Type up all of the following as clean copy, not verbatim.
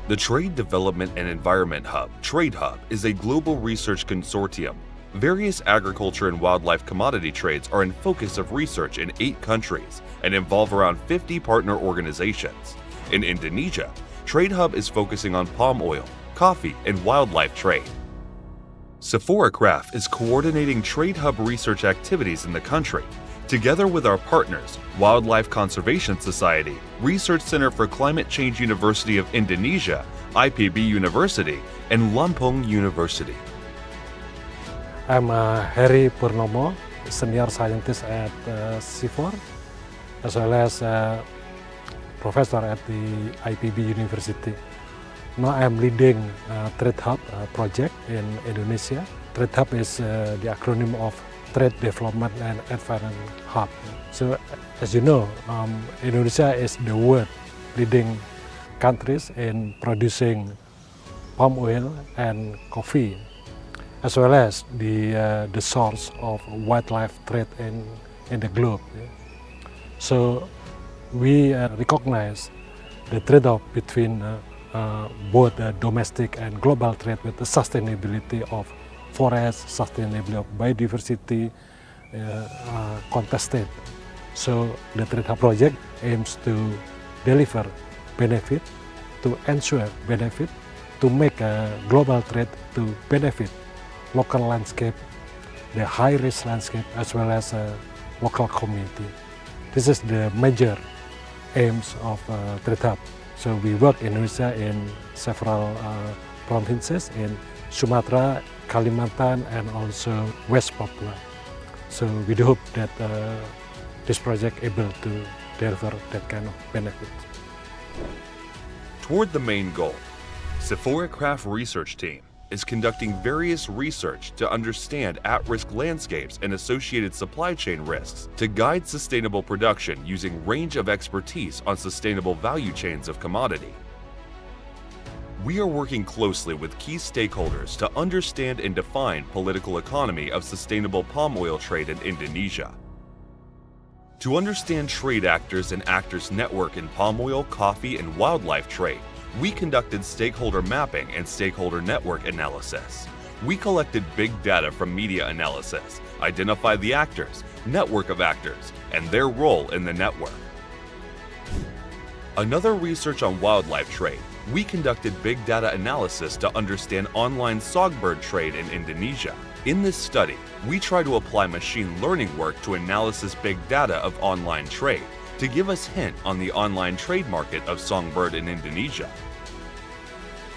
The Trade Development and Environment Hub, Trade Hub, is a global research consortium. Various agriculture and wildlife commodity trades are in focus of research in 8 countries and involve around 50 partner organizations. In Indonesia, Trade Hub is focusing on palm oil, coffee, and wildlife trade. CIFOR-ICRAF is coordinating Trade Hub research activities in the country, together with our partners, Wildlife Conservation Society, Research Center for Climate Change University of Indonesia, IPB University, and Lampung University. I'm Harry Purnomo, Senior Scientist at CIFOR, as well as Professor at the IPB University. Now I'm leading Trade Hub project in Indonesia. Trade Hub is the acronym of Trade Development and Environment Hub. So, as you know, Indonesia is the world leading countries in producing palm oil and coffee, as well as the source of wildlife trade in the globe. So, we recognize the trade-off between both domestic and global trade with the sustainability of forest, sustainability of biodiversity contested. So the Trade Hub project aims to deliver benefit, to ensure benefit, to make global trade to benefit local landscape, the high-risk landscape, as well as local community. This is the major aims of Trade Hub. So we work in Indonesia in several provinces in Sumatra, Kalimantan, and also West Papua. So we do hope that this project able to deliver that kind of benefit. Toward the main goal, CIFOR-ICRAF research team is conducting various research to understand at-risk landscapes and associated supply chain risks to guide sustainable production using range of expertise on sustainable value chains of commodity. We are working closely with key stakeholders to understand and define political economy of sustainable palm oil trade in Indonesia. To understand trade actors and actors network in palm oil, coffee, and wildlife trade, we conducted stakeholder mapping and stakeholder network analysis. We collected big data from media analysis, identified the actors, network of actors, and their role in the network. Another research on wildlife trade, we conducted big data analysis to understand online songbird trade in Indonesia. In this study, we try to apply machine learning work to analysis big data of online trade to give us hint on the online trade market of songbird in Indonesia.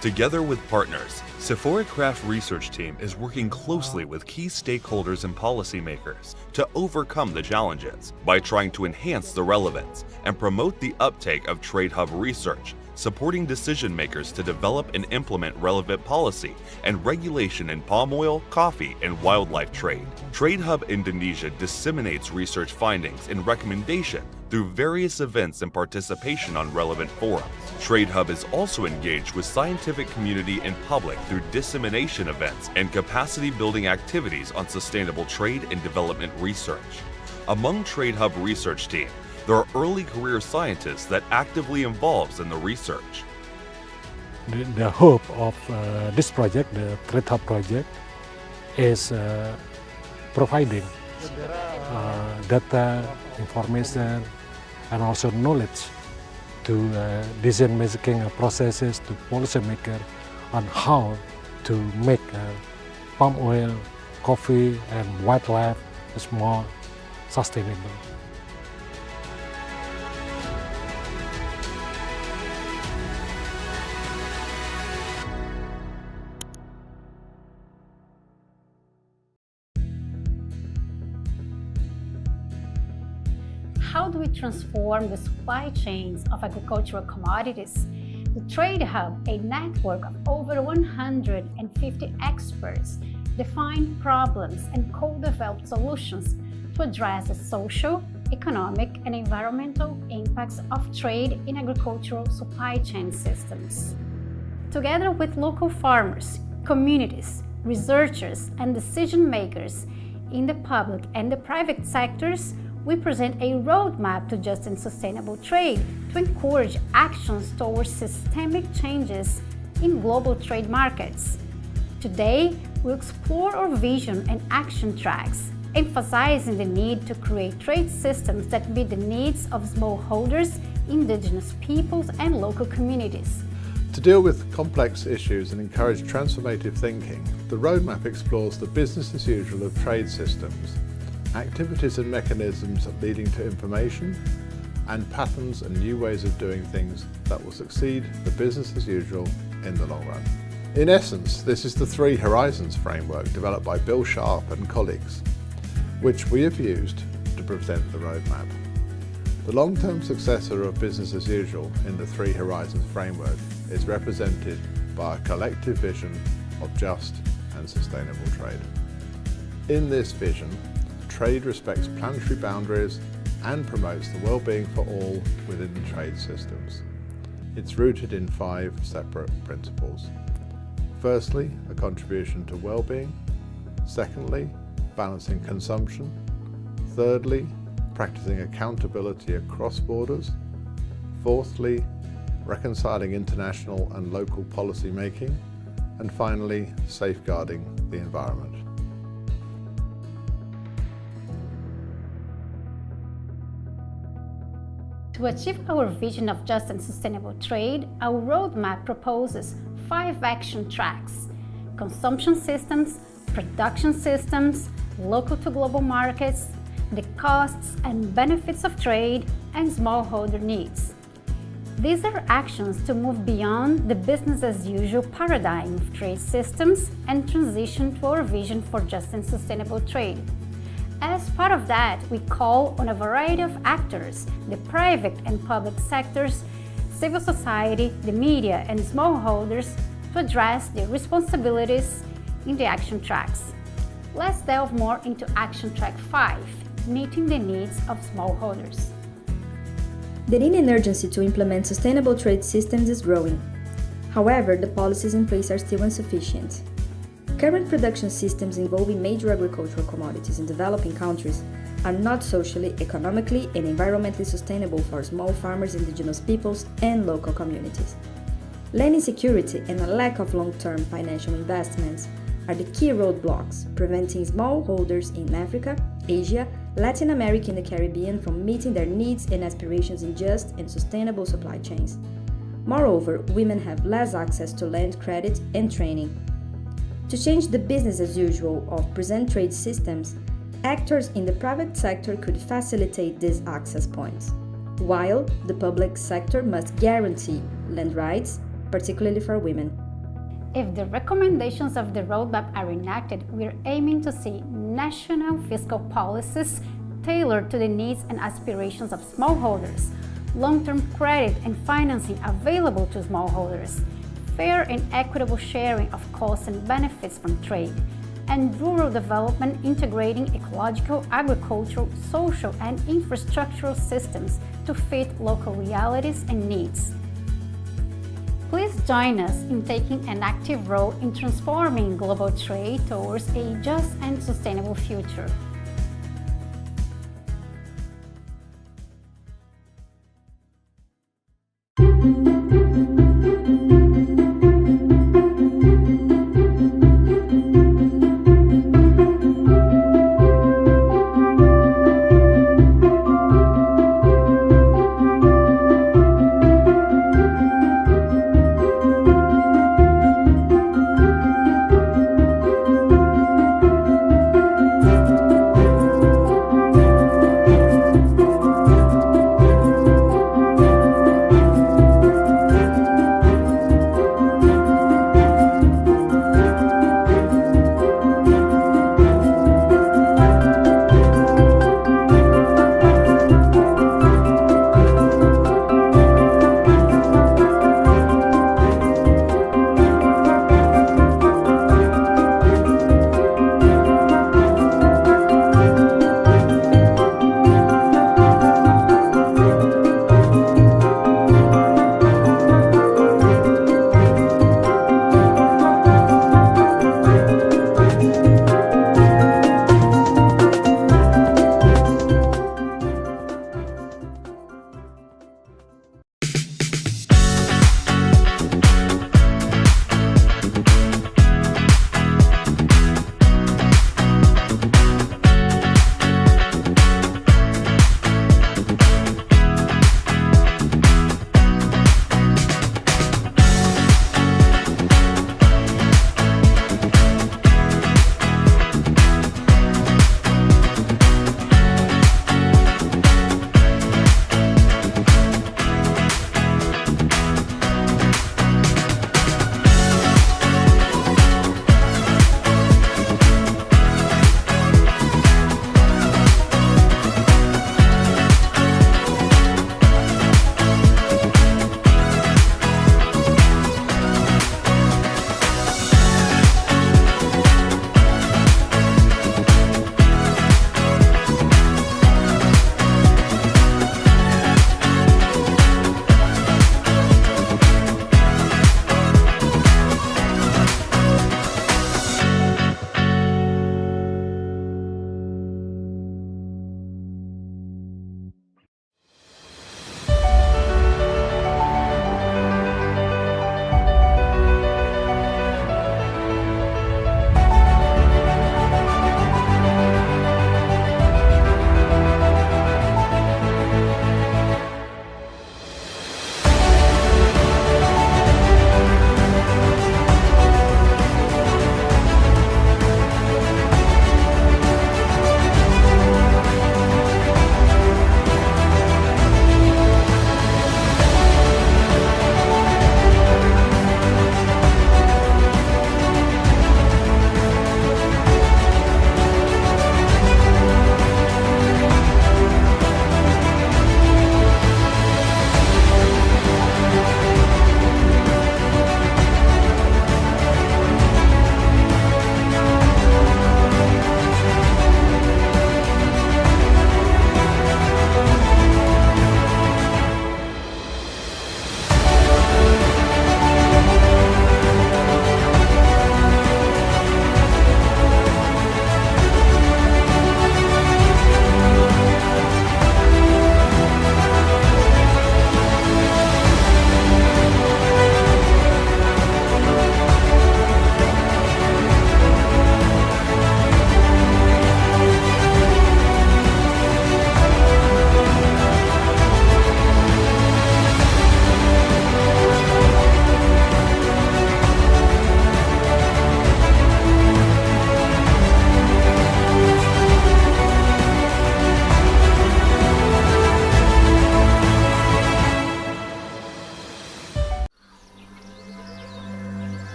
Together with partners, CIFOR-ICRAF research team is working closely with key stakeholders and policymakers to overcome the challenges by trying to enhance the relevance and promote the uptake of Trade Hub research, supporting decision makers to develop and implement relevant policy and regulation in palm oil, coffee, and wildlife trade. Trade Hub Indonesia disseminates research findings and recommendation through various events and participation on relevant forums. Trade Hub is also engaged with scientific community and public through dissemination events and capacity building activities on sustainable trade and development research. Among Trade Hub research team, there are early career scientists that actively involves in the research. The hope of this project, the Trade Hub project, is providing data, information, and also knowledge to decision-making processes, to policymakers on how to make palm oil, coffee and wildlife is more sustainable. How do we transform the supply chains of agricultural commodities? The Trade Hub, a network of over 150 experts, define problems and co-develop solutions to address the social, economic, and environmental impacts of trade in agricultural supply chain systems. Together with local farmers, communities, researchers, and decision makers in the public and the private sectors, we present a roadmap to just and sustainable trade to encourage actions towards systemic changes in global trade markets. Today, we'll explore our vision and action tracks, emphasizing the need to create trade systems that meet the needs of smallholders, indigenous peoples, and local communities. To deal with complex issues and encourage transformative thinking, the roadmap explores the business as usual of trade systems, activities and mechanisms leading to information, and patterns and new ways of doing things that will succeed the business as usual in the long run. In essence, this is the Three Horizons framework developed by Bill Sharp and colleagues, which we have used to present the roadmap. The long-term successor of business as usual in the Three Horizons framework is represented by a collective vision of just and sustainable trade. In this vision, trade respects planetary boundaries and promotes the well-being for all within the trade systems. It's rooted in 5 separate principles. Firstly, a contribution to well-being. Secondly, balancing consumption. Thirdly, practicing accountability across borders. Fourthly, reconciling international and local policy making. And finally, safeguarding the environment. To achieve our vision of just and sustainable trade, our roadmap proposes 5 action tracks: consumption systems, production systems, local to global markets, the costs and benefits of trade, and smallholder needs. These are actions to move beyond the business as usual paradigm of trade systems and transition to our vision for just and sustainable trade. As part of that, we call on a variety of actors, the private and public sectors, civil society, the media, and smallholders to address their responsibilities in the action tracks. Let's delve more into Action Track 5, meeting the needs of smallholders. The need and urgency to implement sustainable trade systems is growing. However, the policies in place are still insufficient. Current production systems involving major agricultural commodities in developing countries are not socially, economically, and environmentally sustainable for small farmers, indigenous peoples, and local communities. Land insecurity and a lack of long-term financial investments are the key roadblocks preventing smallholders in Africa, Asia, Latin America, and the Caribbean from meeting their needs and aspirations in just and sustainable supply chains. Moreover, women have less access to land credit and training. To change the business as usual of present trade systems, actors in the private sector could facilitate these access points, while the public sector must guarantee land rights, particularly for women. If the recommendations of the roadmap are enacted, we're aiming to see national fiscal policies tailored to the needs and aspirations of smallholders, long-term credit and financing available to smallholders, fair and equitable sharing of costs and benefits from trade, and rural development integrating ecological, agricultural, social, and infrastructural systems to fit local realities and needs. Please join us in taking an active role in transforming global trade towards a just and sustainable future.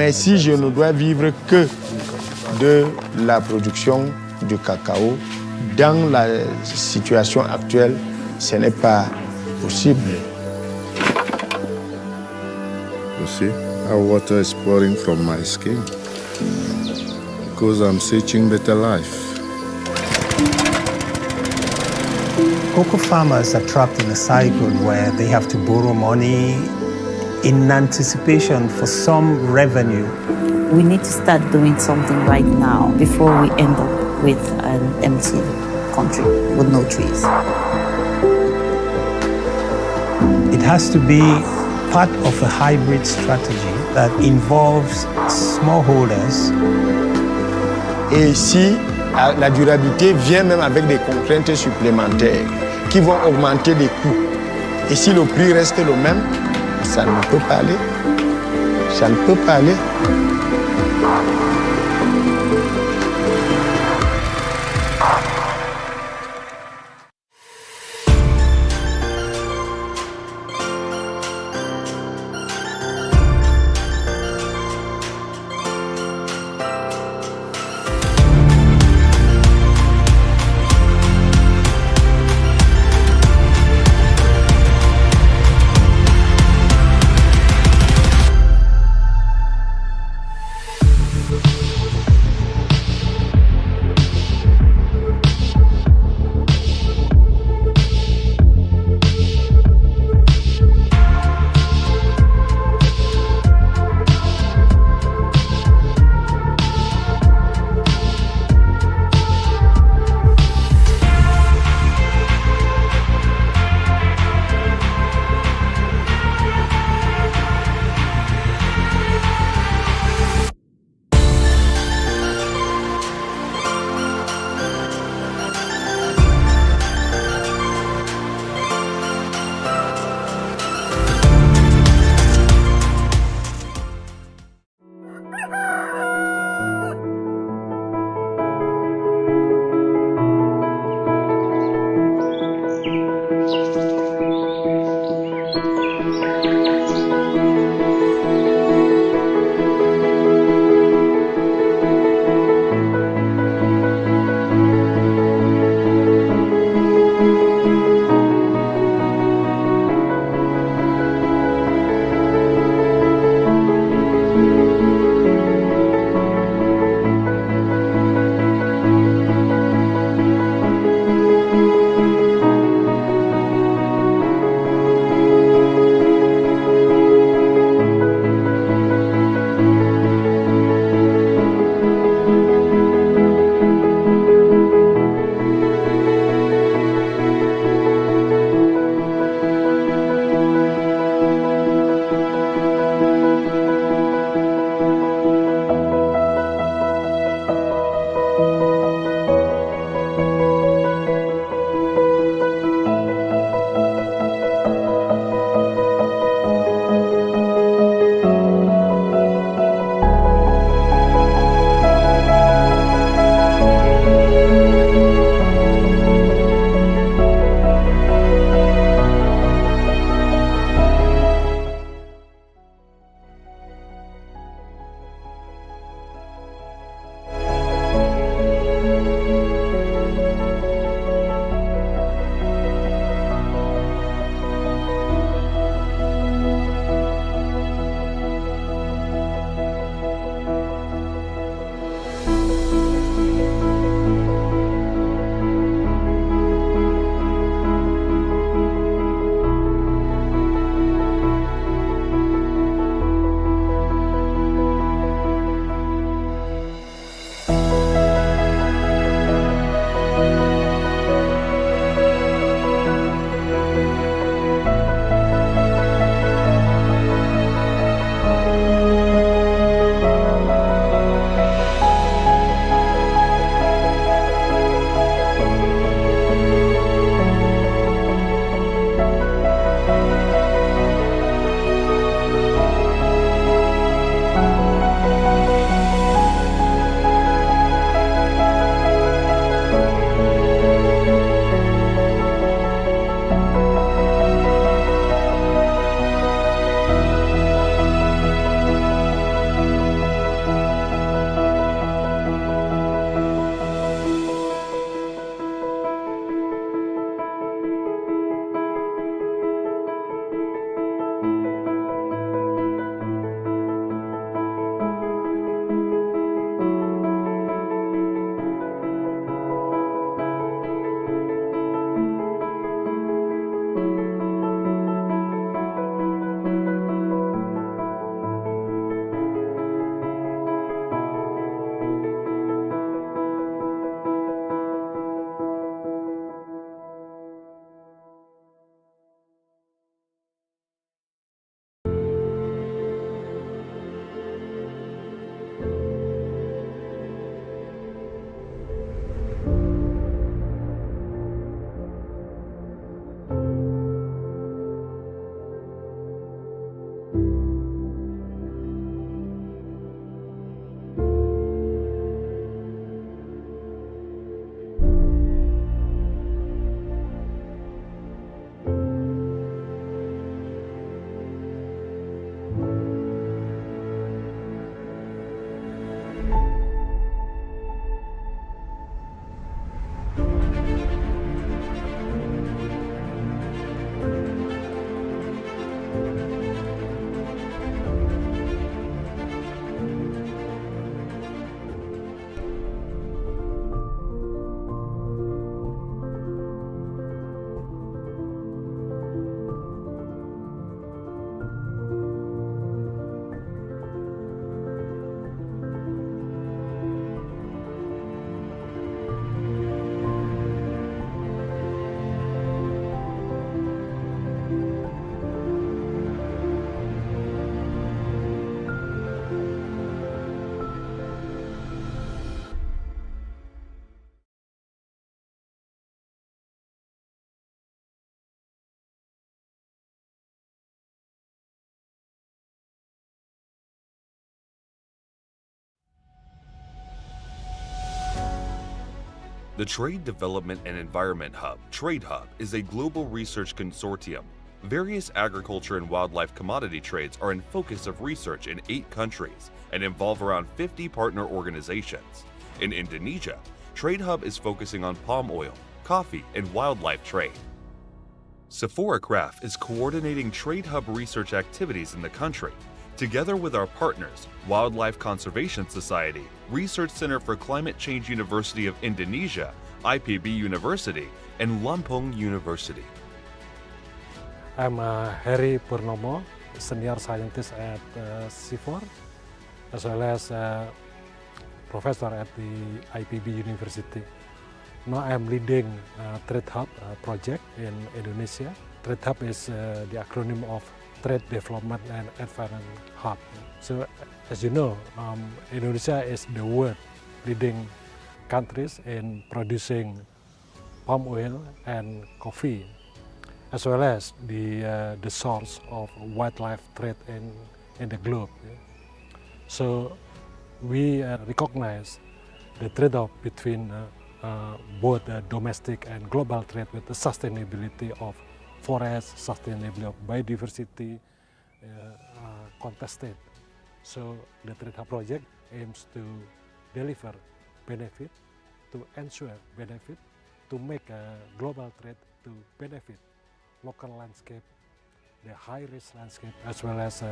Mais si je ne dois vivre que de la production du cacao, dans la situation actuelle, ce n'est pas possible. You see how water is pouring from my skin? Because I'm searching better life. Cocoa farmers are trapped in a cycle where they have to borrow money in anticipation for some revenue. We need to start doing something right now before we end up with an empty country with no trees. It has to be part of a hybrid strategy that involves smallholders. Et ici, la durabilité vient même avec des contraintes supplémentaires qui vont augmenter les coûts. Et si le prix reste le même, ça ne peut pas aller. Ça ne peut pas aller. The Trade Development and Environment Hub, Trade Hub, is a global research consortium. Various agriculture and wildlife commodity trades are in focus of research in 8 countries and involve around 50 partner organizations. In Indonesia, Trade Hub is focusing on palm oil, coffee, and wildlife trade. CIFOR-ICRAF is coordinating Trade Hub research activities in the country, together with our partners, Wildlife Conservation Society, Research Center for Climate Change University of Indonesia, IPB University, and Lampung University. I'm Heri Purnomo, Senior Scientist at CIFOR, as well as Professor at the IPB University. Now I'm leading Trade Hub project in Indonesia. Trade Hub is the acronym of Trade Development and Environment Hub. So as you know, Indonesia is the world leading countries in producing palm oil and coffee, as well as the source of wildlife trade in the globe. So we recognize the trade-off between both domestic and global trade with the sustainability of forest, sustainability of biodiversity contested. So the Trade Hub project aims to deliver benefit, to ensure benefit, to make global trade to benefit local landscape, the high-risk landscape, as well as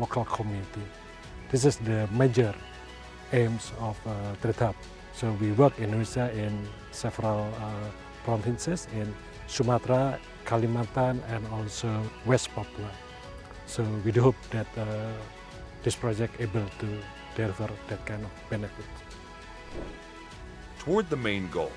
local community. This is the major aims of Trade Hub. So we work in Indonesia in several provinces in Sumatra, Kalimantan, and also West Papua. So we do hope that this project able to deliver that kind of benefit. Toward the main goal,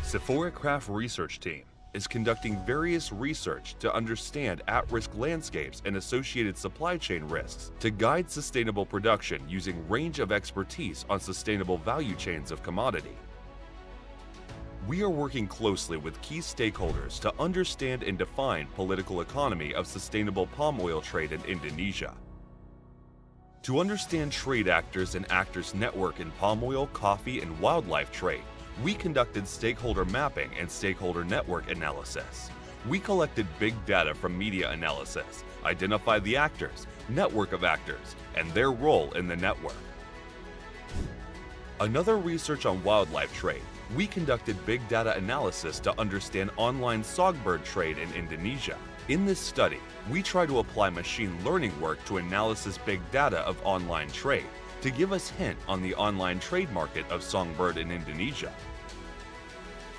CIFOR-ICRAF research team is conducting various research to understand at-risk landscapes and associated supply chain risks to guide sustainable production using range of expertise on sustainable value chains of commodity. We are working closely with key stakeholders to understand and define political economy of sustainable palm oil trade in Indonesia. To understand trade actors and actors network in palm oil, coffee, and wildlife trade, we conducted stakeholder mapping and stakeholder network analysis. We collected big data from media analysis, identified the actors, network of actors, and their role in the network. Another research on wildlife trade, we conducted big data analysis to understand online songbird trade in Indonesia. In this study, we try to apply machine learning work to analysis big data of online trade to give us hint on the online trade market of songbird in Indonesia.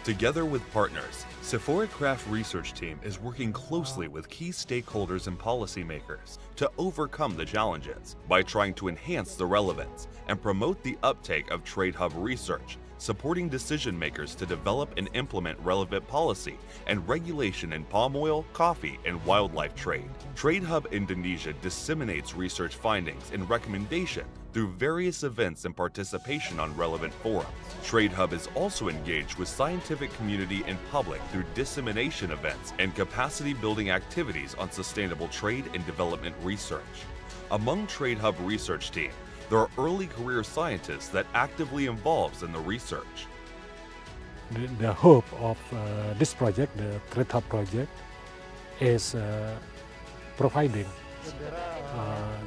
Together with partners, CIFOR-ICRAF research team is working closely with key stakeholders and policymakers to overcome the challenges by trying to enhance the relevance and promote the uptake of Trade Hub research, supporting decision makers to develop and implement relevant policy and regulation in palm oil, coffee, and wildlife trade. Trade Hub Indonesia disseminates research findings and recommendation through various events and participation on relevant forums. Trade Hub is also engaged with scientific community and public through dissemination events and capacity building activities on sustainable trade and development research. Among Trade Hub research team, there are early career scientists that actively involves in the research. The hope of this project, the Trade Hub project, is providing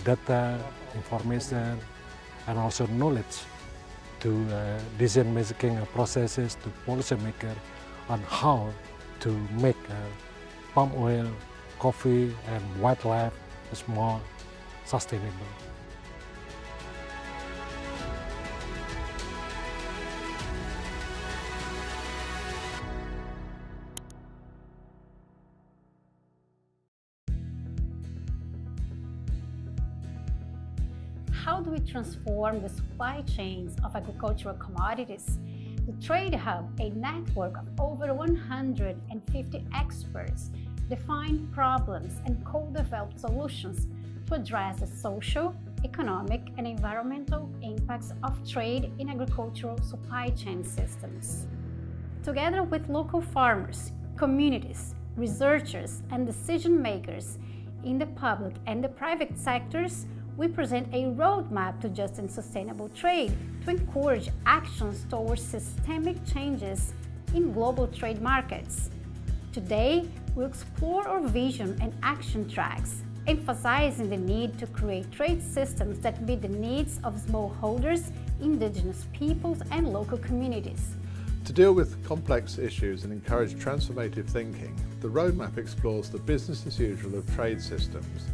data, information, and also knowledge to decision-making processes, to policymakers on how to make palm oil, coffee, and wildlife more sustainable. How do we transform the supply chains of agricultural commodities? The Trade Hub, a network of over 150 experts, define problems and co-develop solutions to address the social, economic, and environmental impacts of trade in agricultural supply chain systems. Together with local farmers, communities, researchers, and decision makers in the public and the private sectors, we present a roadmap to just and sustainable trade to encourage actions towards systemic changes in global trade markets. Today, we'll explore our vision and action tracks, emphasizing the need to create trade systems that meet the needs of smallholders, indigenous peoples, and local communities. To deal with complex issues and encourage transformative thinking, the roadmap explores the business as usual of trade systems,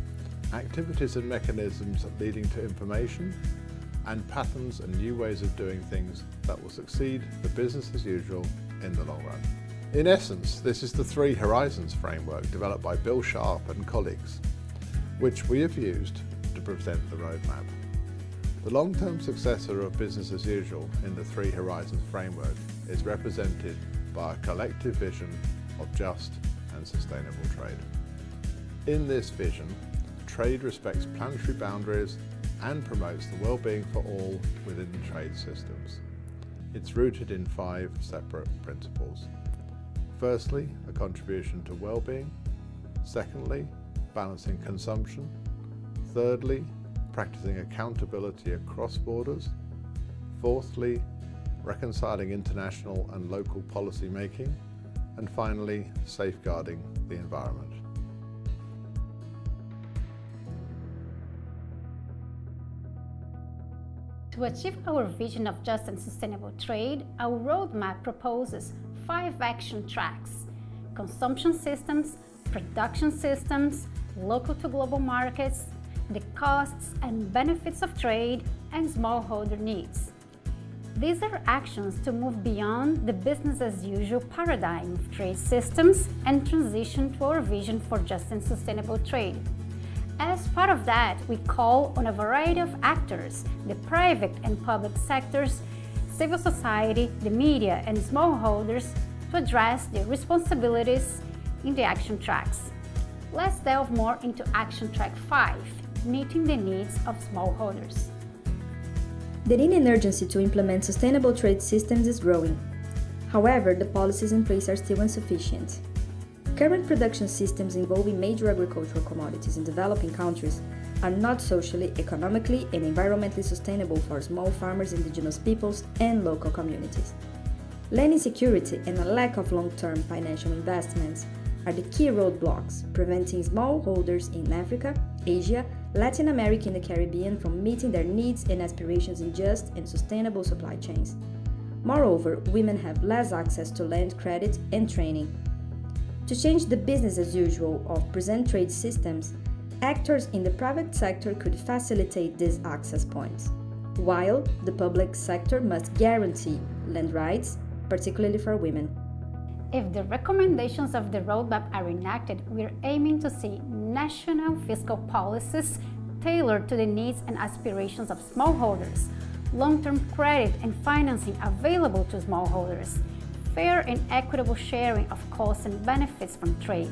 activities and mechanisms leading to information, and patterns and new ways of doing things that will succeed the business as usual in the long run. In essence, this is the Three Horizons framework developed by Bill Sharp and colleagues, which we have used to present the roadmap. The long-term successor of business as usual in the Three Horizons framework is represented by a collective vision of just and sustainable trade. In this vision, trade respects planetary boundaries and promotes the well-being for all within the trade systems. It's rooted in 5 separate principles. Firstly, a contribution to well-being. Secondly, balancing consumption. Thirdly, practicing accountability across borders. Fourthly, reconciling international and local policy making. And finally, safeguarding the environment. To achieve our vision of just and sustainable trade, our roadmap proposes 5 action tracks: consumption systems, production systems, local to global markets, the costs and benefits of trade, and smallholder needs. These are actions to move beyond the business as usual paradigm of trade systems and transition to our vision for just and sustainable trade. As part of that, we call on a variety of actors, the private and public sectors, civil society, the media, and smallholders to address their responsibilities in the action tracks. Let's delve more into action track 5, meeting the needs of smallholders. The need and urgency to implement sustainable trade systems is growing. However, the policies in place are still insufficient. Current production systems involving major agricultural commodities in developing countries are not socially, economically, and environmentally sustainable for small farmers, indigenous peoples, and local communities. Land insecurity and a lack of long-term financial investments are the key roadblocks preventing smallholders in Africa, Asia, Latin America, and the Caribbean from meeting their needs and aspirations in just and sustainable supply chains. Moreover, women have less access to land credit and training. To change the business as usual of present trade systems, actors in the private sector could facilitate these access points, while the public sector must guarantee land rights, particularly for women. If the recommendations of the roadmap are enacted, we're aiming to see national fiscal policies tailored to the needs and aspirations of smallholders, long-term credit and financing available to smallholders, fair and equitable sharing of costs and benefits from trade,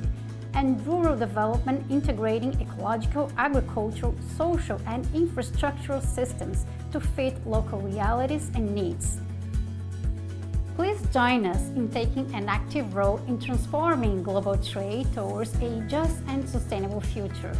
and rural development integrating ecological, agricultural, social, and infrastructural systems to fit local realities and needs. Please join us in taking an active role in transforming global trade towards a just and sustainable future.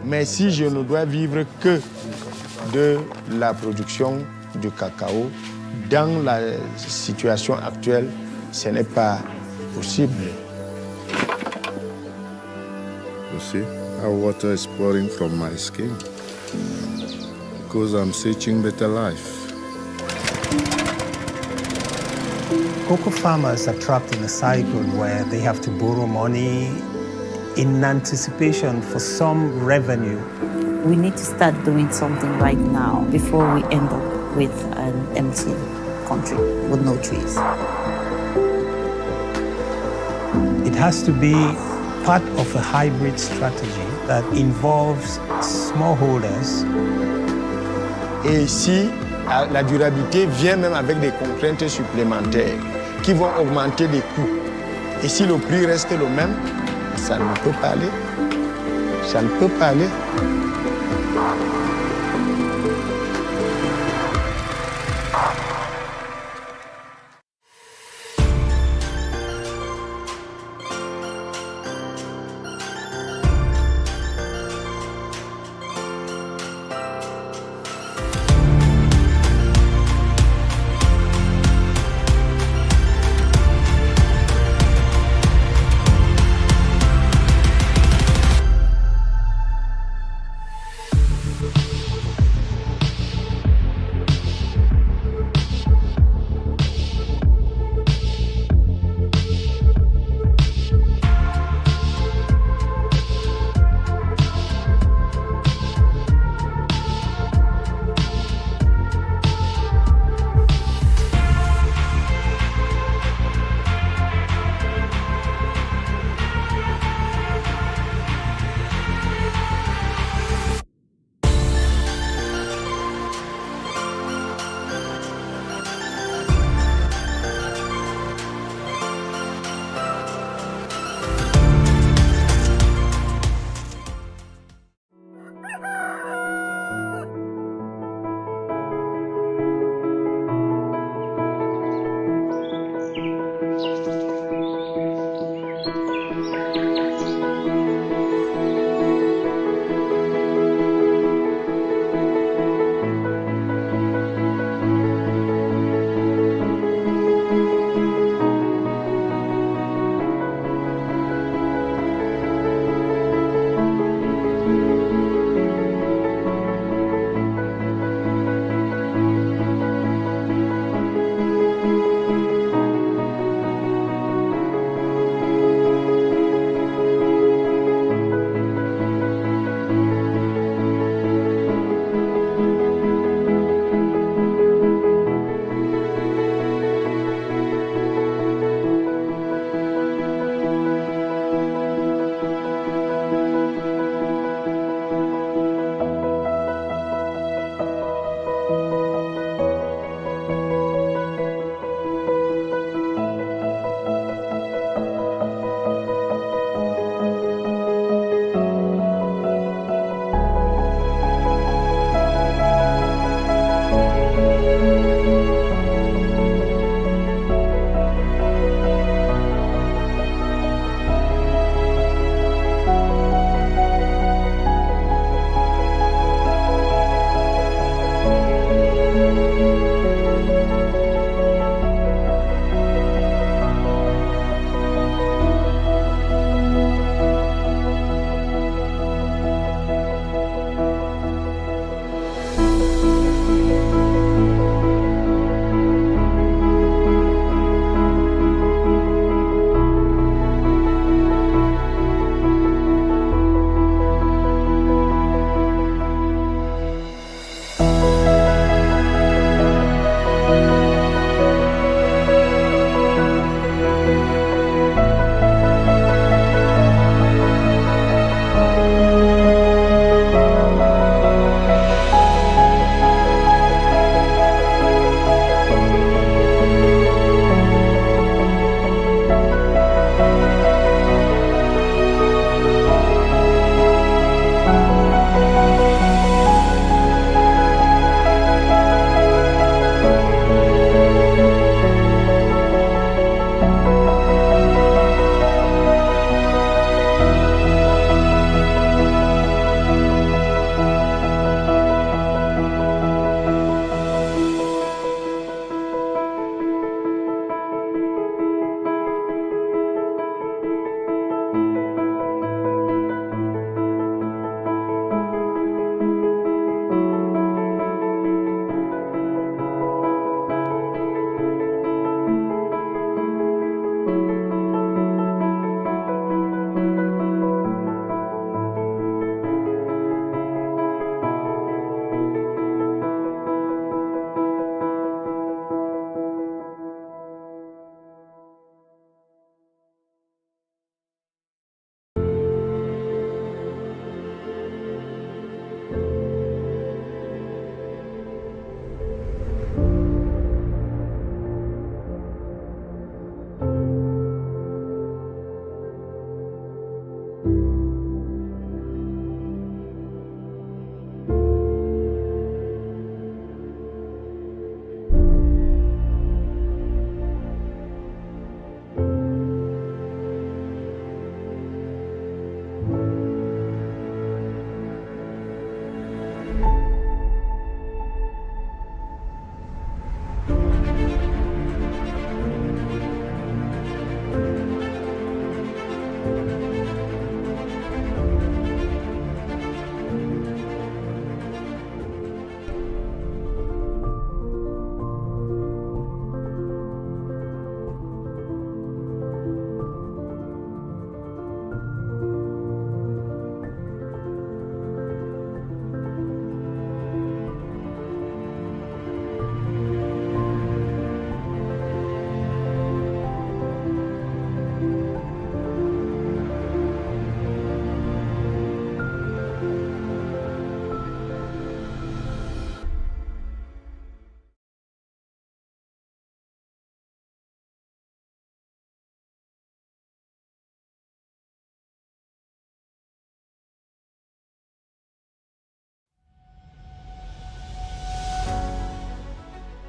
Mais si je ne dois vivre que de la production du cacao, dans la situation actuelle, ce n'est pas possible. You see how water is pouring from my skin? Because I'm searching better life. Cocoa farmers are trapped in a cycle where they have to borrow money in anticipation for some revenue. We need to start doing something right now before we end up with an empty country with no trees. It has to be part of a hybrid strategy that involves smallholders. Et ici, la durabilité vient même avec des contraintes supplémentaires qui vont augmenter les coûts. Et si le prix reste le même, ça ne peut pas aller. Ça ne peut pas aller.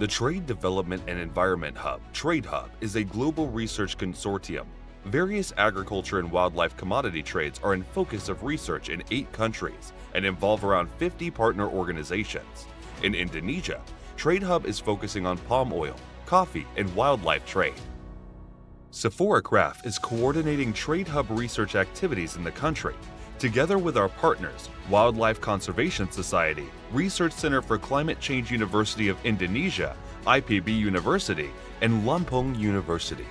The Trade Development and Environment Hub, Trade Hub, is a global research consortium. Various agriculture and wildlife commodity trades are in focus of research in 8 countries and involve around 50 partner organizations. In Indonesia, Trade Hub is focusing on palm oil, coffee, and wildlife trade. CIFOR-ICRAF is coordinating Trade Hub research activities in the country, together with our partners, Wildlife Conservation Society, Research Center for Climate Change University of Indonesia, IPB University, and Lampung University.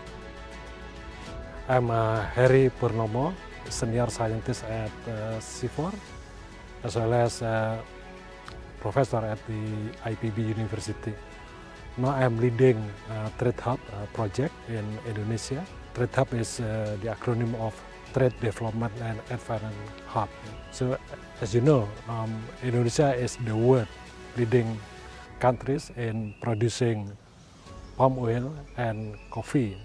I'm Heri Purnomo, senior scientist at CIFOR, as well as professor at the IPB University. Now I'm leading Trade Hub project in Indonesia. Trade Hub is the acronym of Trade Development and Environment Hub. So as you know, Indonesia is the world leading countries in producing palm oil and coffee,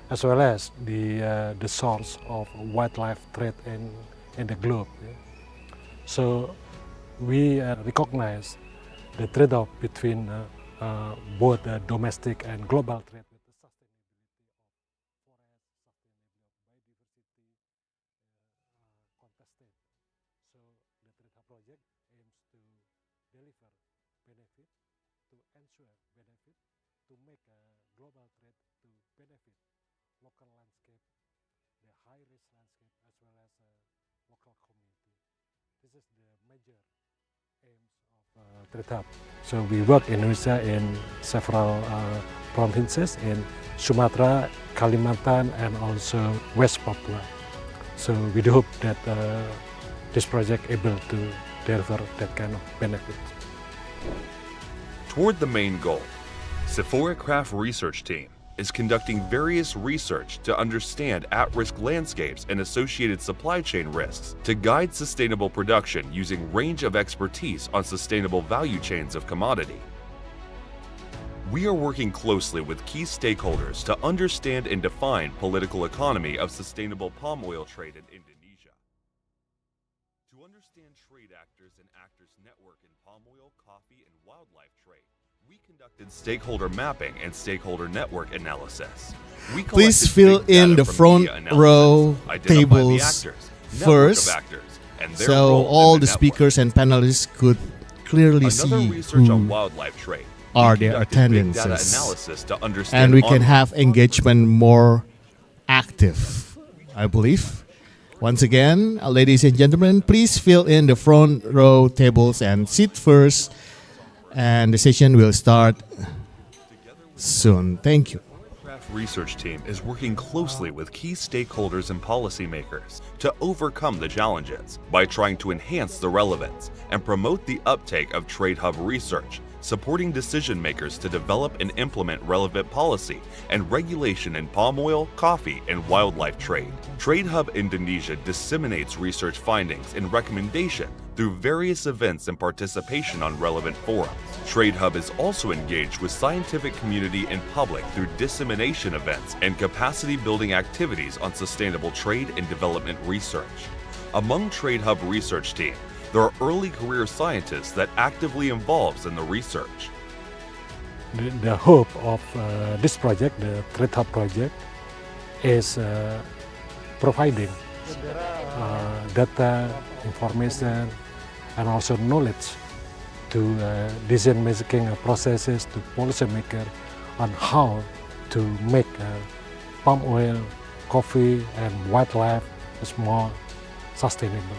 as well as the source of wildlife trade in the globe. So we recognize the trade-off between both domestic and global trade. Project aims to deliver benefit, to ensure benefit, to make global trade to benefit local landscape, the high-risk landscape, as well as local community. This is the major aims of Trade Hub. So we work in Indonesia in several provinces in Sumatra, Kalimantan, and also West Papua. So we do hope that this project able to deliver that kind of benefit. Toward the main goal, CIFOR-ICRAF research team is conducting various research to understand at-risk landscapes and associated supply chain risks to guide sustainable production using range of expertise on sustainable value chains of commodity. We are working closely with key stakeholders to understand and define political economy of sustainable palm oil trade in Indonesia. To understand trade actors and actors network in palm oil, coffee, and wildlife trade, we conducted stakeholder mapping and stakeholder network analysis. Please fill in the front row tables first, so all the speakers and panelists could clearly see who are their attendances, and we can have engagement more active, I believe. Once again, ladies and gentlemen, please fill in the front row tables and sit first, and the session will start soon. Thank you. The research team is working closely with key stakeholders and policymakers to overcome the challenges by trying to enhance the relevance and promote the uptake of Trade Hub research, supporting decision makers to develop and implement relevant policy and regulation in palm oil, coffee, and wildlife trade. Trade Hub Indonesia disseminates research findings and recommendation through various events and participation on relevant forums. Trade Hub is also engaged with scientific community and public through dissemination events and capacity building activities on sustainable trade and development research. Among Trade Hub research team, there are early career scientists that actively involves in the research. The hope of this project, the Trade Hub project, is providing data, information, and also knowledge to decision-making processes, to policymakers on how to make palm oil, coffee, and wildlife more sustainable.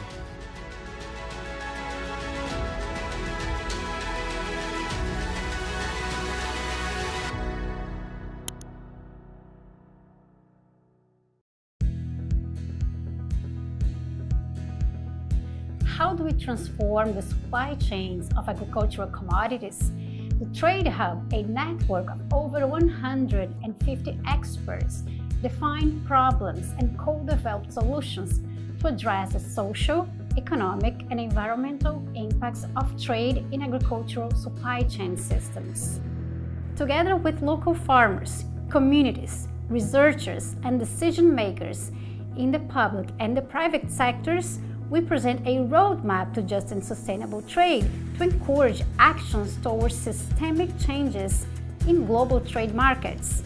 How do we transform the supply chains of agricultural commodities? The Trade Hub, a network of over 150 experts, define problems and co-develop solutions to address the social, economic, and environmental impacts of trade in agricultural supply chain systems. Together with local farmers, communities, researchers, and decision makers in the public and the private sectors, we present a roadmap to just and sustainable trade to encourage actions towards systemic changes in global trade markets.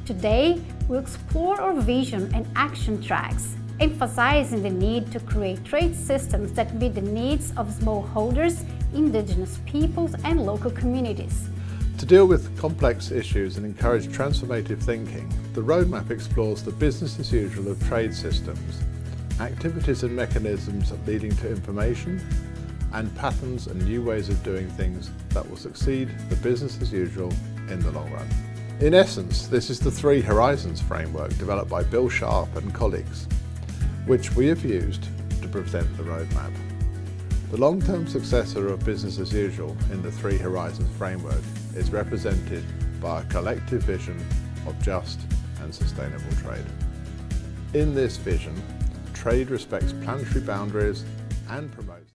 Today, we'll explore our vision and action tracks, emphasizing the need to create trade systems that meet the needs of smallholders, indigenous peoples, and local communities. To deal with complex issues and encourage transformative thinking, the roadmap explores the business as usual of trade systems, activities and mechanisms leading to information, and patterns and new ways of doing things that will succeed the business as usual in the long run. In essence, this is the Three Horizons framework developed by Bill Sharp and colleagues, which we have used to present the roadmap. The long-term successor of business as usual in the Three Horizons framework is represented by a collective vision of just and sustainable trade. In this vision, trade respects planetary boundaries and promotes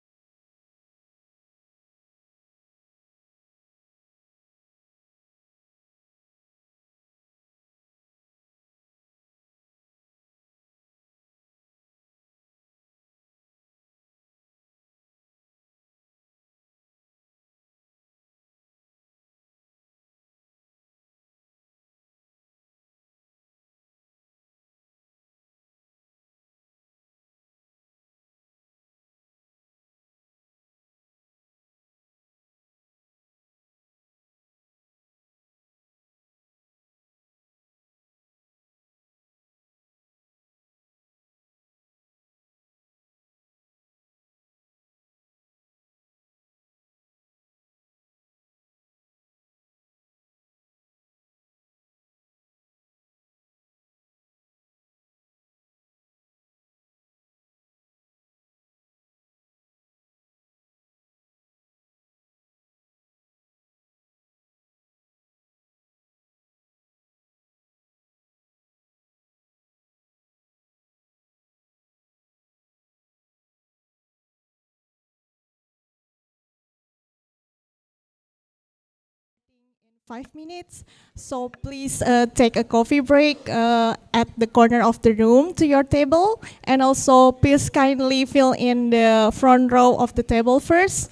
in 5 minutes. So please take a coffee break at the corner of the room to your table. And also please kindly fill in the front row of the table first.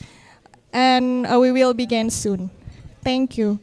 And we will begin soon. Thank you.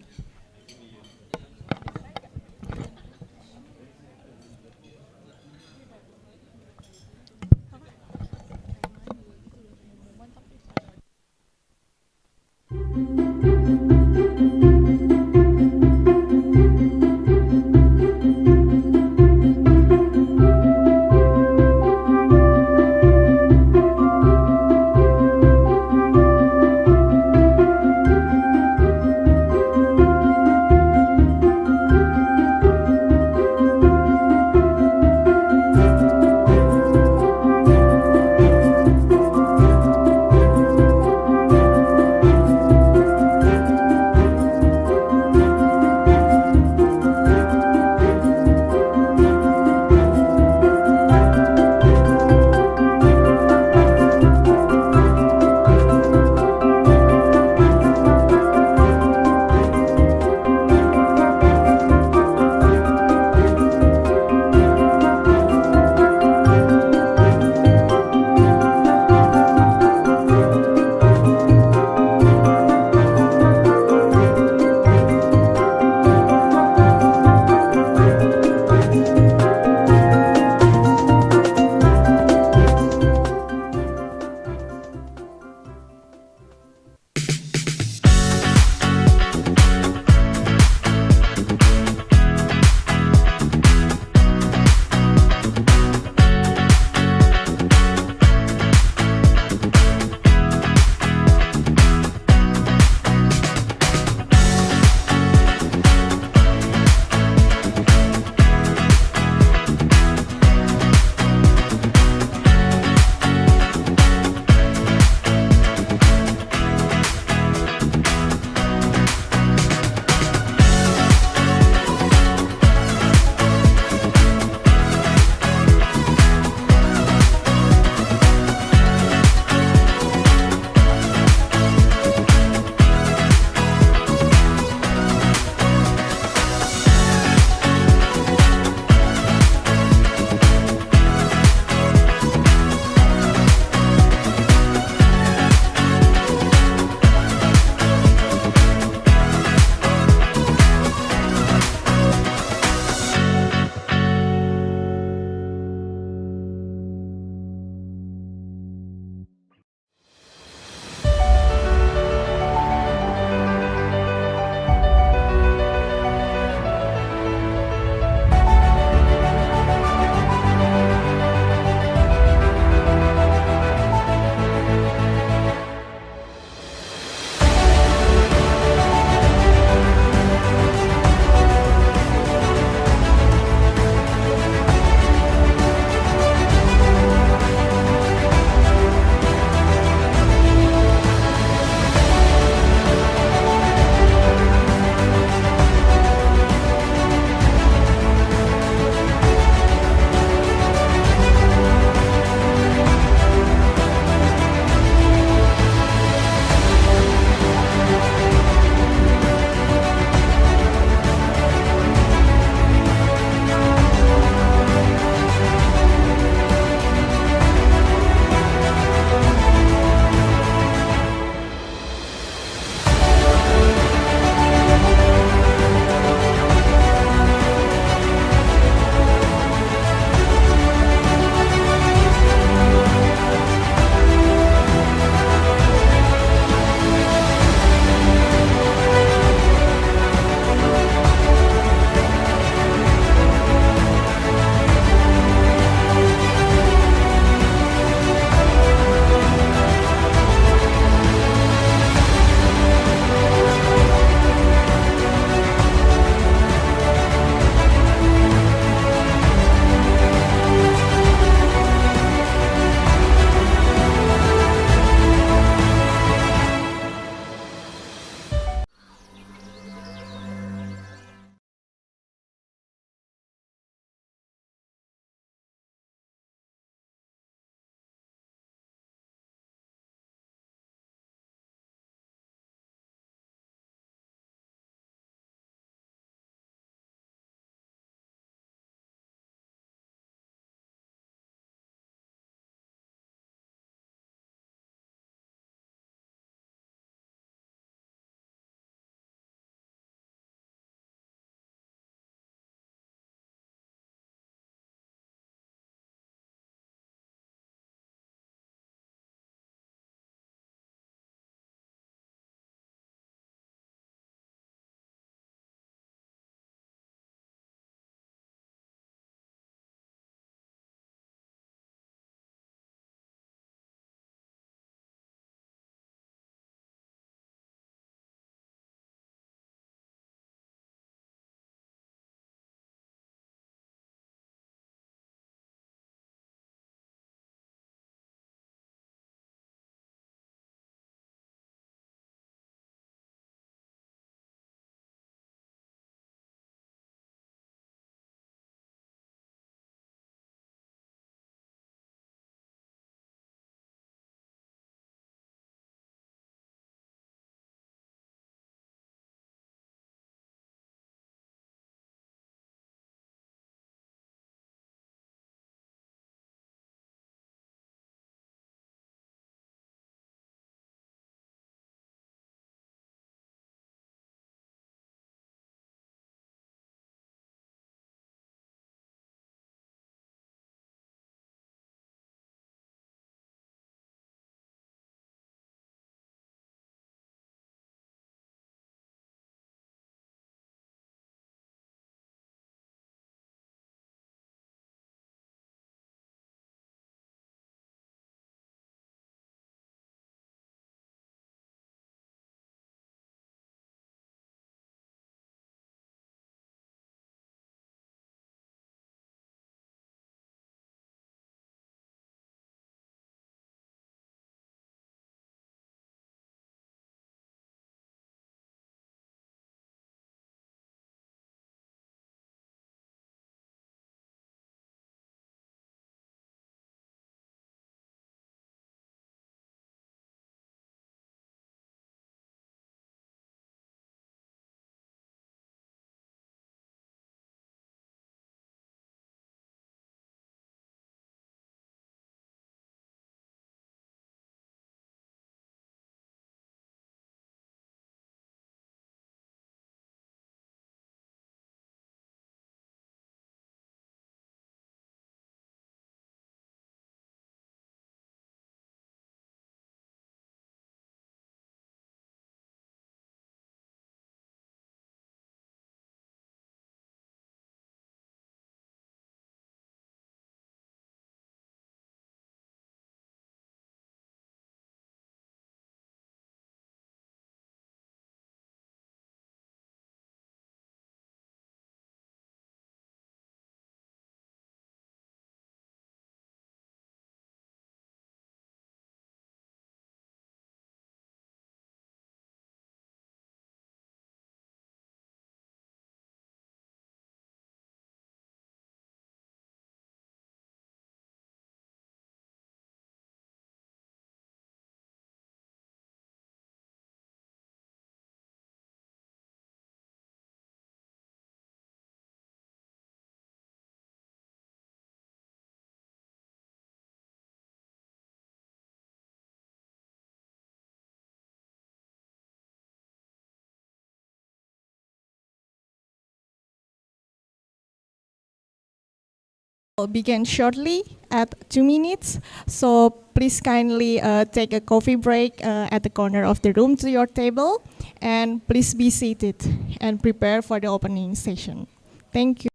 will begin shortly at 2 minutes. So please kindly take a coffee break at the corner of the room to your table. And please be seated and prepare for the opening session. Thank you.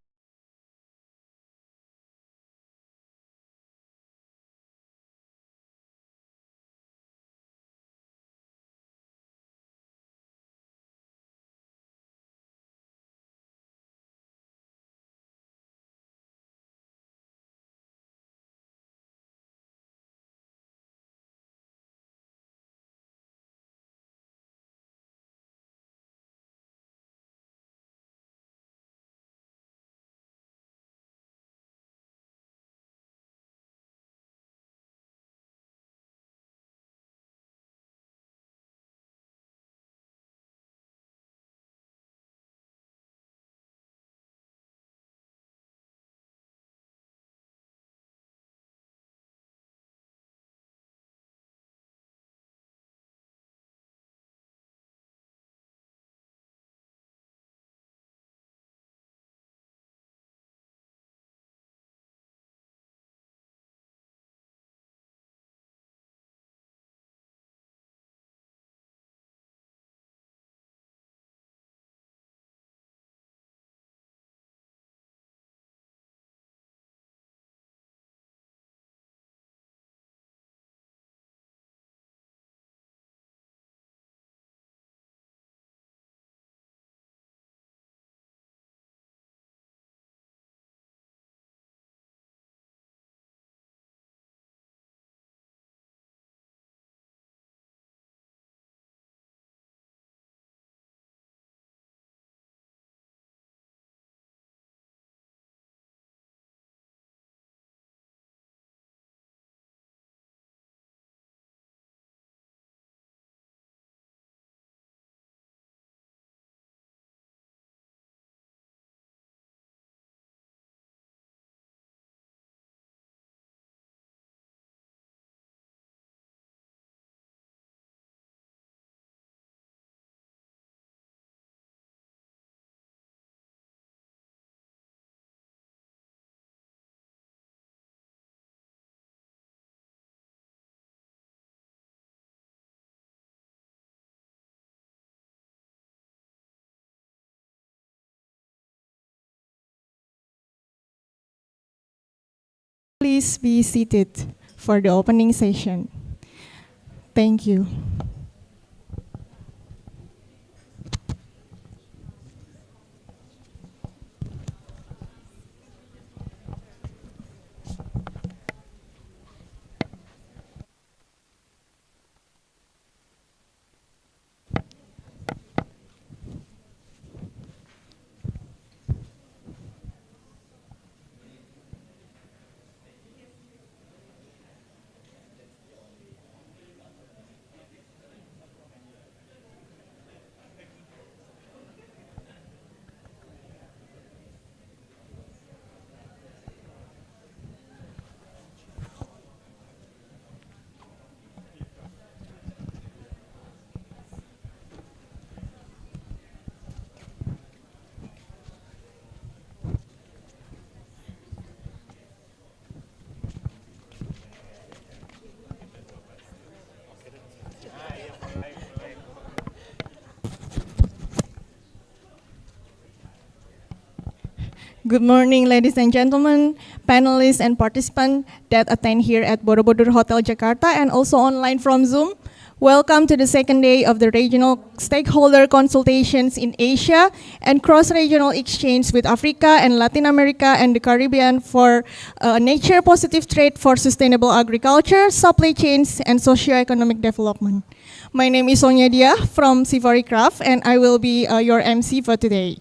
Please be seated for the opening session. Thank you. Good morning, ladies and gentlemen, panelists and participants that attend here at Borobudur Hotel Jakarta and also online from Zoom. Welcome to the second day of the Regional Stakeholder Consultations in Asia and Cross-Regional Exchange with Africa and Latin America and the Caribbean for nature positive trade for sustainable agriculture, supply chains, and socio-economic development. My name is Sonia Dia from CIFOR-ICRAF, and I will be your MC for today.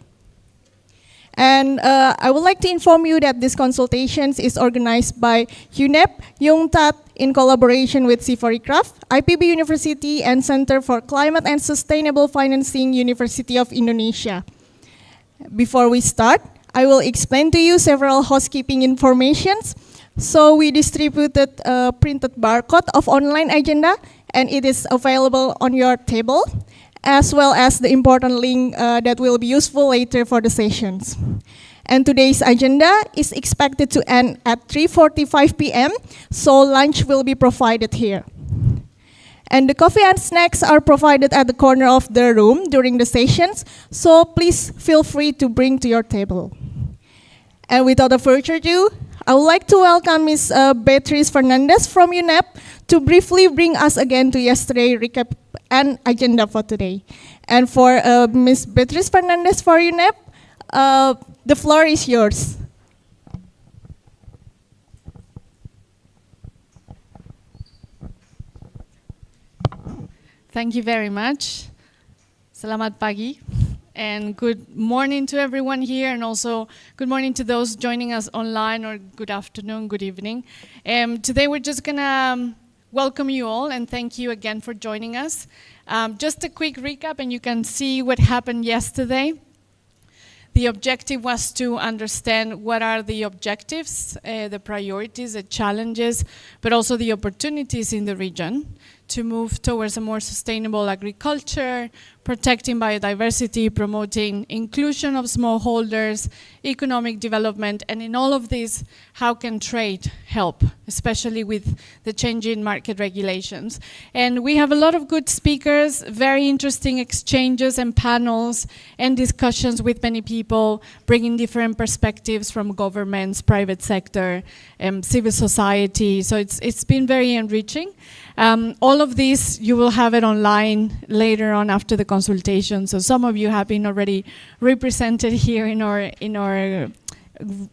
And I would like to inform you that this consultations is organized by UNEP, UNCTAD, in collaboration with CIFOR-ICRAF, IPB University and Center for Climate and Sustainable Financing, University of Indonesia. Before we start, I will explain to you several housekeeping informations. So we distributed a printed barcode of online agenda, and it is available on your table, as well as the important link that will be useful later for the sessions. And today's agenda is expected to end at 3:45 p.m., so lunch will be provided here. And the coffee and snacks are provided at the corner of the room during the sessions, so please feel free to bring to your table. And without further ado, I would like to welcome Ms. Beatriz Fernandez from UNEP to briefly bring us again to yesterday's recap and agenda for today. And for Ms. Beatriz Fernandez for UNEP, the floor is yours. Thank you very much. Selamat pagi. And good morning to everyone here, and also good morning to those joining us online, or good afternoon, good evening. Today we're just gonna welcome you all and thank you again for joining us. Just a quick recap, and you can see what happened yesterday. The objective was to understand what are the objectives, the priorities, the challenges, but also the opportunities in the region to move towards a more sustainable agriculture, protecting biodiversity, promoting inclusion of smallholders, economic development, and in all of this, how can trade help, especially with the changing market regulations. And we have a lot of good speakers, very interesting exchanges and panels and discussions with many people, bringing different perspectives from governments, private sector, civil society. So it's been very enriching. All of this, you will have it online later on after the consultation. So some of you have been already represented here in our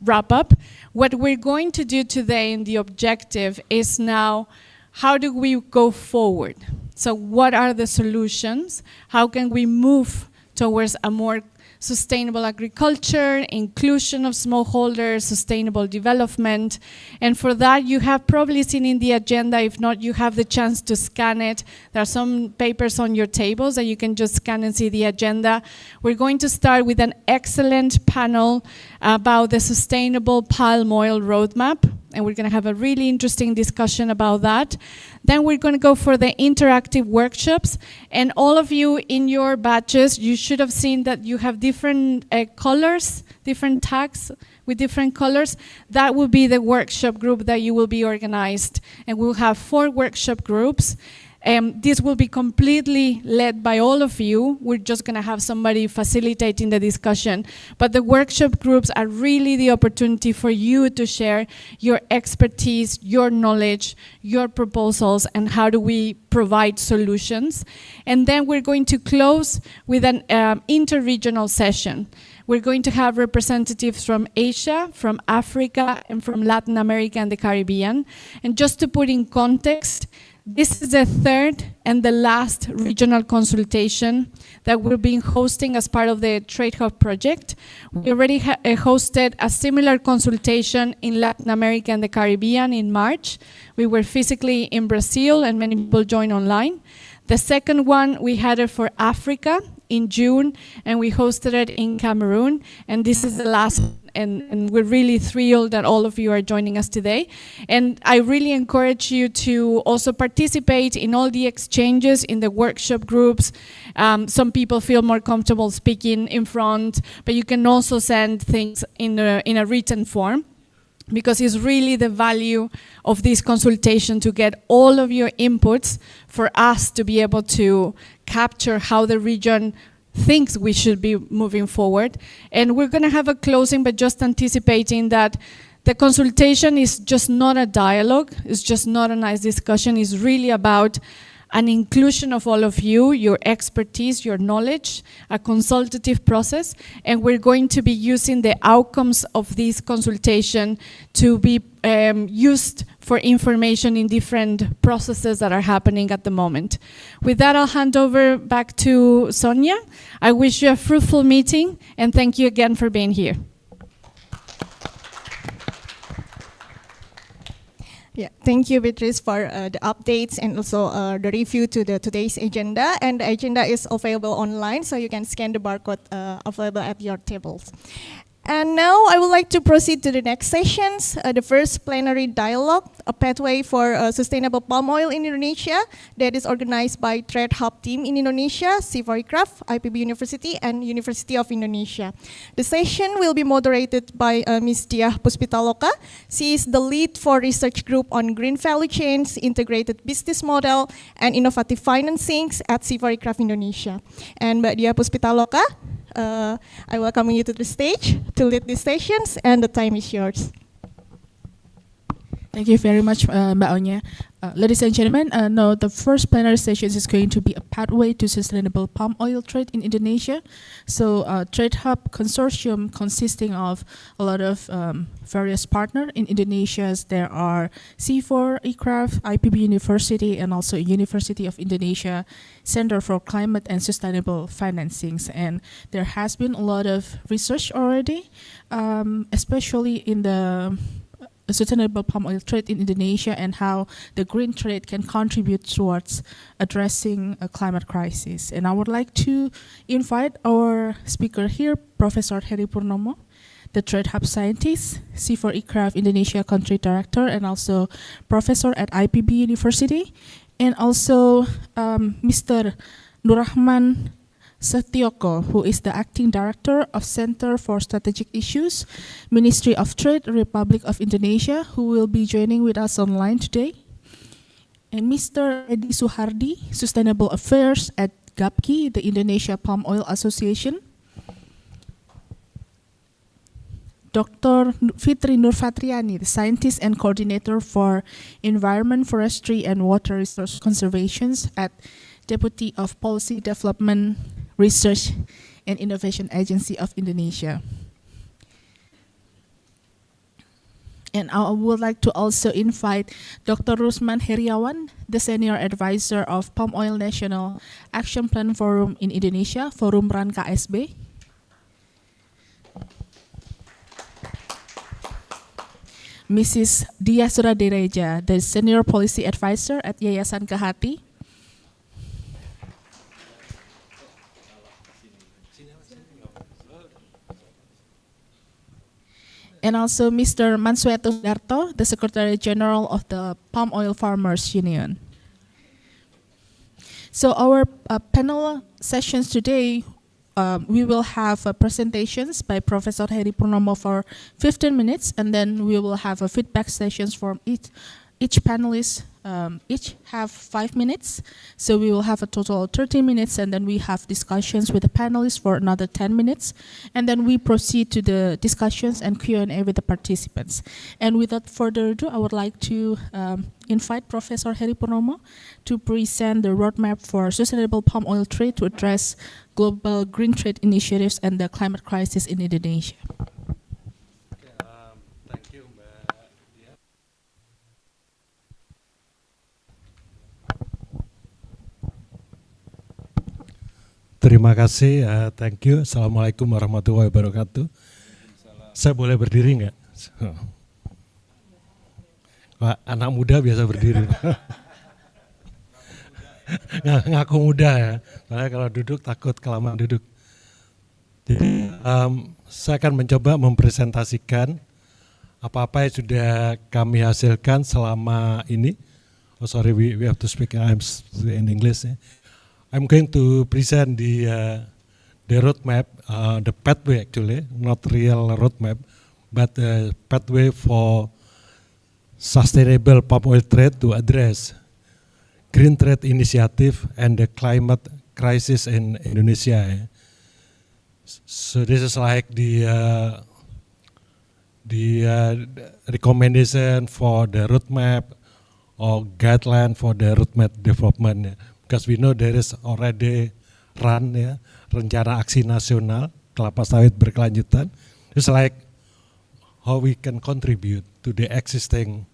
wrap up. What we're going to do today, and the objective is now, how do we go forward? So what are the solutions? How can we move towards a more sustainable agriculture, inclusion of smallholders, sustainable development? And for that, you have probably seen in the agenda, if not, you have the chance to scan it. There are some papers on your tables that you can just scan and see the agenda. We're going to start with an excellent panel about the sustainable palm oil roadmap, and we're going to have a really interesting discussion about that. Then we're going to go for the interactive workshops, and all of you in your badges, you should have seen that you have different colors, different tags with different colors. That will be the workshop group that you will be organized, and we'll have 4 workshop groups. This will be completely led by all of you. We're just going to have somebody facilitating the discussion. But the workshop groups are really the opportunity for you to share your expertise, your knowledge, your proposals, and how do we provide solutions. And then we're going to close with an interregional session. We're going to have representatives from Asia, from Africa, and from Latin America and the Caribbean. And just to put in context, this is the 3rd and the last regional consultation that we're being hosting as part of the Trade Hub project. We already hosted a similar consultation in Latin America and the Caribbean in March. We were physically in Brazil, and many people joined online. The second one, we had it for Africa in June, and we hosted it in Cameroon, and this is the last, and we're really thrilled that all of you are joining us today. And I really encourage you to also participate in all the exchanges in the workshop groups. Some people feel more comfortable speaking in front, but you can also send things in a written form, because it's really the value of this consultation to get all of your inputs for us to be able to capture how the region thinks we should be moving forward. And we're going to have a closing, but just anticipating that the consultation is just not a dialogue, it's just not a nice discussion, it's really about an inclusion of all of you, your expertise, your knowledge, a consultative process, and we're going to be using the outcomes of this consultation to be used for information in different processes that are happening at the moment. With that, I'll hand over back to Sonia. I wish you a fruitful meeting, and thank you again for being here. Yeah, thank you, Beatriz, for the updates and also the review to today's agenda. And the agenda is available online, so you can scan the barcode available at your tables. And now I would like to proceed to the next sessions. The first plenary dialogue, a pathway for sustainable palm oil in Indonesia, that is organized by Trade Hub team in Indonesia, CIFOR-ICRAF, IPB University, and University of Indonesia. The session will be moderated by Ms. Diah Puspitaloka. She is the lead for research group on green value chains, integrated business model, and innovative financings at CIFOR-ICRAF Indonesia. And Mbak Diah Puspitaloka, I welcome you to the stage to lead these sessions, and the time is yours. Thank you very much, Mbak Onya. Ladies and gentlemen, now the first plenary session is going to be a pathway to sustainable palm oil trade in Indonesia. So Trade Hub Consortium consisting of a lot of various partners in Indonesia. There are CIFOR-ICRAF, IPB University, and also University of Indonesia Center for Climate and Sustainable Financings. And there has been a lot of research already, especially in the sustainable palm oil trade in Indonesia and how the green trade can contribute towards addressing a climate crisis. And I would like to invite our speaker here, Professor Heri Purnomo, the Trade Hub scientist, CIFOR-ICRAF Indonesia Country Director, and also professor at IPB University, and also Mr. Nurrahman Setioko, who is the Acting Director of Center for Strategic Issues, Ministry of Trade, Republic of Indonesia, who will be joining with us online today. And Mr. Edi Suhardi, Sustainable Affairs at GAPKI, the Indonesia Palm Oil Association. Dr. Fitri Nurfatriani, the Scientist and Coordinator for Environment, Forestry, and Water Resource Conservation at Deputy of Policy Development, Research and Innovation Agency of Indonesia. And I would like to also invite Dr. Rusman Heriawan, the Senior Advisor of Palm Oil National Action Plan Forum in Indonesia, Forum RAN KSB. Mrs. Dia Suradereja, the Senior Policy Advisor at Yayasan Kehati. And also Mr. Mansueto Darto, the Secretary General of the Palm Oil Farmers Union. So our panel sessions today, we will have presentations by Professor Heri Purnomo for 15 minutes, and then we will have feedback sessions from each panelist. Each have 5 minutes, so we will have a total of 30 minutes, and then we have discussions with the panelists for another 10 minutes, and then we proceed to the discussions and Q&A with the participants. And without further ado, I would like to invite Professor Heri Purnomo to present the roadmap for sustainable palm oil trade to address global green trade initiatives and the climate crisis in Indonesia. Terima kasih, thank you. Assalamualaikum warahmatullahi wabarakatuh. Saya boleh berdiri nggak? Pak, anak muda biasa berdiri. Ngaku muda ya, soalnya kalau duduk takut kelamaan duduk. Jadi saya akan mencoba mempresentasikan apa-apa yang sudah kami hasilkan selama ini. Oh sorry, we have to speak in English. I'm going to present the roadmap, the pathway actually, not real roadmap, but the pathway for sustainable palm oil trade to address green trade initiative and the climate crisis in Indonesia. So this is like the recommendation for the roadmap or guideline for the roadmap development. Because we know there is already RAN, rencana aksi nasional kelapa sawit berkelanjutan. It's like how we can contribute to the existing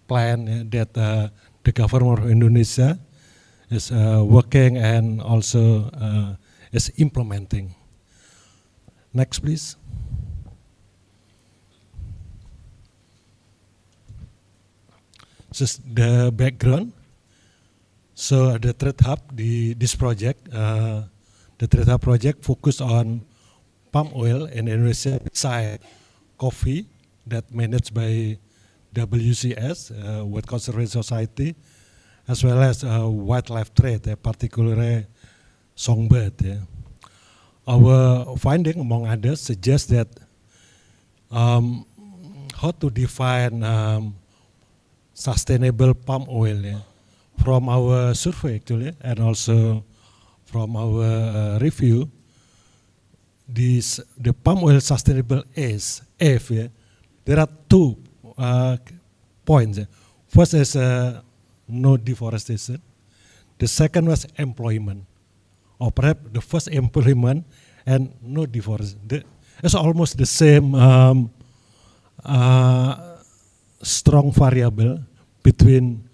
plan that the government of Indonesia is working and also is implementing. Next, please. Just the background. So the Trade Hub, this project, the Trade Hub project focus on palm oil in Indonesia beside coffee that managed by WCS, World Conservation Society, as well as wildlife trade, particularly songbird. Our finding, among others, suggests that how to define sustainable palm oil from our survey actually, and also from our review. The palm oil sustainable is F. There are 2 points. First is no deforestation. The second was employment, or perhaps the first employment and no deforestation. It's almost the same strong variable between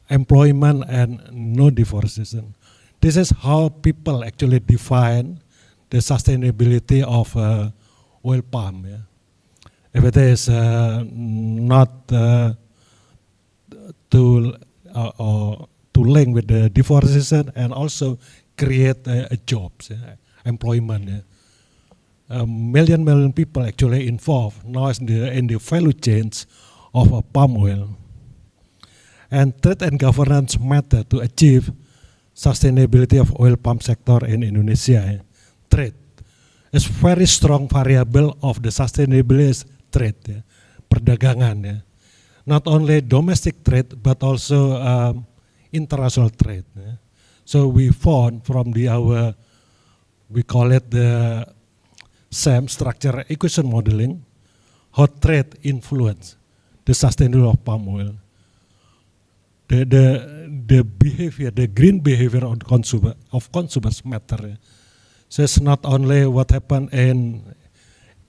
employment and no deforestation. This is how people actually define the sustainability of oil palm. If it is not to link with the deforestation and also create jobs, employment. Million people actually involved now in the value chains of palm oil. And trade and governance matter to achieve sustainability of oil palm sector in Indonesia. Trade is very strong variable of the sustainability is trade, perdagangan. Not only domestic trade but also international trade. So we found from we call it the SAM, structure equation modeling, how trade influence the sustainability of palm oil. The behavior, the green behavior of consumers matter. So it's not only what happened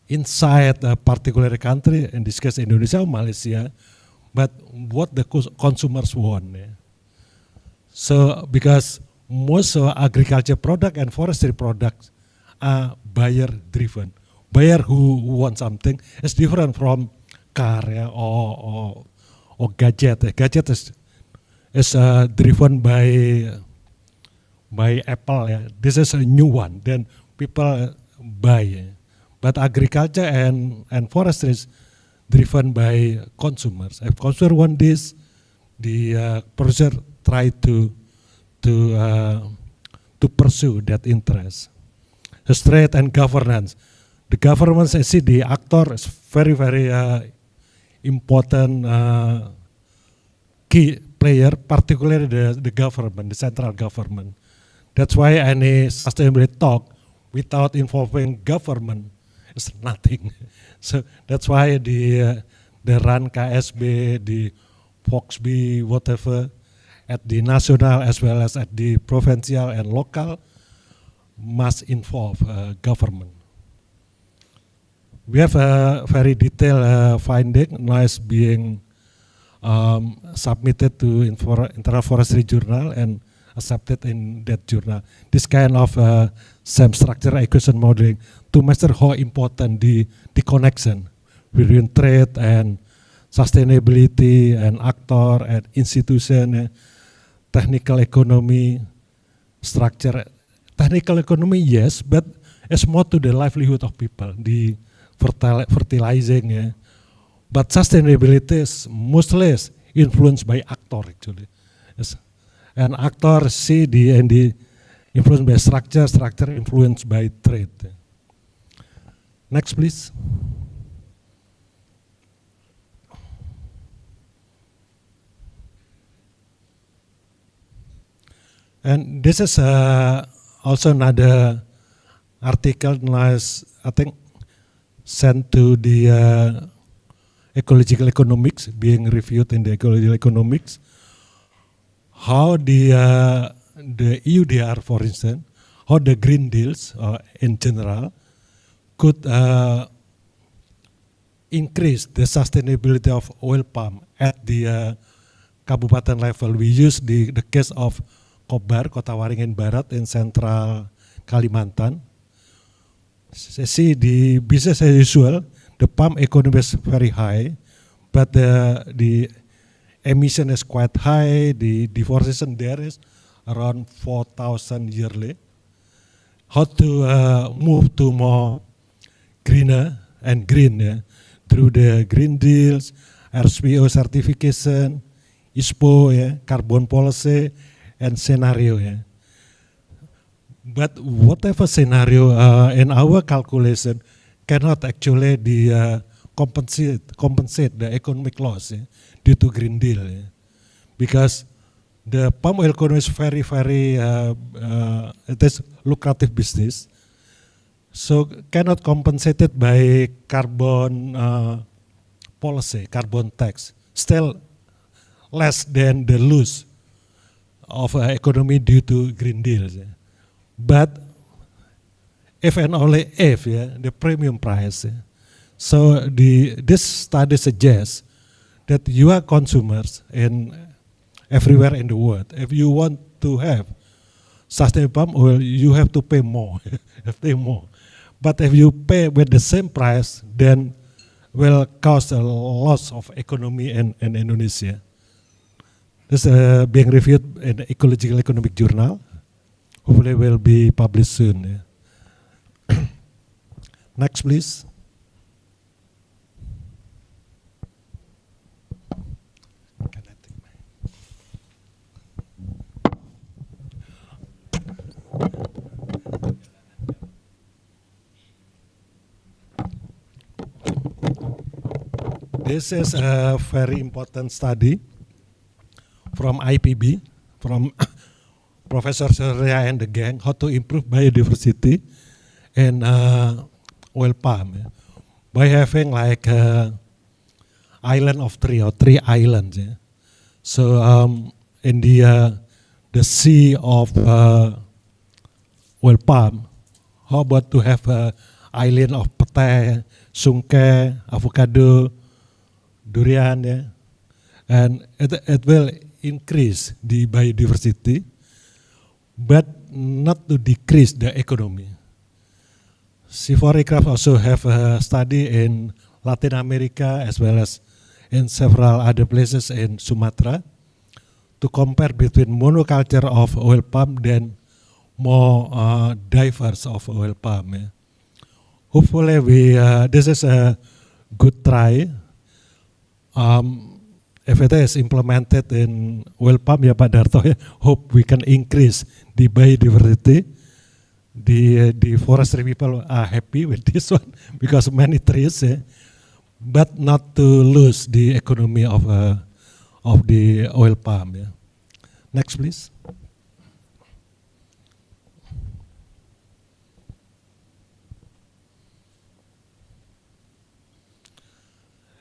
inside a particular country, in this case Indonesia or Malaysia, but what the consumers want. So because most agriculture product and forestry products are buyer driven. Buyer who want something is different from car or gadget. Gadget is driven by Apple. This is a new one. Then people buy. But agriculture and forestry is driven by consumers. If consumer want this, the producer try to pursue that interest. The trade and governance. The government, I see the actor is very, very important key player, particularly the government, the central government. That's why any sustainability talk without involving government is nothing. So that's why the RAN KSB, the FOXB, whatever, at the national as well as at the provincial and local, must involve government. We have a very detailed finding, now is being submitted to International Forestry Journal and accepted in that journal. This kind of SAM structure equation modeling to measure how important the connection between trade and sustainability and actor and institution, technical economy, structure. Technical economy, yes, but it's more to the livelihood of people, the fertilizing. But sustainability is mostly influenced by actor actually. Yes. And actors see the influenced by structure influenced by trade. Next, please. And this is also another article, I think, sent to the ecological economics, being reviewed in the ecological economics. How the EUDR, for instance, how the green deals in general could increase the sustainability of oil palm at the kabupaten level. We use the case of Kobar, Kota Waringin Barat in central Kalimantan. See the business as usual, the palm economy is very high, but the emission is quite high, the deforestation there is around 4,000 yearly. How to move to more greener and green, yeah, through the Green Deals, RSPO certification, ISPO, yeah, carbon policy, and scenario. Yeah. But whatever scenario in our calculation cannot actually compensate the economic loss, yeah, due to Green Deal, yeah. Because the palm oil economy is very, it is lucrative business, so cannot compensate it by carbon policy, carbon tax, still less than the loss of economy due to Green Deals. Yeah. But if and only if, yeah, the premium price. Yeah. So this study suggests that you are consumers everywhere in the world. If you want to have sustainable palm oil, you have to pay more. Pay more. But if you pay with the same price, then will cause a loss of economy in Indonesia. This is being reviewed in the Ecological Economic Journal. Hopefully will be published soon. Yeah. Next, please. This is a very important study from IPB, from Professor Surya and the gang, how to improve biodiversity in oil palm, yeah, by having like island of three or three islands. Yeah. So in the sea of oil palm, how about to have island of petai, sungkai, avocado, durian, yeah? And it will increase the biodiversity, but not to decrease the economy. CIFOR-ICRAF also have a study in Latin America as well as in several other places in Sumatra to compare between monoculture of oil palm than more diverse of oil palm. Yeah. Hopefully this is a good try. If it is implemented in oil palm, ya Pak Darto, ya, hope we can increase the biodiversity. The forestry people are happy with this one because many trees, yeah, but not to lose the economy of the oil palm. Yeah. Next, please.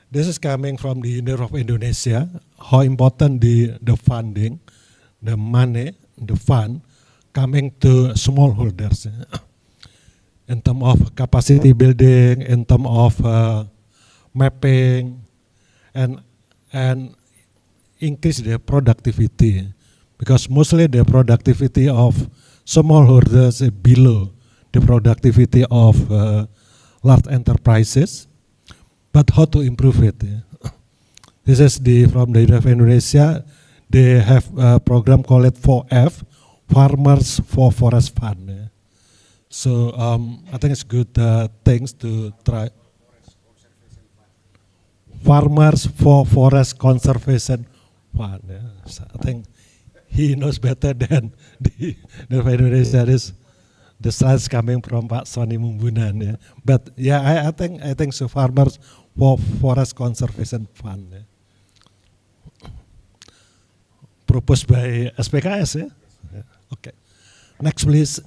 This is coming from the University of Indonesia, how important the funding, the money, the fund coming to smallholders in terms of capacity building, in terms of mapping, and increase their productivity, because mostly the productivity of smallholders is below the productivity of large enterprises. But how to improve it? Yeah. This is from the University of Indonesia. They have a program called 4F, Farmers for Forest Fund. Yeah. So I think it's good things to try. Farmers for Forest Conservation Fund. Yeah. So I think he knows better than the University of Indonesia. The slides coming from Pak Sony Mumbunan. Yeah. But yeah, I think so. Farmers for Forest Conservation Fund. Yeah. Proposed by SPKS. Yeah? Yeah. Okay. Next, please.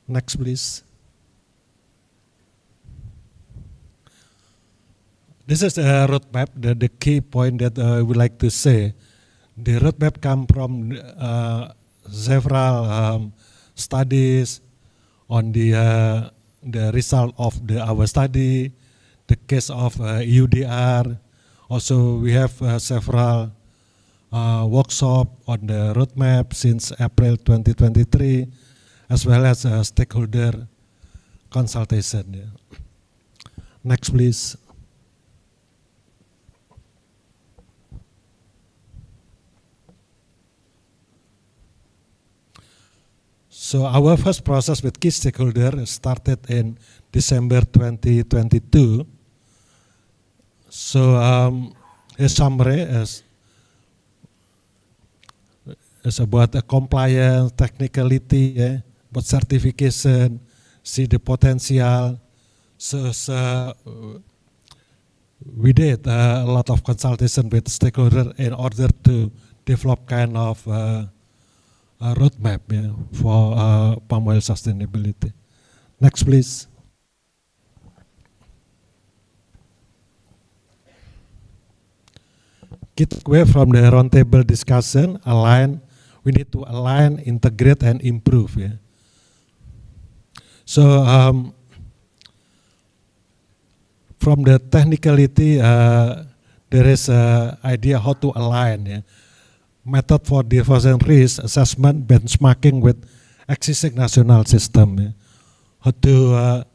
Next, please. This is a roadmap. The key point that I would like to say. The roadmap comes from several studies on the result of our study, the case of EUDR. Also, we have several workshops on the roadmap since April 2023, as well as stakeholder consultation. Yeah. Next, please. So our first process with key stakeholders started in December 2022. So a summary is about the compliance, technicality, about certification, see the potential. So we did a lot of consultation with stakeholders in order to develop kind of a roadmap for palm oil sustainability. Next, please. Get away from the roundtable discussion, we need to align, integrate, and improve. So from the technicality, there is an idea how to align. Method for deforestation risk assessment, benchmarking with existing national system. How to,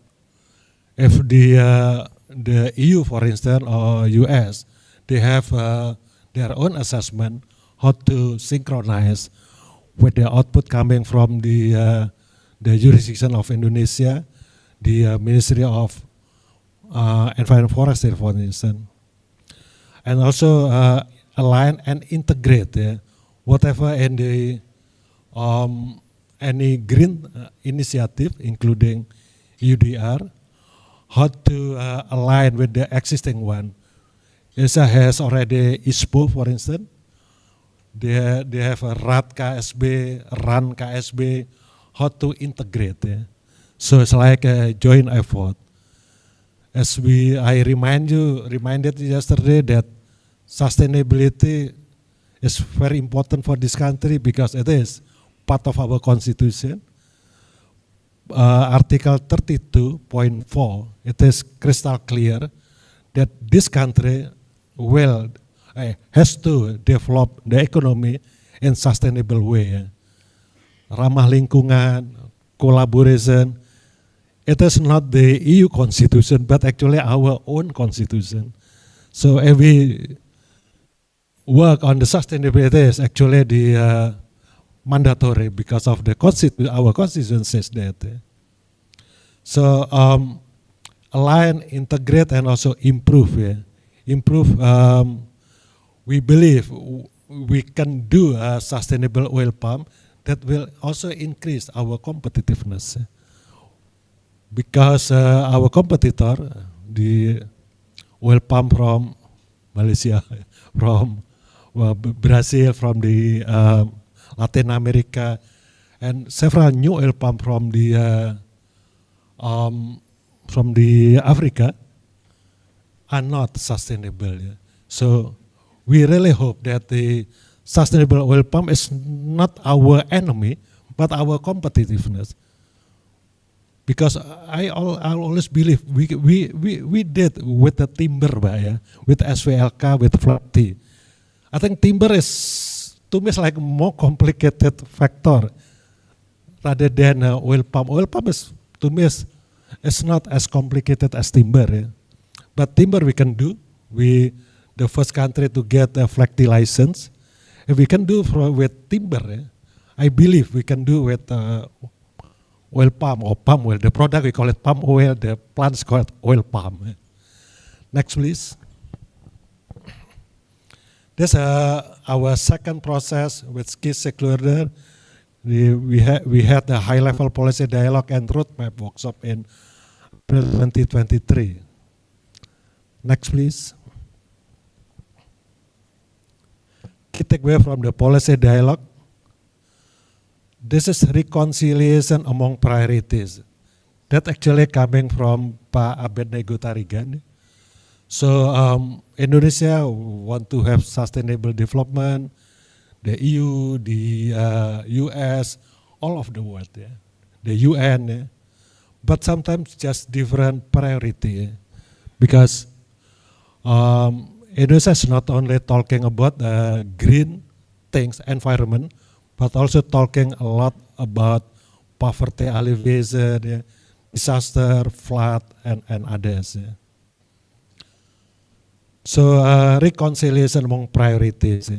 if the EU, for instance, or US, they have their own assessment, how to synchronize with the output coming from the jurisdiction of Indonesia, the Ministry of Environment and Forestry, for instance. And also align and integrate whatever in the any green initiative, including UDR, how to align with the existing one. ESA has already ISPO, for instance. They have a RAD KSB, RAN KSB, how to integrate. So it's like a joint effort. As I reminded yesterday that sustainability is very important for this country because it is part of our constitution. Article 32.4, it is crystal clear that this country has to develop the economy in sustainable way. Ramah lingkungan, collaboration. It is not the EU constitution, but actually our own constitution. So every work on the sustainability is actually the mandatory because of the our constitution says that. So align, integrate, and also improve. Improve. We believe we can do a sustainable oil palm that will also increase our competitiveness. Because our competitor, the oil palm from Malaysia, from Brazil, from the Latin America, and several new oil palm from the Africa are not sustainable. So we really hope that the sustainable oil palm is not our enemy, but our competitiveness. Because I always believe we did with the timber, with SVLK, with flat tea. I think timber is, to me, is like more complicated factor rather than oil palm. Oil palm is, to me, is not as complicated as timber. But timber we can do. We the first country to get a flat tea license. If we can do with timber, I believe we can do with oil palm or palm oil. The product we call it palm oil, the plants call it oil palm. Next, please. This is our second process with key stakeholders. We had a high-level policy dialogue and roadmap workshop in April 2023. Next, please. Key takeaway from the policy dialogue. This is reconciliation among priorities. That actually coming from Pak Abednego Tarigan. So Indonesia want to have sustainable development, the EU, the US, all of the world, the UN, but sometimes just different priority. Because Indonesia is not only talking about green things, environment, but also talking a lot about poverty alleviation, disaster, flood, and others. So reconciliation among priorities.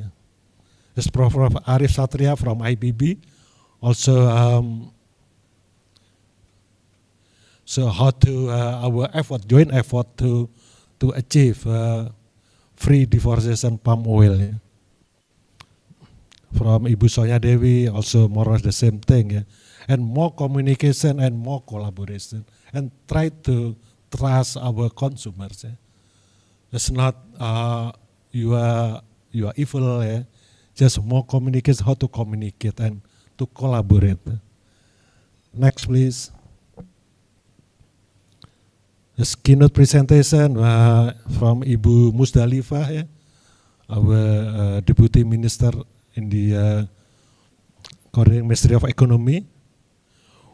This Professor Arif Satria from IPB also so how to our effort, joint effort to achieve free deforestation palm oil. Yeah. From Ibu Sonia Dewi also more or less the same thing. Yeah. And more communication and more collaboration, and try to trust our consumers. Yeah. It's not you are evil. Yeah. Just more communication, how to communicate and to collaborate. Next, please. The keynote presentation from Ibu Musdalifah, yeah, our Deputy Minister in the Korean Ministry of Economy.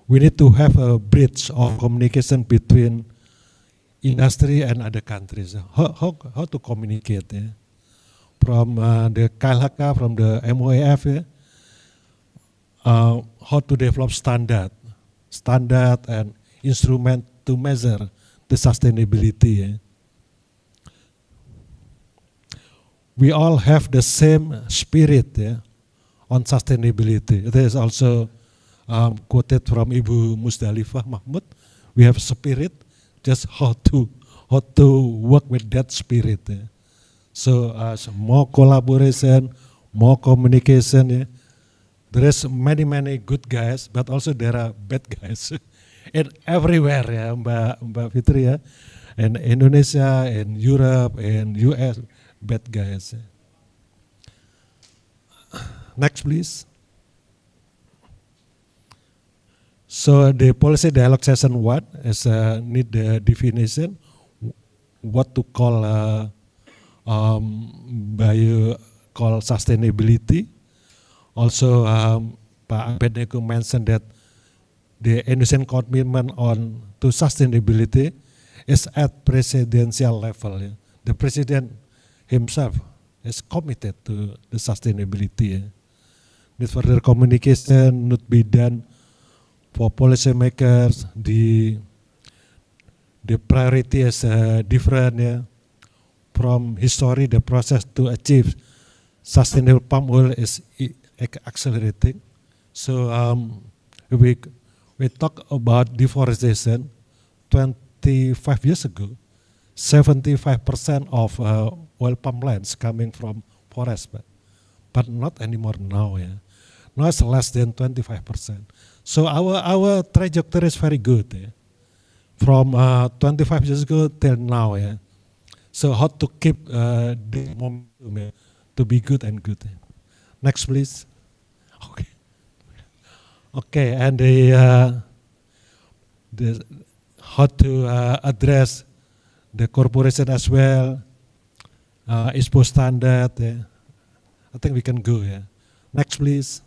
We need to have a bridge of communication between industry and other countries. How to communicate? Yeah? From the KLHK, from the MOAF, yeah? How to develop standard and instrument to measure the sustainability. Yeah? We all have the same spirit, yeah, on sustainability. It is also quoted from Ibu Musdalifah Mahmud. We have spirit, just how to work with that spirit. Yeah. So more collaboration, more communication. Yeah. There is many good guys, but also there are bad guys, and everywhere, yeah, Mbak Fitri, yeah, in Indonesia, in Europe, in US, bad guys. Yeah. Next, please. So the policy dialogue session 1 is need the definition what to call call sustainability. Also, Pak Abednego mentioned that the Indonesian commitment to sustainability is at presidential level. Yeah. The president himself is committed to the sustainability. Yeah. Need further communication would be done for policymakers. The priority is different. Yeah. From history, the process to achieve sustainable palm oil is accelerating. So we talk about deforestation. 25 years ago, 75% of oil palm lands coming from forest, but not anymore now. Yeah. Now it's less than 25%. So our trajectory is very good. Yeah. From 25 years ago till now. Yeah. So how to keep the momentum to be good and good. Yeah. Next, please. Okay. Okay, and the how to address the corporation as well, ISPO standard. Yeah. I think we can go. Yeah. Next, please.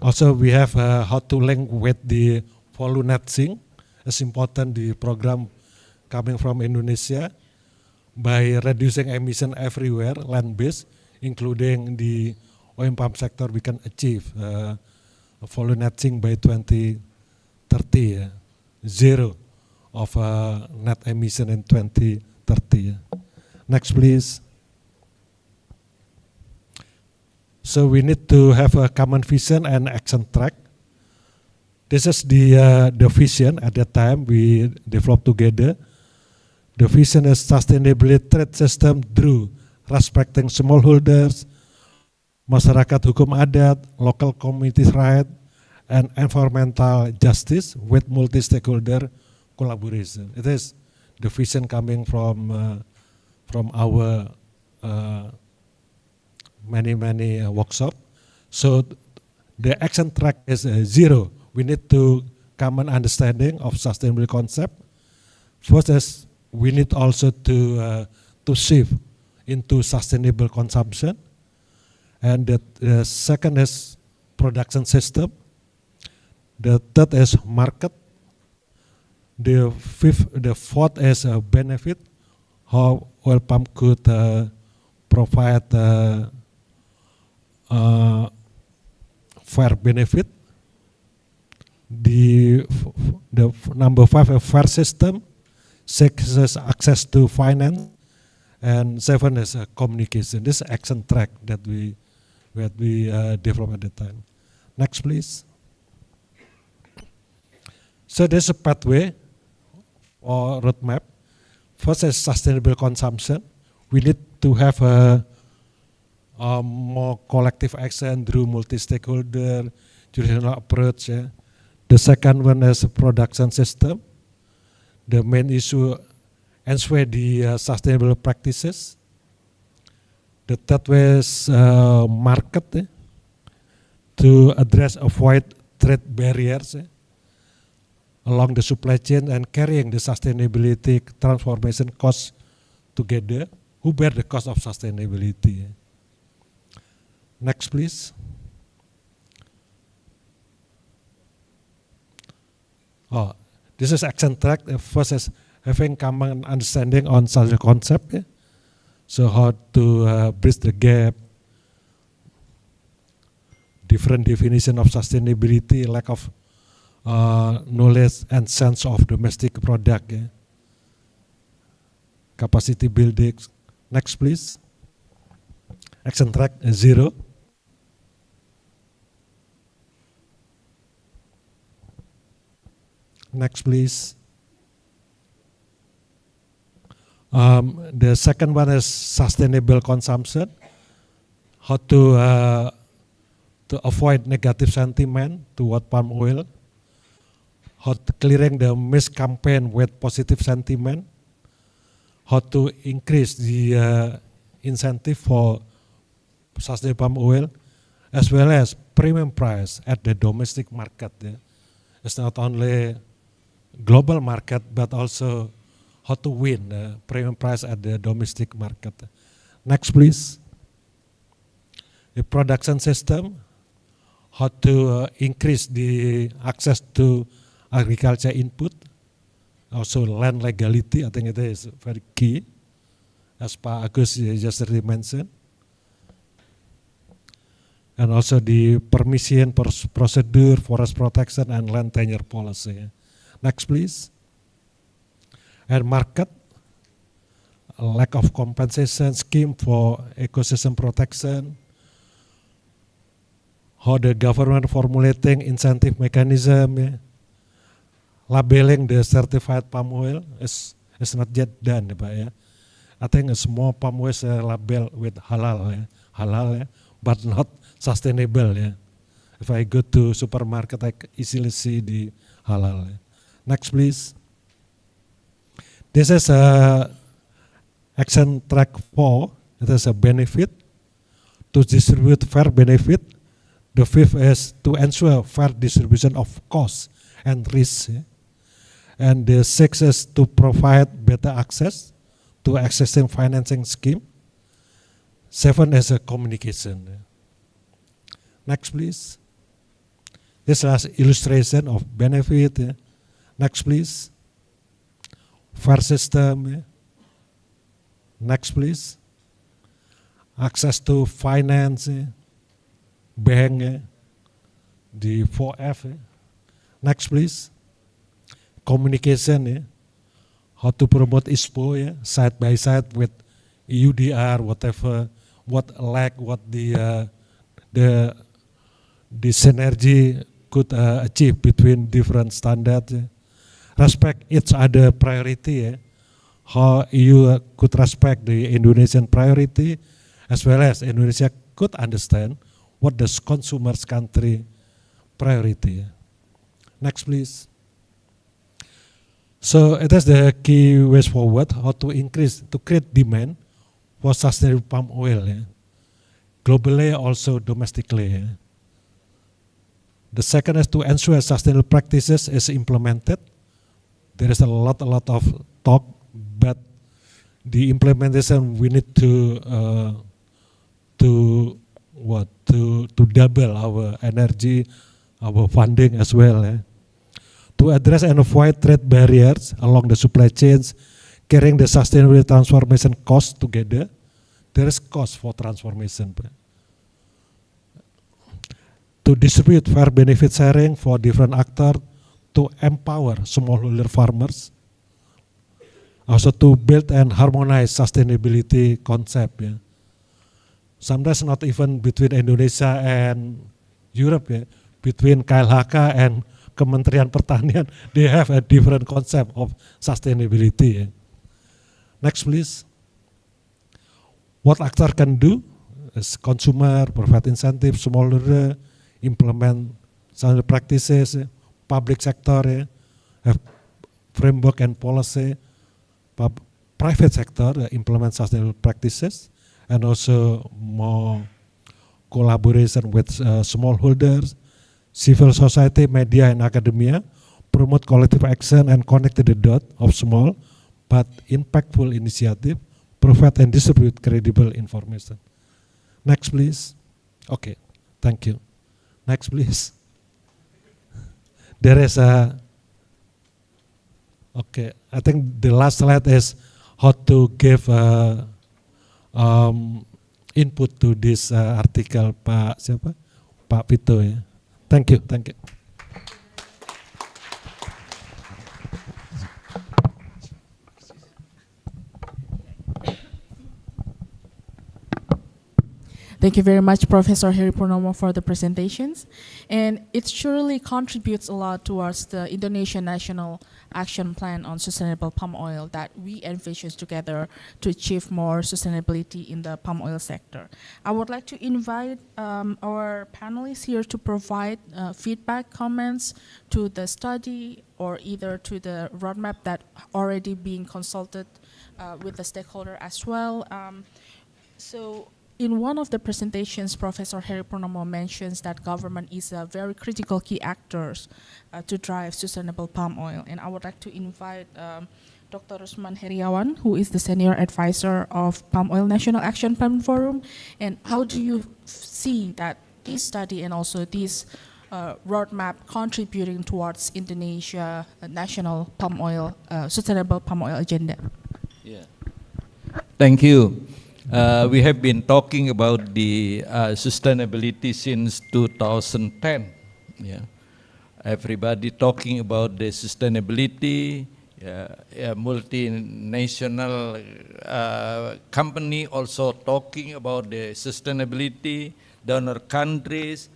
Also, we have how to link with the value netting. It's important, the program coming from Indonesia, by reducing emission everywhere, land-based, including the oil palm sector, we can achieve value netting by 2030. Yeah. Zero of net emission in 2030. Yeah. Next, please. So we need to have a common vision and action track. This is the vision at that time we developed together. The vision is sustainability trade system through respecting smallholders, masyarakat hukum adat, local community right, and environmental justice with multi-stakeholder collaboration. It is the vision coming from our many workshops. So the action track is zero. We need to common understanding of sustainable concept. First is we need also to shift into sustainable consumption, and the second is production system. The third is market. The fourth is benefit. How oil palm could provide fair benefit. The number 5, a fair system. 6 is access to finance, and 7 is communication. This is action track that we developed at the time. Next, please. So there's a pathway or roadmap. First is sustainable consumption. We need to have a more collective action through multi-stakeholder, jurisdictional approach. Yeah. The second one is a production system. The main issue, ensure the sustainable practices. The third way is market, to avoid trade barriers along the supply chain and carrying the sustainability transformation costs together. Who bear the cost of sustainability? Next, please. Oh, this is action track. First is having common understanding on social concept. So how to bridge the gap, different definition of sustainability, lack of knowledge and sense of domestic product. Capacity building. Next, please. Action track 0. Next, please. The second one is sustainable consumption. How to avoid negative sentiment toward palm oil. How to clearing the missed campaign with positive sentiment. How to increase the incentive for sustainable palm oil, as well as premium price at the domestic market. It's not only global market, but also how to win the premium price at the domestic market. Next, please. The production system, how to increase the access to agriculture input, also land legality. I think it is very key, as Pak Agus just mentioned. And also the permission procedure, forest protection, and land tenure policy. Next, please. And market, lack of compensation scheme for ecosystem protection. How the government formulating incentive mechanism. Labeling the certified palm oil is not yet done, Pak. I think a small palm oil is labeled with halal, halal, but not sustainable. If I go to supermarket, I easily see the halal. Next, please. This is action track 4. It is a benefit to distribute fair benefit. The 5th is to ensure fair distribution of costs and risks. And the 6th is to provide better access to existing financing scheme. 7 is a communication. Next, please. This is illustration of benefit. Next, please. Fair system. Next, please. Access to finance, bank, the 4F. Next, please. Communication, how to promote ISPO, side by side with EUDR, whatever, what the synergy could achieve between different standards. Respect each other priority, how EU could respect the Indonesian priority, as well as Indonesia could understand what the consumer's country priority. Next, please. So it is the key ways forward, how to create demand for sustainable palm oil, globally, also domestically. The second is to ensure sustainable practices is implemented. There is a lot of talk, but the implementation we need to double our energy, our funding as well. To address and avoid trade barriers along the supply chains, carrying the sustainable transformation costs together. There is cost for transformation. To to distribute fair benefit sharing for different actors to empower smallholder farmers. Also to build and harmonize sustainability concept. Yeah. Sometimes not even between Indonesia and Europe, yeah. Between KLHK and Kementerian Pertanian, they have a different concept of sustainability. Yeah. Next, please. What actor can do is consumer, provide incentive, smallholder, implement sustainable practices, public sector, have framework and policy, private sector implement sustainable practices, and also more collaboration with smallholders, civil society, media, and academia, promote collective action and connect the dot of small but impactful initiative, provide and distribute credible information. Next, please. Okay, thank you. Next, please. There is a, okay, I think the last slide is how to give input to this article, Pak siapa? Pak Vito ya. Thank you, thank you. Thank you very much, Professor Heri Purnomo, for the presentations. And it surely contributes a lot towards the Indonesian National Action Plan on Sustainable Palm Oil that we envision together to achieve more sustainability in the palm oil sector. I would like to invite our panelists here to provide feedback, comments to the study or either to the roadmap that already being consulted with the stakeholder as well. In one of the presentations, Professor Heri Purnomo mentions that government is a very critical key actors to drive sustainable palm oil. And I would like to invite Dr. Rusman Heriawan, who is the Senior Advisor of Palm Oil National Action Plan Forum. And how do you see that this study and also this roadmap contributing towards Indonesia national palm oil, sustainable palm oil agenda? Yeah. Thank you. We have been talking about the sustainability since 2010. Yeah, everybody talking about the sustainability. Multinational company also talking about the sustainability. Donor countries,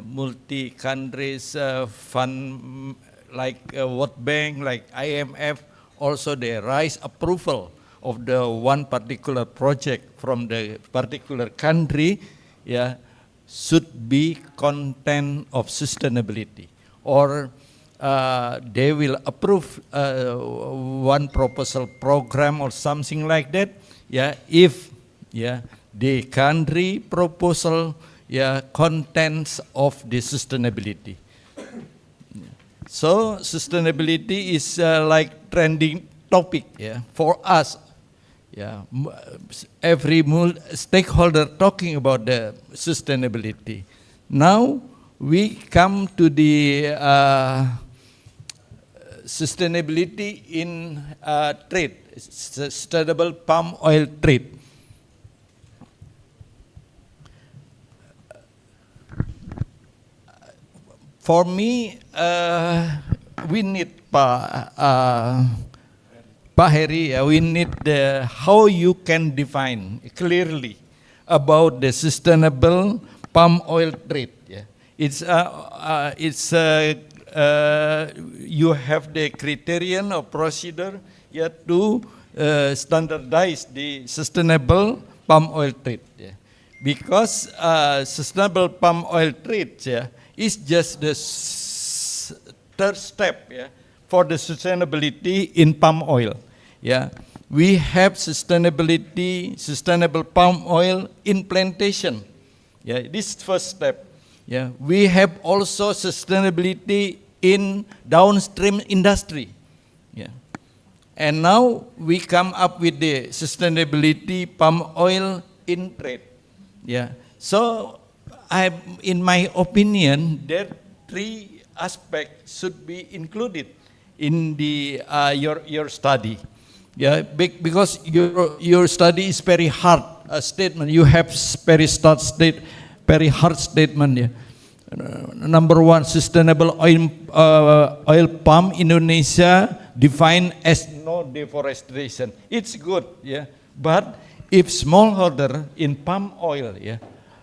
multi countries fund like World Bank, like IMF. Also, they raise approval of the one particular project from the particular country, should be content of sustainability, or they will approve one proposal program or something like that, if the country proposal contents of the sustainability. So sustainability is like trending topic for us. Every stakeholder talking about the sustainability. Now we come to the sustainability in trade, sustainable palm oil trade. For me, we need Pak Heri, we need how you can define clearly about the sustainable palm oil trade. It's you have the criterion or procedure to standardize the sustainable palm oil trade. Because sustainable palm oil trade is just the third step for the sustainability in palm oil. We have sustainable palm oil in plantation. This first step. We have also sustainability in downstream industry. And now we come up with the sustainability palm oil in trade. So in my opinion, there three aspects should be included in the your study. Because your study is very hard statement. You have very hard statement. Number one, sustainable oil palm Indonesia defined as no deforestation. It's good, yeah. But if smallholder in palm oil, yeah,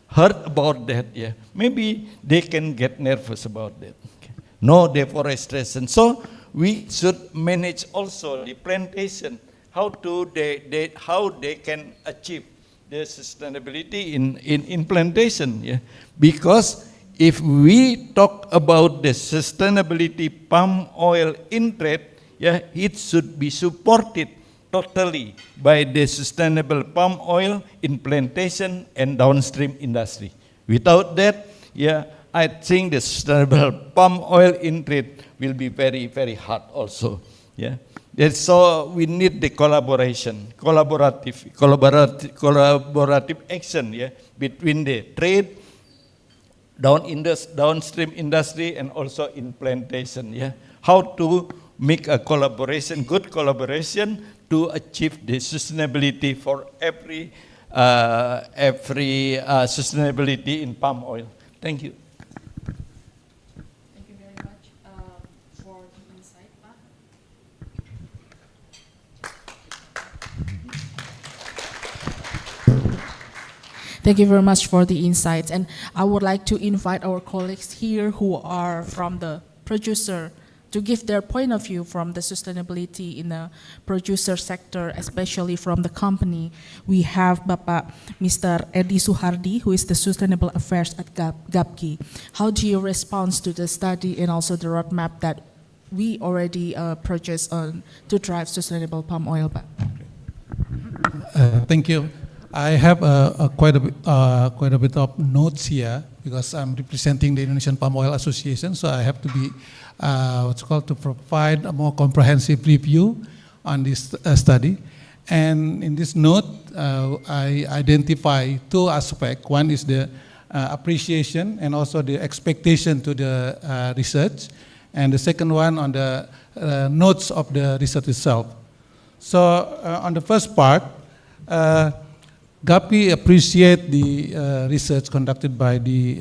heard about that, yeah, maybe they can get nervous about that. Okay. No deforestation. So we should manage also the plantation. How they can achieve the sustainability in plantation, yeah. Because if we talk about the sustainability palm oil in trade, yeah, it should be supported totally by the sustainable palm oil in plantation and downstream industry. Without that, yeah, I think the sustainable palm oil in trade will be very, very hard also. Yeah. So we need the collaborative action, yeah, between the trade, downstream industry, and also in plantation. Yeah, how to make a collaboration, good collaboration, to achieve the sustainability for every sustainability in palm oil. Thank you. Thank you very much for the insight, Pak. Thank you very much for the insights, and I would like to invite our colleagues here who are from the producer to give their point of view from the sustainability in the producer sector, especially from the company. We have Bapak Mr. Edi Suhardi, who is the Sustainable Affairs at GAPKI. How do you respond to the study and also the roadmap that we already purchased on to drive sustainable palm oil, Pak? Thank you. I have quite a bit of notes here because I'm representing the Indonesian Palm Oil Association, so I have to be to provide a more comprehensive review on this study. And in this note, I identify two aspects. One is the appreciation and also the expectation to the research, and the second one on the notes of the research itself. So on the first part, GAPKI appreciate the research conducted by the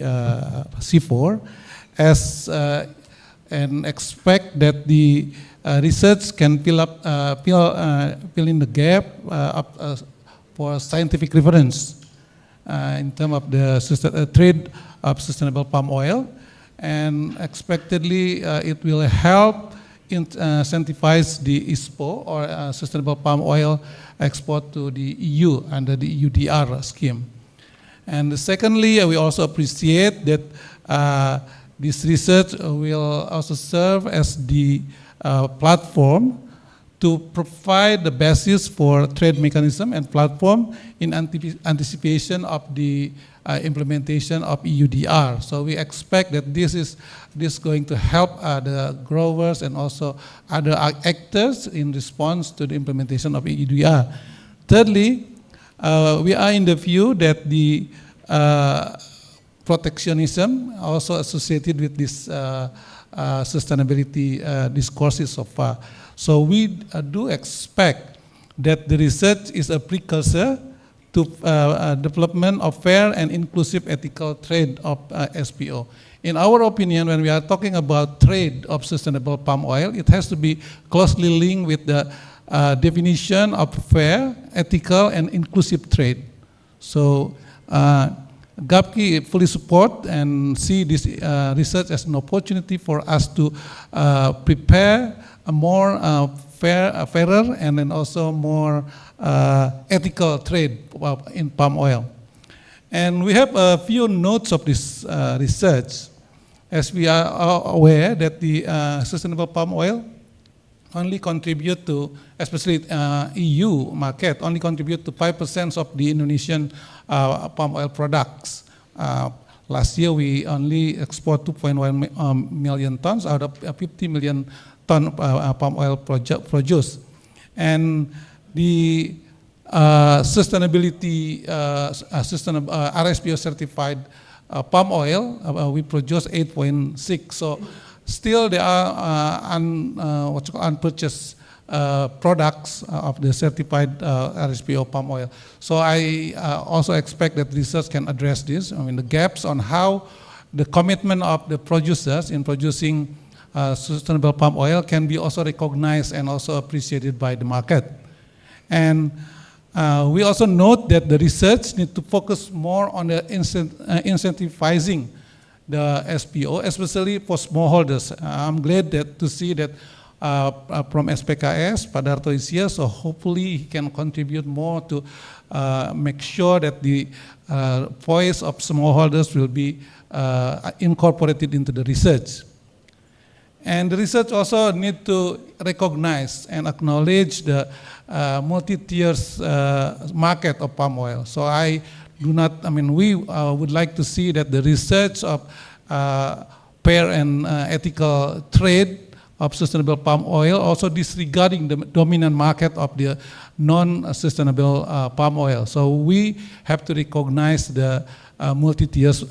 CIFOR and expect that the research can fill in the gap for scientific reference in terms of the trade of sustainable palm oil, and expectedly it will help incentivize the ISPO or sustainable palm oil export to the EU under the UDR scheme. And secondly, we also appreciate that this research will also serve as the platform to provide the basis for trade mechanism and platform in anticipation of the implementation of EUDR. So we expect that this is going to help the growers and also other actors in response to the implementation of EUDR. Thirdly, we are in the view that the protectionism also associated with this sustainability discourses so far. So we do expect that the research is a precursor to development of fair and inclusive ethical trade of SPO. In our opinion, when we are talking about trade of sustainable palm oil, it has to be closely linked with the definition of fair, ethical, and inclusive trade. So GAPKI fully support and see this research as an opportunity for us to prepare a more fairer and then also more ethical trade in palm oil. And we have a few notes of this research, as we are aware that the sustainable palm oil only contribute to, especially EU market, only contribute to 5% of the Indonesian palm oil products. Last year we only export 2.1 million tons out of 50 million ton palm oil produced. And the sustainability, RSPO certified palm oil, we produce 8.6. So still there are unpurchased products of the certified RSPO palm oil. So I also expect that research can address this. I mean, the gaps on how the commitment of the producers in producing sustainable palm oil can be also recognized and also appreciated by the market. And we also note that the research needs to focus more on the incentivizing the SPO, especially for smallholders. I'm glad to see that from SPKS, Pak Darto is here, so hopefully he can contribute more to make sure that the voice of smallholders will be incorporated into the research. And the research also need to recognize and acknowledge the multi-tiers market of palm oil. So we would like to see that the research of fair and ethical trade of sustainable palm oil also disregarding the dominant market of the non-sustainable palm oil. So we have to recognize the multi-tiers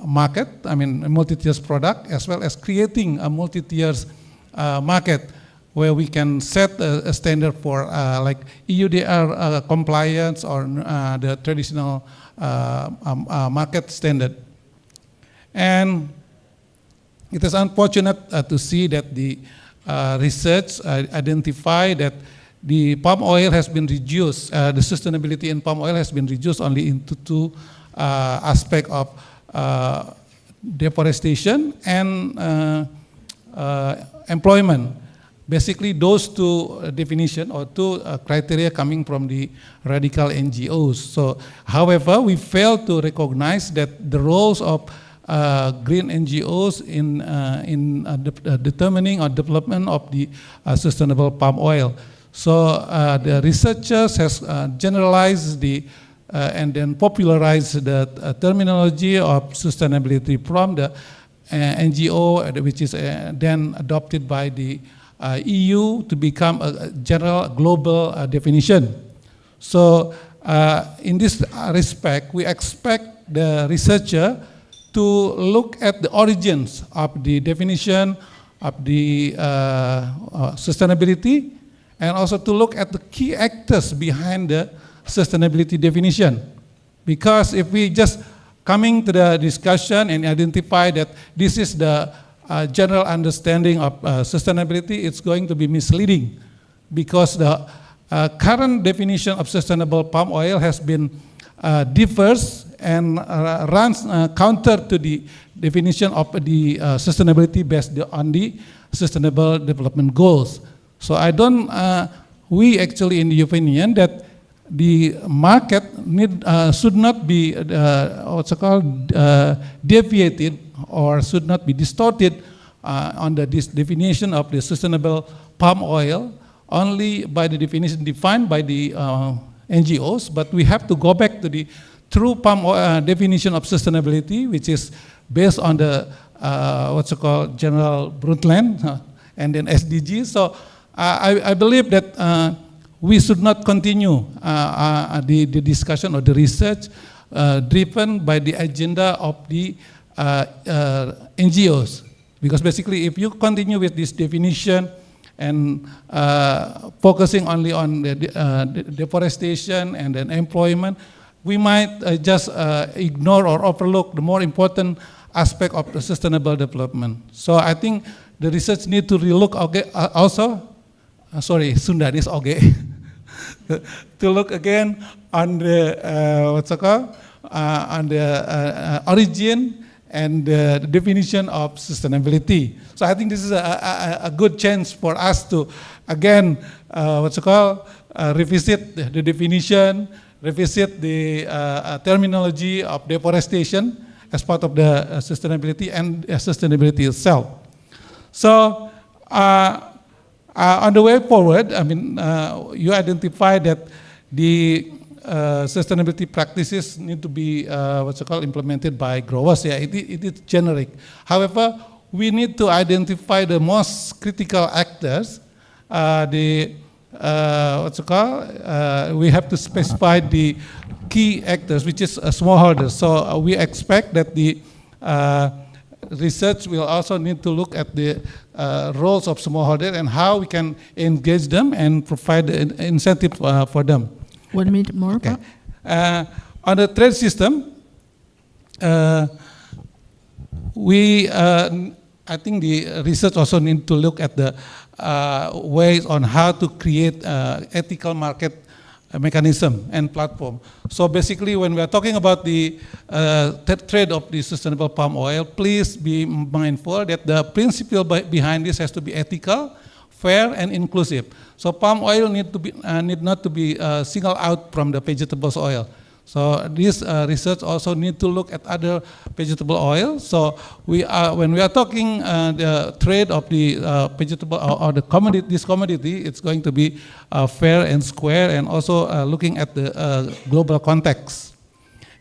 market, multi-tiers product, as well as creating a multi-tiers market where we can set a standard for like EUDR compliance or the traditional market standard. And it is unfortunate to see that the research identify that the palm oil has been reduced, the sustainability in palm oil has been reduced only into two aspects of deforestation and employment. Basically, those two definitions or two criteria coming from the radical NGOs. So, however, we fail to recognize that the roles of green NGOs in determining or development of the sustainable palm oil. So the researchers has generalized the and then popularized the terminology of sustainability from the NGO, which is then adopted by the EU to become a general global definition. So in this respect, we expect the researcher to look at the origins of the definition of the sustainability, and also to look at the key actors behind the sustainability definition. Because if we just coming to the discussion and identify that this is the general understanding of sustainability, it's going to be misleading, because the current definition of sustainable palm oil has been differs and runs counter to the definition of the sustainability based on the Sustainable Development Goals. So we actually in the opinion that the market should not be deviated or should not be distorted under this definition of the sustainable palm oil only by the definition defined by the NGOs, but we have to go back to the true palm oil definition of sustainability, which is based on the General Brundtland and then SDGs. So I believe that we should not continue the discussion or the research driven by the agenda of the NGOs, because basically if you continue with this definition and focusing only on the deforestation and then employment, we might just ignore or overlook the more important aspect of the sustainable development. So I think the research need to relook also, Sunda is okay, to look again on the on the origin and the definition of sustainability. So I think this is a good chance for us to again revisit the definition, revisit the terminology of deforestation as part of the sustainability and sustainability itself. So on the way forward, you identify that the sustainability practices need to be implemented by growers. Yeah, it is generic. However, we need to identify the most critical actors. We have to specify the key actors, which is smallholders. So we expect that the research will also need to look at the roles of smallholders and how we can engage them and provide incentive for them. 1 minute more. Okay. On the trade system, I think the research also need to look at the ways on how to create ethical market mechanism and platform. So basically, when we are talking about the trade of the sustainable palm oil, please be mindful that the principle behind this has to be ethical, fair, and inclusive. So palm oil need not to be singled out from the vegetable oil. So this research also need to look at other vegetable oil. So when we are talking the trade of the vegetable or the commodity, this commodity, it's going to be fair and square, and also looking at the global context.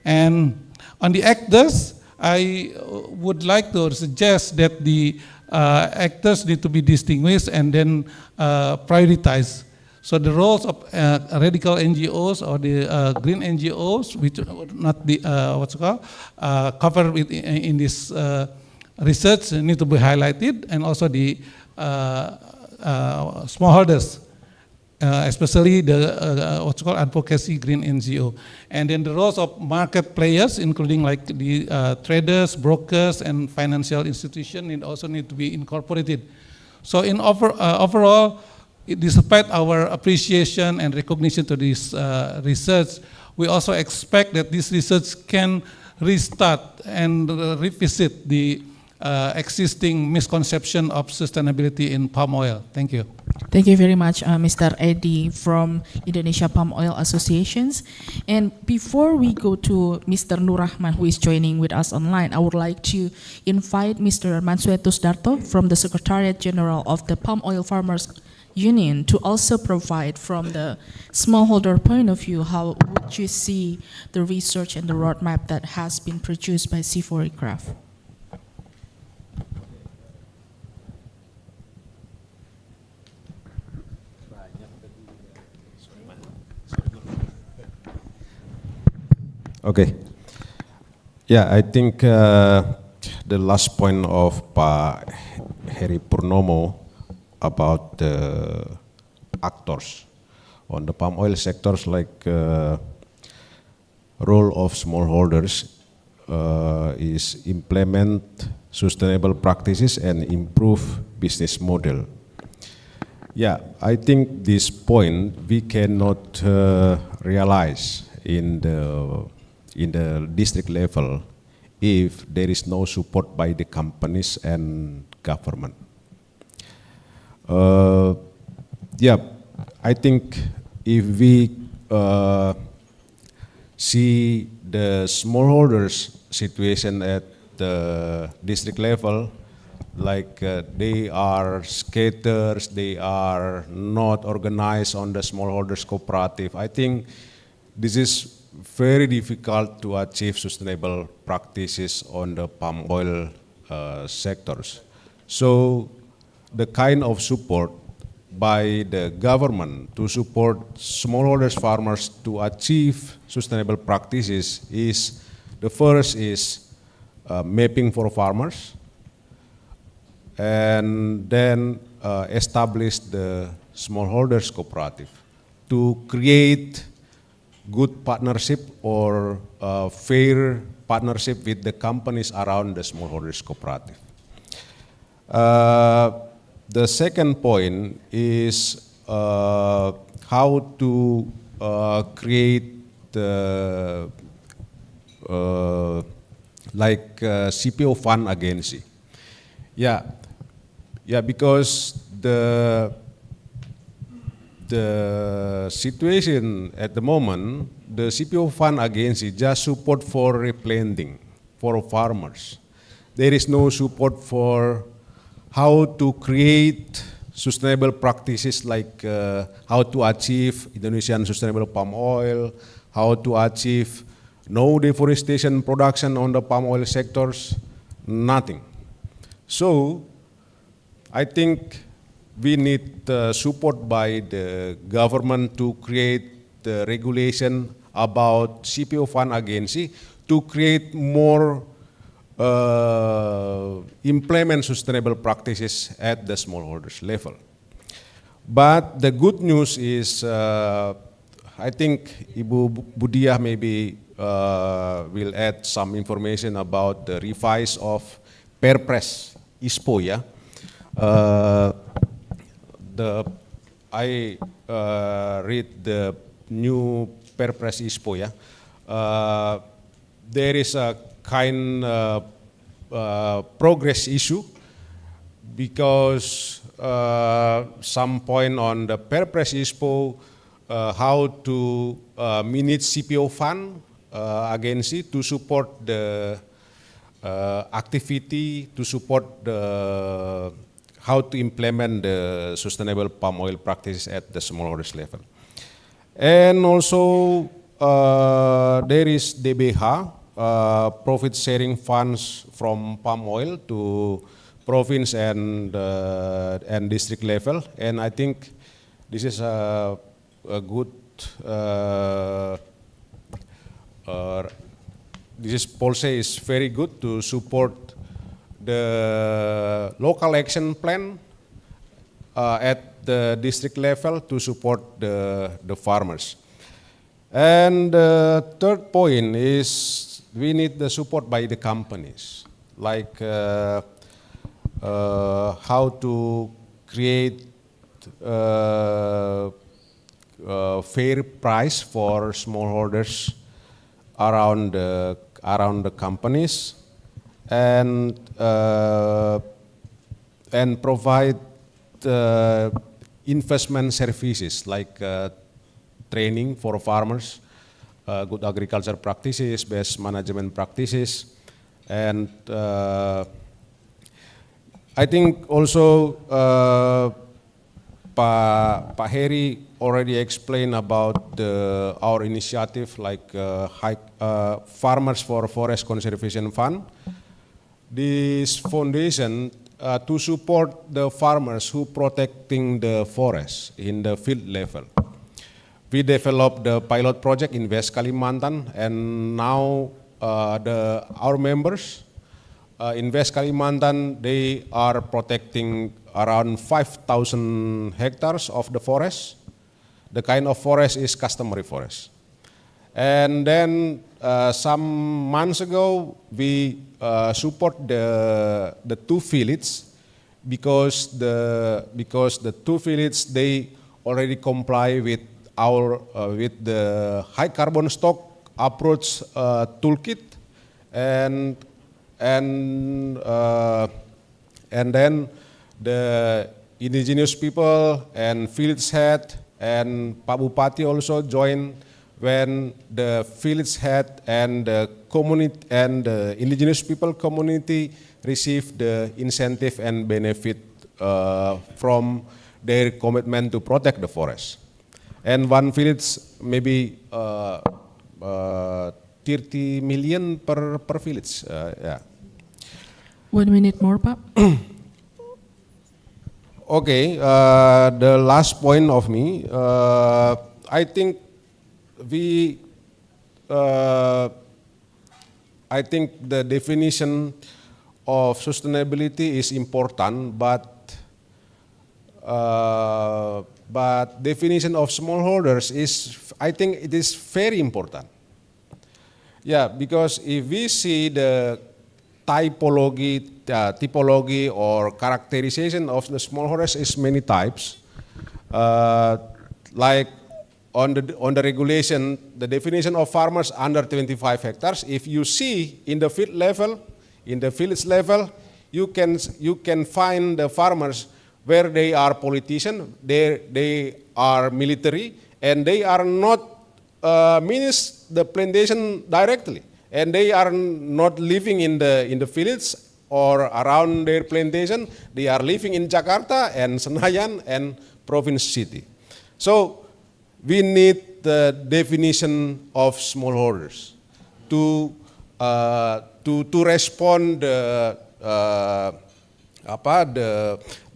And on the actors, I would like to suggest that the actors need to be distinguished and then prioritized. So the roles of radical NGOs or the green NGOs, which not be covered in this research, need to be highlighted, and also the smallholders, especially the advocacy green NGO, and then the roles of market players, including like the traders, brokers, and financial institutions, also need to be incorporated. So in overall, despite our appreciation and recognition to this research, we also expect that this research can restart and revisit the existing misconception of sustainability in palm oil. Thank you. Thank you very much, Mr. Eddie from Indonesia Palm Oil Associations. And before we go to Mr. Nur Rahman, who is joining with us online, I would like to invite Mr. Mansuetus Darto from the Secretariat General of the Palm Oil Farmers Union to also provide from the smallholder point of view, how would you see the research and the roadmap that has been produced by CIFOR-ICRAF? Okay. Yeah, I think the last point of Pak Heri Purnomo about the actors on the palm oil sectors, like role of smallholders is implement sustainable practices and improve business model. Yeah, I think this point we cannot realize in the district level if there is no support by the companies and government. Yeah, I think if we see the smallholders situation at the district level, like they are scattered, they are not organized on the smallholders cooperative, I think this is very difficult to achieve sustainable practices on the palm oil sectors. So the kind of support by the government to support smallholders farmers to achieve sustainable practices is, the first is mapping for farmers, and then establish the smallholders cooperative to create good partnership or fair partnership with the companies around the smallholders cooperative. The second point is how to create the CPO fund agency. Yeah, because the situation at the moment, the CPO fund agency just support for replanting for farmers. There is no support for how to create sustainable practices, like how to achieve Indonesian sustainable palm oil, how to achieve no deforestation production on the palm oil sectors, nothing. So I think we need support by the government to create the regulation about CPO fund agency to create more implement sustainable practices at the smallholders level. But the good news is, I think Ibu Budiah maybe will add some information about the revise of Perpres ISPO, yeah. I read the new Perpres ISPO, yeah. There is a kind progress issue because some point on the Perpres ISPO how to manage CPO fund agency to support the activity, to support the how to implement the sustainable palm oil practices at the smallholders level. And also there is DBH, profit sharing funds from palm oil to province and district level. And I think this is a good, this policy is very good to support the local action plan at the district level to support the farmers. And the third point is we need the support by the companies, like how to create fair price for smallholders around the companies, and provide investment services like training for farmers, good agriculture practices, best management practices, and I think also Pak Heri already explained about our initiative like Farmers for Forest Conservation Fund. This foundation to support the farmers who protecting the forest in the field level. We developed the pilot project in West Kalimantan, and now our members in West Kalimantan, they are protecting around 5,000 hectares of the forest. The kind of forest is customary forest. And then some months ago, we support the two villages because the two villages, they already comply with with the high carbon stock approach toolkit, and then the indigenous people and village head and Pak Bupati also joined when the village head and the community and the indigenous people community receive the incentive and benefit from their commitment to protect the forest. And one village maybe 30 million per village. Yeah. 1 minute more, Pak. Okay, the last point of me, I think I think the definition of sustainability is important, but definition of smallholders is, I think it is very important. Yeah, because if we see the typology or characterization of the smallholders is many types. Like on the regulation, the definition of farmers under 25 hectares. If you see in the field level, in the village level, you can find the farmers where they are politicians, they are military, and they are not manage the plantation directly, and they are not living in the village or around their plantation. They are living in Jakarta and Senayan and province city. So we need the definition of smallholders to respond the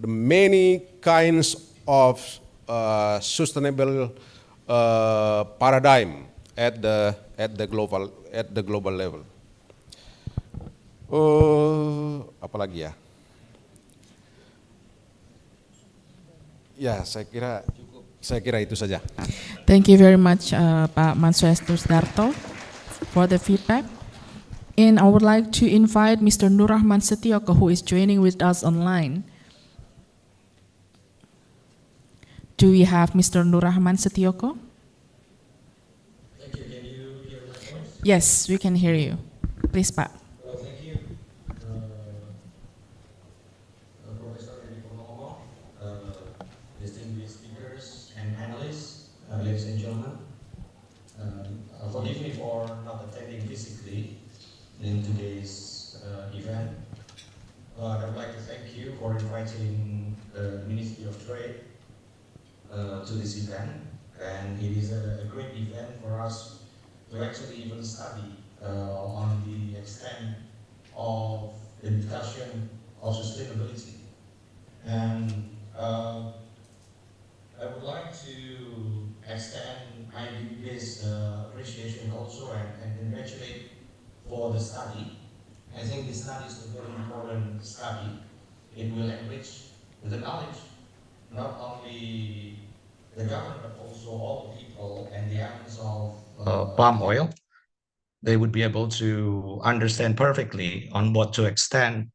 many kinds of sustainable paradigm at the global level. Apalagi ya? Ya, saya kira itu saja. Thank you very much, Pak Manswestu Sudarto, for the feedback. And I would like to invite Mr. Nur Rahman Setioko, who is joining with us online. Do we have Mr. Nur Rahman Setioko? Thank you. Can you hear my voice? Yes, we can hear you. Please, Pak. Well, thank you, Professor Edi, distinguished speakers and panelists, ladies and gentlemen. Forgive me for not attending physically in today's event, but I would like to thank you for inviting the Ministry of Trade to this event, and it is a great event for us to actually even study on the extent of the discussion of sustainability. And I would like to extend IPB's appreciation also and congratulate for the study. I think this study is a very important study. It will enrich the knowledge, not only the government, but also all the people and the owners of palm oil. They would be able to understand perfectly on what to extend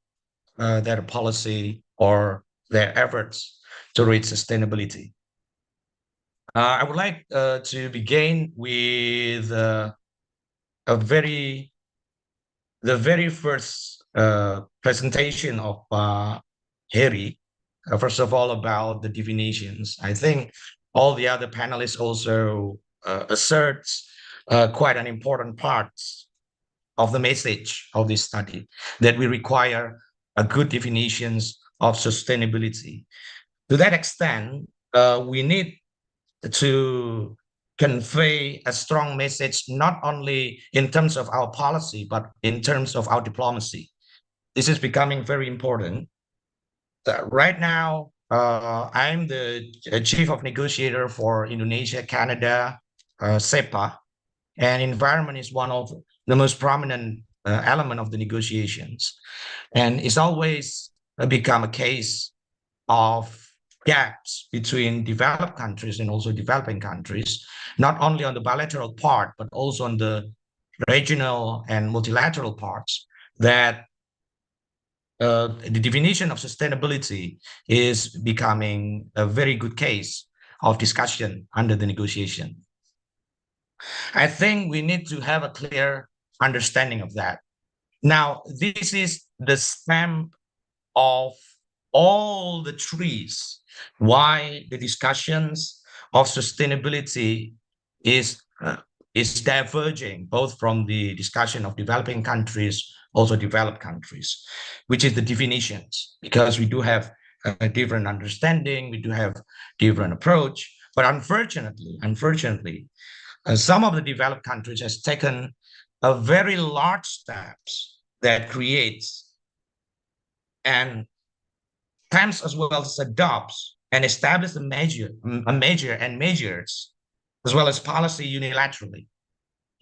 their policy or their efforts to reach sustainability. I would like to begin with the very first presentation of Harry. First of all, about the definitions. I think all the other panelists also asserts quite an important part of the message of this study, that we require a good definitions of sustainability. To that extent, we need to convey a strong message, not only in terms of our policy, but in terms of our diplomacy. This is becoming very important. Right now, I'm the chief of negotiator for Indonesia, Canada, CEPA, and environment is one of the most prominent element of the negotiations. And it's always become a case of gaps between developed countries and also developing countries, not only on the bilateral part, but also on the regional and multilateral parts, that the definition of sustainability is becoming a very good case of discussion under the negotiation. I think we need to have a clear understanding of that. Now, this is the stamp of all the trees why the discussions of sustainability is diverging, both from the discussion of developing countries, also developed countries, which is the definitions, because we do have a different understanding, we do have different approach, but unfortunately, some of the developed countries has taken a very large steps that creates and attempts as well as adopts and establish a measures as well as policy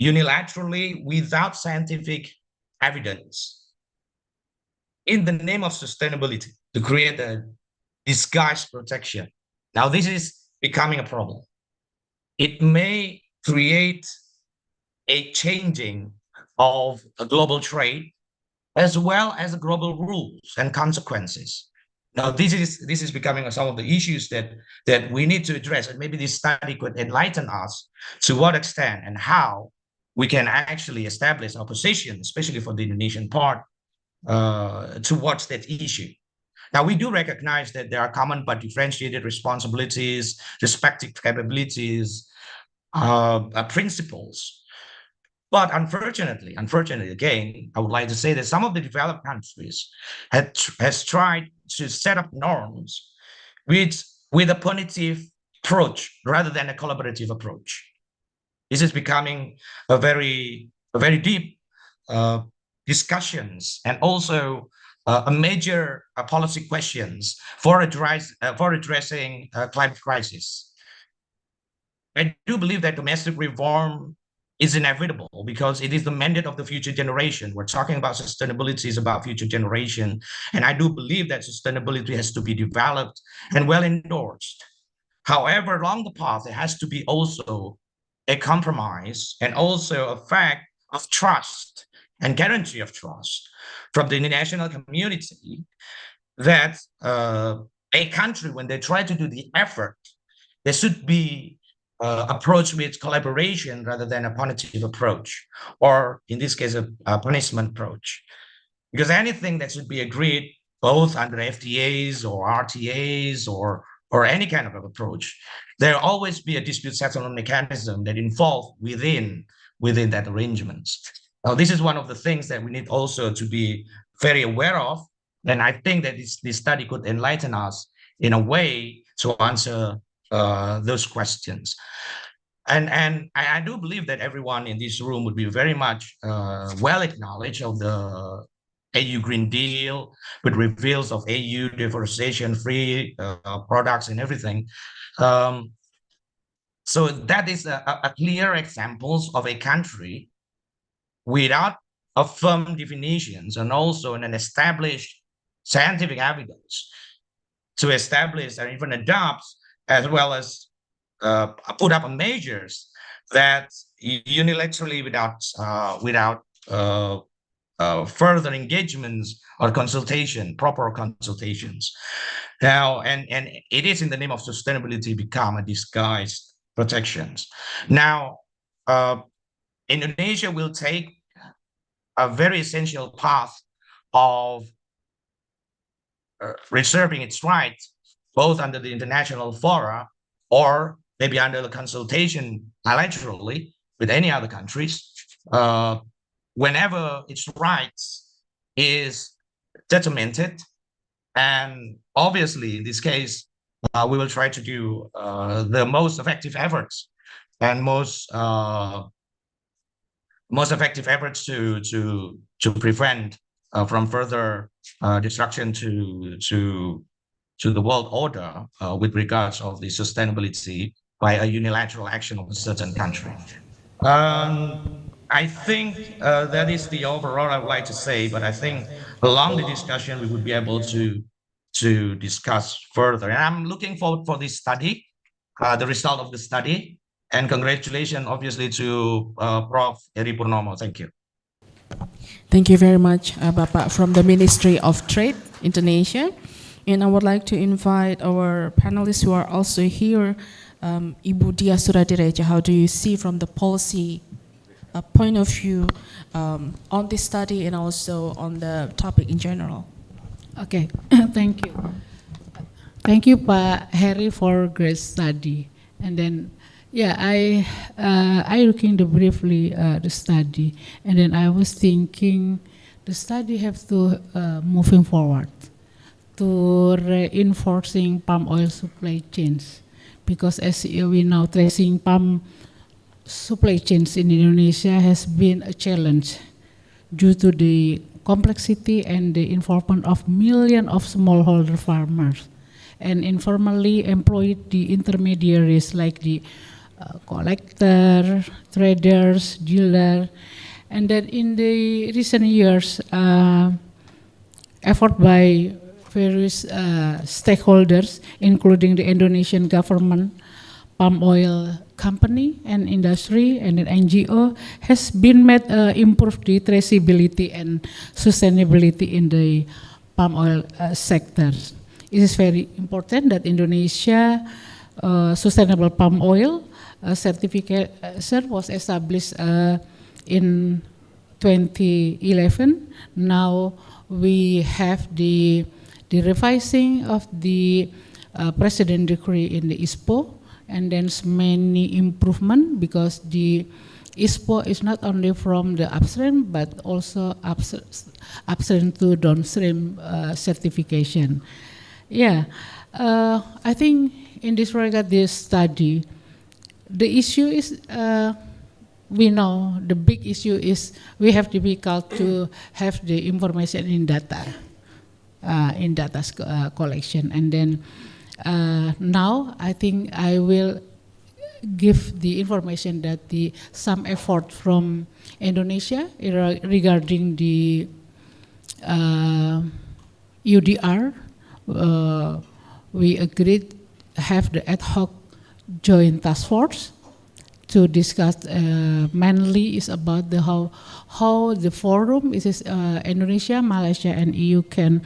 unilaterally without scientific evidence in the name of sustainability to create a disguised protection. Now, this is becoming a problem. It may create a changing of a global trade as well as global rules and consequences. Now, this is becoming some of the issues that we need to address, and maybe this study could enlighten us to what extent and how we can actually establish our position, especially for the Indonesian part, towards that issue. Now, we do recognize that there are common but differentiated responsibilities, respective capabilities, principles. But unfortunately, again, I would like to say that some of the developed countries has tried to set up norms with a punitive approach rather than a collaborative approach. This is becoming a very deep discussions and also a major policy questions for addressing climate crisis. I do believe that domestic reform is inevitable because it is the mandate of the future generation. We're talking about sustainability is about future generation. And I do believe that sustainability has to be developed and well endorsed. However, along the path, there has to be also a compromise and also a fact of trust and guarantee of trust from the international community that a country, when they try to do the effort, there should be approach with collaboration rather than a punitive approach, or in this case, a punishment approach. Because anything that should be agreed both under FTAs or RTAs or any kind of approach, there will always be a dispute settlement mechanism that involved within that arrangements. Now, this is one of the things that we need also to be very aware of. And I think that this study could enlighten us in a way to answer those questions. And I do believe that everyone in this room would be very much well acknowledged of the AU Green Deal, with reveals of AU deforestation-free products and everything. So that is a clear examples of a country without a firm definitions and also an established scientific evidence to establish and even adopt, as well as put up measures that unilaterally without further engagements or proper consultations. Now, and it is in the name of sustainability become a disguised protections. Now, Indonesia will take a very essential path of reserving its rights, both under the international fora or maybe under the consultation bilaterally with any other countries, whenever its rights is documented. And obviously, in this case, we will try to do the most effective efforts and most effective efforts to prevent from further destruction to the world order with regards of the sustainability by a unilateral action of a certain country. I think that is the overall I would like to say, but I think along the discussion we would be able to discuss further. And I'm looking forward for this study, the result of the study, and congratulations obviously to Prof. Heri Purnomo. Thank you. Thank you very much, Bapak from the Ministry of Trade, Indonesia. And I would like to invite our panelists who are also here. Ibu Dia Suradireja, how do you see from the policy point of view on this study and also on the topic in general? Okay, thank you. Thank you, Pak Heri, for great study. And then, yeah, I looking briefly the study, and then I was thinking the study have to moving forward to reinforcing palm oil supply chains, because as we know, tracing palm supply chains in Indonesia has been a challenge due to the complexity and the involvement of millions of smallholder farmers and informally employed the intermediaries like the collector, traders, dealer, and that in the recent years, effort by various stakeholders, including the Indonesian government, palm oil company and industry and an NGO, has been made improve the traceability and sustainability in the palm oil sector. It is very important that Indonesia sustainable palm oil certification was established in 2011. Now we have the revising of the President decree in the ISPO, and then many improvement, because the ISPO is not only from the upstream but also upstream to downstream certification. Yeah, I think in this regard, this study, the issue is we know the big issue is we have to be called to have the information in data collection, and then now I think I will give the information that some effort from Indonesia regarding the UDR. We agreed have the ad hoc joint task force to discuss mainly is about the how the forum is Indonesia, Malaysia, and EU can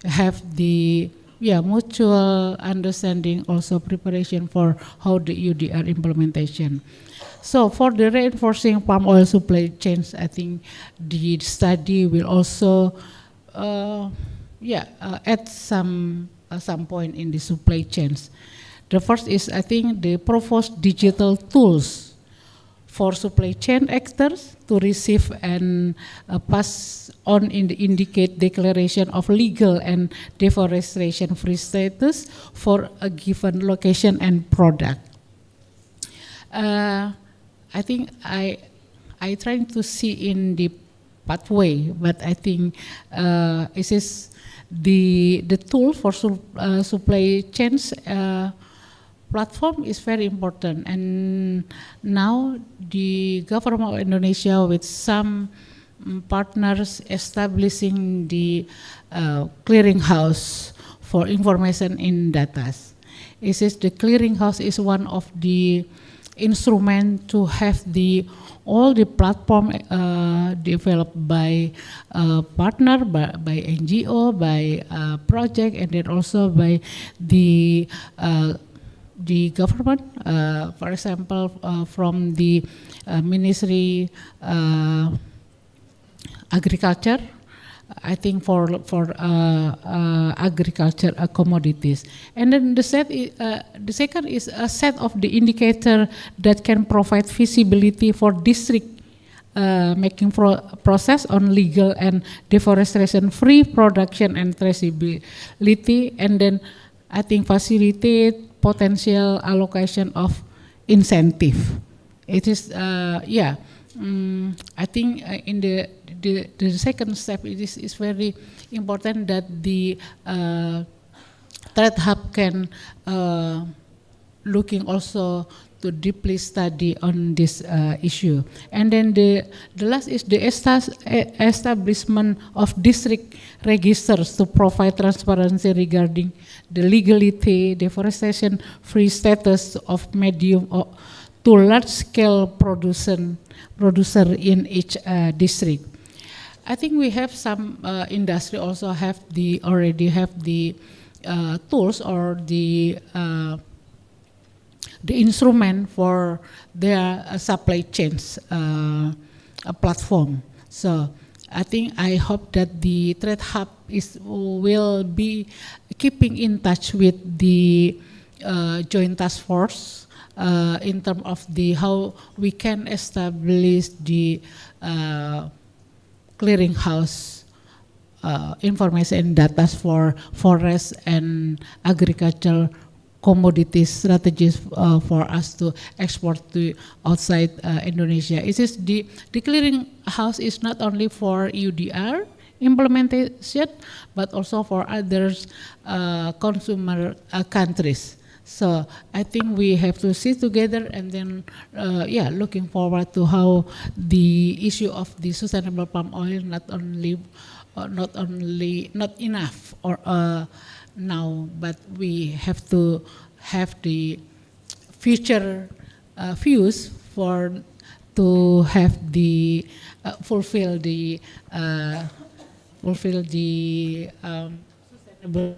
have the mutual understanding, also preparation for how the UDR implementation. So for the reinforcing palm oil supply chains, I think the study will also at some point in the supply chains. The first is, I think, the proposed digital tools for supply chain actors to receive and pass on in the indicate declaration of legal and deforestation free status for a given location and product. I think I trying to see in the pathway, but I think it is the tool for supply chains platform is very important, and now the government of Indonesia with some partners establishing the clearinghouse for information in data. It is the clearinghouse is one of the instrument to have all the platform developed by partner, by NGO, by project, and then also by the government, for example, from the Ministry Agriculture, I think for agriculture commodities. And then the second is a set of the indicator that can provide visibility for district making process on legal and deforestation free production and traceability, and then I think facilitate potential allocation of incentive. It is I think in the second step, it is very important that the Trade Hub can looking also to deeply study on this issue. And then the last is the establishment of district registers to provide transparency regarding the legality, deforestation free status of medium to large scale producer in each district. I think we have some industry also already have the tools or the instrument for their supply chains platform. So I hope that the Trade Hub will be keeping in touch with the joint task force in terms of how we can establish the clearinghouse information data for forest and agricultural commodities strategies for us to export to outside Indonesia. It is the clearinghouse is not only for UDR implementation, but also for others consumer countries. So I think we have to sit together and then, looking forward to how the issue of the sustainable palm oil not enough or now, but we have to have the future views to have the fulfill the sustainable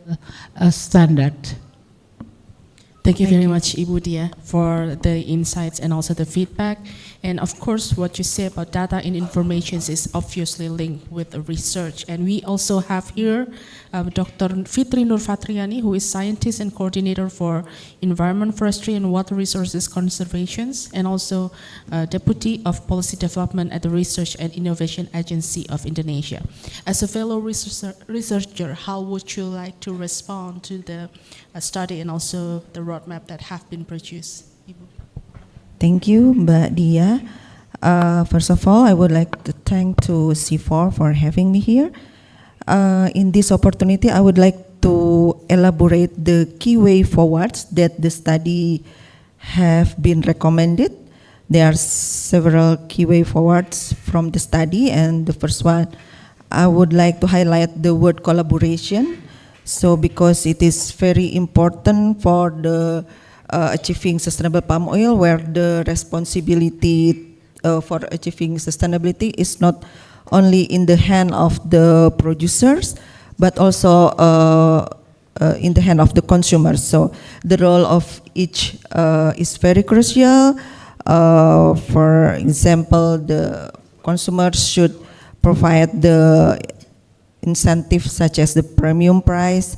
standard. Thank you very much, Ibu Dia, for the insights and also the feedback. And of course, what you say about data and information is obviously linked with the research. And we also have here Dr. Fitri Nur Fatriani, who is scientist and coordinator for Environment, Forestry, and Water Resources Conservations, and also Deputy of Policy Development at the Research and Innovation Agency of Indonesia. As a fellow researcher, how would you like to respond to the study and also the roadmap that have been produced? Ibu. Thank you, Mbak Dia. First of all, I would like to thank to CIFOR for having me here. In this opportunity, I would like to elaborate the key way forwards that the study have been recommended. There are several key way forwards from the study, and the first one, I would like to highlight the word collaboration. So because it is very important for the achieving sustainable palm oil, where the responsibility for achieving sustainability is not only in the hand of the producers, but also in the hand of the consumers. So the role of each is very crucial. For example, the consumers should provide the incentives such as the premium price,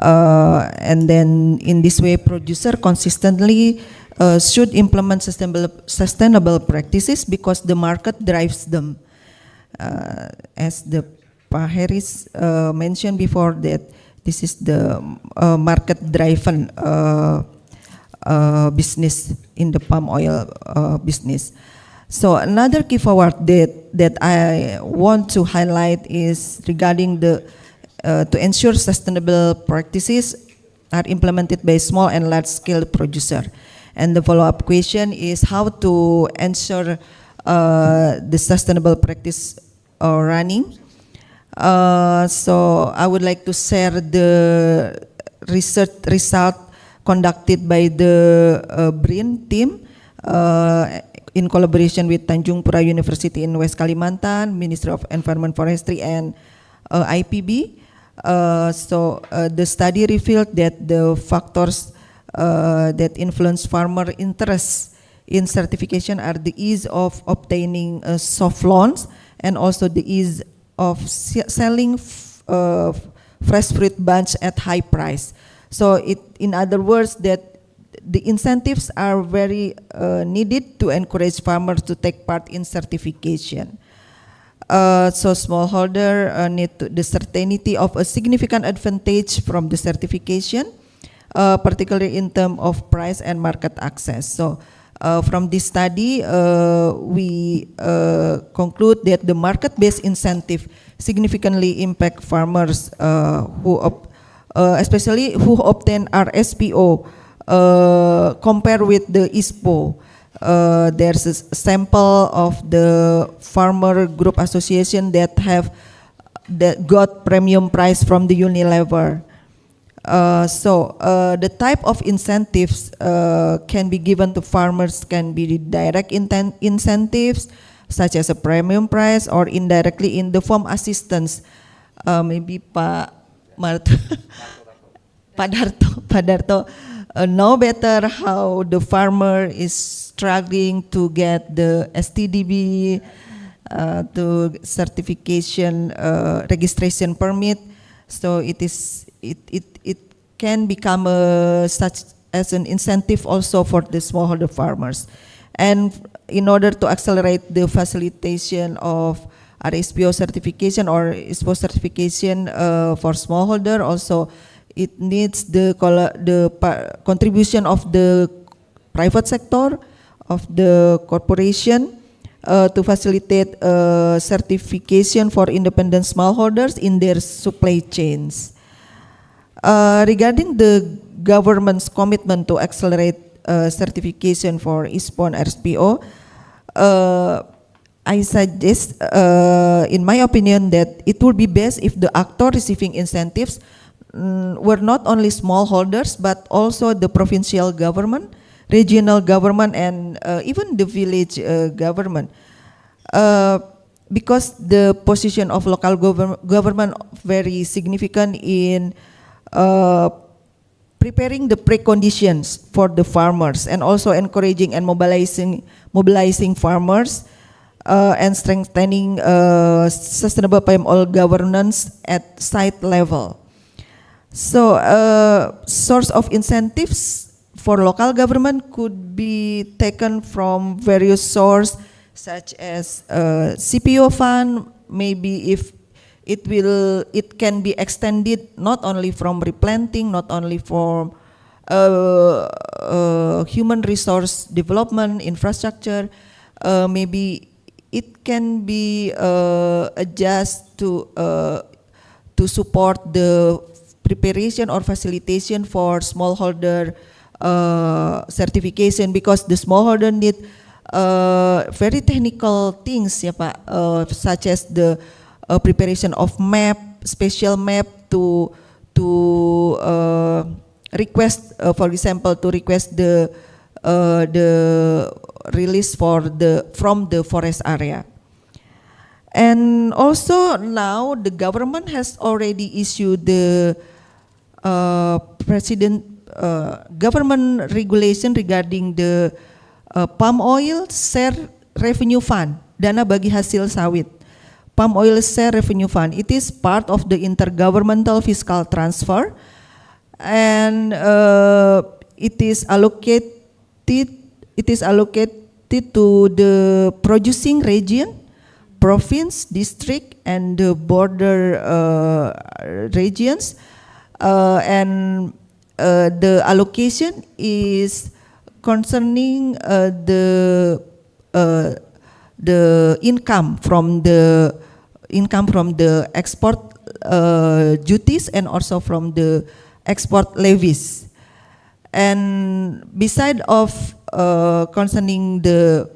and then in this way producer consistently should implement sustainable practices because the market drives them. As the Pak Harris mentioned before, that this is the market driven business in the palm oil business. So another key forward that I want to highlight is regarding the to ensure sustainable practices are implemented by small and large scale producer. And the follow-up question is how to ensure the sustainable practice running. So I would like to share the research result conducted by the BRIN team in collaboration with Tanjung Pura University in West Kalimantan, Ministry of Environment, Forestry, and IPB. So the study revealed that the factors that influence farmer interest in certification are the ease of obtaining soft loans and also the ease of selling fresh fruit bunch at high price. So in other words, that the incentives are very needed to encourage farmers to take part in certification. So smallholder need the certainty of a significant advantage from the certification, particularly in terms of price and market access. So from this study, we conclude that the market-based incentive significantly impact farmers especially who obtain RSPO compared with the ISPO. There's a sample of the farmer group association that got premium price from the Unilever. So the type of incentives can be given to farmers can be direct incentives such as a premium price or indirectly in the form assistance. Maybe Pak Darto know better how the farmer is struggling to get the STDB, to certification registration permit. So it can become such as an incentive also for the smallholder farmers. And in order to accelerate the facilitation of RSPO certification or ISPO certification for smallholder, also it needs the contribution of the private sector, of the corporation, to facilitate certification for independent smallholders in their supply chains. Regarding the government's commitment to accelerate certification for ISPO and RSPO, I suggest, in my opinion, that it would be best if the actor receiving incentives were not only smallholders, but also the provincial government, regional government, and even the village government. Because the position of local government very significant in preparing the preconditions for the farmers and also encouraging and mobilizing farmers and strengthening sustainable palm oil governance at site level. So source of incentives for local government could be taken from various sources such as CPO fund, maybe if it can be extended not only from replanting, not only from human resource development, infrastructure, maybe it can be adjusted to support the preparation or facilitation for smallholder certification, because the smallholder need very technical things, ya Pak, such as the preparation of map, special map to request, for example, to request the release from the forest area. And also now the government has already issued the government regulation regarding the palm oil share revenue fund, dana bagi hasil sawit. Palm oil share revenue fund. It is part of the intergovernmental fiscal transfer, and it is allocated to the producing region, province, district, and the border regions, and the allocation is concerning the income from the export duties and also from the export levies. And beside of concerning the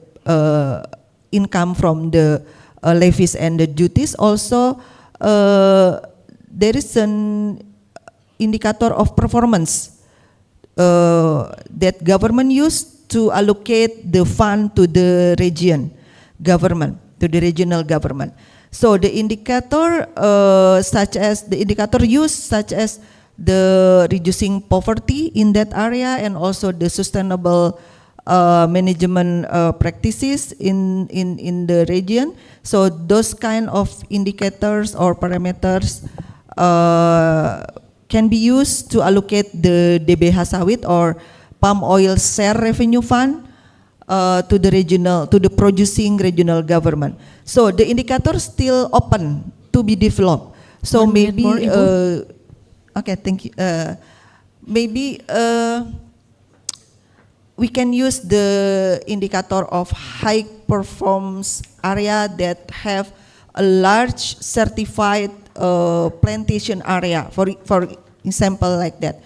income from the levies and the duties, also there is an indicator of performance that government used to allocate the fund to the region government, to the regional government. So the indicator such as the reducing poverty in that area, and also the sustainable management practices in the region. So those kind of indicators or parameters can be used to allocate the DBH sawit or palm oil share revenue fund to the producing regional government. So the indicator still open to be developed. So maybe okay, thank you. Maybe we can use the indicator of high performance area that have a large certified plantation area, for example, like that.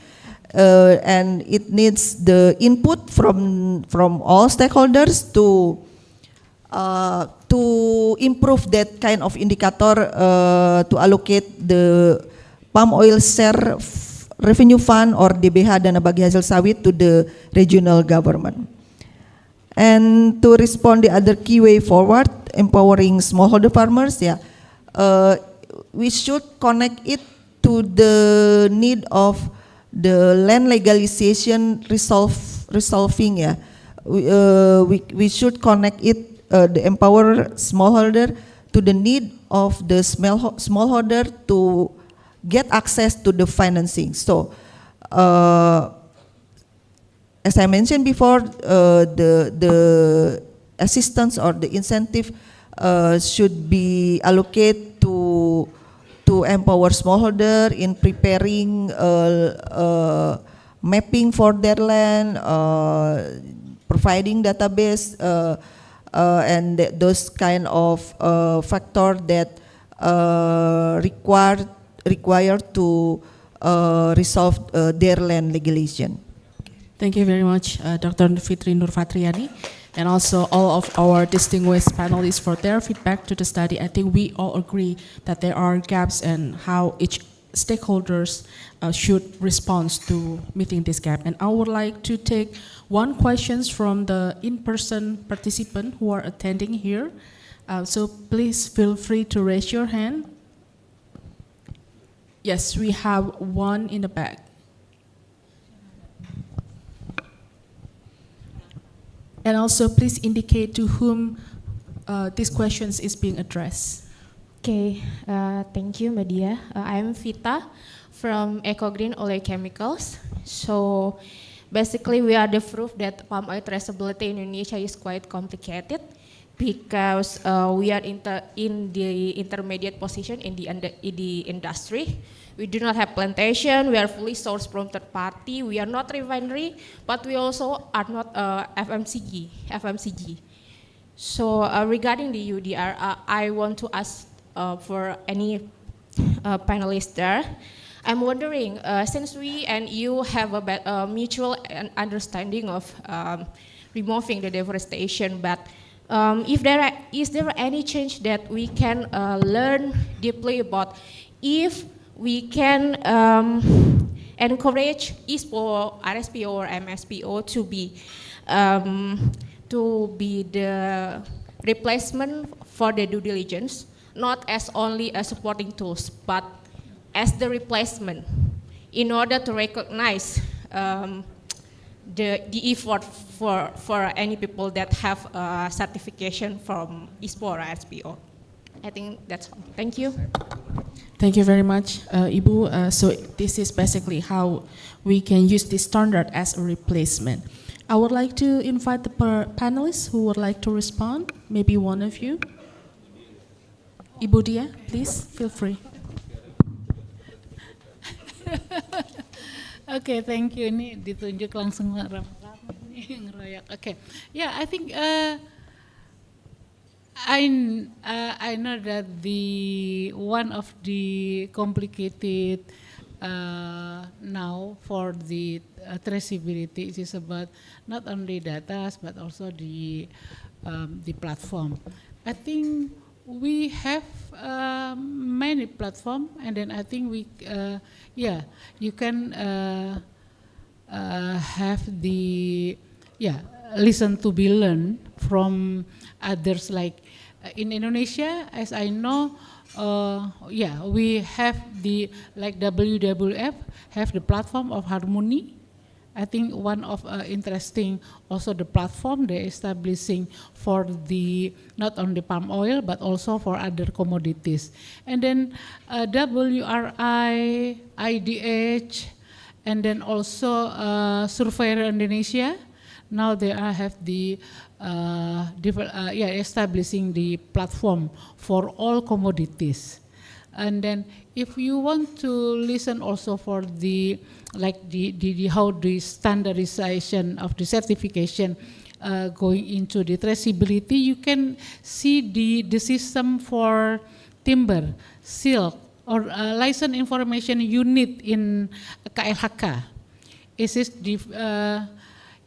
And it needs the input from all stakeholders to improve that kind of indicator to allocate the palm oil share revenue fund or DBH, dana bagi hasil sawit, to the regional government. And to respond the other key way forward, empowering smallholder farmers, we should connect it to the need of the land legalization resolving. We should connect it, the empower smallholder, to the need of the smallholder to get access to the financing. So, as I mentioned before, the assistance or the incentive should be allocated to empower smallholder in preparing mapping for their land, providing database, and those kind of factor that required to resolve their land legalization. Thank you very much, Dr. Fitri Nurfatriani, and also all of our distinguished panelists for their feedback to the study. I think we all agree that there are gaps in how each stakeholders should respond to meeting this gap. And I would like to take one question from the in-person participant who are attending here. So please feel free to raise your hand. Yes, we have one in the back. And also, please indicate to whom this question is being addressed. Okay, thank you, Mbak Dia. I'm Vita from EcoGreen Oleochemicals. So, basically, we are the proof that palm oil traceability in Indonesia is quite complicated because we are in the intermediate position in the industry. We do not have plantation, we are fully sourced from third party, we are not refinery, but we also are not FMCG. So regarding the UDR, I want to ask for any panelists there. I'm wondering, since we and you have a mutual understanding of removing the deforestation, but is there any change that we can learn deeply about if we can encourage ISPO, RSPO, or MSPO to be the replacement for the due diligence, not as only a supporting tools, but as the replacement in order to recognize the effort for any people that have a certification from ISPO or RSPO. I think that's all. Thank you. Thank you very much, Ibu. So this is basically how we can use this standard as a replacement. I would like to invite the panelists who would like to respond. Maybe one of you. Ibu Dia, please feel free. Okay, thank you. Ini ditunjuk langsung rame-rame nih ngeroyak. Okay, yeah, I think I know that one of the complicated now for the traceability is about not only data but also the platform. I think we have many platforms, and then I think you can have the listen to be learned from others. Like in Indonesia, as I know, we have the WWF have the platform of Harmony. I think one of interesting also the platform they're establishing for the not only palm oil but also for other commodities. And then WRI, IDH, and then also Surveyor Indonesia. Now they have the establishing the platform for all commodities. And then if you want to listen also for the how the standardization of the certification going into the traceability, you can see the system for timber, silk, or license information unit in KLHK. Is this the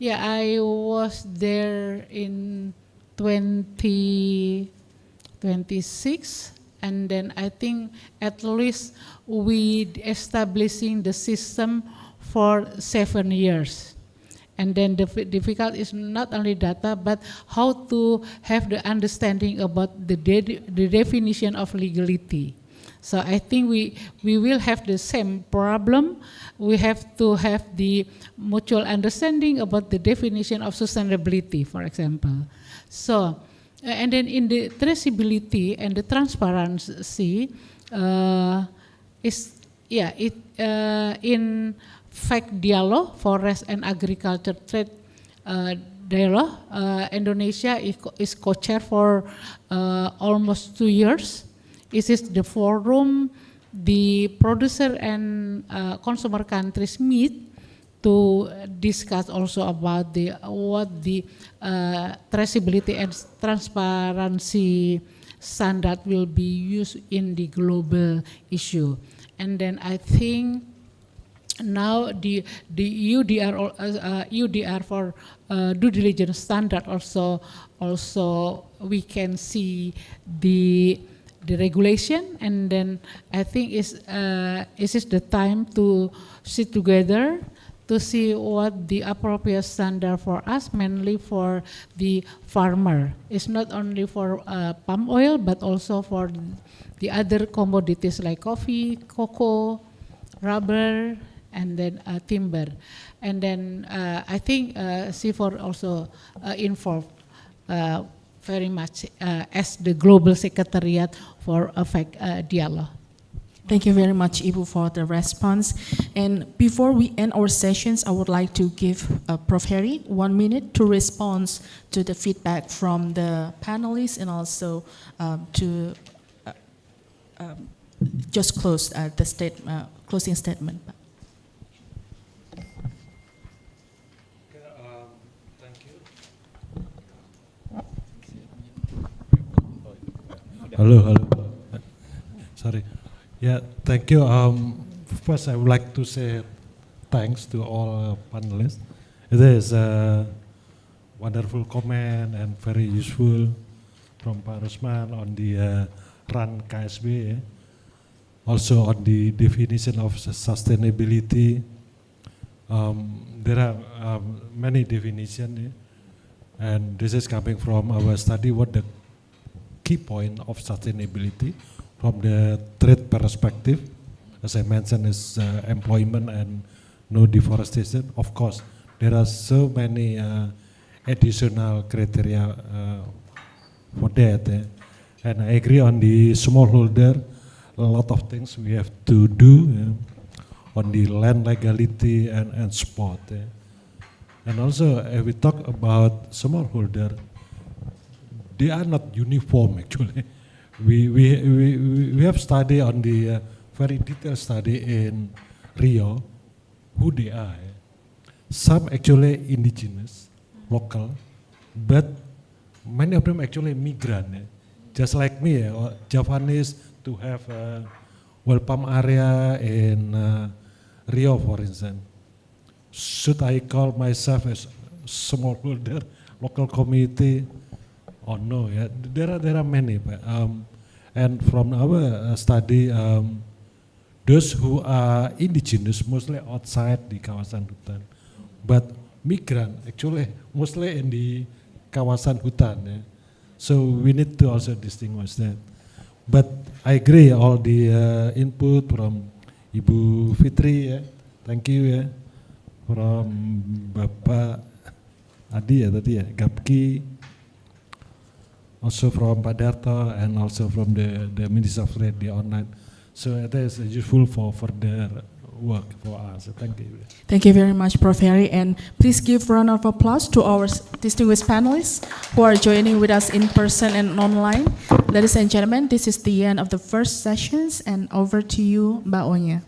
I was there in 2026. And then I think at least we establishing the system for 7 years. And then the difficult is not only data, but how to have the understanding about the definition of legality. So I think we will have the same problem. We have to have the mutual understanding about the definition of sustainability, for example. So. And then in the traceability and the transparency in fact dialogue, forest and agriculture trade dialogue, Indonesia is co-chair for almost 2 years. It is the forum the producer and consumer countries meet to discuss also about what the traceability and transparency standard will be used in the global issue. And then I think now the UDR for due diligence standard also we can see the regulation, and then I think is the time to sit together to see what the appropriate standard for us, mainly for the farmer. It's not only for palm oil, but also for the other commodities like coffee, cocoa, rubber, and then timber. And then I think CIFOR also involved very much as the global secretariat for effect dialogue. Thank you very much, Ibu, for the response. And before we end our sessions, I would like to give Prof. Heri 1 minute to respond to the feedback from the panelists, and also to just close the closing statement. Hello. Sorry. Yeah, thank you. First, I would like to say thanks to all panelists. It is a wonderful comment and very useful from Pak Rosman on the RAN KSB, also on the definition of sustainability There are many definitions, and this is coming from our study. What the key point of sustainability from the trade perspective, as I mentioned, is employment and no deforestation. Of course, there are so many additional criteria for that, and I agree on the smallholder. A lot of things we have to do on the land legality and spot. And also, if we talk about smallholder, they are not uniform actually. We have study on the very detailed study in Rio, who they are. Some actually indigenous, local, but many of them actually migrant. Just like me, Javanese to have well palm area in Rio, for instance. Should I call myself as smallholder, local community, or no? Yeah, there are many. And from our study, those who are indigenous mostly outside the kawasan hutan, but migrant actually mostly in the kawasan hutan. Yeah. So we need to also distinguish that. But I agree all the input from Ibu Fitri. Yeah. Thank you. Yeah. From Bapak Adi tadi Gapki, also from Pak Darto, and also from the Minister of Trade, the online. So it is useful for further work for us. Thank you. Thank you very much, Prof. Harry, and please give a round of applause to our distinguished panelists who are joining with us in person and online. Ladies and gentlemen, this is the end of the first sessions, and over to you, Mbak Onya.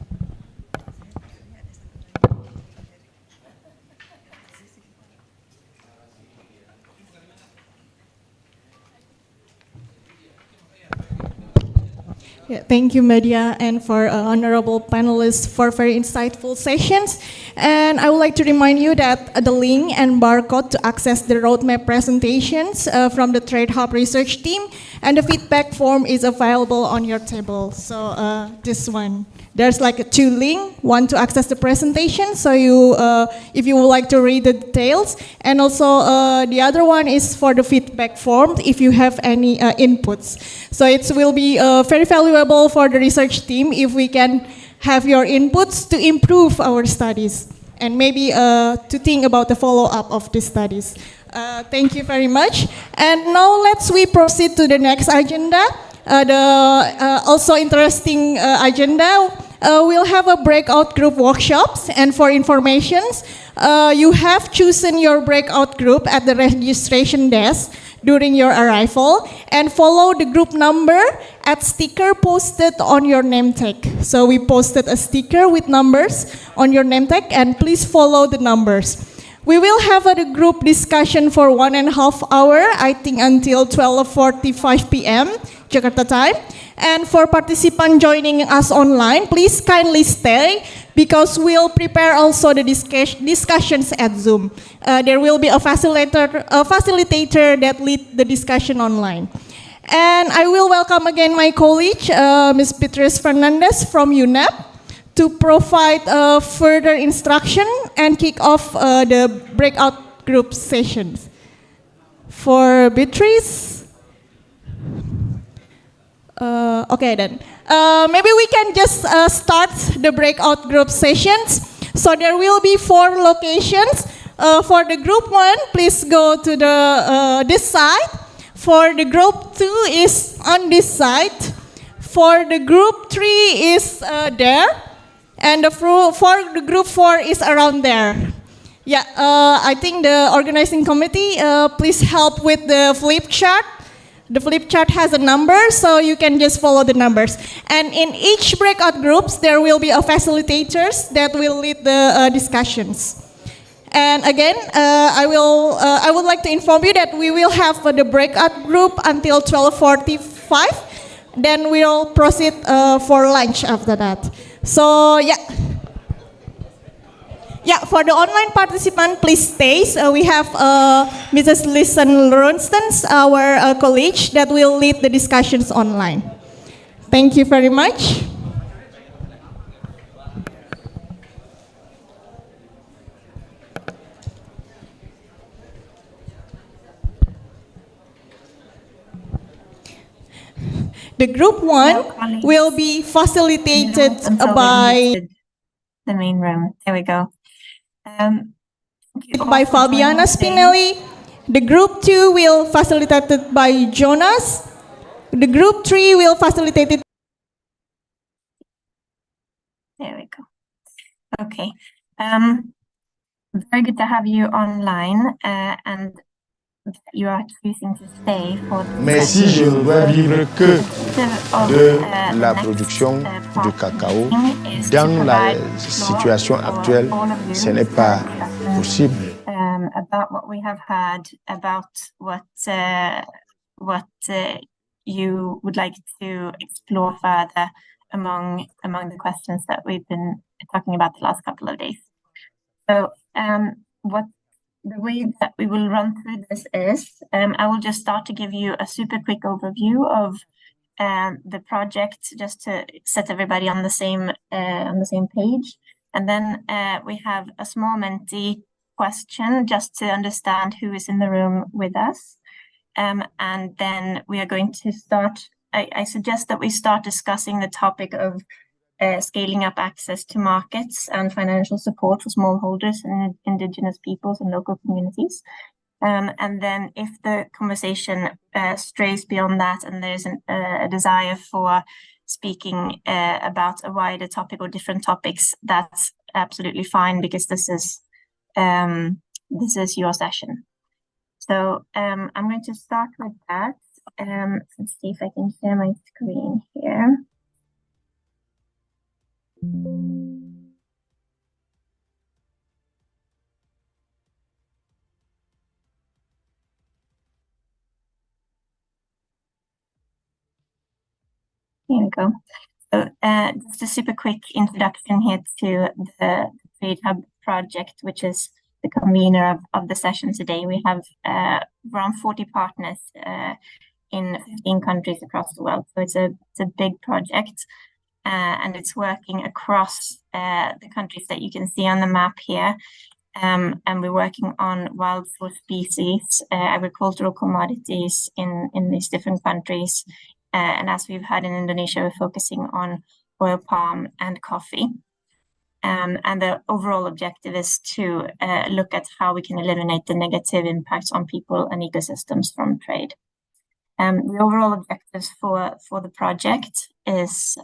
Yeah, thank you, Media, and for honorable panelists for very insightful sessions. And I would like to remind you that the link and barcode to access the roadmap presentations from the Trade Hub research team and the feedback form is available on your table. So this one. There's like a two link, one to access the presentation, so you, if you would like to read the details, and also the other one is for the feedback form if you have any inputs. So it will be very valuable for the research team if we can have your inputs to improve our studies and maybe to think about the follow-up of the studies. Thank you very much. And now we proceed to the next agenda. The also interesting agenda. We'll have a breakout group workshops, and for informations, you have chosen your breakout group at the registration desk during your arrival, and follow the group number at sticker posted on your name tag. So we posted a sticker with numbers on your name tag, and please follow the numbers. We will have a group discussion for 1.5 hours, I think until 12:45 p.m. Jakarta time. And for participants joining us online, please kindly stay because we'll prepare also the discussions at Zoom. There will be a facilitator that lead the discussion online. And I will welcome again my colleague, Ms. Beatrice Fernandez from UNEP, to provide further instruction and kick off the breakout group sessions. For Beatrice. Okay then, maybe we can just start the breakout group sessions. So there will be 4 locations. For the group 1, please go to the this side. For the group 2 is on this side. For the group 3 is there. And for the group 4 is around there. Yeah, I think the organizing committee, please help with the flip chart. The flip chart has a number, so you can just follow the numbers. And in each breakout groups, there will be a facilitators that will lead the discussions. And again, I would like to inform you that we will have the breakout group until 12:45. Then we'll proceed for lunch after that. So yeah. Yeah, for the online participant, please stay. So we have Mrs. Listen Lawrence, our colleague, that will lead the discussions online. Thank you very much. The group one will be facilitated by the main room. There we go. By Fabiana Spinelli. The group 2 will facilitated by Jonas. The group 3 will facilitated. There we go. Okay. Very good to have you online and you are choosing to stay for the Mais si je ne dois vivre que de la production de cacao dans la situation actuelle, ce n'est pas possible. About what we have heard, about what you would like to explore further among the questions that we've been talking about the last couple of days. So the way that we will run through this is, I will just start to give you a super quick overview of the project, just to set everybody on the same page. And then we have a small Menti question, just to understand who is in the room with us. And then we are going to start. I suggest that we start discussing the topic of scaling up access to markets and financial support for smallholders and indigenous peoples and local communities. And then if the conversation strays beyond that and there's a desire for speaking about a wider topic or different topics, that's absolutely fine, because this is your session. So I'm going to start with that. Let's see if I can share my screen here. Here we go. So just a super quick introduction here to the Trade Hub project, which is the convener of the session today. We have around 40 partners in 15 countries across the world. So it's a big project. And it's working across the countries that you can see on the map here. And we're working on wild food species, agricultural commodities in these different countries. And as we've had in Indonesia, we're focusing on oil palm and coffee. And the overall objective is to look at how we can eliminate the negative impacts on people and ecosystems from trade. The overall objectives for the project is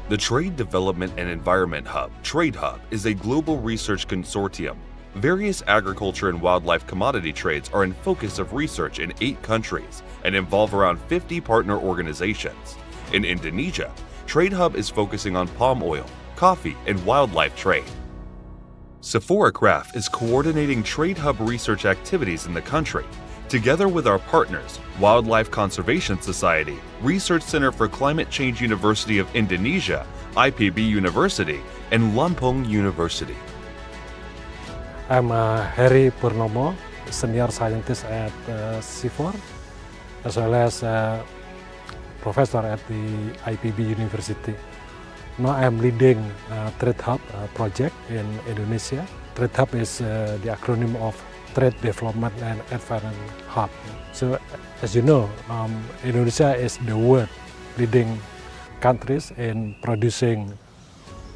The Trade Development and Environment Hub, Trade Hub, is a global research consortium. Various agriculture and wildlife commodity trades are in focus of research in 8 countries and involve around 50 partner organizations. In Indonesia, Trade Hub is focusing on palm oil, coffee, and wildlife trade. CIFOR-ICRAF is coordinating Trade Hub research activities in the country, together with our partners, Wildlife Conservation Society, Research Center for Climate Change University of Indonesia, IPB University, and Lampung University. I'm Heri Purnomo, Senior Scientist at CIFOR, as well as Professor at the IPB University. Now I'm leading Trade Hub project in Indonesia. Trade Hub is the acronym of Trade Development and Environment Hub. So as you know, Indonesia is the world leading countries in producing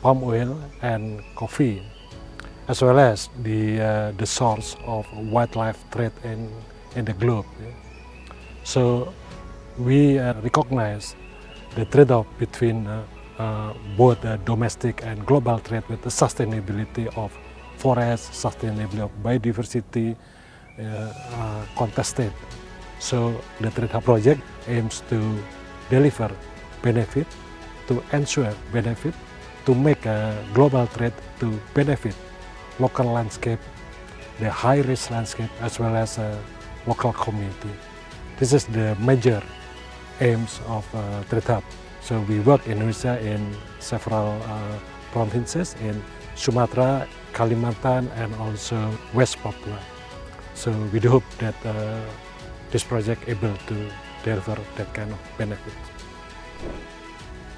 palm oil and coffee, as well as the source of wildlife trade in the globe. So we recognize the trade-off between both domestic and global trade with the sustainability of forest, sustainability of biodiversity contested. So the Trade Hub project aims to deliver benefit, to ensure benefit, to make a global trade to benefit local landscape, the high-risk landscape, as well as a local community. This is the major aims of Trade Hub. So we work in Indonesia in several provinces in Sumatra, Kalimantan, and also West Papua. So we do hope that this project able to deliver that kind of benefit.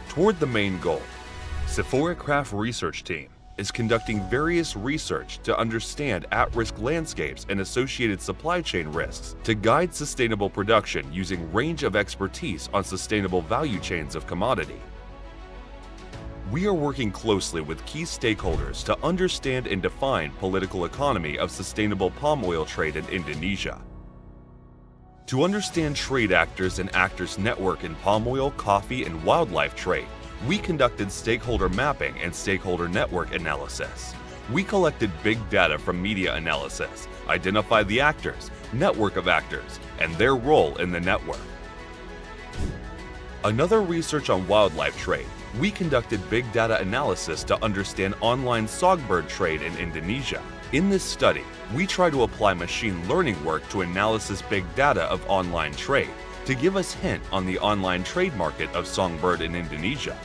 Toward the main goal, CIFOR-ICRAF research team is conducting various research to understand at-risk landscapes and associated supply chain risks to guide sustainable production using range of expertise on sustainable value chains of commodity. We are working closely with key stakeholders to understand and define political economy of sustainable palm oil trade in Indonesia. To understand trade actors and actors network in palm oil, coffee, and wildlife trade, we conducted stakeholder mapping and stakeholder network analysis. We collected big data from media analysis, identified the actors, network of actors, and their role in the network. Another research on wildlife trade, we conducted big data analysis to understand online songbird trade in Indonesia. In this study, we try to apply machine learning work to analysis big data of online trade to give us hint on the online trade market of songbird in Indonesia.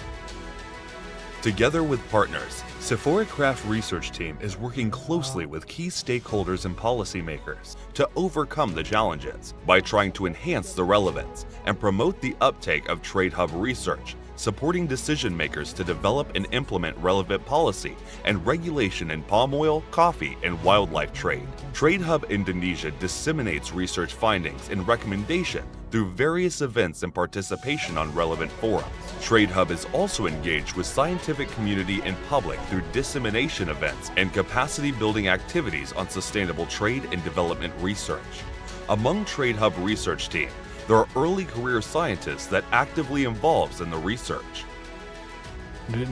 Together with partners, CIFOR-ICRAF research team is working closely with key stakeholders and policymakers to overcome the challenges by trying to enhance the relevance and promote the uptake of Trade Hub research, supporting decision makers to develop and implement relevant policy and regulation in palm oil, coffee, and wildlife trade. Trade Hub Indonesia disseminates research findings and recommendation through various events and participation on relevant forums. Trade Hub is also engaged with scientific community and public through dissemination events and capacity building activities on sustainable trade and development research. Among Trade Hub research team, there are early career scientists that actively involves in the research.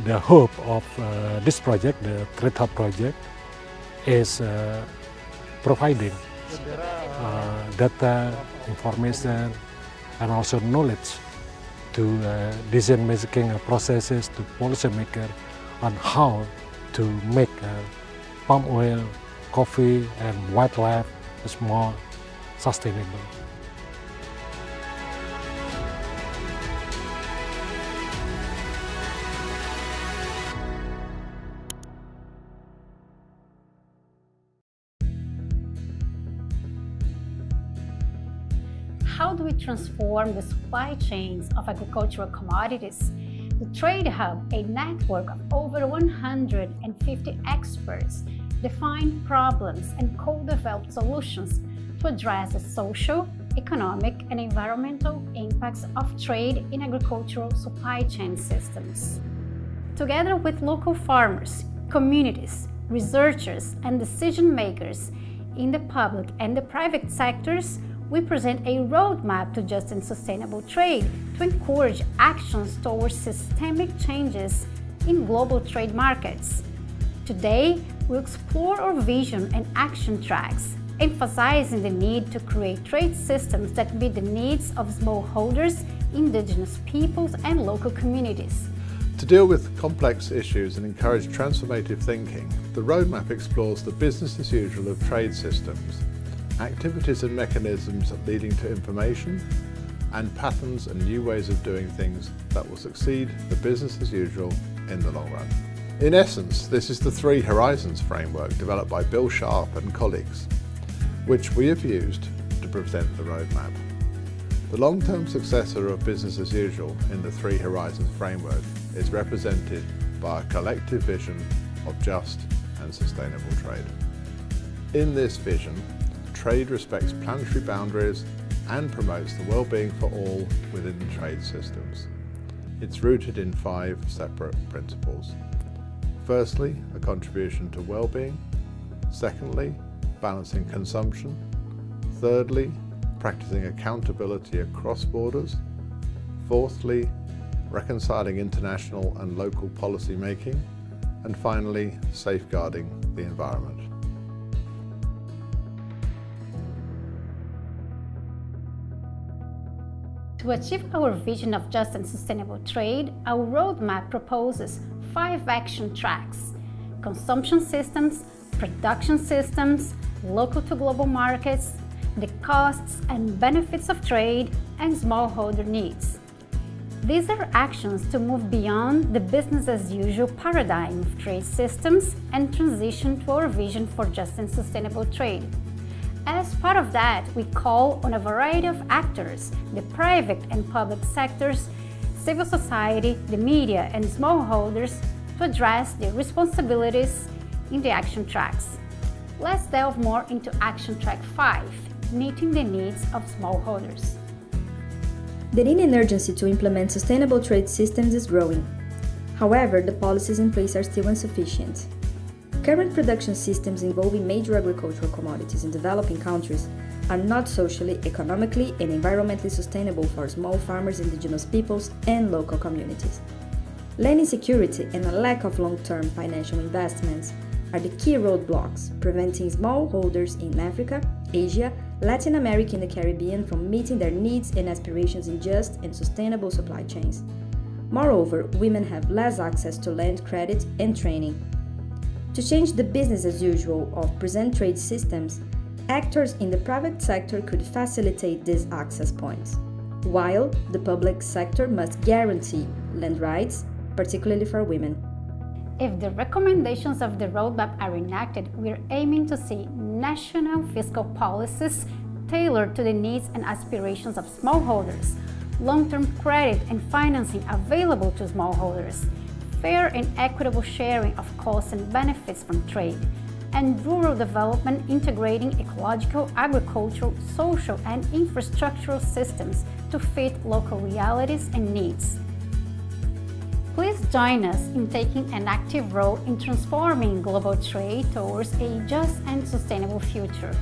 The hope of this project, the Trade Hub project, is providing data, information, and also knowledge to decision-making processes, to policymakers on how to make palm oil, coffee, and wildlife more sustainable. How do we transform the supply chains of agricultural commodities? The Trade Hub, a network of over 150 experts, define problems and co-develop solutions to address the social, economic, and environmental impacts of trade in agricultural supply chain systems. Together with local farmers, communities, researchers, and decision makers in the public and the private sectors, we present a roadmap to just and sustainable trade to encourage actions towards systemic changes in global trade markets. Today, we'll explore our vision and action tracks, emphasizing the need to create trade systems that meet the needs of smallholders, indigenous peoples, and local communities. To deal with complex issues and encourage transformative thinking, the roadmap explores the business as usual of trade systems, activities and mechanisms leading to information, and patterns and new ways of doing things that will succeed the business as usual in the long run. In essence, this is the Three Horizons framework developed by Bill Sharp and colleagues, which we have used to present the roadmap. The long-term successor of business as usual in the Three Horizons framework is represented by a collective vision of just and sustainable trade. In this vision, trade respects planetary boundaries and promotes the well-being for all within the trade systems. It's rooted in 5 separate principles. Firstly, a contribution to well-being. Secondly, balancing consumption. Thirdly, practicing accountability across borders. Fourthly, reconciling international and local policy making. And finally, safeguarding the environment. To achieve our vision of just and sustainable trade, our roadmap proposes 5 action tracks: consumption systems, production systems, local to global markets, the costs and benefits of trade, and smallholder needs. These are actions to move beyond the business as usual paradigm of trade systems and transition to our vision for just and sustainable trade. As part of that, we call on a variety of actors, the private and public sectors, civil society, the media, and smallholders to address their responsibilities in the action tracks. Let's delve more into action track 5, meeting the needs of smallholders. The need and urgency to implement sustainable trade systems is growing. However, the policies in place are still insufficient. Current production systems involving major agricultural commodities in developing countries are not socially, economically, and environmentally sustainable for small farmers, indigenous peoples, and local communities. Land insecurity and a lack of long-term financial investments are the key roadblocks preventing smallholders in Africa, Asia, Latin America, and the Caribbean from meeting their needs and aspirations in just and sustainable supply chains. Moreover, women have less access to land credit and training. To change the business as usual of present trade systems, actors in the private sector could facilitate these access points, while the public sector must guarantee land rights, particularly for women. If the recommendations of the roadmap are enacted, we're aiming to see national fiscal policies tailored to the needs and aspirations of smallholders, long-term credit and financing available to smallholders, fair and equitable sharing of costs and benefits from trade, and rural development integrating ecological, agricultural, social, and infrastructural systems to fit local realities and needs. Please join us in taking an active role in transforming global trade towards a just and sustainable future.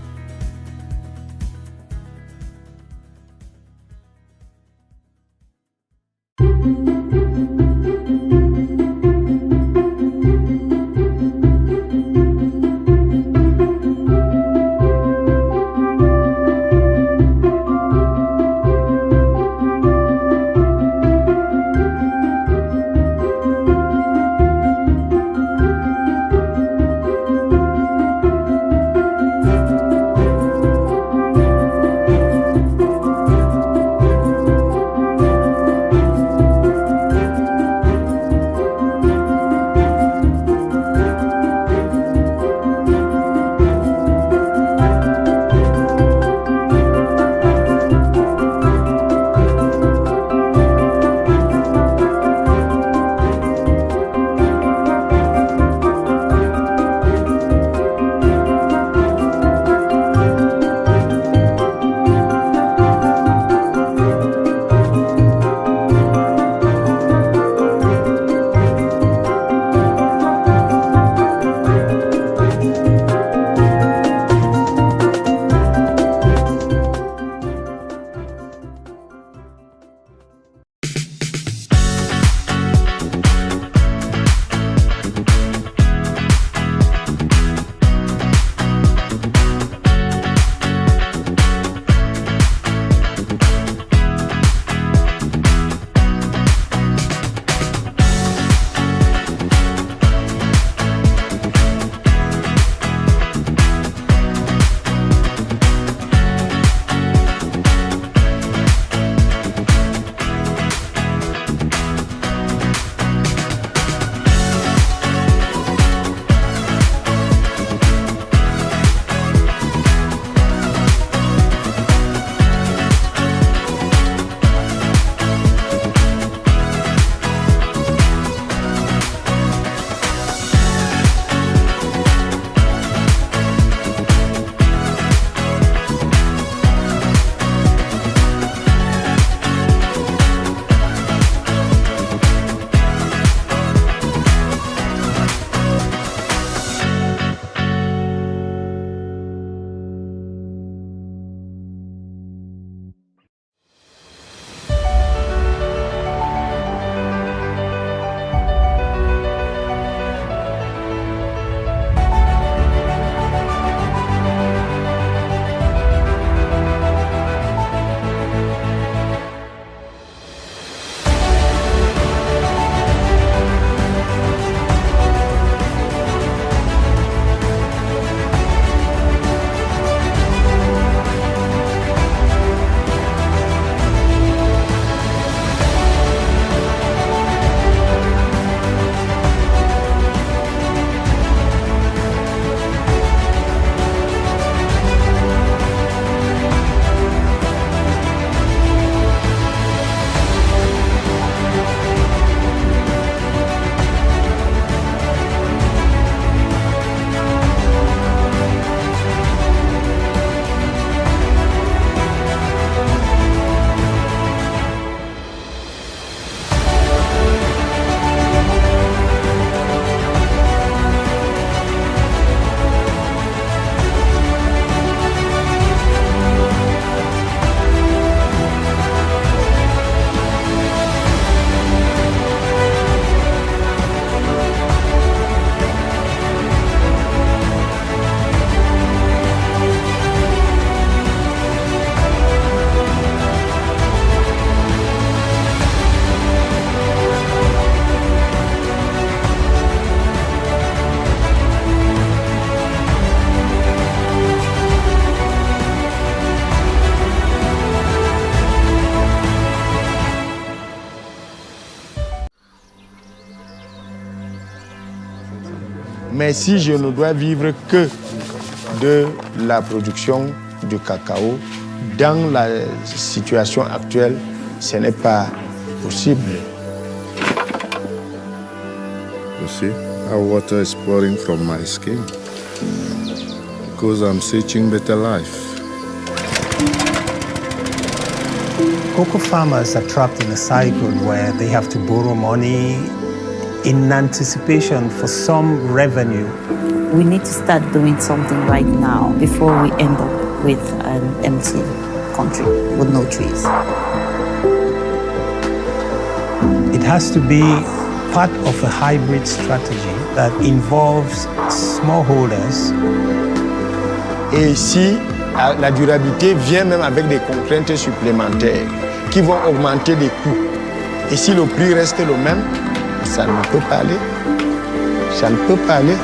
Mais si je ne dois vivre que de la production du cacao, dans la situation actuelle, ce n'est pas possible. You see how water is pouring from my skin? Because I'm searching better life. Cocoa farmers are trapped in a cycle where they have to borrow money in anticipation for some revenue. We need to start doing something right now before we end up with an empty country with no trees. It has to be part of a hybrid strategy that involves smallholders. Et ici, la durabilité vient même avec des contraintes supplémentaires qui vont augmenter les coûts. Et si le prix reste le même, ça ne peut pas aller. Ça ne peut pas aller.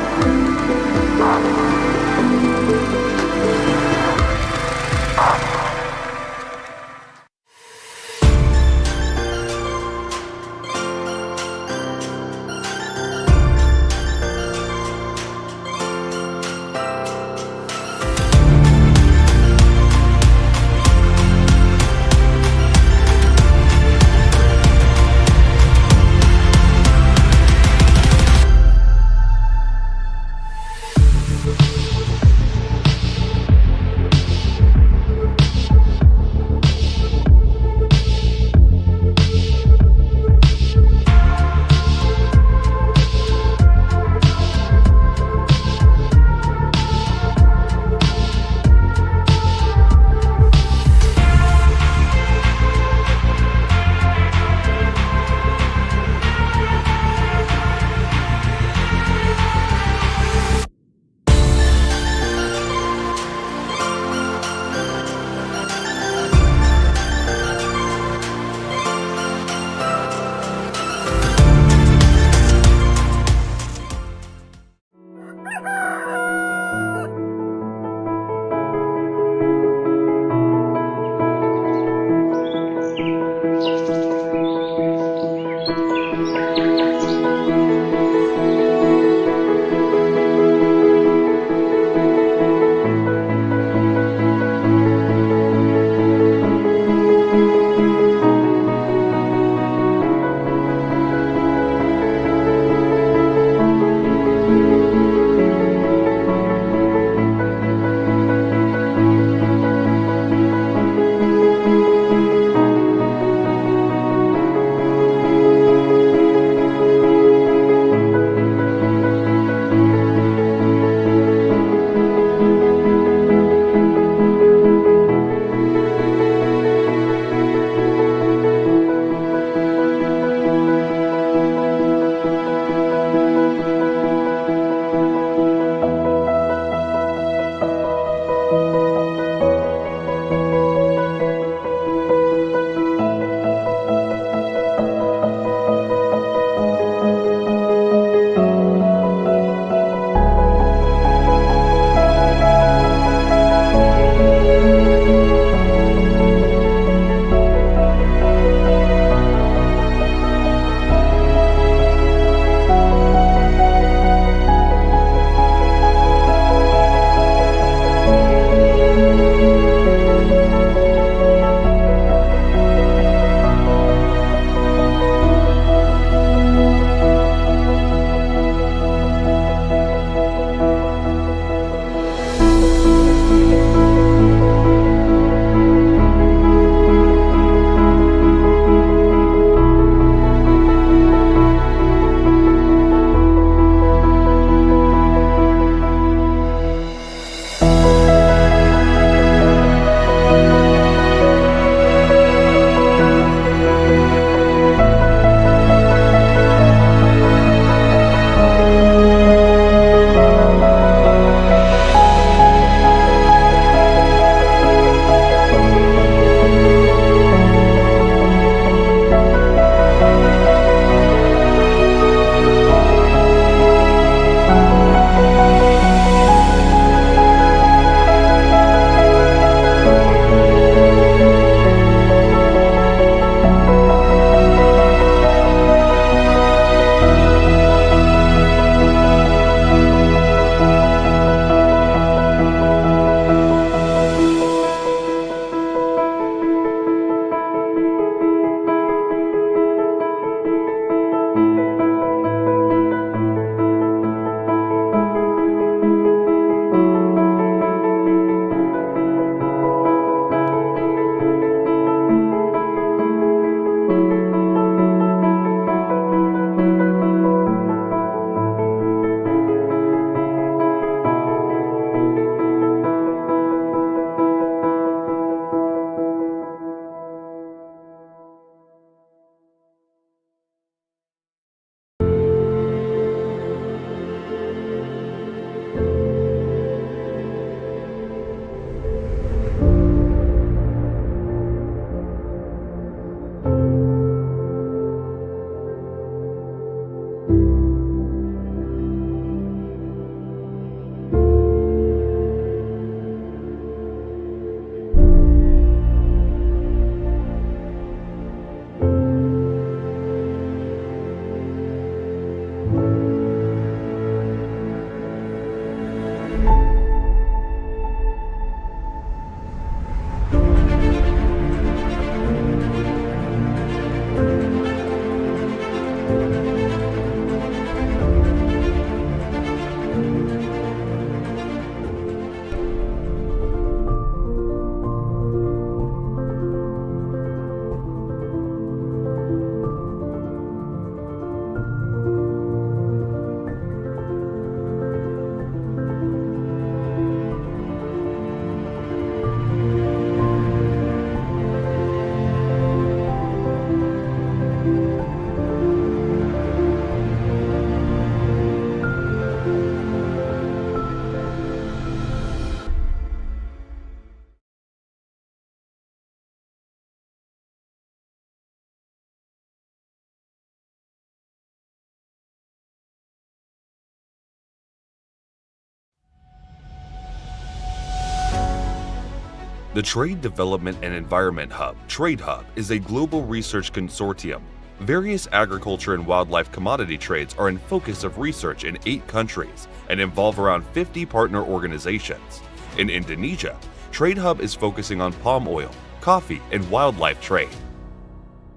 The Trade Development and Environment Hub, Trade Hub, is a global research consortium. Various agriculture and wildlife commodity trades are in focus of research in 8 countries and involve around 50 partner organizations. In Indonesia, Trade Hub is focusing on palm oil, coffee, and wildlife trade.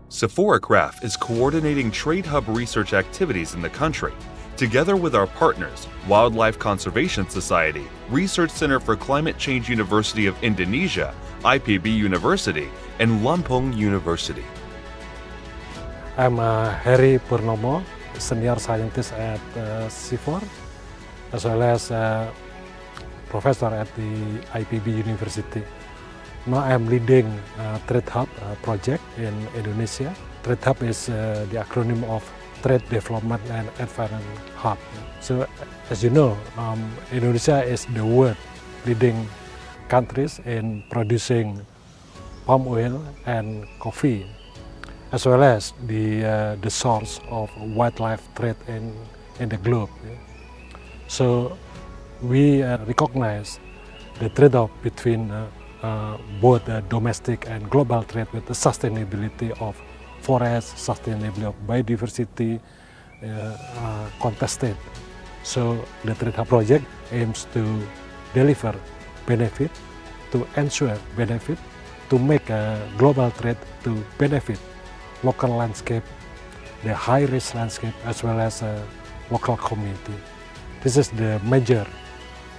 CIFOR-ICRAF is coordinating Trade Hub research activities in the country, together with our partners, Wildlife Conservation Society, Research Center for Climate Change University of Indonesia, IPB University, and Lampung University. I'm Heri Purnomo, Senior Scientist at CIFOR, as well as Professor at the IPB University. Now I'm leading Trade Hub project in Indonesia. Trade Hub is the acronym of Trade Development and Environment Hub. So, as you know, Indonesia is the world leading countries in producing palm oil and coffee, as well as the source of wildlife trade in the globe. So, we recognize the trade-off between both domestic and global trade with the sustainability of forest, sustainability of biodiversity contested. So the Trade Hub project aims to deliver benefit, to ensure benefit, to make global trade to benefit local landscape, the high-risk landscape, as well as local community. This is the major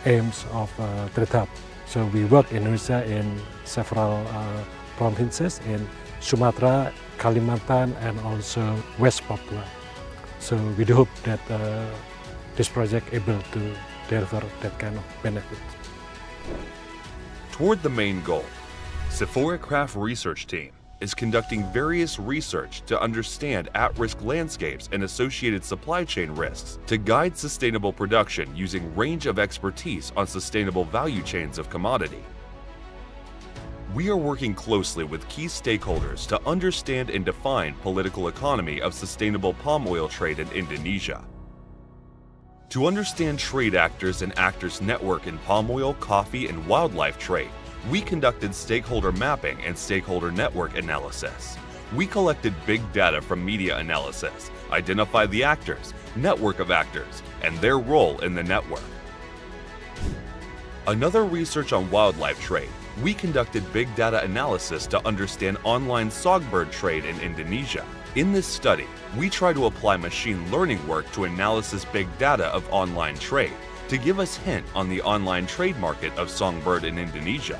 aims of Trade Hub. So we work in Indonesia in several provinces in Sumatra, Kalimantan, and also West Papua. So we do hope that this project able to deliver that kind of benefit. Toward the main goal, CIFOR-ICRAF research team is conducting various research to understand at-risk landscapes and associated supply chain risks to guide sustainable production using range of expertise on sustainable value chains of commodity. We are working closely with key stakeholders to understand and define political economy of sustainable palm oil trade in Indonesia. To understand trade actors and actors network in palm oil, coffee, and wildlife trade, we conducted stakeholder mapping and stakeholder network analysis. We collected big data from media analysis, identified the actors, network of actors, and their role in the network. Another research on wildlife trade, we conducted big data analysis to understand online songbird trade in Indonesia. In this study, we try to apply machine learning work to analysis big data of online trade to give us hint on the online trade market of songbird in Indonesia.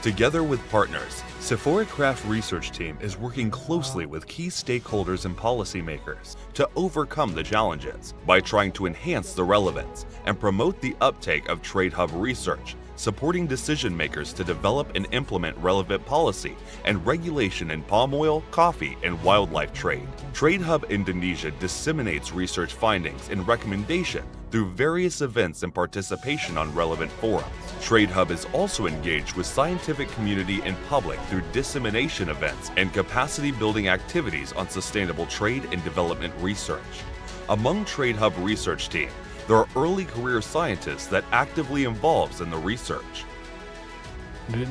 Together with partners, CIFOR-ICRAF research team is working closely with key stakeholders and policymakers to overcome the challenges by trying to enhance the relevance and promote the uptake of Trade Hub research, supporting decision makers to develop and implement relevant policy and regulation in palm oil, coffee, and wildlife trade. Trade Hub Indonesia disseminates research findings and recommendation through various events and participation on relevant forums. Trade Hub is also engaged with scientific community and public through dissemination events and capacity building activities on sustainable trade and development research. Among Trade Hub research team, there are early career scientists that actively involves in the research.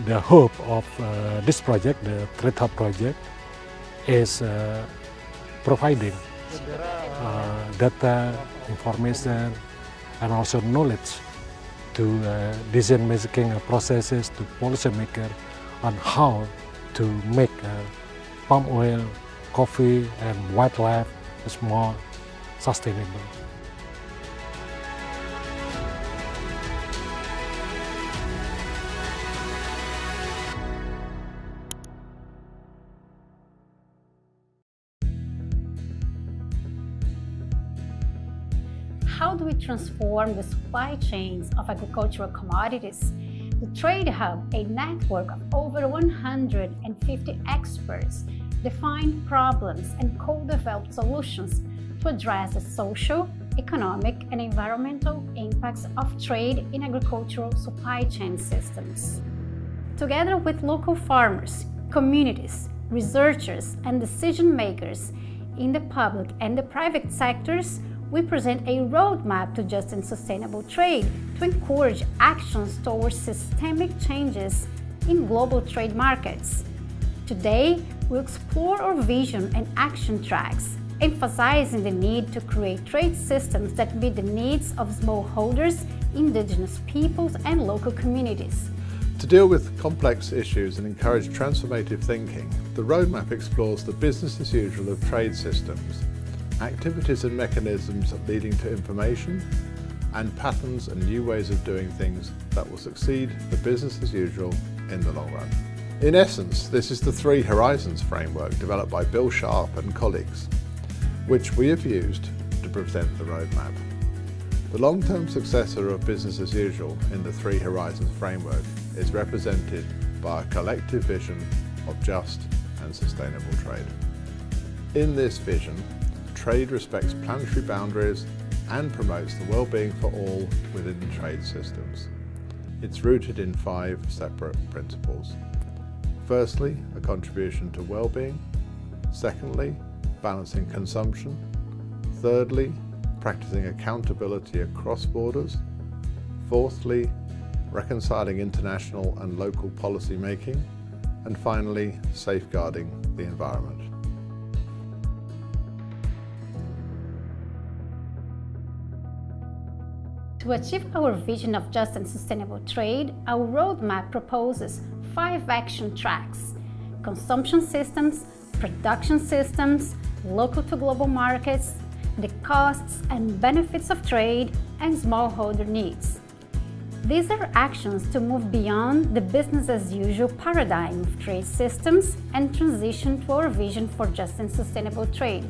The hope of this project, the Trade Hub project, is providing data, information, and also knowledge to decision-making processes, to policymakers on how to make palm oil, coffee, and wildlife is more sustainable. How do we transform the supply chains of agricultural commodities? The Trade Hub, a network of over 150 experts, define problems and co-develop solutions to address the social, economic, and environmental impacts of trade in agricultural supply chain systems. Together with local farmers, communities, researchers, and decision makers in the public and the private sectors, we present a roadmap to just and sustainable trade to encourage actions towards systemic changes in global trade markets. Today, we'll explore our vision and action tracks, emphasizing the need to create trade systems that meet the needs of smallholders, indigenous peoples, and local communities. To deal with complex issues and encourage transformative thinking, the roadmap explores the business as usual of trade systems, activities and mechanisms leading to information, and patterns and new ways of doing things that will succeed the business as usual in the long run. In essence, this is the Three Horizons framework developed by Bill Sharp and colleagues, which we have used to present the roadmap. The long-term successor of business as usual in the Three Horizons framework is represented by a collective vision of just and sustainable trade. In this vision, trade respects planetary boundaries and promotes the well-being for all within the trade systems. It's rooted in 5 separate principles. Firstly, a contribution to well-being. Secondly, balancing consumption. Thirdly, practicing accountability across borders. Fourthly, reconciling international and local policy making. And finally, safeguarding the environment. To achieve our vision of just and sustainable trade, our roadmap proposes 5 action tracks: consumption systems, production systems, local to global markets, the costs and benefits of trade, and smallholder needs. These are actions to move beyond the business as usual paradigm of trade systems and transition to our vision for just and sustainable trade.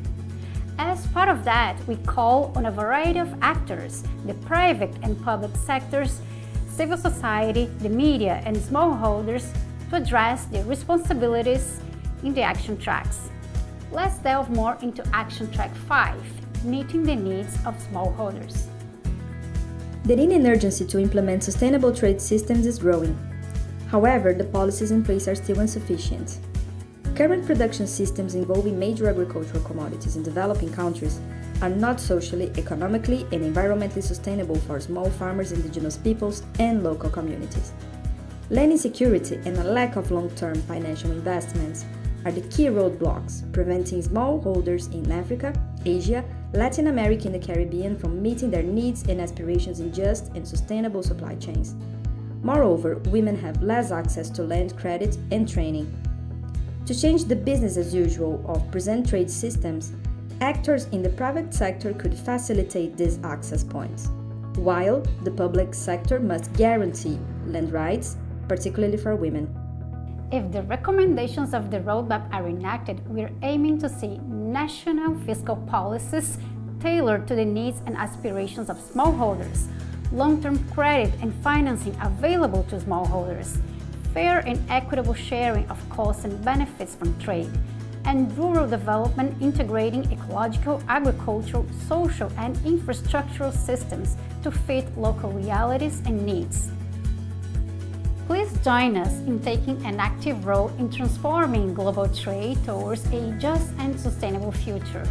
As part of that, we call on a variety of actors, the private and public sectors, civil society, the media, and smallholders to address their responsibilities in the action tracks. Let's delve more into action track 5, meeting the needs of smallholders. The need and urgency to implement sustainable trade systems is growing. However, the policies in place are still insufficient. Current production systems involving major agricultural commodities in developing countries are not socially, economically, and environmentally sustainable for small farmers, indigenous peoples, and local communities. Land insecurity and a lack of long-term financial investments are the key roadblocks preventing smallholders in Africa, Asia, Latin America, and the Caribbean from meeting their needs and aspirations in just and sustainable supply chains. Moreover, women have less access to land credit and training. To change the business as usual of present trade systems, actors in the private sector could facilitate these access points, while the public sector must guarantee land rights, particularly for women. If the recommendations of the roadmap are enacted, we're aiming to see national fiscal policies tailored to the needs and aspirations of smallholders, long-term credit and financing available to smallholders, fair and equitable sharing of costs and benefits from trade, and rural development integrating ecological, agricultural, social, and infrastructural systems to fit local realities and needs. Please join us in taking an active role in transforming global trade towards a just and sustainable future.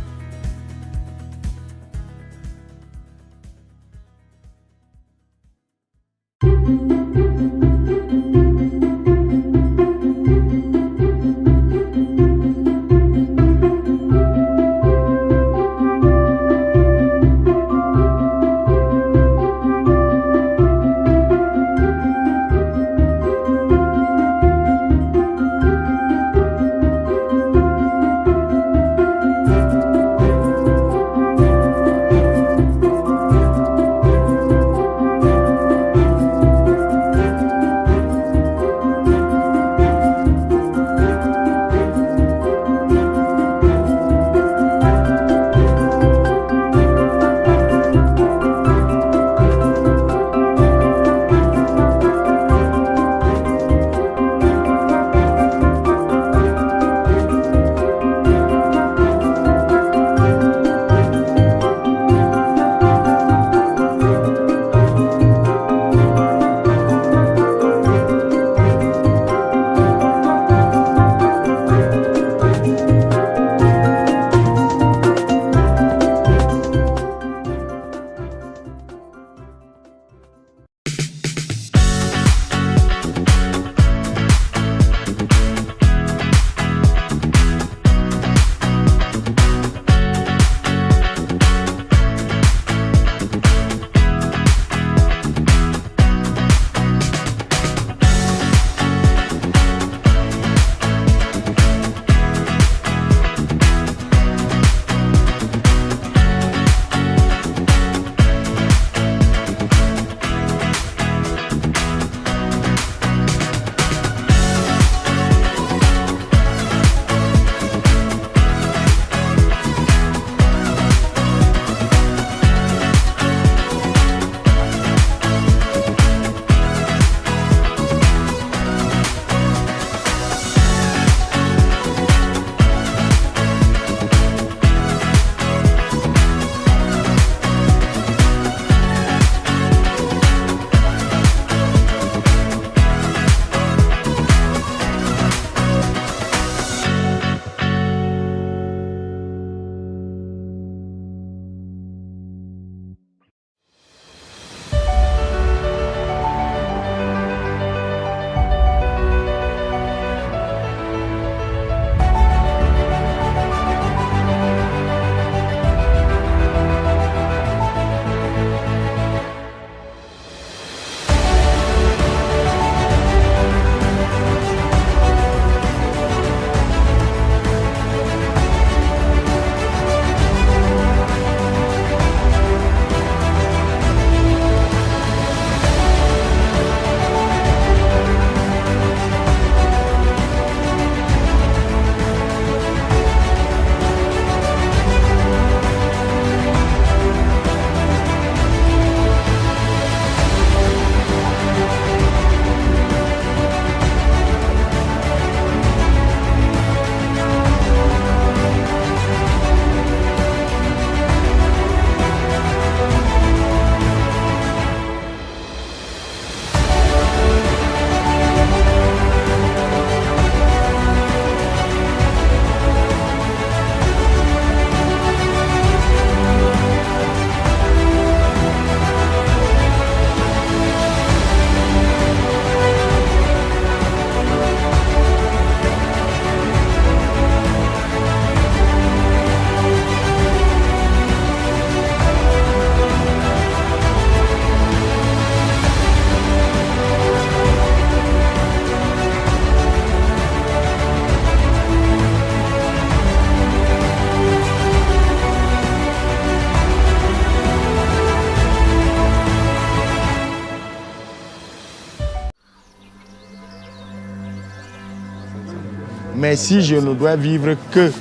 Mais si je ne dois vivre que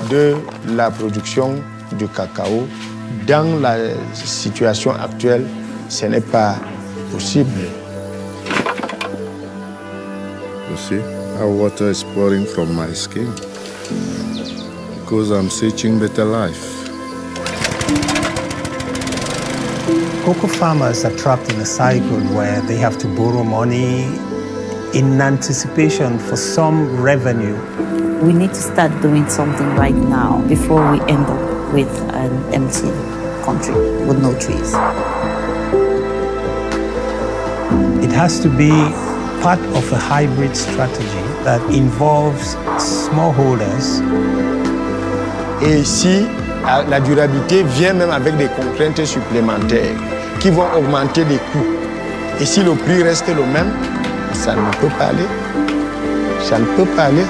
de la production du cacao, dans la situation actuelle, ce n'est pas possible. You see how water is pouring from my skin? Because I'm searching better life. Cocoa farmers are trapped in a cycle where they have to borrow money in anticipation for some revenue. We need to start doing something right now before we end up with an empty country with no trees. It has to be part of a hybrid strategy that involves smallholders. Et ici, la durabilité vient même avec des contraintes supplémentaires qui vont augmenter les coûts. Et si le prix reste le même, ça ne peut pas aller. Ça ne peut pas aller.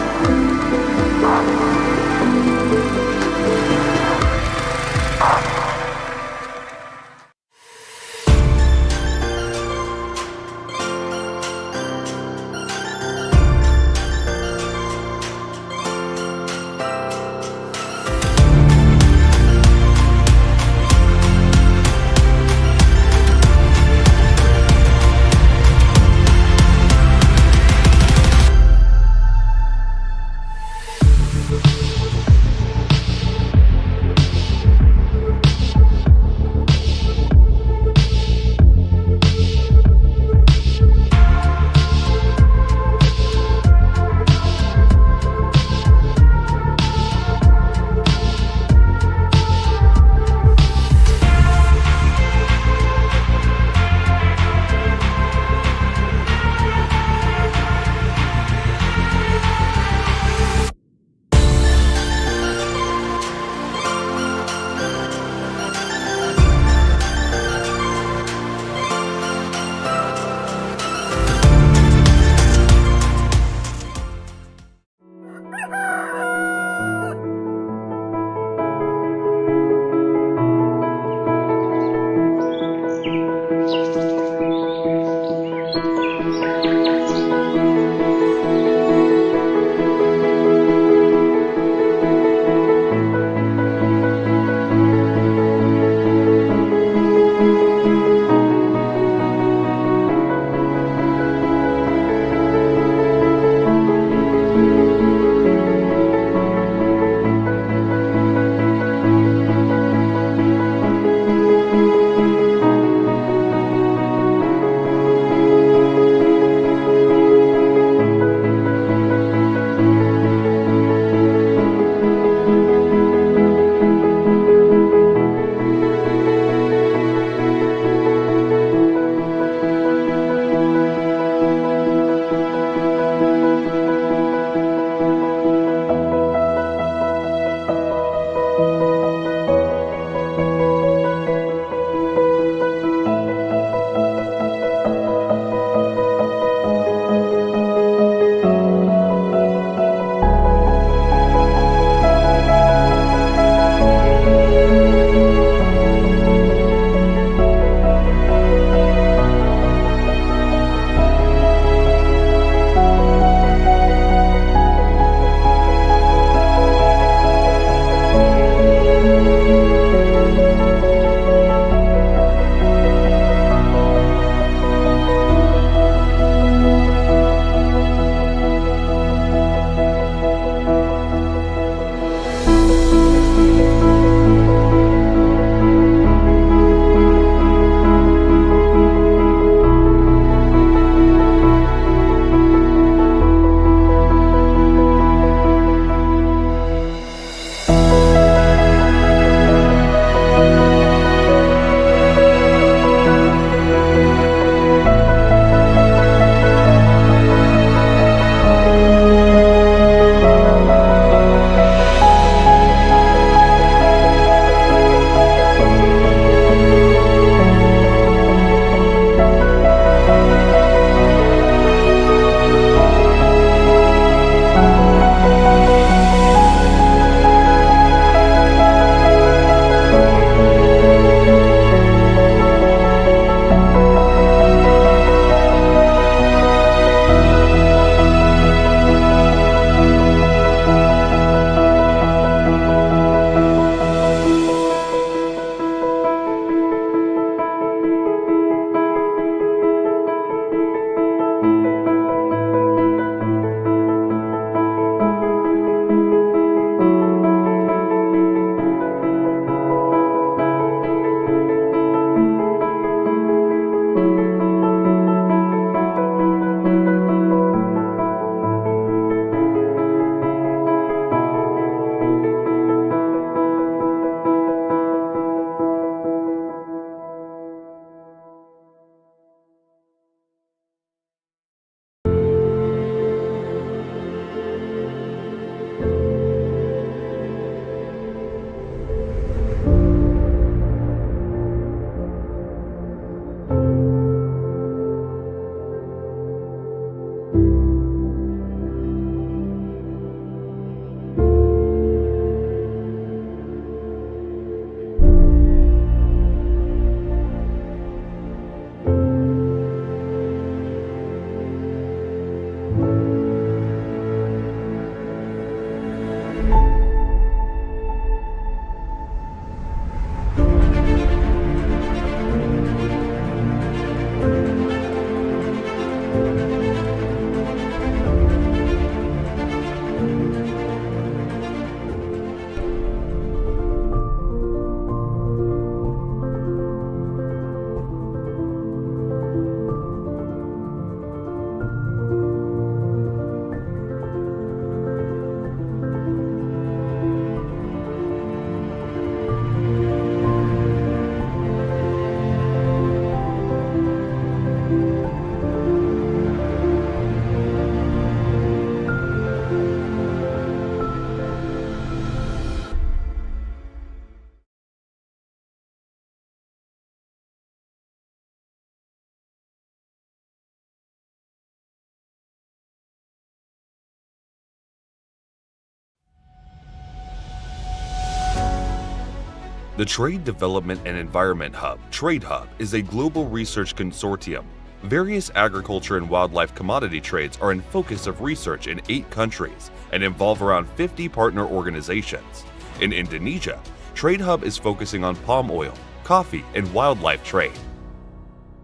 The Trade Development and Environment Hub, Trade Hub, is a global research consortium. Various agriculture and wildlife commodity trades are in focus of research in 8 countries and involve around 50 partner organizations. In Indonesia, Trade Hub is focusing on palm oil, coffee, and wildlife trade.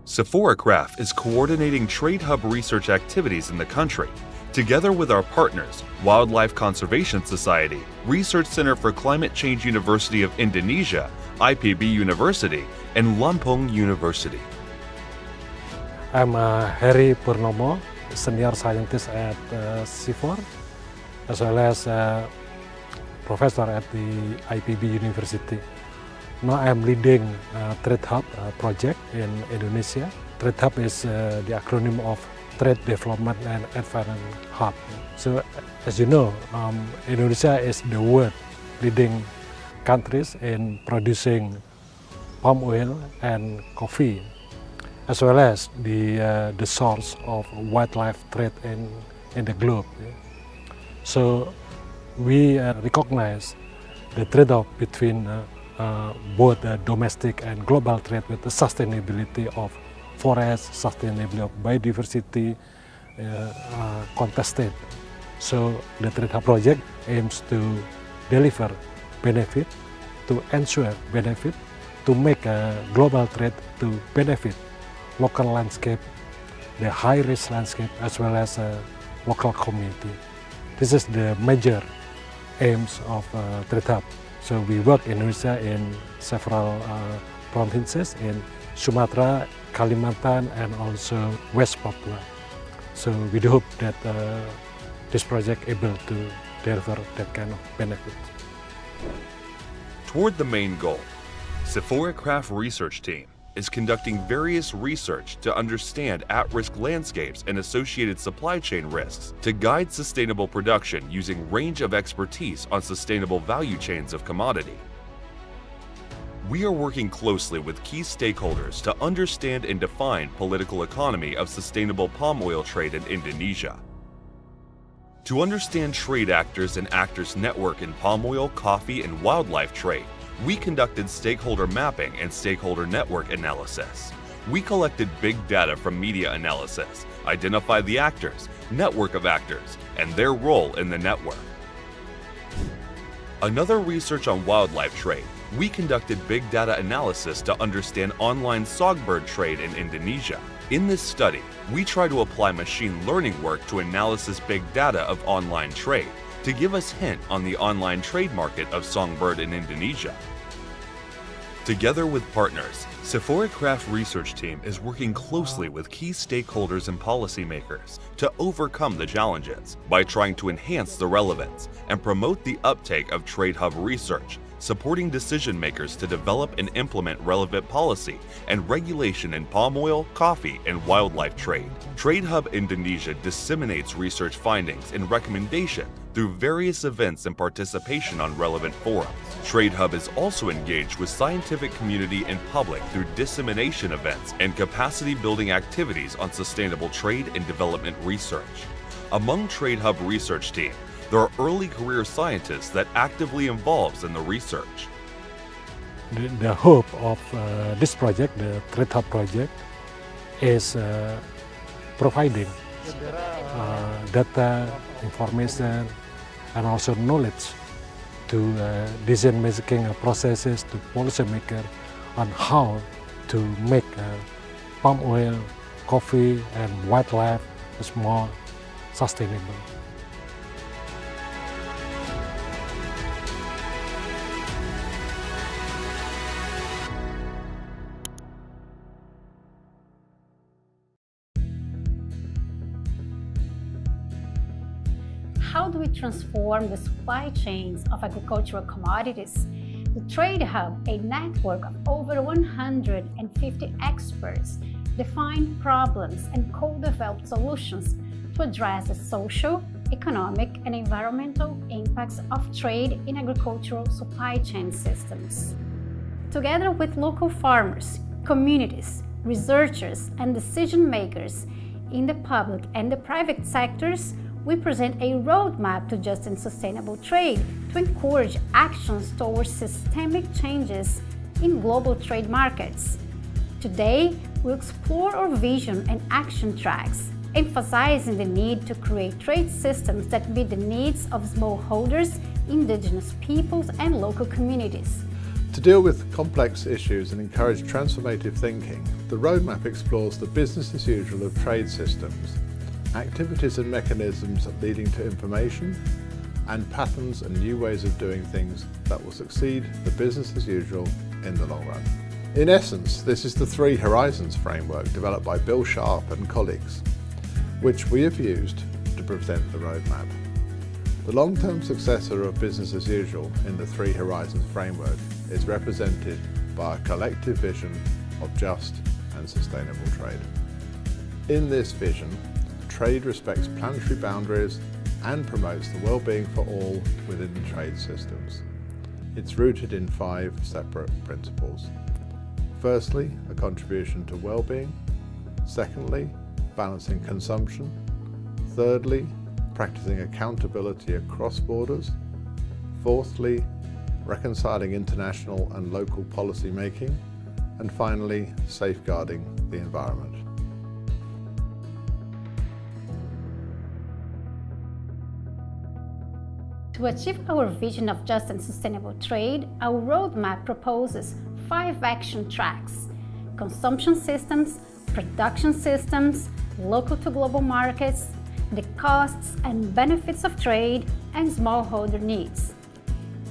CIFOR-ICRAF is coordinating Trade Hub research activities in the country, together with our partners, Wildlife Conservation Society, Research Center for Climate Change University of Indonesia, IPB University, and Lampung University. I'm Heri Purnomo, senior scientist at CIFOR, as well as professor at the IPB University. Now I'm leading Trade Hub project in Indonesia. Trade Hub is the acronym of Trade Development and Environment Hub. So, as you know, Indonesia is the world leading countries in producing palm oil and coffee, as well as the source of wildlife trade in the globe. So, we recognize the trade-off between both domestic and global trade with the sustainability of forest, sustainability of biodiversity contested. So the Trade Hub project aims to deliver benefit, to ensure benefit, to make global trade to benefit local landscape, the high-risk landscape, as well as local community. This is the major aims of Trade Hub. So we work in Indonesia in several provinces in Sumatra, Kalimantan, and also West Papua. So we do hope that this project able to deliver that kind of benefit. Toward the main goal, CIFOR-ICRAF research team is conducting various research to understand at-risk landscapes and associated supply chain risks to guide sustainable production using range of expertise on sustainable value chains of commodity. We are working closely with key stakeholders to understand and define political economy of sustainable palm oil trade in Indonesia. To understand trade actors and actors network in palm oil, coffee, and wildlife trade, we conducted stakeholder mapping and stakeholder network analysis. We collected big data from media analysis, identified the actors, network of actors, and their role in the network. Another research on wildlife trade, we conducted big data analysis to understand online songbird trade in Indonesia. In this study, we try to apply machine learning work to analysis big data of online trade to give us hint on the online trade market of songbird in Indonesia. Together with partners, CIFOR-ICRAF research team is working closely with key stakeholders and policymakers to overcome the challenges by trying to enhance the relevance and promote the uptake of Trade Hub research, supporting decision makers to develop and implement relevant policy and regulation in palm oil, coffee, and wildlife trade. Trade Hub Indonesia disseminates research findings and recommendation through various events and participation on relevant forums. Trade Hub is also engaged with scientific community and public through dissemination events and capacity building activities on sustainable trade and development research. Among Trade Hub research team, there are early career scientists that actively involves in the research. The hope of this project, the Trade Hub project, is providing data, information, and also knowledge to decision-making processes, to policymakers on how to make palm oil, coffee, and wildlife more sustainable. How do we transform the supply chains of agricultural commodities? The Trade Hub, a network of over 150 experts, define problems and co-develop solutions to address the social, economic, and environmental impacts of trade in agricultural supply chain systems. Together with local farmers, communities, researchers, and decision makers in the public and the private sectors, we present a roadmap to just and sustainable trade to encourage actions towards systemic changes in global trade markets. Today, we'll explore our vision and action tracks, emphasizing the need to create trade systems that meet the needs of smallholders, indigenous peoples, and local communities. To deal with complex issues and encourage transformative thinking, the roadmap explores the business as usual of trade systems, activities and mechanisms leading to information, and patterns and new ways of doing things that will succeed the business as usual in the long run. In essence, this is the Three Horizons framework developed by Bill Sharp and colleagues, which we have used to present the roadmap. The long-term successor of business as usual in the Three Horizons framework is represented by a collective vision of just and sustainable trade. In this vision, trade respects planetary boundaries and promotes the well-being for all within the trade systems. It's rooted in 5 separate principles. Firstly, a contribution to well-being. Secondly, balancing consumption. Thirdly, practicing accountability across borders. Fourthly, reconciling international and local policy making. And finally, safeguarding the environment. To achieve our vision of just and sustainable trade, our roadmap proposes 5 action tracks: consumption systems, production systems, local to global markets, the costs and benefits of trade, and smallholder needs.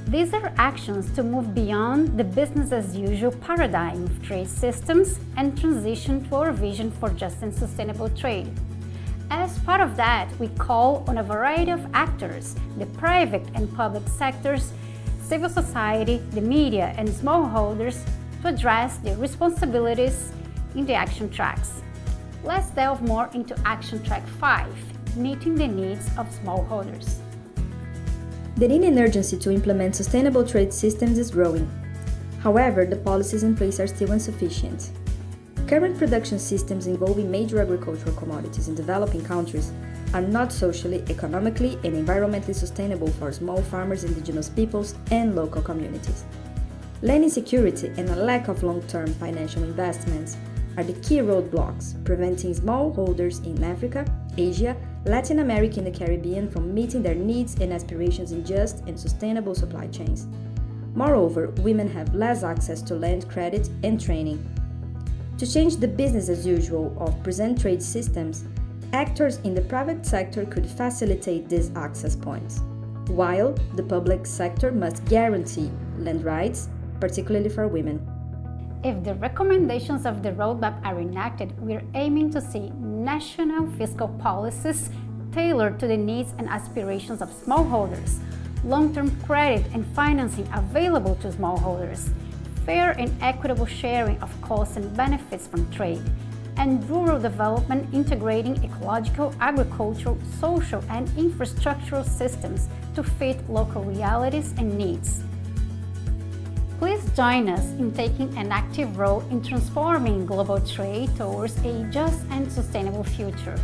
These are actions to move beyond the business as usual paradigm of trade systems and transition to our vision for just and sustainable trade. As part of that, we call on a variety of actors, the private and public sectors, civil society, the media, and smallholders to address their responsibilities in the action tracks. Let's delve more into action track 5, meeting the needs of smallholders. The need and urgency to implement sustainable trade systems is growing. However, the policies in place are still insufficient. Current production systems involving major agricultural commodities in developing countries are not socially, economically, and environmentally sustainable for small farmers, indigenous peoples, and local communities. Land insecurity and a lack of long-term financial investments are the key roadblocks preventing smallholders in Africa, Asia, Latin America, and the Caribbean from meeting their needs and aspirations in just and sustainable supply chains. Moreover, women have less access to land credit and training. To change the business as usual of present trade systems, actors in the private sector could facilitate these access points, while the public sector must guarantee land rights, particularly for women. If the recommendations of the roadmap are enacted, we're aiming to see national fiscal policies tailored to the needs and aspirations of smallholders, long-term credit and financing available to smallholders, fair and equitable sharing of costs and benefits from trade, and rural development integrating ecological, agricultural, social, and infrastructural systems to fit local realities and needs. Please join us in taking an active role in transforming global trade towards a just and sustainable future.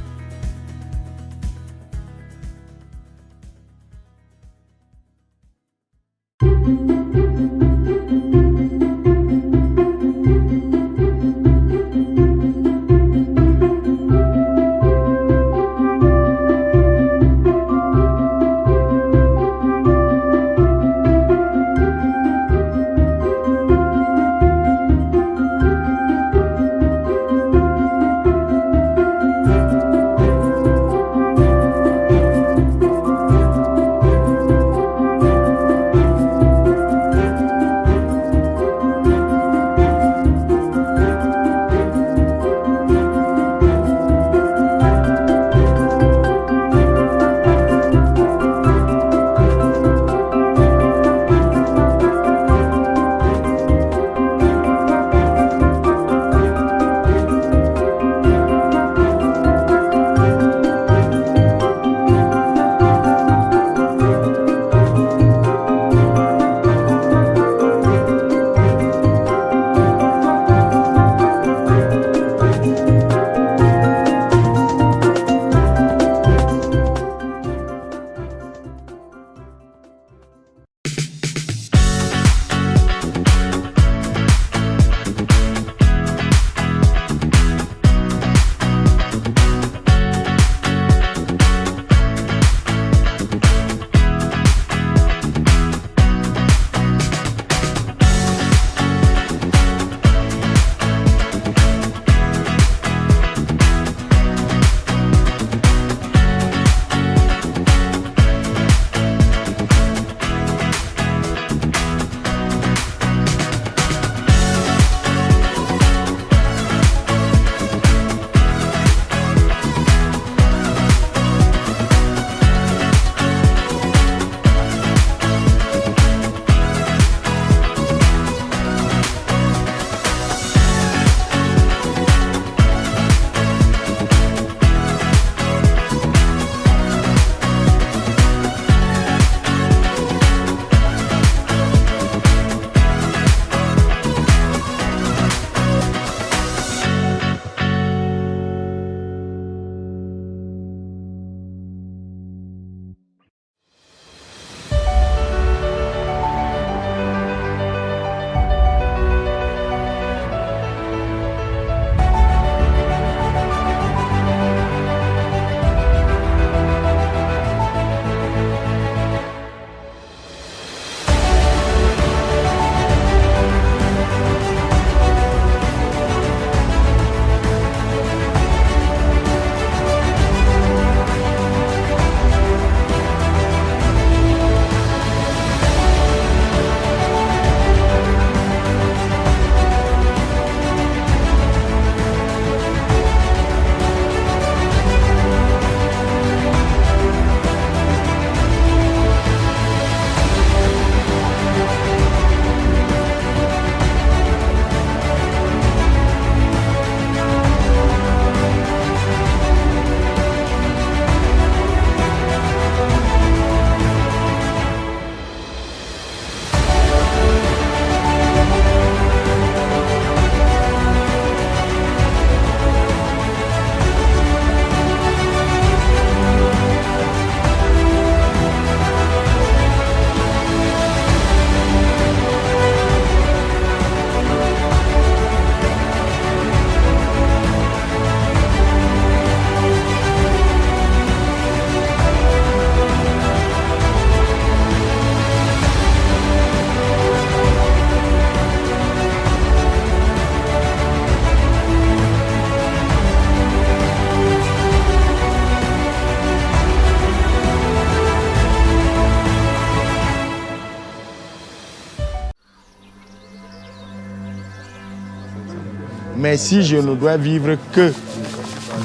Mais si je ne dois vivre que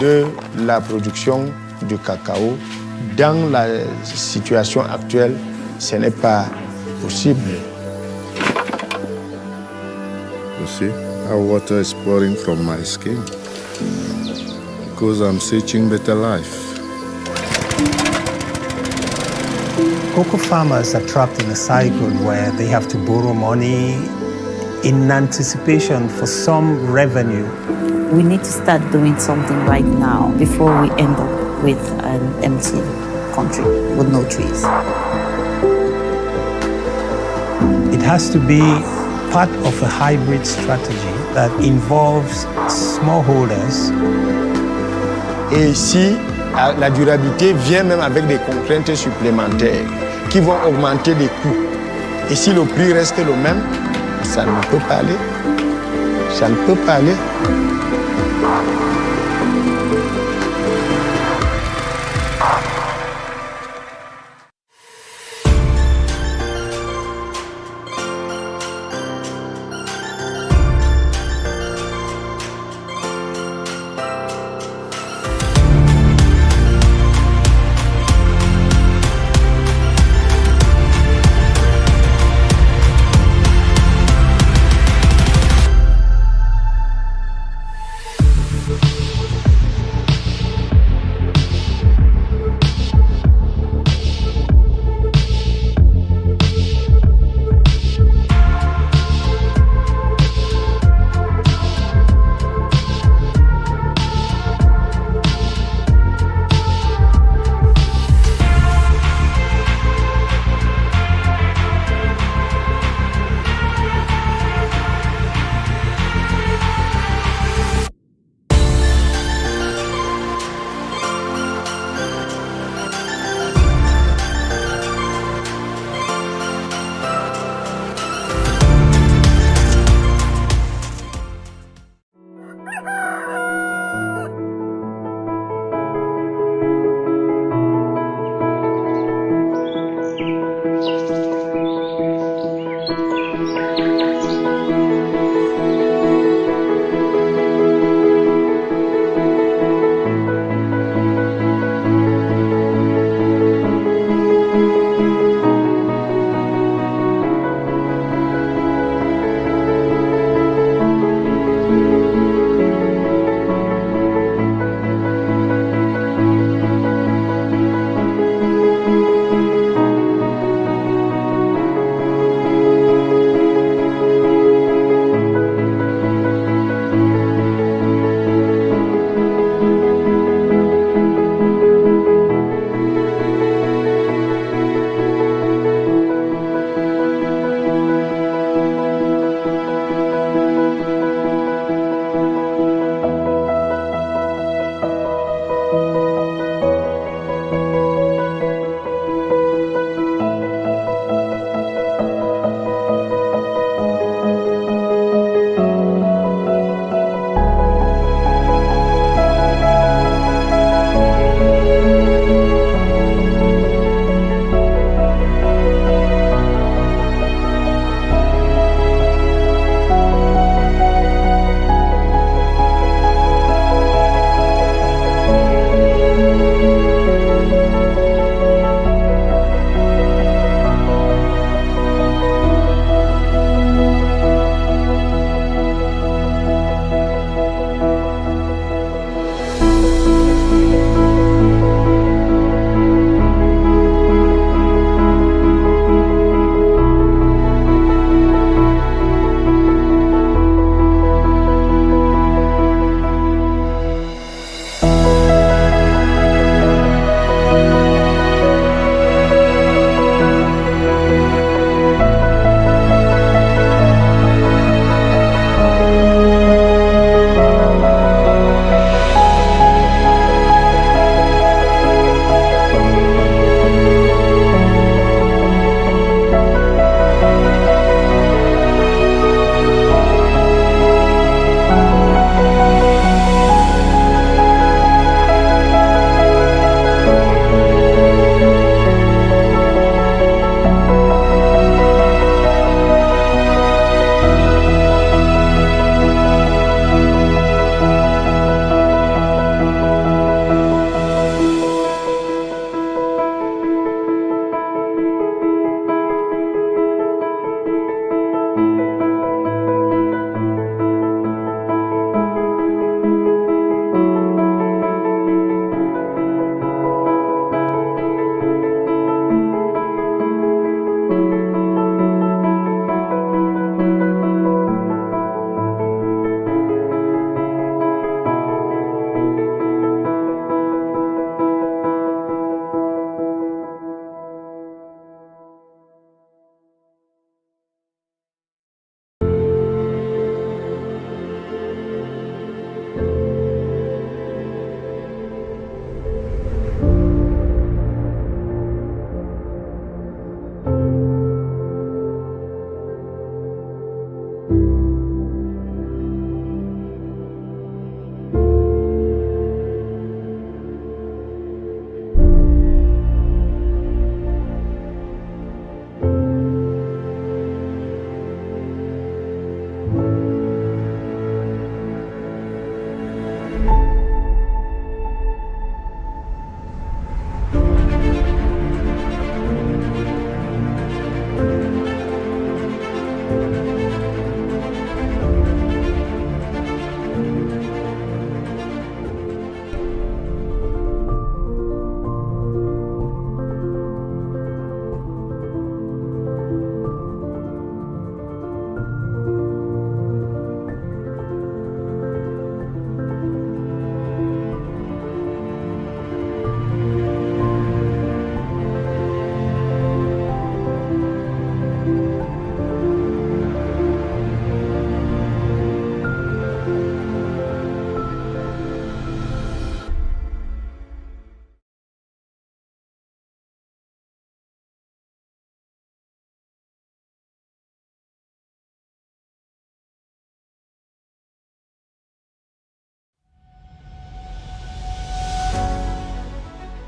de la production du cacao, dans la situation actuelle, ce n'est pas possible. You see how water is pouring from my skin? Because I'm searching better life. Cocoa farmers are trapped in a cycle where they have to borrow money in anticipation for some revenue. We need to start doing something right now before we end up with an empty country with no trees. It has to be part of a hybrid strategy that involves smallholders. Et ici, la durabilité vient même avec des contraintes supplémentaires qui vont augmenter les coûts. Et si le prix reste le même, ça ne peut pas aller. Ça ne peut pas aller.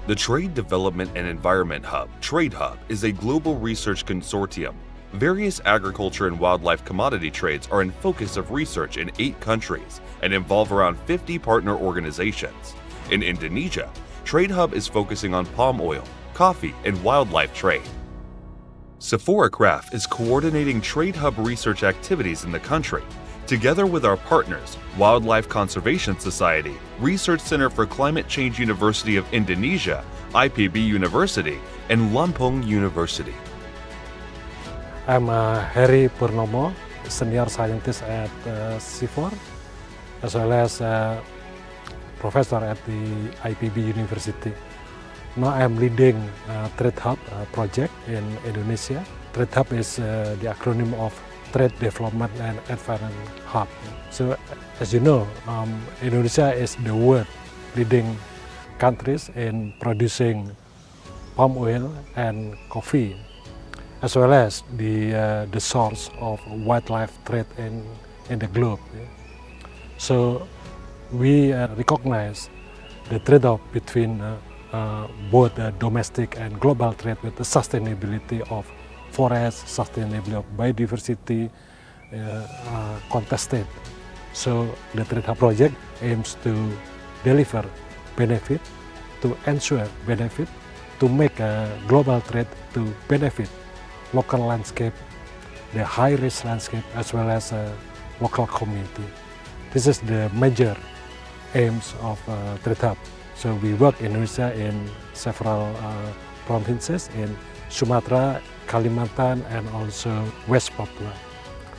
The Trade Development and Environment Hub, Trade Hub, is a global research consortium. Various agriculture and wildlife commodity trades are in focus of research in 8 countries and involve around 50 partner organizations. In Indonesia, Trade Hub is focusing on palm oil, coffee, and wildlife trade. CIFOR-ICRAF is coordinating Trade Hub research activities in the country, together with our partners, Wildlife Conservation Society, Research Center for Climate Change University of Indonesia, IPB University, and Lampung University. I'm Heri Purnomo, senior scientist at CIFOR, as well as professor at the IPB University. Now I'm leading Trade Hub project in Indonesia. Trade Hub is the acronym of Trade Development and Environment Hub. So as you know, Indonesia is the world leading countries in producing palm oil and coffee, as well as the source of wildlife trade in the globe. So we recognize the trade-off between both domestic and global trade with the sustainability of forest, sustainability of biodiversity contested. So the Trade Hub project aims to deliver benefit, to ensure benefit, to make global trade to benefit local landscape, the high-risk landscape, as well as local community. This is the major aims of Trade Hub. So we work in Indonesia in several provinces in Sumatra, Kalimantan, and also West Papua.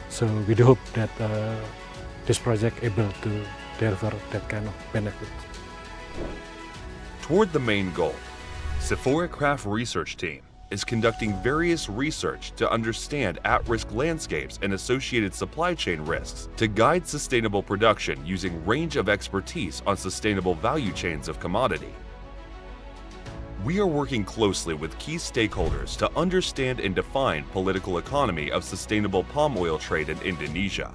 So we do hope that this project able to deliver that kind of benefit. Toward the main goal, CIFOR-ICRAF research team is conducting various research to understand at-risk landscapes and associated supply chain risks to guide sustainable production using range of expertise on sustainable value chains of commodity. We are working closely with key stakeholders to understand and define political economy of sustainable palm oil trade in Indonesia.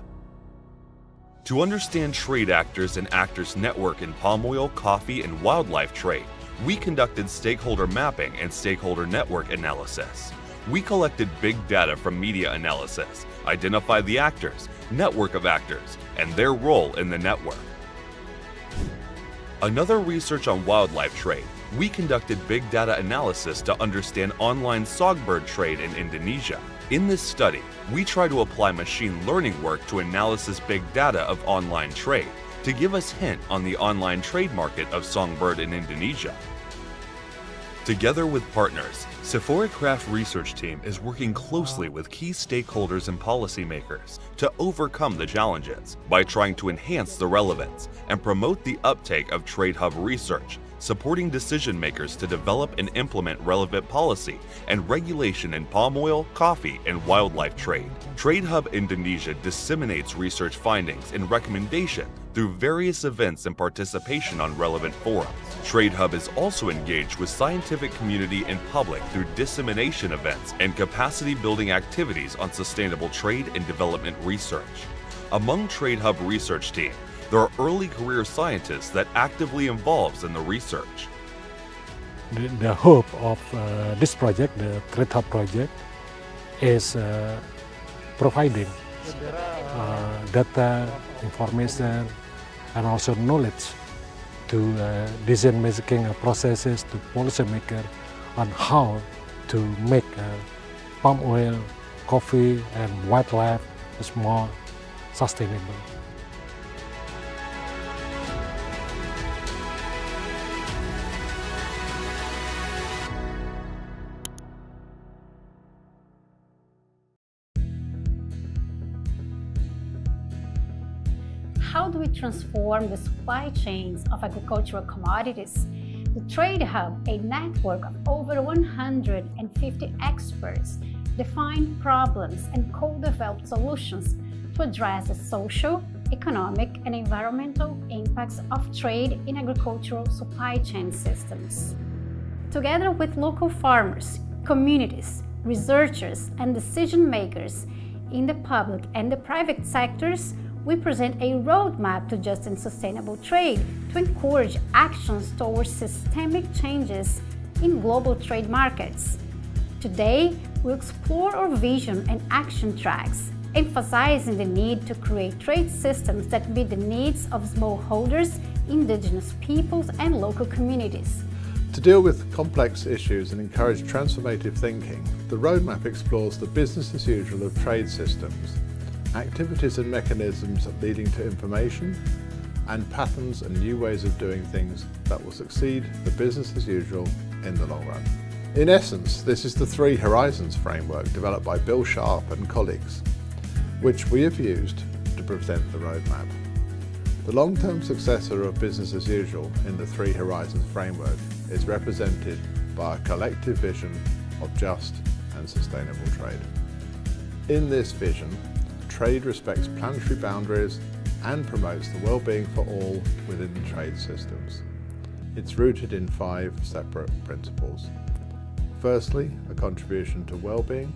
To understand trade actors and actors network in palm oil, coffee, and wildlife trade, we conducted stakeholder mapping and stakeholder network analysis. We collected big data from media analysis, identified the actors, network of actors, and their role in the network. Another research on wildlife trade, we conducted big data analysis to understand online songbird trade in Indonesia. In this study, we try to apply machine learning work to analysis big data of online trade to give us hint on the online trade market of songbird in Indonesia. Together with partners, CIFOR-ICRAF research team is working closely with key stakeholders and policymakers to overcome the challenges by trying to enhance the relevance and promote the uptake of Trade Hub research, supporting decision makers to develop and implement relevant policy and regulation in palm oil, coffee, and wildlife trade. Trade Hub Indonesia disseminates research findings and recommendation through various events and participation on relevant forums. Trade Hub is also engaged with scientific community and public through dissemination events and capacity building activities on sustainable trade and development research. Among Trade Hub research team, there are early career scientists that actively involves in the research. The hope of this project, the Trade Hub project, is providing data, information, and also knowledge to decision-making processes, to policymakers on how to make palm oil, coffee, and wildlife is more sustainable. How do we transform the supply chains of agricultural commodities? The Trade Hub, a network of over 150 experts, define problems and co-develop solutions to address the social, economic, and environmental impacts of trade in agricultural supply chain systems. Together with local farmers, communities, researchers, and decision makers in the public and the private sectors, we present a roadmap to just and sustainable trade to encourage actions towards systemic changes in global trade markets. Today, we'll explore our vision and action tracks, emphasizing the need to create trade systems that meet the needs of smallholders, indigenous peoples, and local communities. To deal with complex issues and encourage transformative thinking, the roadmap explores the business as usual of trade systems, activities and mechanisms leading to information, and patterns and new ways of doing things that will succeed the business as usual in the long run. In essence, this is the Three Horizons framework developed by Bill Sharp and colleagues, which we have used to present the roadmap. The long-term successor of business as usual in the Three Horizons framework is represented by a collective vision of just and sustainable trade. In this vision, trade respects planetary boundaries and promotes the well-being for all within the trade systems. It's rooted in 5 separate principles. Firstly, a contribution to well-being.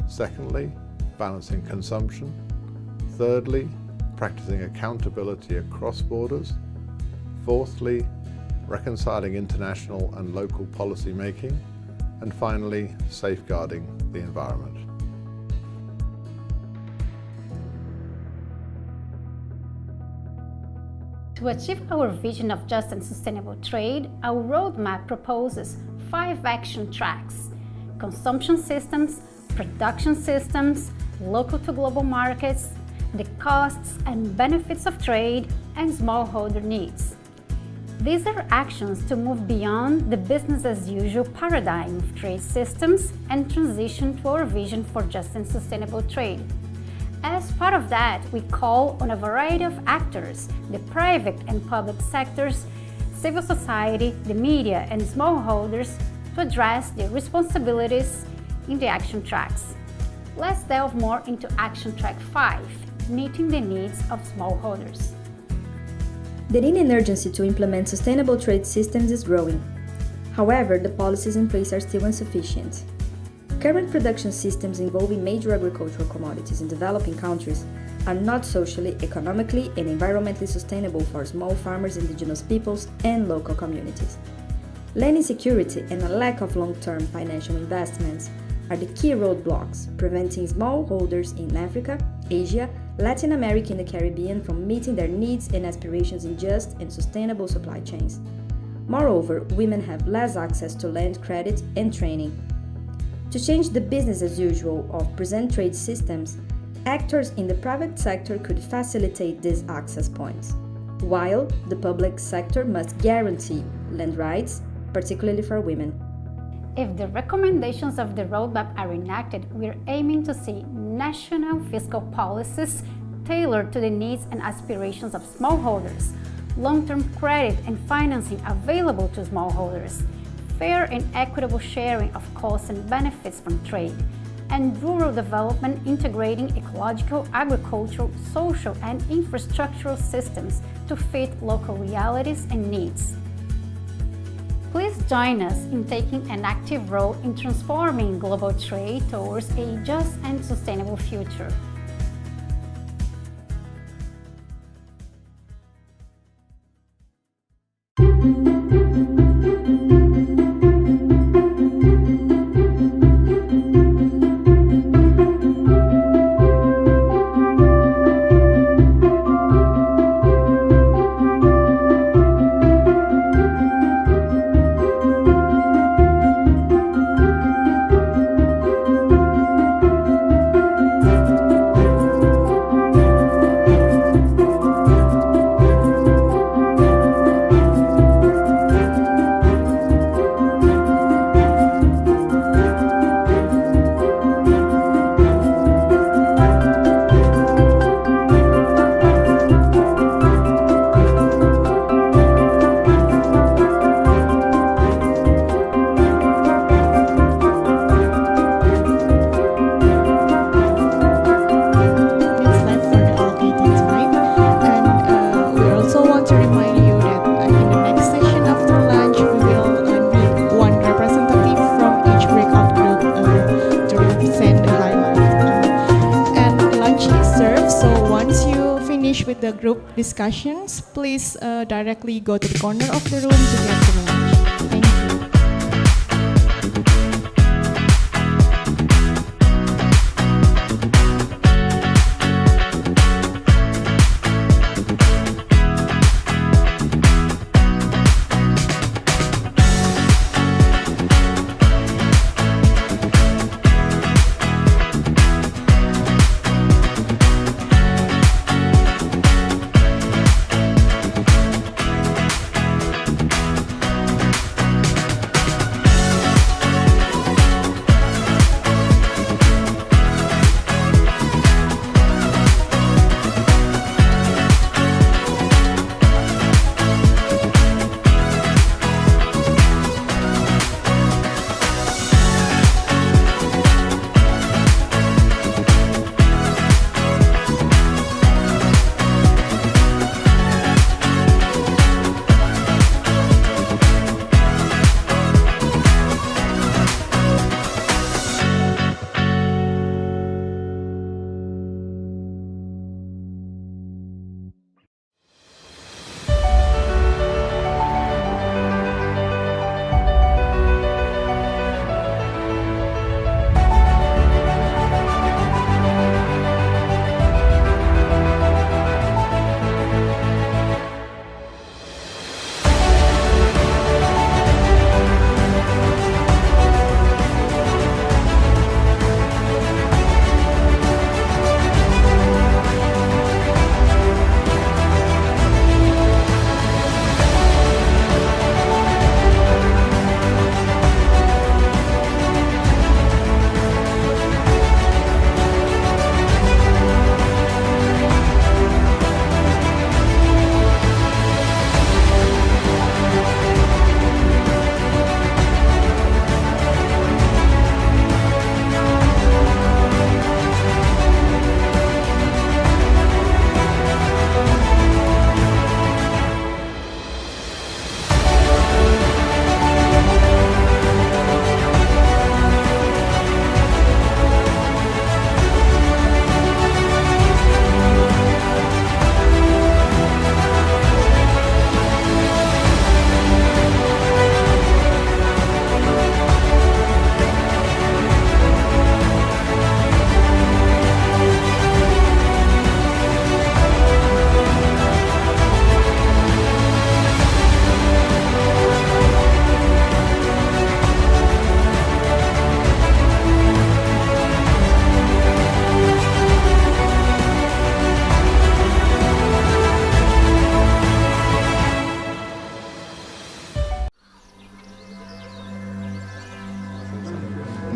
Secondly, balancing consumption. Thirdly, practicing accountability across borders. Fourthly, reconciling international and local policy making. And finally, safeguarding the environment. To achieve our vision of just and sustainable trade, our roadmap proposes 5 action tracks: consumption systems, production systems, local to global markets, the costs and benefits of trade, and smallholder needs. These are actions to move beyond the business as usual paradigm of trade systems and transition to our vision for just and sustainable trade. As part of that, we call on a variety of actors, the private and public sectors, civil society, the media, and smallholders to address their responsibilities in the action tracks. Let's delve more into Action Track 5, meeting the needs of smallholders. The need and urgency to implement sustainable trade systems is growing. However, the policies in place are still insufficient. Current production systems involving major agricultural commodities in developing countries are not socially, economically, and environmentally sustainable for small farmers, indigenous peoples, and local communities. Land insecurity and a lack of long-term financial investments are the key roadblocks preventing smallholders in Africa, Asia, Latin America, and the Caribbean from meeting their needs and aspirations in just and sustainable supply chains. Moreover, women have less access to land credit and training. To change the business as usual of present trade systems, actors in the private sector could facilitate these access points, while the public sector must guarantee land rights, particularly for women. If the recommendations of the roadmap are enacted, we're aiming to see national fiscal policies tailored to the needs and aspirations of smallholders, long-term credit and financing available to smallholders, fair and equitable sharing of costs and benefits from trade, and rural development integrating ecological, agricultural, social, and infrastructural systems to fit local realities and needs. Please join us in taking an active role in transforming global trade towards a just and sustainable future. with the group discussions, please directly go to the corner of the room to get the lunch. Thank you.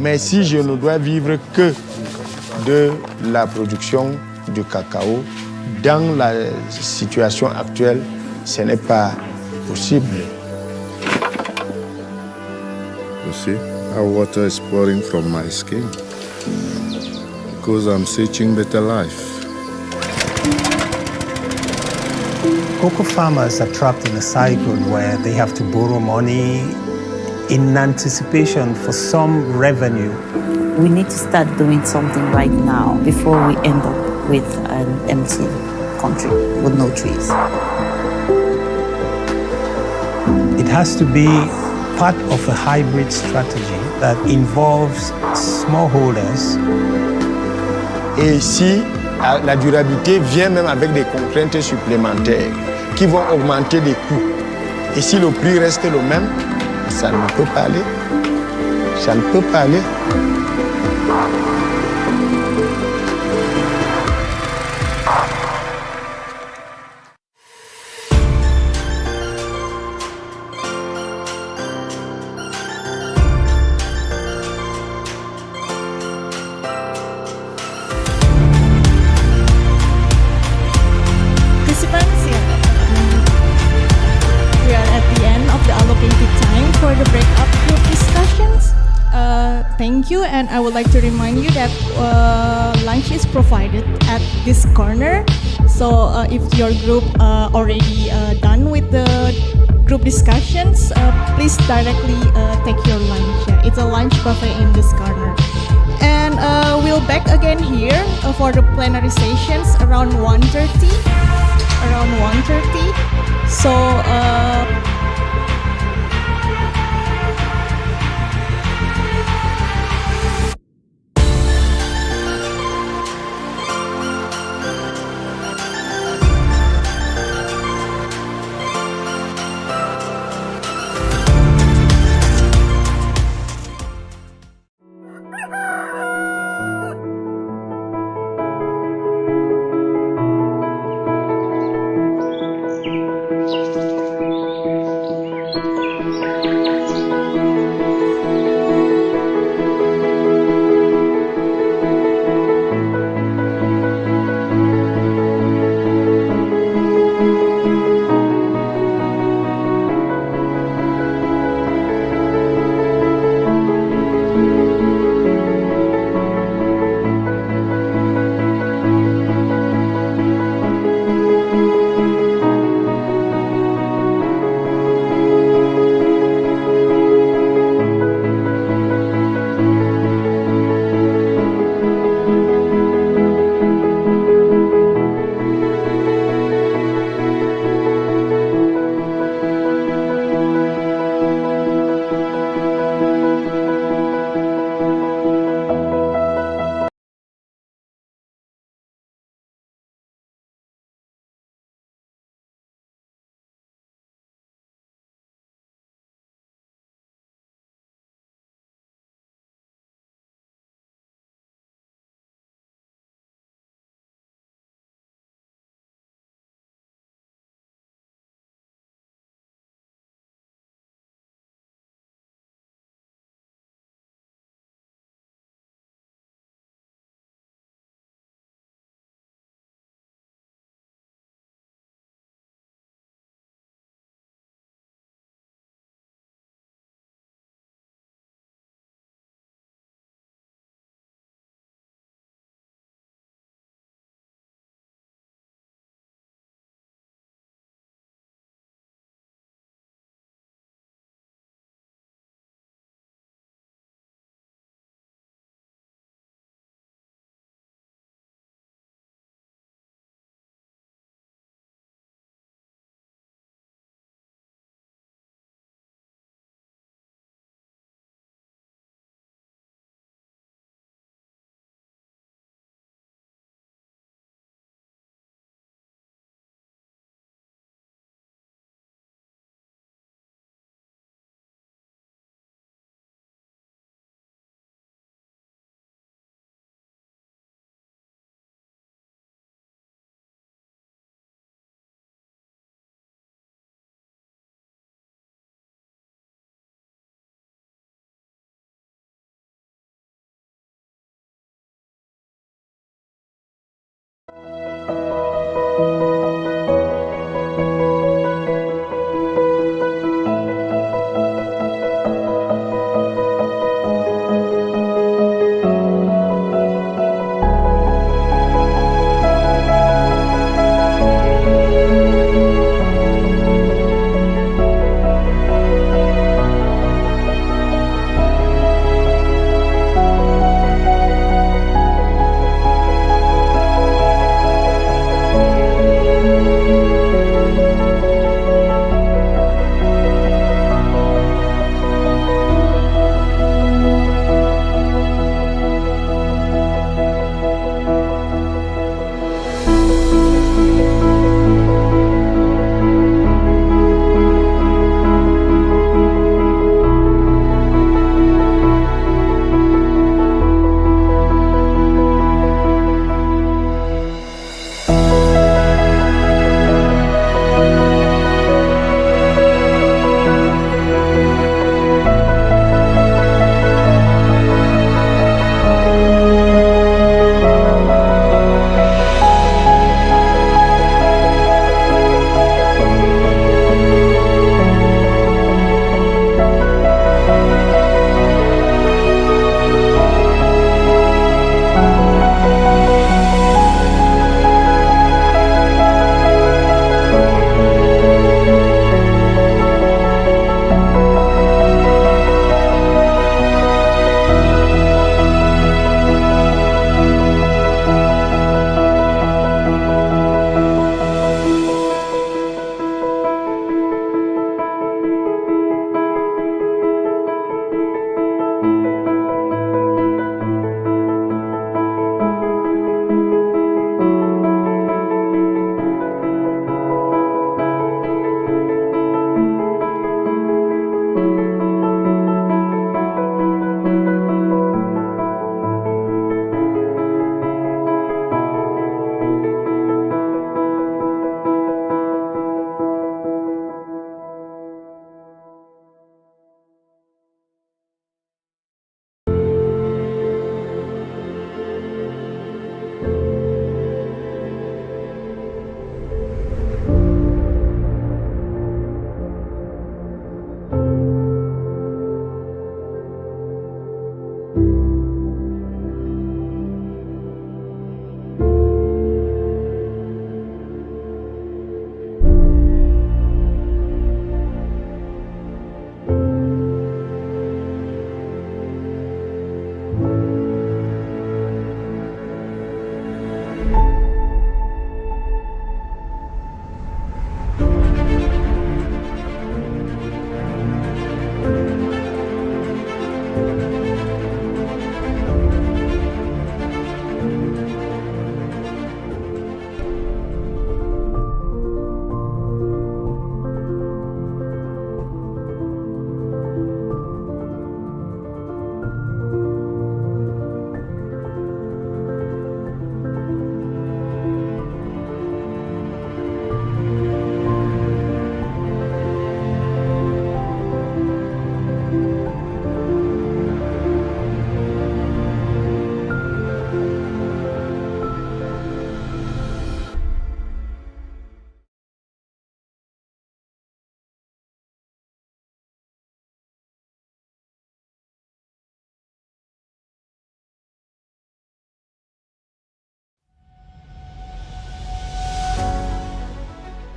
Mais si je ne dois vivre que de la production du cacao, dans la situation actuelle, ce n'est pas possible. You see how water is pouring from my skin? Because I'm searching better life. Cocoa farmers are trapped in a cycle where they have to borrow money in anticipation for some revenue. We need to start doing something right now before we end up with an empty country with no trees. It has to be part of a hybrid strategy that involves smallholders. Et ici, la durabilité vient même avec des contraintes supplémentaires qui vont augmenter les coûts. Et si le prix reste le même, ça ne peut pas aller. Ça ne peut pas aller. Thank you, and I would like to remind you that lunch is provided at this corner. So if your group already done with the group discussions, please directly take your lunch. It's a lunch buffet in this corner. And we'll back again here for the plenary sessions around 1:30. around 1:30. So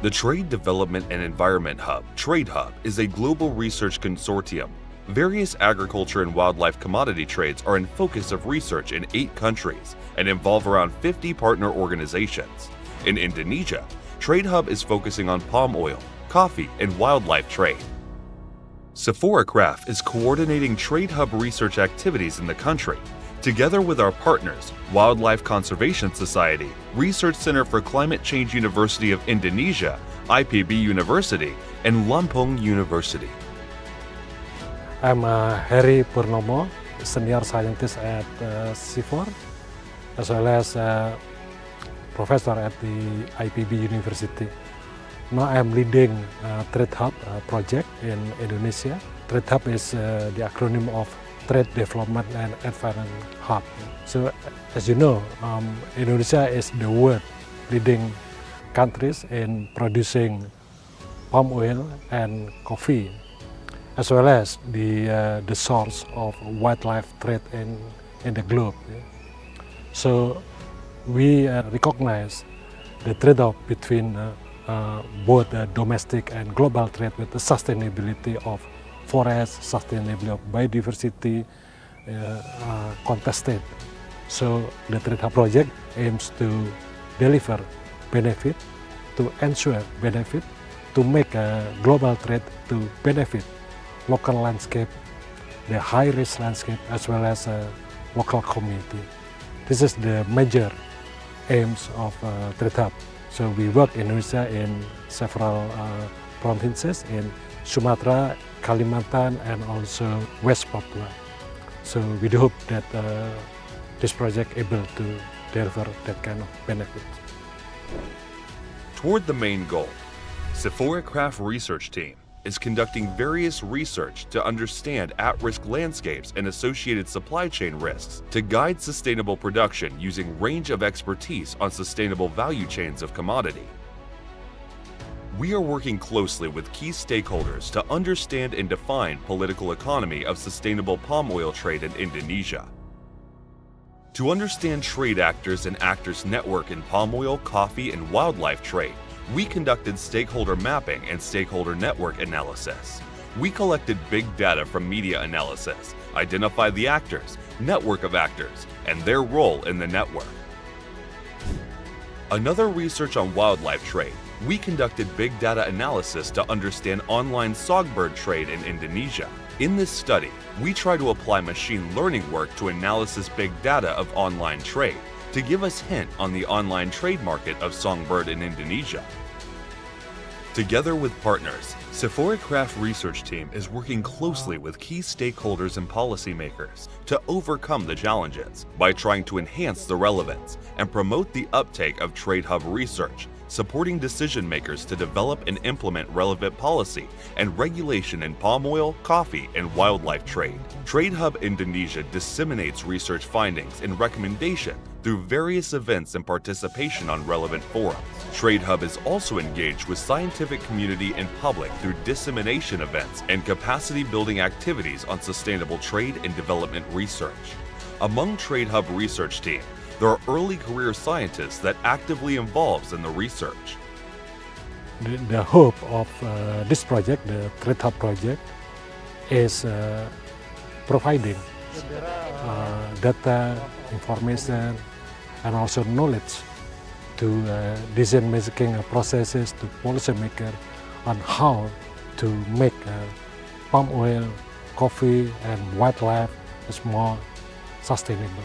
The Trade Development and Environment Hub, Trade Hub, is a global research consortium. Various agriculture and wildlife commodity trades are in focus of research in 8 countries and involve around 50 partner organizations. In Indonesia, Trade Hub is focusing on palm oil, coffee, and wildlife trade. CIFOR-ICRAF is coordinating Trade Hub research activities in the country, together with our partners, Wildlife Conservation Society, Research Center for Climate Change University of Indonesia, IPB University, and Lampung University. I'm Heri Purnomo, Senior Scientist at CIFOR, as well as Professor at the IPB University. Now I'm leading Trade Hub project in Indonesia. Trade Hub is the acronym of Trade Development and Environment Hub. So as you know, Indonesia is the world leading countries in producing palm oil and coffee, as well as the source of wildlife trade in the globe. So we recognize the trade-off between both domestic and global trade with the sustainability of forest, sustainability of biodiversity contested. So the Trade Hub project aims to deliver benefit, to ensure benefit, to make global trade to benefit local landscape, the high-risk landscape, as well as local community. This is the major aims of Trade Hub. So we work in Indonesia in several provinces in Sumatra, Kalimantan, and also West Papua. So we do hope that this project able to deliver that kind of benefit. Toward the main goal, CIFOR-ICRAF research team is conducting various research to understand at-risk landscapes and associated supply chain risks to guide sustainable production using range of expertise on sustainable value chains of commodity. We are working closely with key stakeholders to understand and define political economy of sustainable palm oil trade in Indonesia. To understand trade actors and actors network in palm oil, coffee, and wildlife trade, we conducted stakeholder mapping and stakeholder network analysis. We collected big data from media analysis, identified the actors, network of actors, and their role in the network. Another research on wildlife trade, we conducted big data analysis to understand online songbird trade in Indonesia. In this study, we try to apply machine learning work to analysis big data of online trade to give us hint on the online trade market of songbird in Indonesia. Together with partners, CIFOR-ICRAF research team is working closely with key stakeholders and policymakers to overcome the challenges by trying to enhance the relevance and promote the uptake of Trade Hub research, supporting decision makers to develop and implement relevant policy and regulation in palm oil, coffee, and wildlife trade. Trade Hub Indonesia disseminates research findings and recommendation through various events and participation on relevant forums. Trade Hub is also engaged with scientific community and public through dissemination events and capacity building activities on sustainable trade and development research. Among Trade Hub research team, there are early career scientists that actively involves in the research. The hope of this project, the Trade Hub project, is providing data, information, and also knowledge to decision-making processes, to policymakers on how to make palm oil, coffee, and wildlife is more sustainable.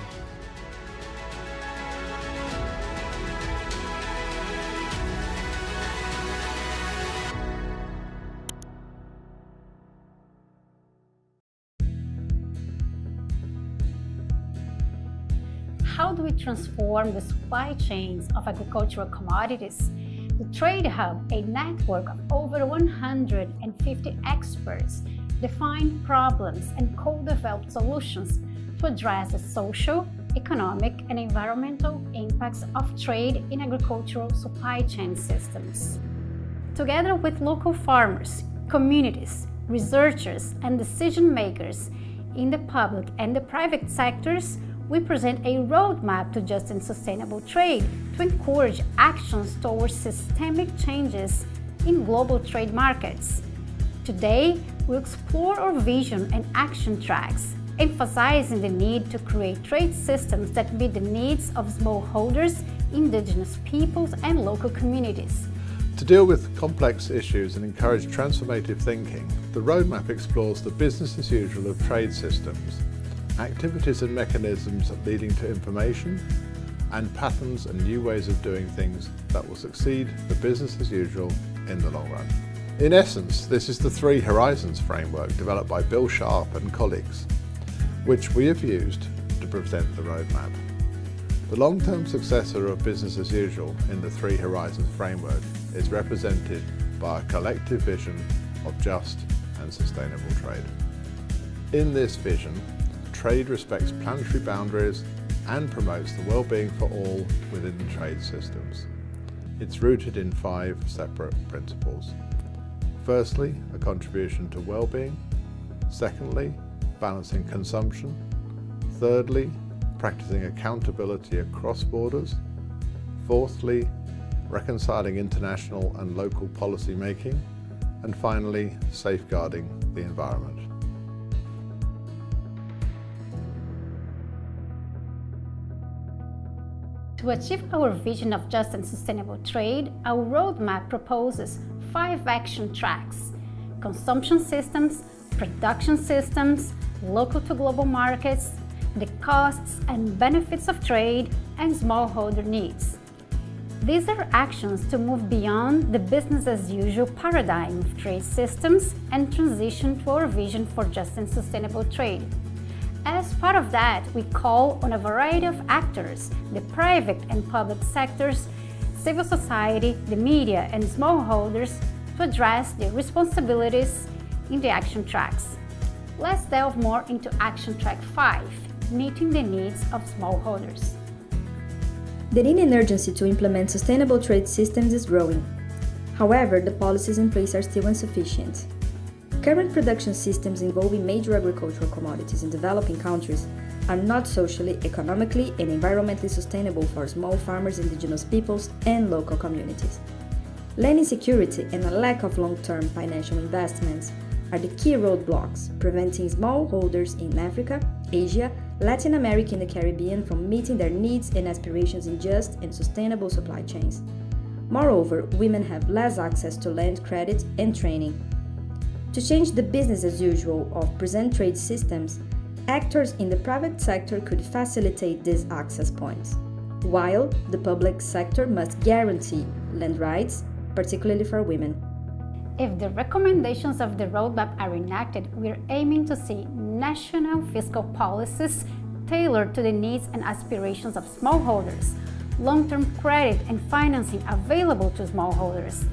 How do we transform the supply chains of agricultural commodities? The Trade Hub, a network of over 150 experts, define problems and co-develop solutions to address the social, economic, and environmental impacts of trade in agricultural supply chain systems. Together with local farmers, communities, researchers, and decision makers in the public and the private sectors, we present a roadmap to just and sustainable trade to encourage actions towards systemic changes in global trade markets. Today, we'll explore our vision and action tracks, emphasizing the need to create trade systems that meet the needs of smallholders, indigenous peoples, and local communities. To deal with complex issues and encourage transformative thinking, the roadmap explores the business as usual of trade systems, activities and mechanisms leading to information, and patterns and new ways of doing things that will succeed the business as usual in the long run. In essence, this is the Three Horizons framework developed by Bill Sharp and colleagues, which we have used to present the roadmap. The long-term successor of business as usual in the Three Horizons framework is represented by a collective vision of just and sustainable trade. In this vision, trade respects planetary boundaries and promotes the well-being for all within the trade systems. It's rooted in 5 separate principles. Firstly, a contribution to well-being. Secondly, balancing consumption. Thirdly, practicing accountability across borders. Fourthly, reconciling international and local policy making. And finally, safeguarding the environment. To achieve our vision of just and sustainable trade, our roadmap proposes 5 action tracks: consumption systems, production systems, local to global markets, the costs and benefits of trade, and smallholder needs. These are actions to move beyond the business as usual paradigm of trade systems and transition to our vision for just and sustainable trade. As part of that, we call on a variety of actors, the private and public sectors, civil society, the media, and smallholders to address their responsibilities in the action tracks. Let's delve more into Action Track 5, meeting the needs of smallholders. The need and urgency to implement sustainable trade systems is growing. However, the policies in place are still insufficient. Current production systems involving major agricultural commodities in developing countries are not socially, economically, and environmentally sustainable for small farmers, indigenous peoples, and local communities. Land insecurity and a lack of long-term financial investments are the key roadblocks preventing smallholders in Africa, Asia, Latin America, and the Caribbean from meeting their needs and aspirations in just and sustainable supply chains. Moreover, women have less access to land credit and training. To change the business as usual of present trade systems, actors in the private sector could facilitate these access points, while the public sector must guarantee land rights, particularly for women. If the recommendations of the roadmap are enacted, we're aiming to see national fiscal policies tailored to the needs and aspirations of smallholders, long-term credit and financing available to smallholders,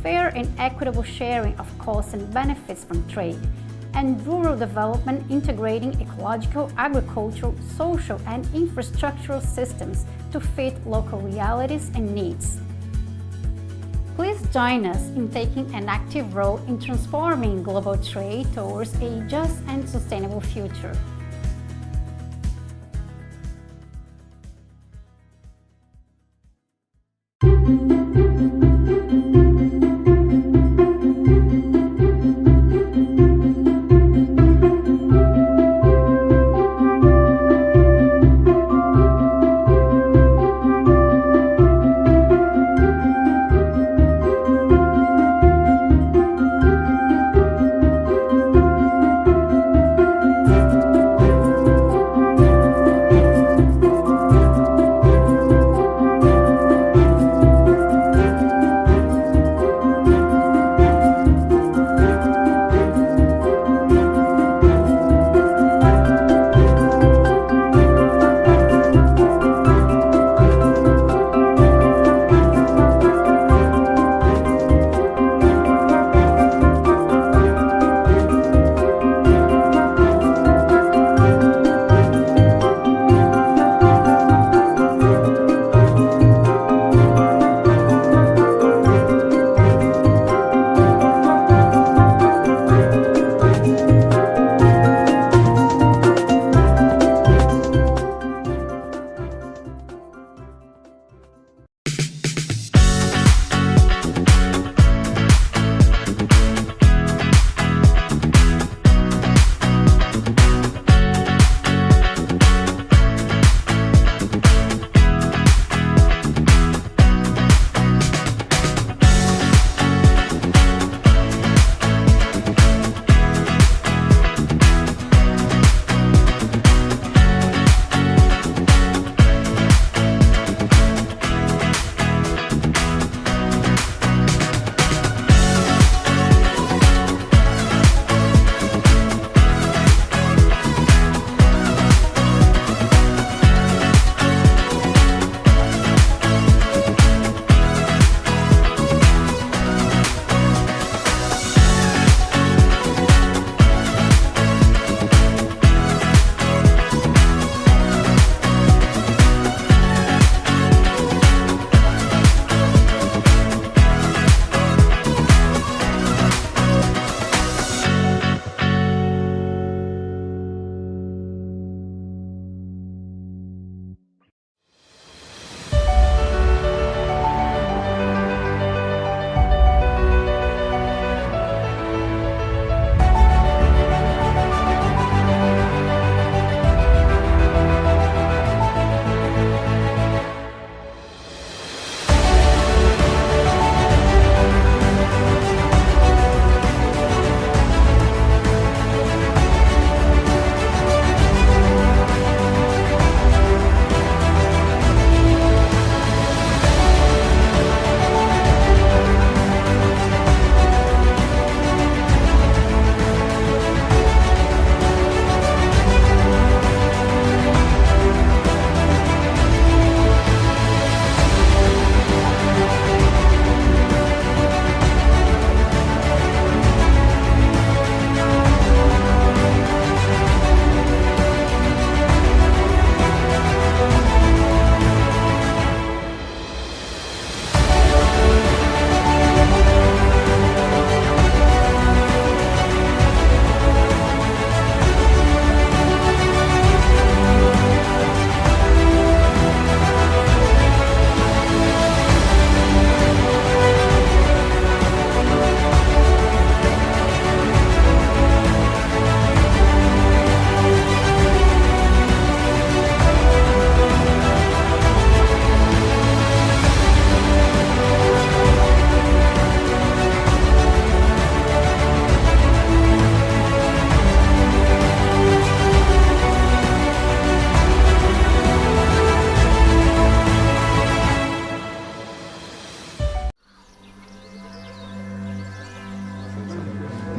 fair and equitable sharing of costs and benefits from trade, and rural development integrating ecological, agricultural, social, and infrastructural systems to fit local realities and needs. Please join us in taking an active role in transforming global trade towards a just and sustainable future.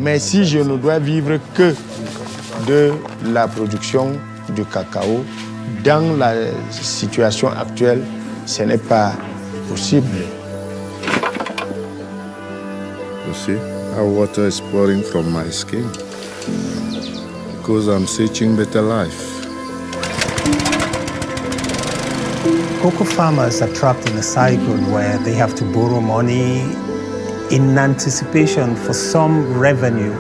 Mais si je ne dois vivre que de la production du cacao, dans la situation actuelle, ce n'est pas possible. You see how water is pouring from my skin? Because I'm searching better life. Cocoa farmers are trapped in a cycle where they have to borrow money in anticipation for some revenue.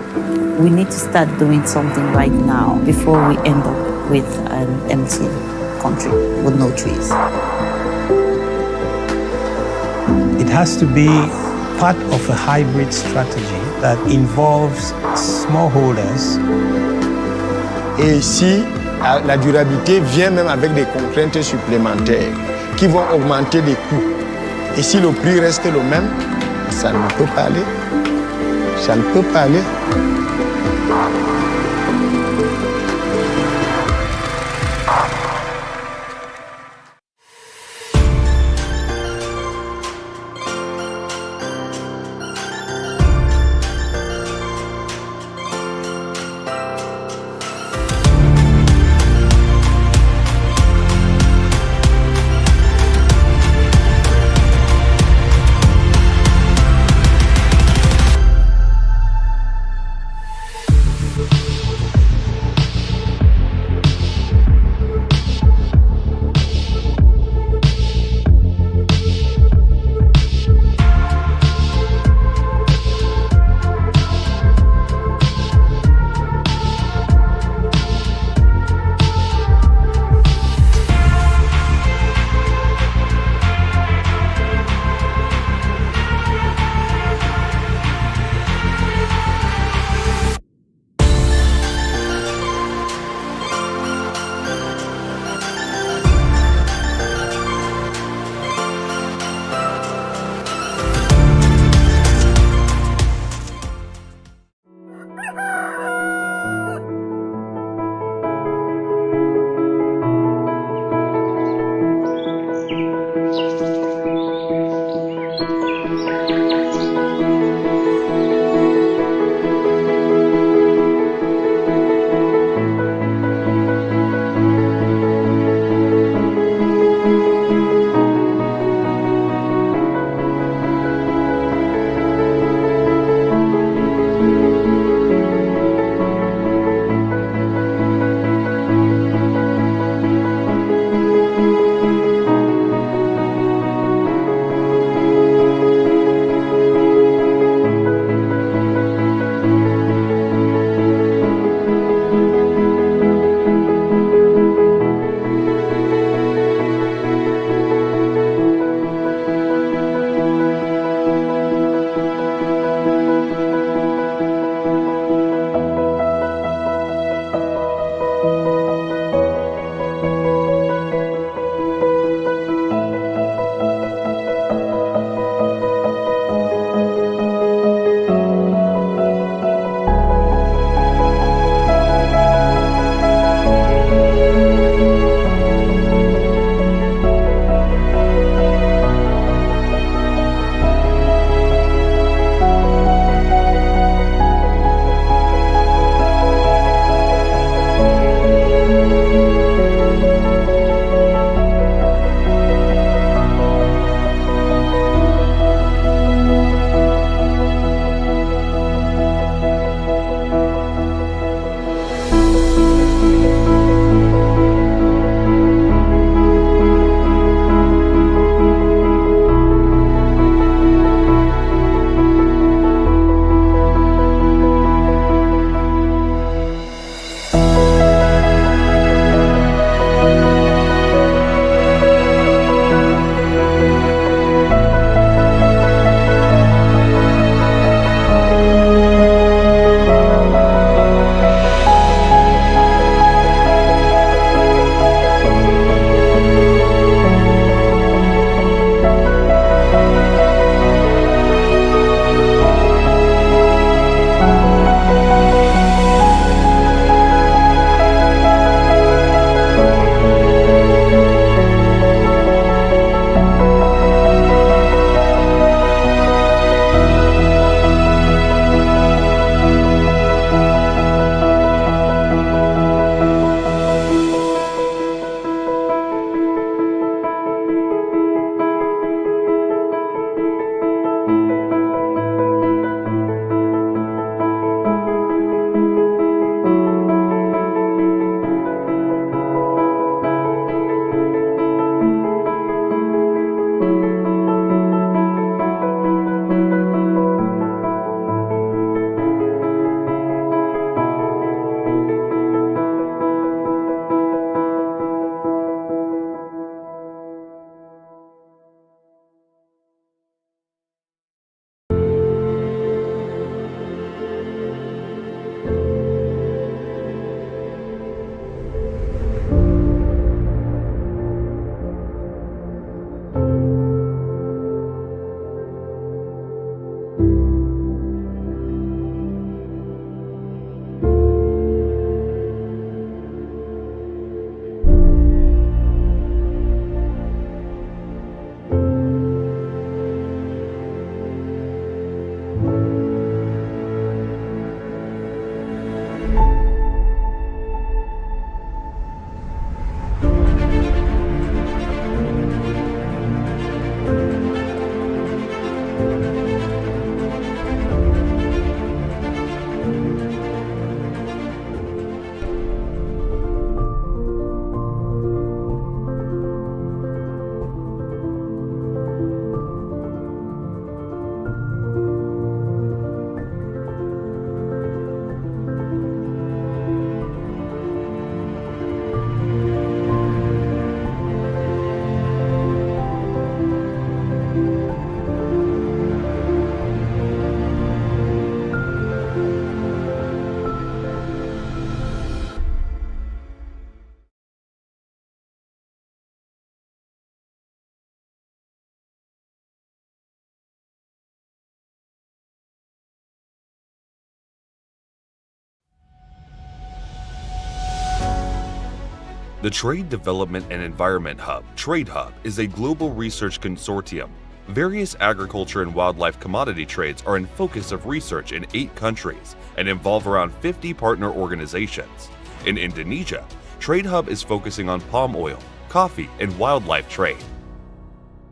We need to start doing something right now before we end up with an empty country with no trees. It has to be part of a hybrid strategy that involves smallholders. Et ici, la durabilité vient même avec des contraintes supplémentaires qui vont augmenter les coûts. Et si le prix reste le même, ça ne peut pas aller. Ça ne peut pas aller. The Trade Development and Environment Hub, Trade Hub, is a global research consortium. Various agriculture and wildlife commodity trades are in focus of research in 8 countries and involve around 50 partner organizations. In Indonesia, Trade Hub is focusing on palm oil, coffee, and wildlife trade.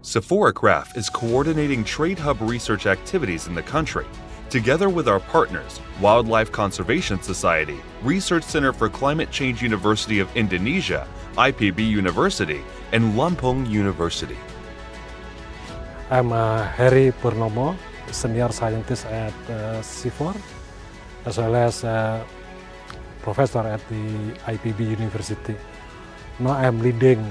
CIFOR-ICRAF is coordinating Trade Hub research activities in the country, together with our partners, Wildlife Conservation Society, Research Center for Climate Change University of Indonesia, IPB University, and Lampung University. I'm Heri Purnomo, Senior Scientist at CIFOR, as well as Professor at the IPB University. Now I'm leading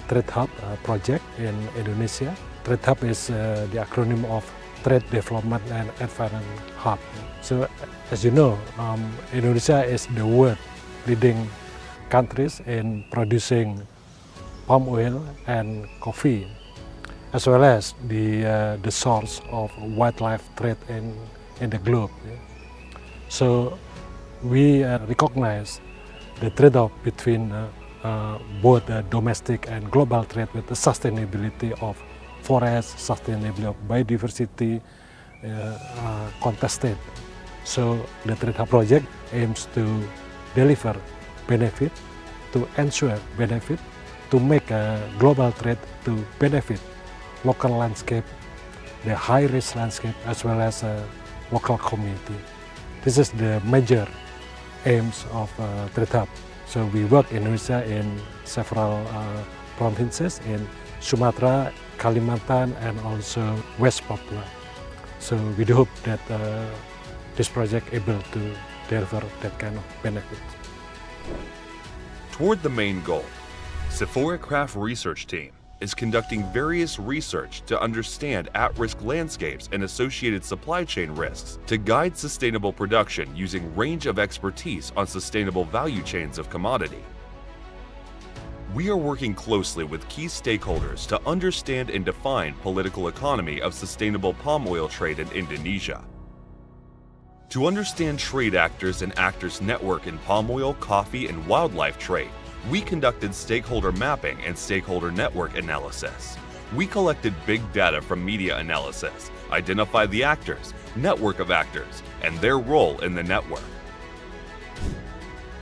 Trade Hub project in Indonesia. Trade Hub is the acronym of Trade Development and Environment Hub. So, as you know, Indonesia is the world leading countries in producing palm oil and coffee, as well as the source of wildlife trade in the globe. So, we recognize the trade-off between both domestic and global trade with the sustainability of forest, sustainability of biodiversity contested. So the Trade Hub project aims to deliver benefit, to ensure benefit, to make global trade to benefit local landscape, the high-risk landscape, as well as local community. This is the major aims of Trade Hub. So we work in Indonesia in several provinces in Sumatra, Kalimantan, and also West Papua. So we do hope that this project able to deliver that kind of benefit. Toward the main goal, CIFOR-ICRAF research team is conducting various research to understand at-risk landscapes and associated supply chain risks to guide sustainable production using range of expertise on sustainable value chains of commodity. We are working closely with key stakeholders to understand and define political economy of sustainable palm oil trade in Indonesia. To understand trade actors and actors network in palm oil, coffee, and wildlife trade, we conducted stakeholder mapping and stakeholder network analysis. We collected big data from media analysis, identified the actors, network of actors, and their role in the network.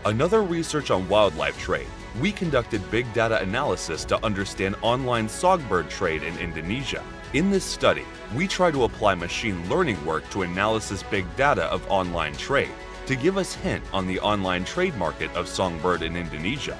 Another research on wildlife trade, we conducted big data analysis to understand online songbird trade in Indonesia. In this study, we try to apply machine learning work to analysis big data of online trade to give us hint on the online trade market of songbird in Indonesia.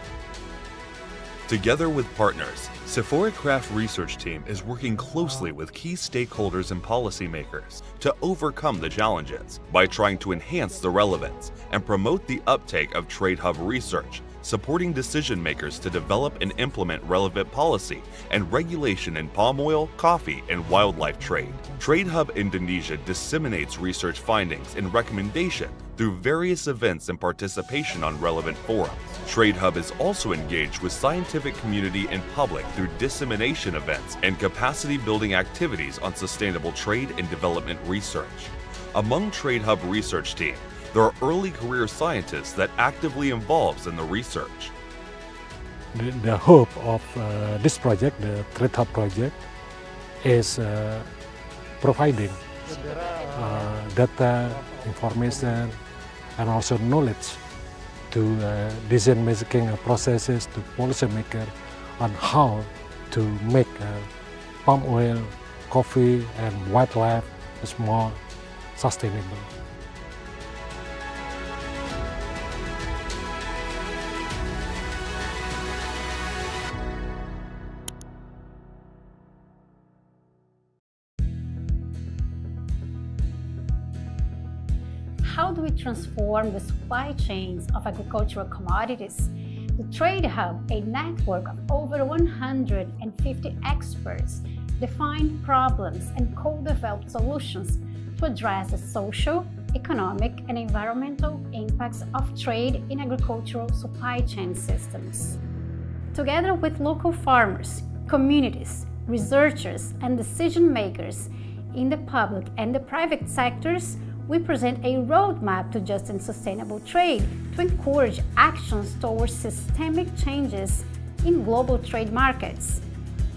Together with partners, CIFOR-ICRAF research team is working closely with key stakeholders and policymakers to overcome the challenges by trying to enhance the relevance and promote the uptake of Trade Hub research, supporting decision makers to develop and implement relevant policy and regulation in palm oil, coffee, and wildlife trade. Trade Hub Indonesia disseminates research findings and recommendation through various events and participation on relevant forums. Trade Hub is also engaged with scientific community and public through dissemination events and capacity building activities on sustainable trade and development research. Among Trade Hub research team, there are early career scientists that actively involves in the research. The hope of this project, the Trade Hub project, is providing data, information, and also knowledge to decision-making processes, to policymakers on how to make palm oil, coffee, and wildlife is more sustainable. How do we transform the supply chains of agricultural commodities? The Trade Hub, a network of over 150 experts, define problems and co-develop solutions to address the social, economic, and environmental impacts of trade in agricultural supply chain systems. Together with local farmers, communities, researchers, and decision makers in the public and the private sectors, we present a roadmap to just and sustainable trade to encourage actions towards systemic changes in global trade markets.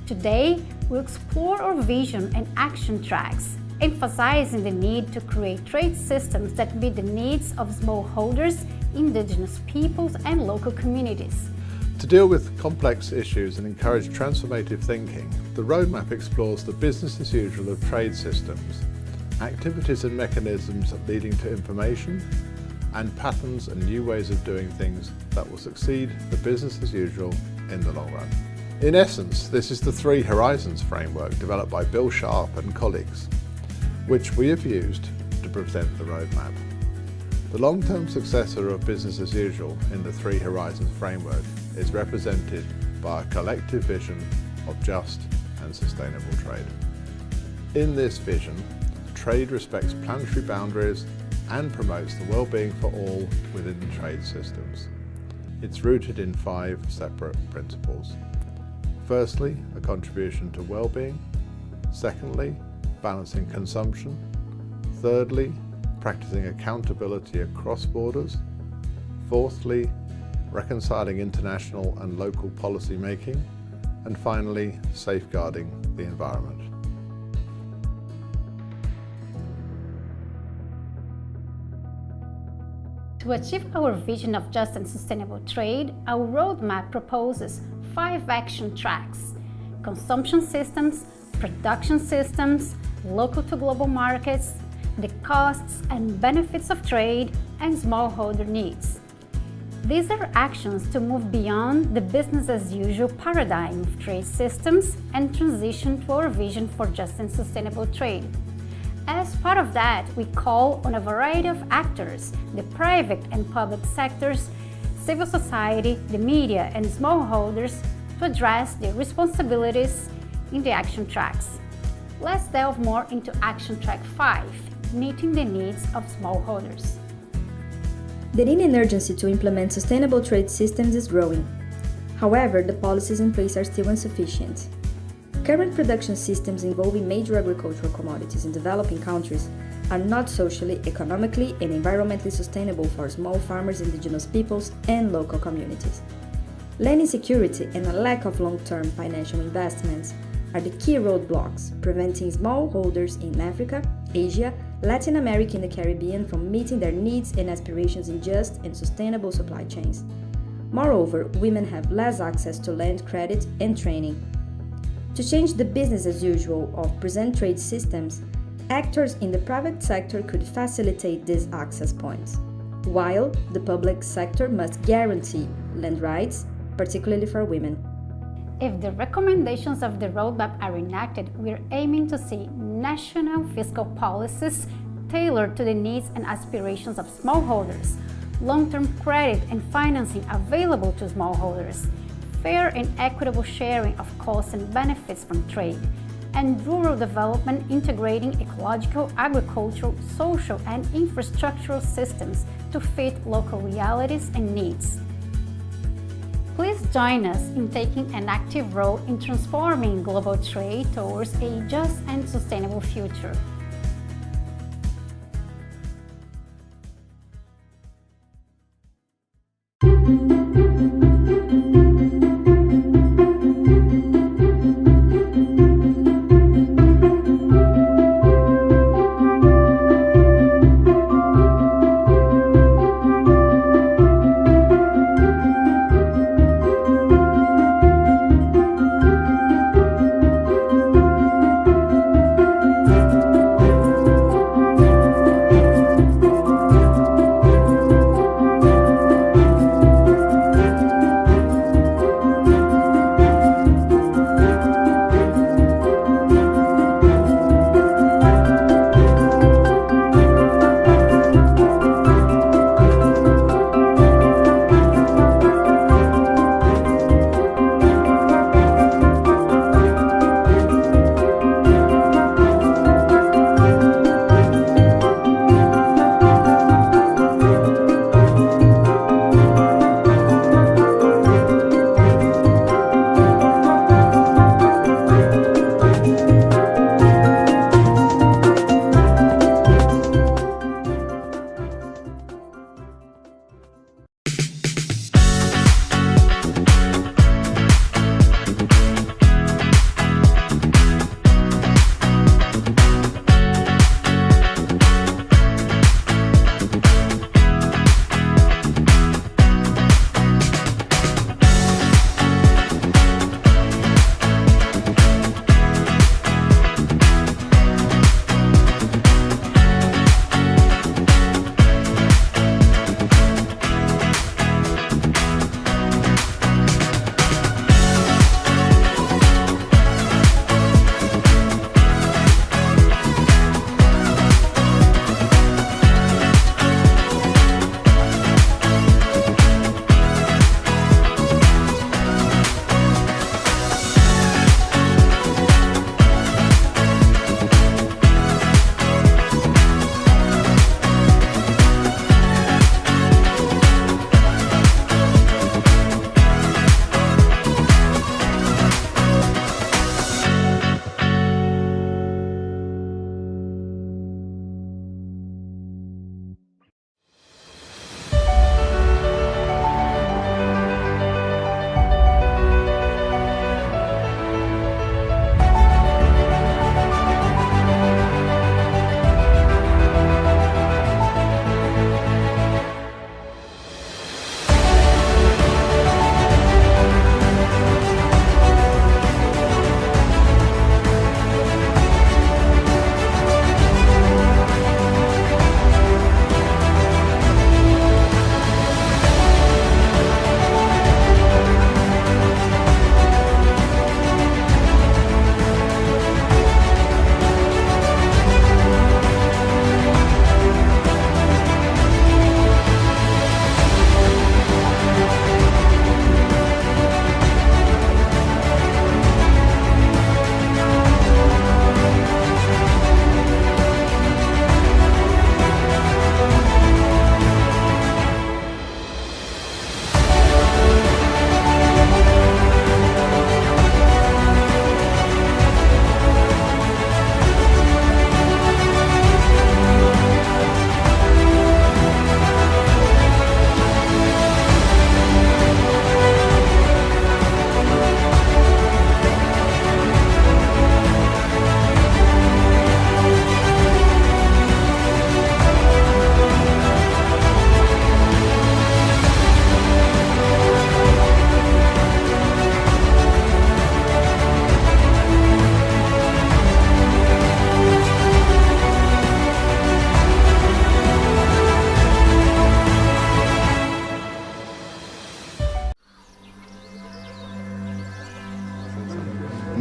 Today, we'll explore our vision and action tracks, emphasizing the need to create trade systems that meet the needs of smallholders, indigenous peoples, and local communities. To deal with complex issues and encourage transformative thinking, the roadmap explores the business as usual of trade systems, activities and mechanisms leading to information, and patterns and new ways of doing things that will succeed the business as usual in the long run. In essence, this is the Three Horizons framework developed by Bill Sharp and colleagues, which we have used to present the roadmap. The long-term successor of business as usual in the Three Horizons framework is represented by a collective vision of just and sustainable trade. In this vision, trade respects planetary boundaries and promotes the well-being for all within the trade systems. It's rooted in 5 separate principles. Firstly, a contribution to well-being. Secondly, balancing consumption. Thirdly, practicing accountability across borders. Fourthly, reconciling international and local policy making. And finally, safeguarding the environment. To achieve our vision of just and sustainable trade, our roadmap proposes 5 action tracks: consumption systems, production systems, local to global markets, the costs and benefits of trade, and smallholder needs. These are actions to move beyond the business as usual paradigm of trade systems and transition to our vision for just and sustainable trade. As part of that, we call on a variety of actors, the private and public sectors, civil society, the media, and smallholders to address their responsibilities in the action tracks. Let's delve more into Action Track 5, meeting the needs of smallholders. The need and urgency to implement sustainable trade systems is growing. However, the policies in place are still insufficient. Current production systems involving major agricultural commodities in developing countries are not socially, economically, and environmentally sustainable for small farmers, indigenous peoples, and local communities. Land insecurity and a lack of long-term financial investments are the key roadblocks preventing smallholders in Africa, Asia, Latin America, and the Caribbean from meeting their needs and aspirations in just and sustainable supply chains. Moreover, women have less access to land credit and training. To change the business as usual of present trade systems, actors in the private sector could facilitate these access points, while the public sector must guarantee land rights, particularly for women. If the recommendations of the roadmap are enacted, we're aiming to see national fiscal policies tailored to the needs and aspirations of smallholders, long-term credit and financing available to smallholders, fair and equitable sharing of costs and benefits from trade, and rural development integrating ecological, agricultural, social, and infrastructural systems to fit local realities and needs. Please join us in taking an active role in transforming global trade towards a just and sustainable future.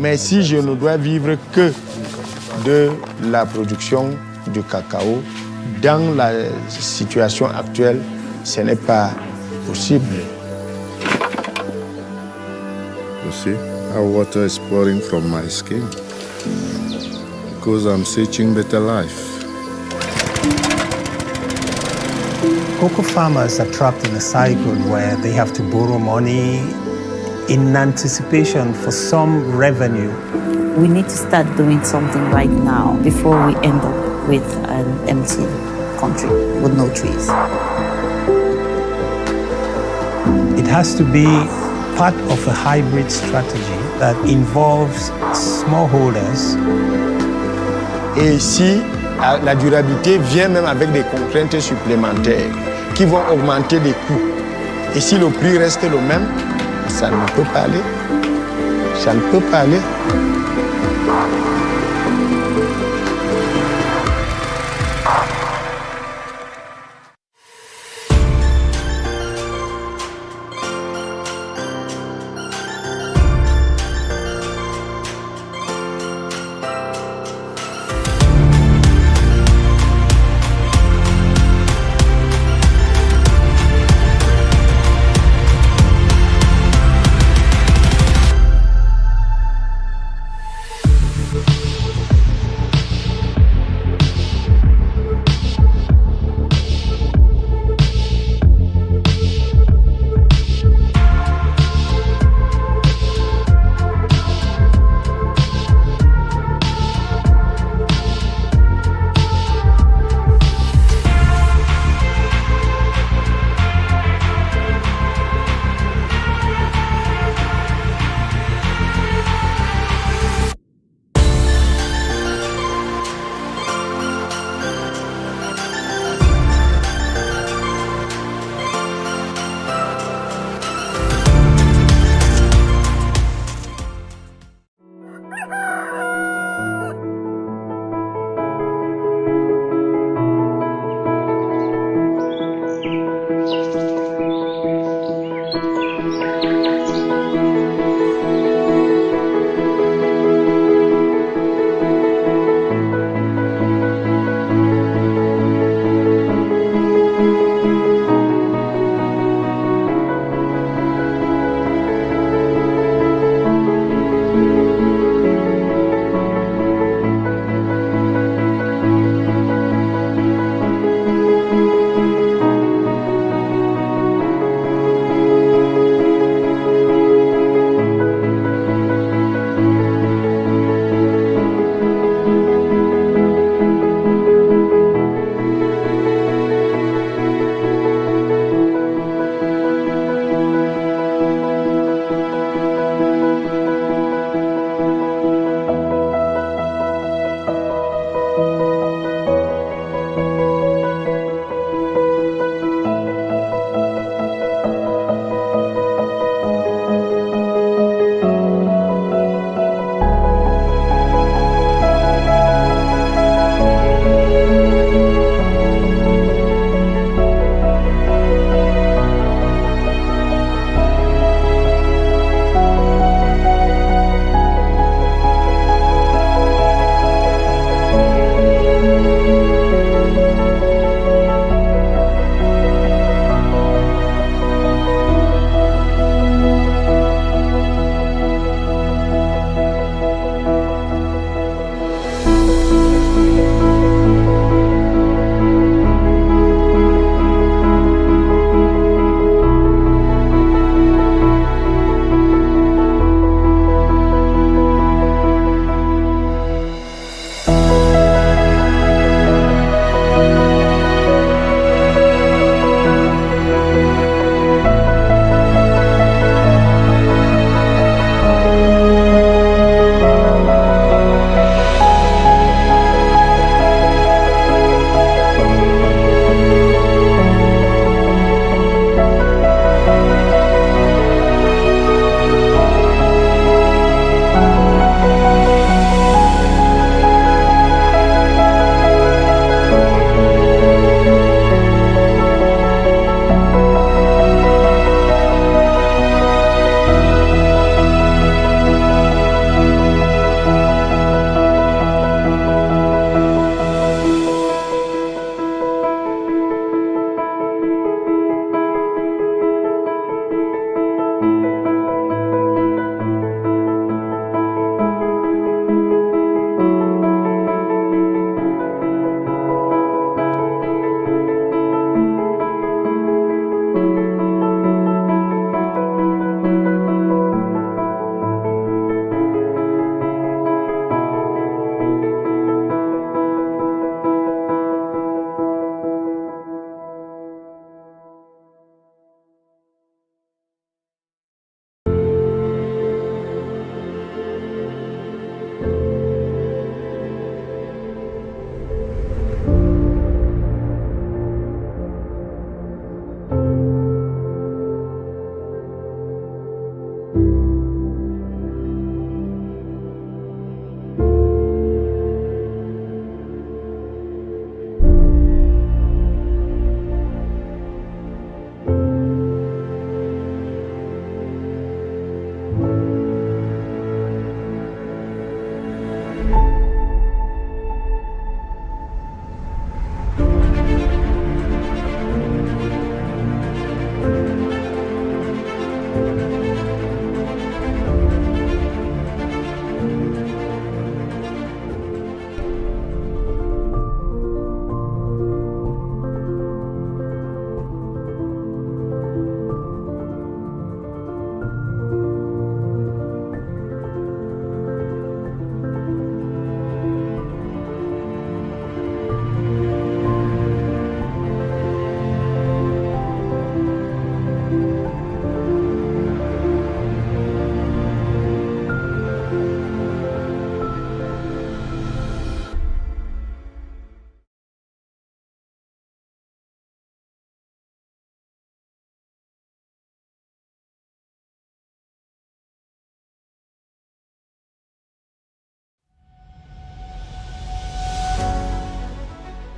Mais si je ne dois vivre que de la production du cacao, dans la situation actuelle, ce n'est pas possible. You see how water is pouring from my skin? Because I'm searching better life. Cocoa farmers are trapped in a cycle where they have to borrow money in anticipation for some revenue. We need to start doing something right now before we end up with an empty country with no trees. It has to be part of a hybrid strategy that involves smallholders. Et ici, la durabilité vient même avec des contraintes supplémentaires qui vont augmenter les coûts. Et si le prix reste le même, ça ne peut pas aller. Ça ne peut pas aller.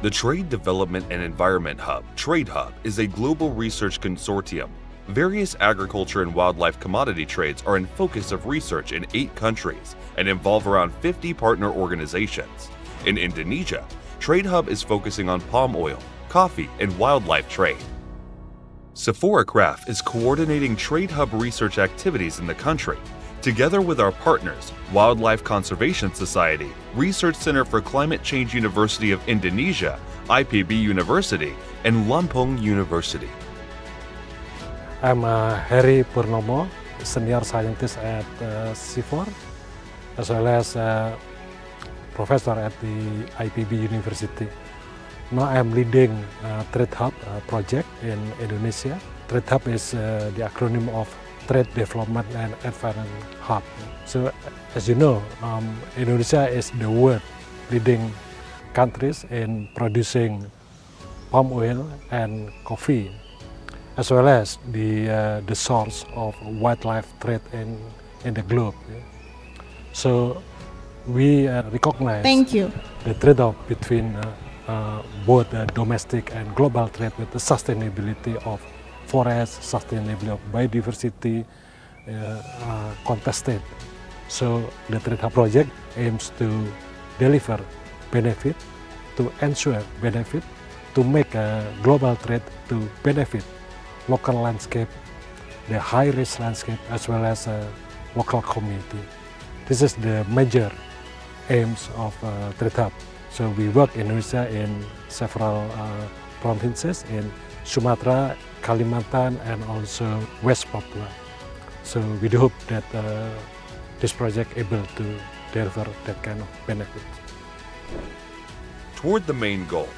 The Trade Development and Environment Hub, Trade Hub, is a global research consortium. Various agriculture and wildlife commodity trades are in focus of research in 8 countries and involve around 50 partner organizations. In Indonesia, Trade Hub is focusing on palm oil, coffee, and wildlife trade. CIFOR-ICRAF is coordinating Trade Hub research activities in the country, together with our partners, Wildlife Conservation Society, Research Center for Climate Change University of Indonesia, IPB University, and Lampung University. I'm Heri Purnomo, Senior Scientist at CIFOR, as well as Professor at the IPB University. Now I'm leading Trade Hub project in Indonesia. Trade Hub is the acronym of Trade Development and Environment Hub. So as you know, Indonesia is the world leading countries in producing palm oil and coffee, as well as the source of wildlife trade in the globe. So we recognize the trade-off between both domestic and global trade with the sustainability of forest, sustainability of biodiversity contested. So the Trade Hub project aims to deliver benefit, to ensure benefit, to make a global trade to benefit local landscape, the high-risk landscape, as well as a local community. This is the major aims of Trade Hub. So we work in Indonesia in several provinces in Sumatra, Kalimantan, and also West Papua. So we do hope that this project able to deliver that kind of benefit. Toward the main goal,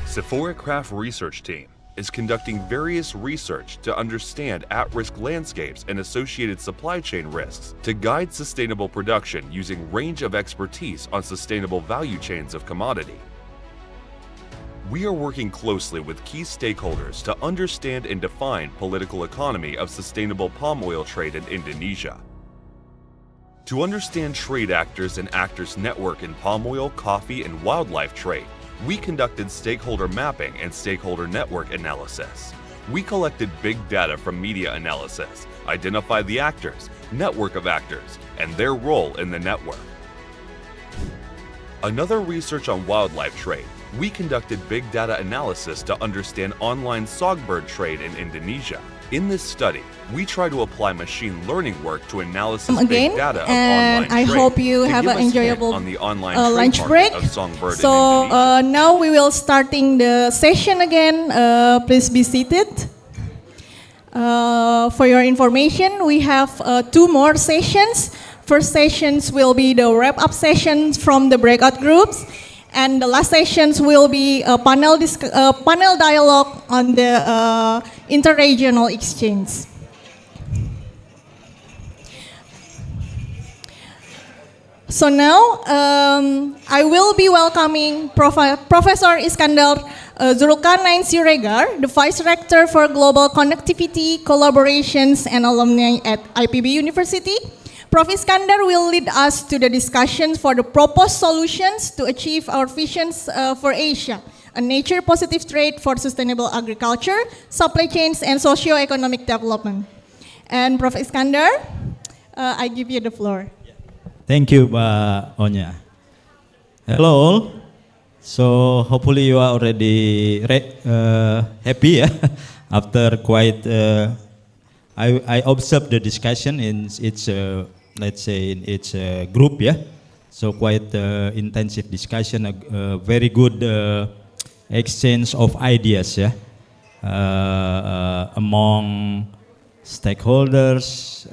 CIFOR-ICRAF research team is conducting various research to understand at-risk landscapes and associated supply chain risks to guide sustainable production using range of expertise on sustainable value chains of commodity. We are working closely with key stakeholders to understand and define political economy of sustainable palm oil trade in Indonesia. To understand trade actors and actors network in palm oil, coffee, and wildlife trade, we conducted stakeholder mapping and stakeholder network analysis. We collected big data from media analysis, identified the actors, network of actors, and their role in the network. Another research on wildlife trade, we conducted big data analysis to understand online songbird trade in Indonesia. In this study, we try to apply machine learning work to analysis big data of online I trade hope you to have give an us enjoyable on the online lunch trade break. market of songbird in So Indonesia. now we will starting the session again. Please be seated. For your information, we have 2 more sessions. First sessions will be the wrap-up sessions from the breakout groups, and the last sessions will be a panel dialogue on the interregional exchange. So now I will be welcoming Professor Iskandar Zulkarnain Siregar, the Vice Rector for Global Connectivity, Collaborations, and Alumni at IPB University. Prof. Iskandar will lead us to the discussions for the proposed solutions to achieve our visions for Asia, a nature-positive trade for sustainable agriculture, supply chains, and socio-economic development. And Prof. Iskandar, I give you the floor. Thank you, Mbak Onya. Hello all. So hopefully you are already happy after quite. I observed the discussion in its let's say in its group, So quite intensive discussion, a very good exchange of ideas, among stakeholders,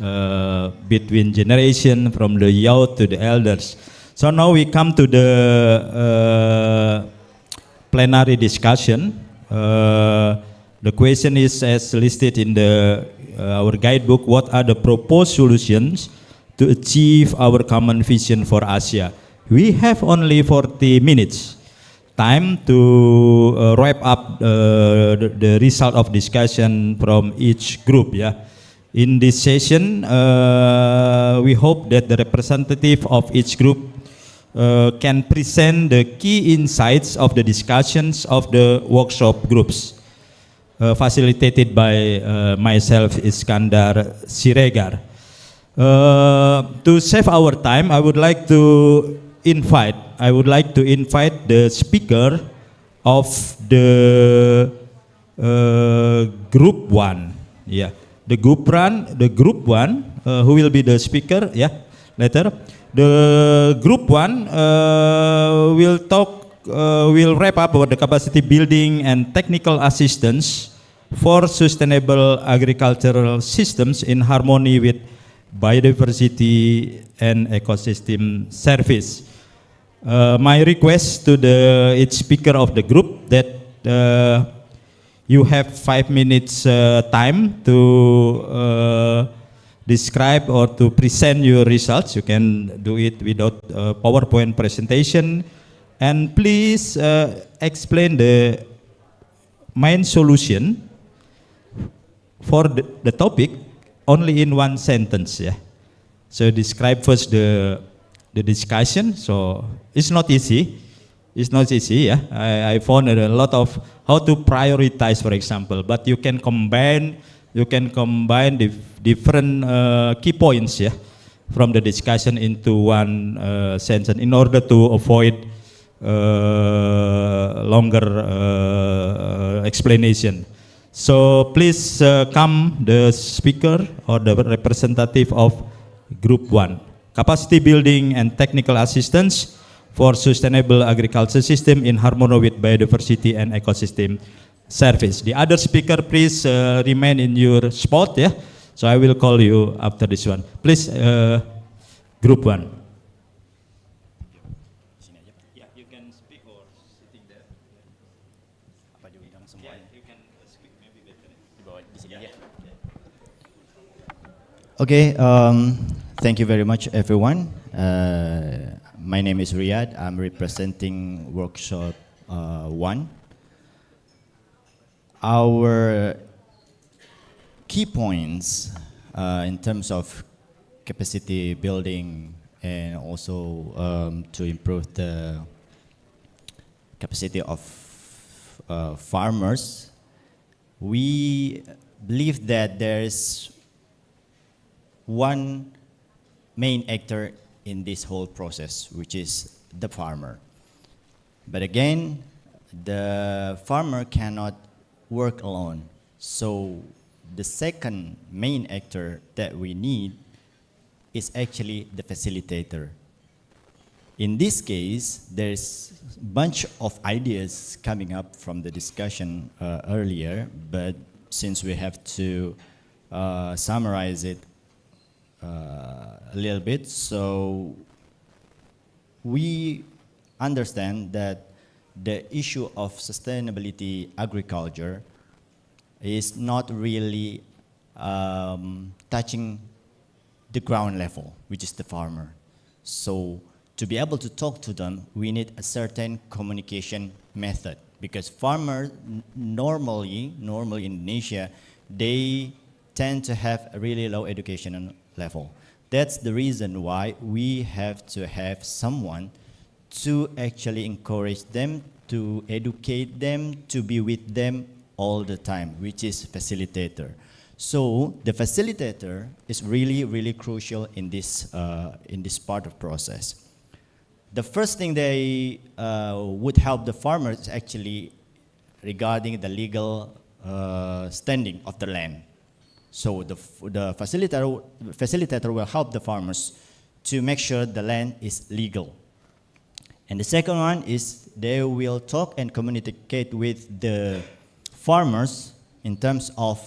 between generation, from the youth to the elders. So now we come to the plenary discussion. The question is as listed in our guidebook: what are the proposed solutions to achieve our common vision for Asia? We have only 40 minutes time to wrap up the result of discussion from each group. In this session, we hope that the representative of each group can present the key insights of the discussions of the workshop groups, facilitated by myself, Iskandar Siregar. To save our time, I would like to invite the speaker of the group one. Yeah, the group one, who will be the speaker? Yeah, later. The group one will wrap up about the capacity building and technical assistance for sustainable agricultural systems in harmony with biodiversity and ecosystem service. My request to each speaker of the group that you have 5 minutes time to describe or to present your results. You can do it without PowerPoint presentation, and please explain the main solution for the topic only in 1 sentence. Yeah. So describe first the discussion. So it's not easy. It's not easy. Yeah. I found a lot of how to prioritize, for example, but you can combine the different key points, yeah, from the discussion into 1 sentence in order to avoid longer explanation. So please come the speaker or the representative of group 1, capacity building and technical assistance for sustainable agriculture system in harmony with biodiversity and ecosystem service. The other speaker, please remain in your spot. Yeah, so I will call you after this one. Please, group 1. Yeah, you can speak or sitting there. Yeah, you can speak maybe better. Okay, thank you very much, everyone. My name is Riyad. I'm representing workshop 1. Our key points in terms of capacity building and also to improve the capacity of farmers, we believe that there is one main actor in this whole process, which is the farmer. But again, the farmer cannot work alone. So the second main actor that we need is actually the facilitator. In this case, there's a bunch of ideas coming up from the discussion earlier, but since we have to summarize it a little bit, so we understand that the issue of sustainability agriculture is not really touching the ground level, which is the farmer. So to be able to talk to them, we need a certain communication method, because farmers normally in Indonesia, they tend to have a really low educational level. That's the reason why we have to have someone to actually encourage them, to educate them, to be with them all the time, which is facilitator. So the facilitator is really, really crucial in this part of process. The first thing they would help the farmers is actually regarding the legal standing of the land. So the facilitator will help the farmers to make sure the land is legal. And the second one is they will talk and communicate with the farmers in terms of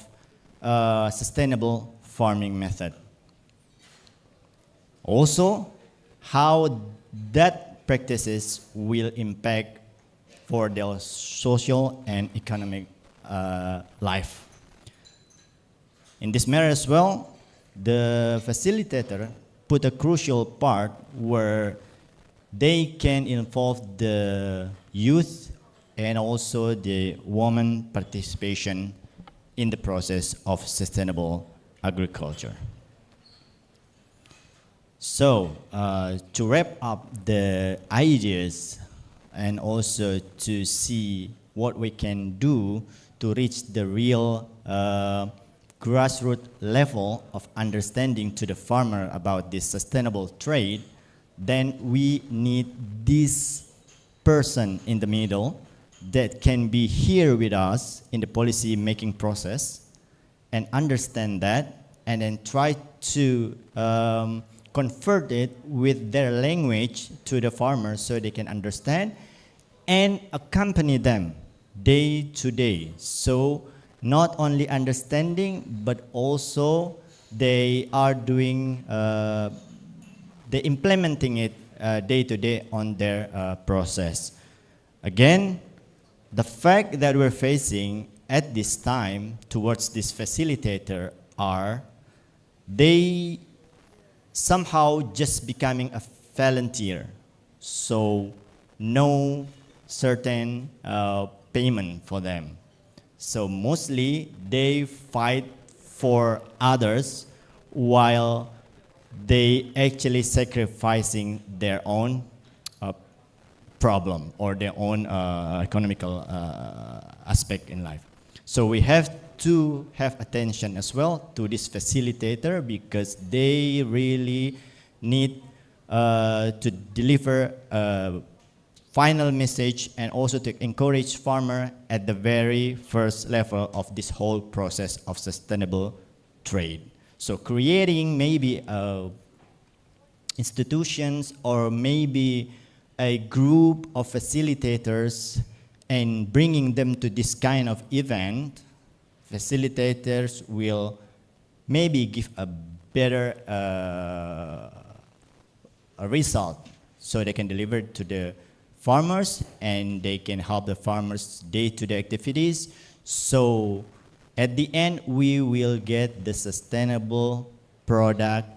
sustainable farming method. Also, how that practices will impact for their social and economic life. In this matter as well, the facilitator put a crucial part where they can involve the youth and also the woman participation in the process of sustainable agriculture. So to wrap up the ideas and also to see what we can do to reach the real grassroots level of understanding to the farmer about this sustainable trade, then we need this person in the middle that can be here with us in the policy making process and understand that and then try to convert it with their language to the farmers so they can understand and accompany them day to day. So not only understanding, but also they are doing, they're implementing it day to day on their process. Again, the fact that we're facing at this time towards this facilitator are they somehow just becoming a volunteer. So no certain payment for them. So mostly they fight for others while they actually sacrificing their own problem or their own economical aspect in life. So we have to have attention as well to this facilitator because they really need to deliver a final message and also to encourage farmer at the very first level of this whole process of sustainable trade. So creating maybe institutions or maybe a group of facilitators and bringing them to this kind of event, facilitators will maybe give a better a result so they can deliver it to the farmers and they can help the farmers day-to-day activities. So at the end, we will get the sustainable product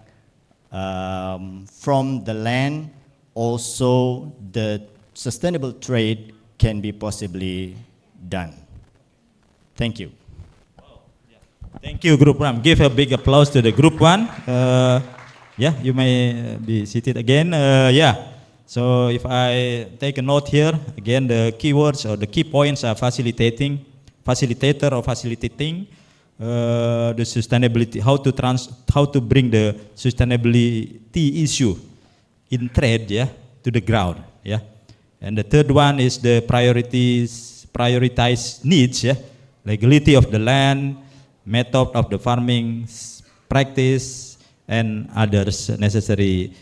from the land. Also, the sustainable trade can be possibly done. Thank you. Thank you, Group 1. Give a big applause to the Group 1. Yeah, you may be seated again. Yeah, so if I take a note here, again, the keywords or the key points are facilitating, facilitator or facilitating, the sustainability, how to bring the sustainability issue in trade, yeah, to the ground, yeah. And the third one is the prioritize needs, yeah, legality of the land, method of the farming practice, and others necessary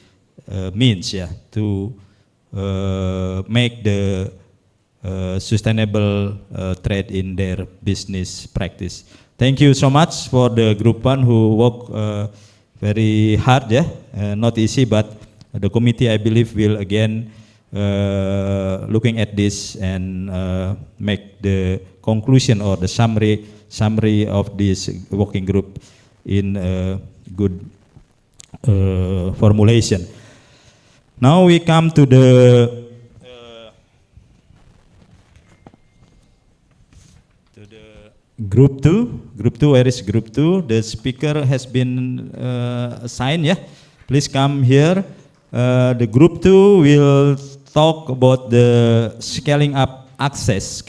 means, yeah, to make the sustainable trade in their business practice. Thank you so much for the Group 1 who work very hard, yeah, not easy, but the committee, I believe, will again looking at this and make the conclusion or the summary of this working group in a good formulation. Now we come to the Group 2. Group 2, where is Group 2? The speaker has been assigned, yeah. Please come here. The Group 2 will talk about the scaling up access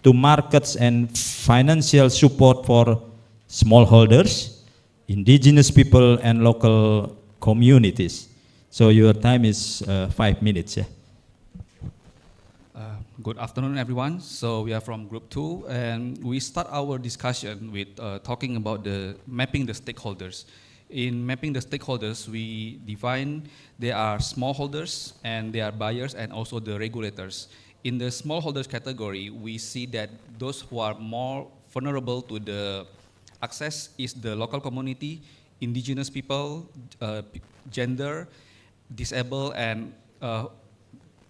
to markets and financial support for smallholders, indigenous people, and local communities. So your time is 5 minutes. Yeah. Good afternoon, everyone. So we are from Group 2, and we start our discussion with talking about the mapping the stakeholders. In mapping the stakeholders, we define there are smallholders and there are buyers and also the regulators. In the smallholders category, we see that those who are more vulnerable to the access is the local community, indigenous people, gender, disabled, and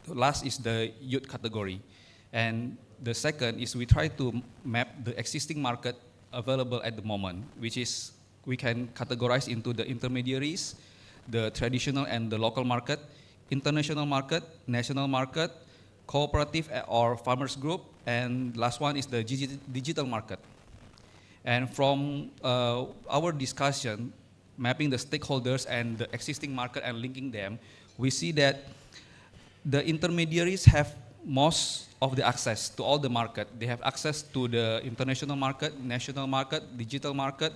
last is the youth category. And the second is we try to map the existing market available at the moment, which is we can categorize into the intermediaries, the traditional and the local market, international market, national market, cooperative or farmers group, and last one is the digital market. And from our discussion, mapping the stakeholders and the existing market and linking them, we see that the intermediaries have most of the access to all the market. They have access to the international market, national market, digital market,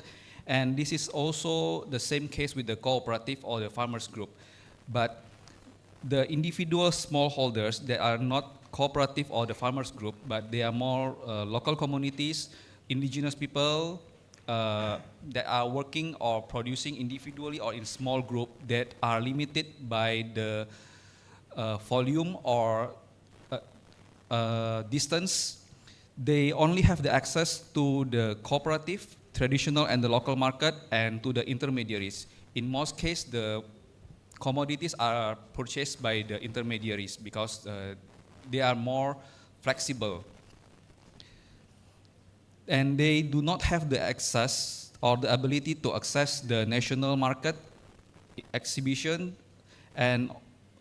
and this is also the same case with the cooperative or the farmers group. But the individual smallholders that are not cooperative or the farmers group, but they are more local communities, indigenous people that are working or producing individually or in small group that are limited by the volume or distance. They only have the access to the cooperative, traditional and the local market, and to the intermediaries. In most cases, the commodities are purchased by the intermediaries because they are more flexible. And they do not have the access or the ability to access the national market exhibition, and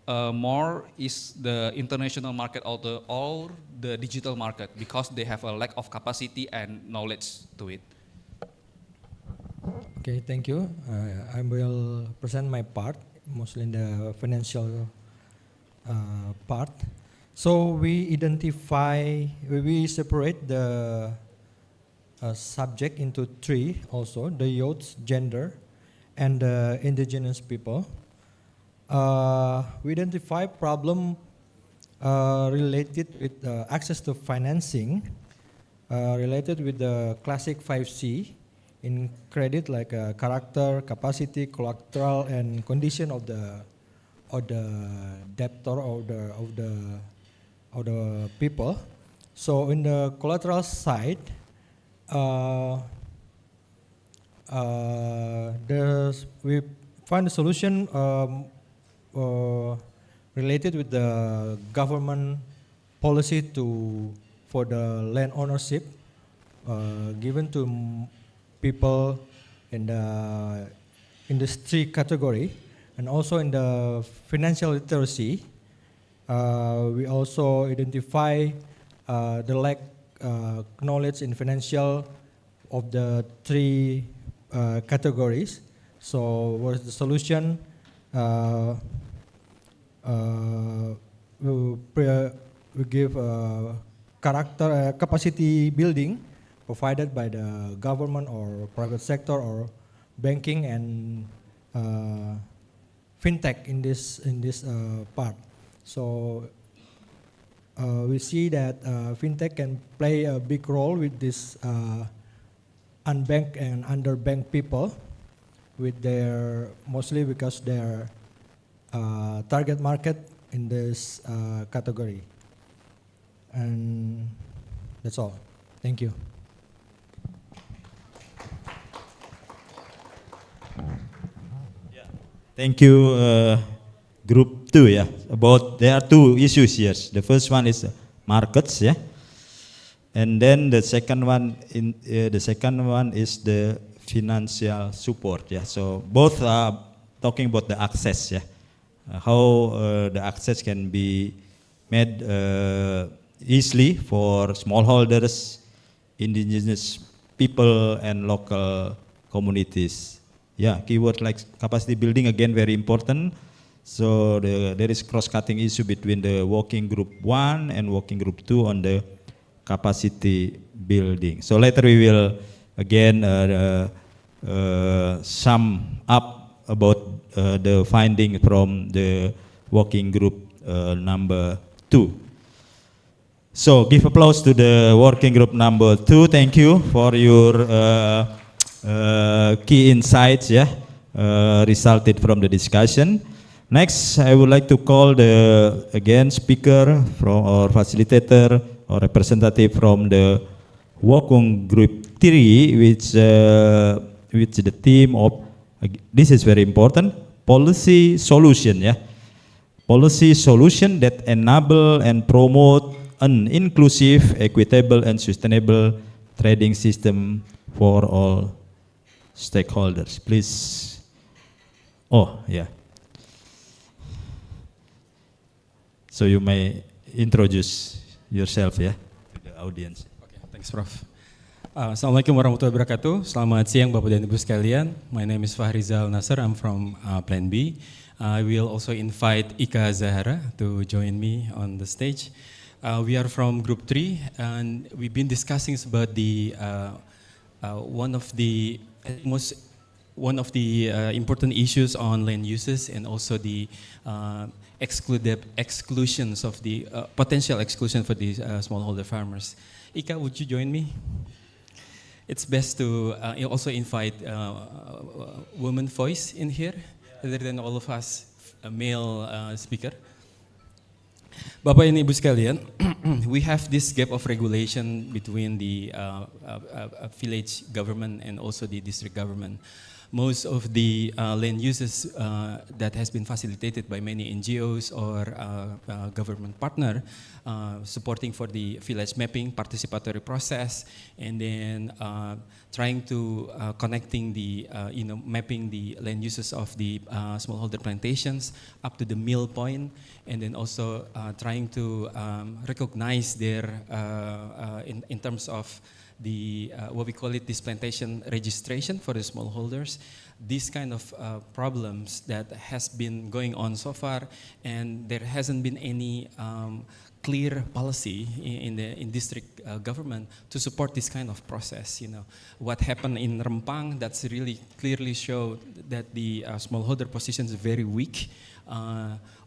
more is the international market or the digital market because they have a lack of capacity and knowledge to it. Okay, thank you. I will present my part, mostly in the financial part. So we separate the subject into three also, the youth, gender, and the indigenous people. We identify problem related with access to financing, related with the classic 5C in credit, like character, capacity, collateral, and condition of the debtor of the people. So in the collateral side, we find a solution related with the government policy for the land ownership given to people in the industry category, and also in the financial literacy. We also identify the lack knowledge in financial of the three categories. So what is the solution? We give capacity building provided by the government or private sector or banking and fintech in this part. So we see that fintech can play a big role with this unbanked and underbanked people, with their mostly because their target market in this category. And that's all. Thank you. Thank you, Group 2. Yeah, there are two issues here. The first one is markets, yeah, and then the second one is the financial support. Yeah, so both are talking about the access. Yeah, how the access can be made easily for smallholders, indigenous people, and local communities. Yeah, keyword like capacity building, again, very important. So there is cross-cutting issue between the working group 1 and working group 2 on the capacity building. So later we will again sum up about the finding from the working group number 2. So give applause to the working group number 2. Thank you for your key insights, yeah, resulted from the discussion. Next, I would like to call the speaker from or facilitator or representative from the working group 3, which the theme of this is very important: policy solution. Yeah, policy solution that enable and promote an inclusive, equitable, and sustainable trading system for all stakeholders. Please. Oh, yeah. So you may introduce yourself, yeah, to the audience. Okay, thanks, Prof. Assalamualaikum warahmatullahi wabarakatuh. Selamat siang Bapak dan Ibu sekalian. My name is Fahrizal Nasser. I'm from Plan B. I will also invite Ika Zahara to join me on the stage. We are from Group 3, and we've been discussing about the one of the important issues on land uses, and also the exclusions of the potential exclusion for the smallholder farmers. Ika, would you join me? It's best to also invite woman voice in here, rather than all of us a male speaker. Bapak and Ibu sekalian, we have this gap of regulation between the village government and also the district government. Most of the land uses that has been facilitated by many NGOs or government partner supporting for the village mapping participatory process, and then trying to connecting the mapping the land uses of the smallholder plantations up to the mill point, and then also trying to recognize their in terms of the what we call it, this plantation registration for the smallholders. These kind of problems that has been going on so far, and there hasn't been any clear policy in district government to support this kind of process. You know, what happened in Rempang, that's really clearly showed that the smallholder position is very weak.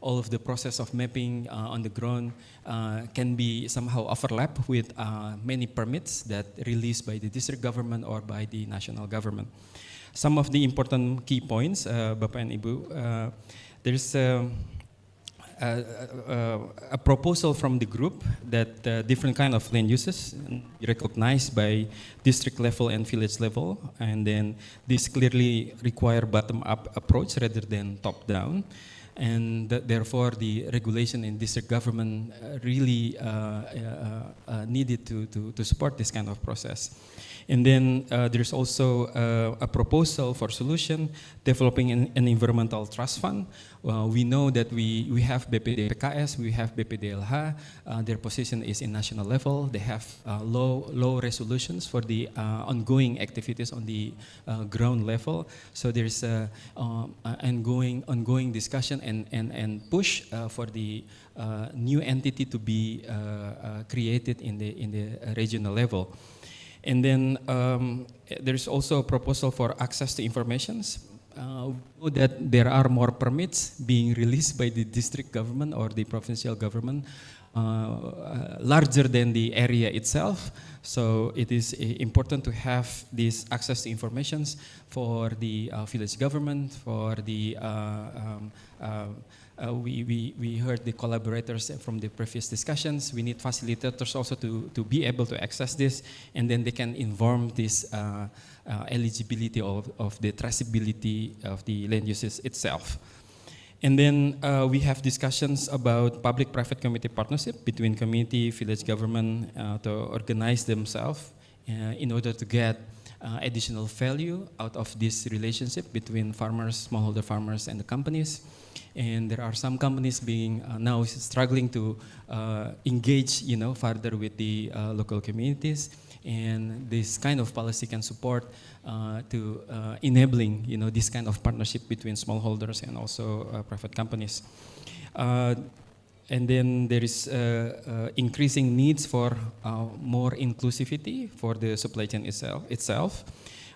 All of the process of mapping on the ground can be somehow overlap with many permits that released by the district government or by the national government. Some of the important key points, Bapak and Ibu, there's a proposal from the group that different kind of land uses recognized by district level and village level, and then this clearly require bottom-up approach rather than top-down. And therefore, the regulation in district government really needed to support this kind of process. And then there's also a proposal for solution, developing an environmental trust fund. We know that we have BPD PKS, we have BPDLH. Their position is in national level. They have low resolutions for the ongoing activities on the ground level. So there's ongoing discussion and push for the new entity to be created in the regional level. And then there's also a proposal for access to informations. We know that there are more permits being released by the district government or the provincial government larger than the area itself. So it is important to have this access to informations for the village government, for the we heard the collaborators from the previous discussions. We need facilitators also to be able to access this, and then they can inform this eligibility of the traceability of the land uses itself. And then we have discussions about public-private community partnership between community, village government to organize themselves in order to get additional value out of this relationship between farmers, smallholder farmers, and the companies. And there are some companies being now struggling to engage, further with the local communities. And this kind of policy can support to enabling, this kind of partnership between smallholders and also private companies. And then there is increasing needs for more inclusivity for the supply chain itself.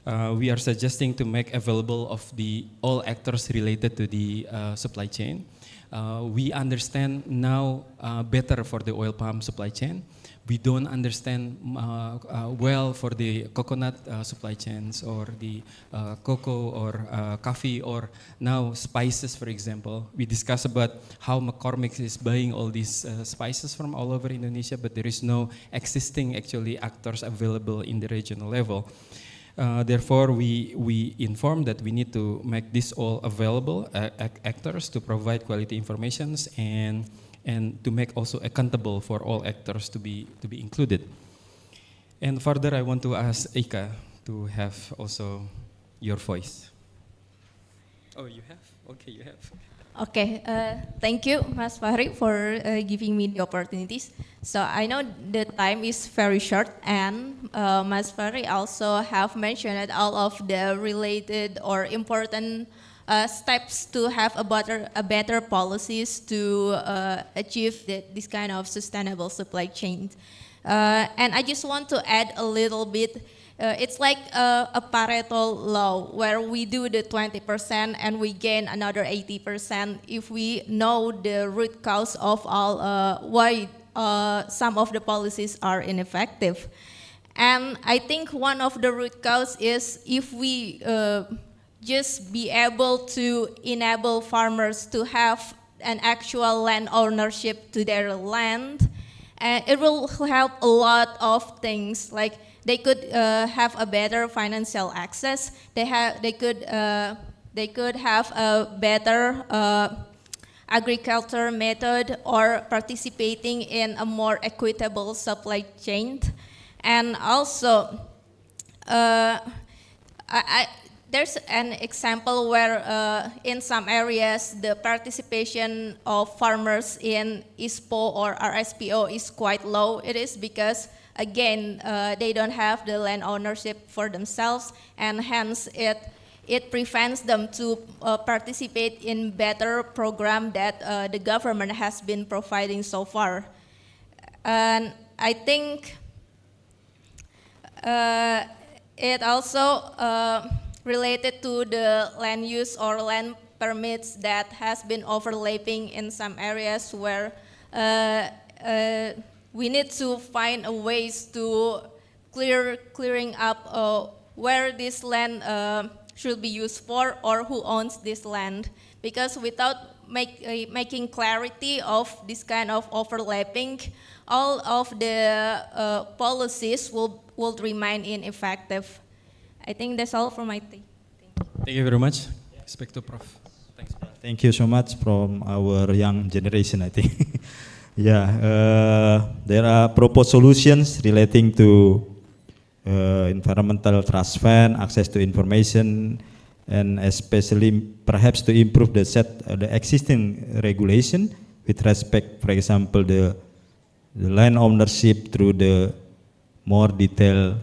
We are suggesting to make available of all actors related to the supply chain. We understand now better for the oil palm supply chain. We don't understand well for the coconut supply chains, or the cocoa or coffee, or now spices, for example. We discussed about how McCormick is buying all these spices from all over Indonesia, but there is no existing actually actors available in the regional level. Therefore, we inform that we need to make this all available actors to provide quality informations and to make also accountable for all actors to be included. And further, I want to ask Ika to have also your voice. Oh, you have? Okay, you have. Okay, thank you, Mas Fahri, for giving me the opportunities. So I know the time is very short, and Mas Fahri also have mentioned that all of the related or important steps to have a better policies to achieve this kind of sustainable supply chain. And I just want to add a little bit. It's like a Pareto law where we do the 20% and we gain another 80% if we know the root cause of all why some of the policies are ineffective. And I think one of the root cause is if we just be able to enable farmers to have an actual land ownership to their land, it will help a lot of things, like they could have a better financial access. They could have a better agriculture method or participating in a more equitable supply chain. And also, there's an example where in some areas the participation of farmers in ISPO or RSPO is quite low. It is because, again, they don't have the land ownership for themselves, and hence it prevents them to participate in better program that the government has been providing so far. And I think it also related to the land use or land permits that has been overlapping in some areas where we need to find a ways to clearing up where this land should be used for or who owns this land. Because without making clarity of this kind of overlapping, all of the policies will remain ineffective. I think that's all from my thing. Thank you very much. Respect to Prof. Thanks. Thank you so much from our young generation, I think. Yeah, there are proposed solutions relating to environmental trust fund, access to information, and especially perhaps to improve the existing regulation with respect, for example, the land ownership through the more detailed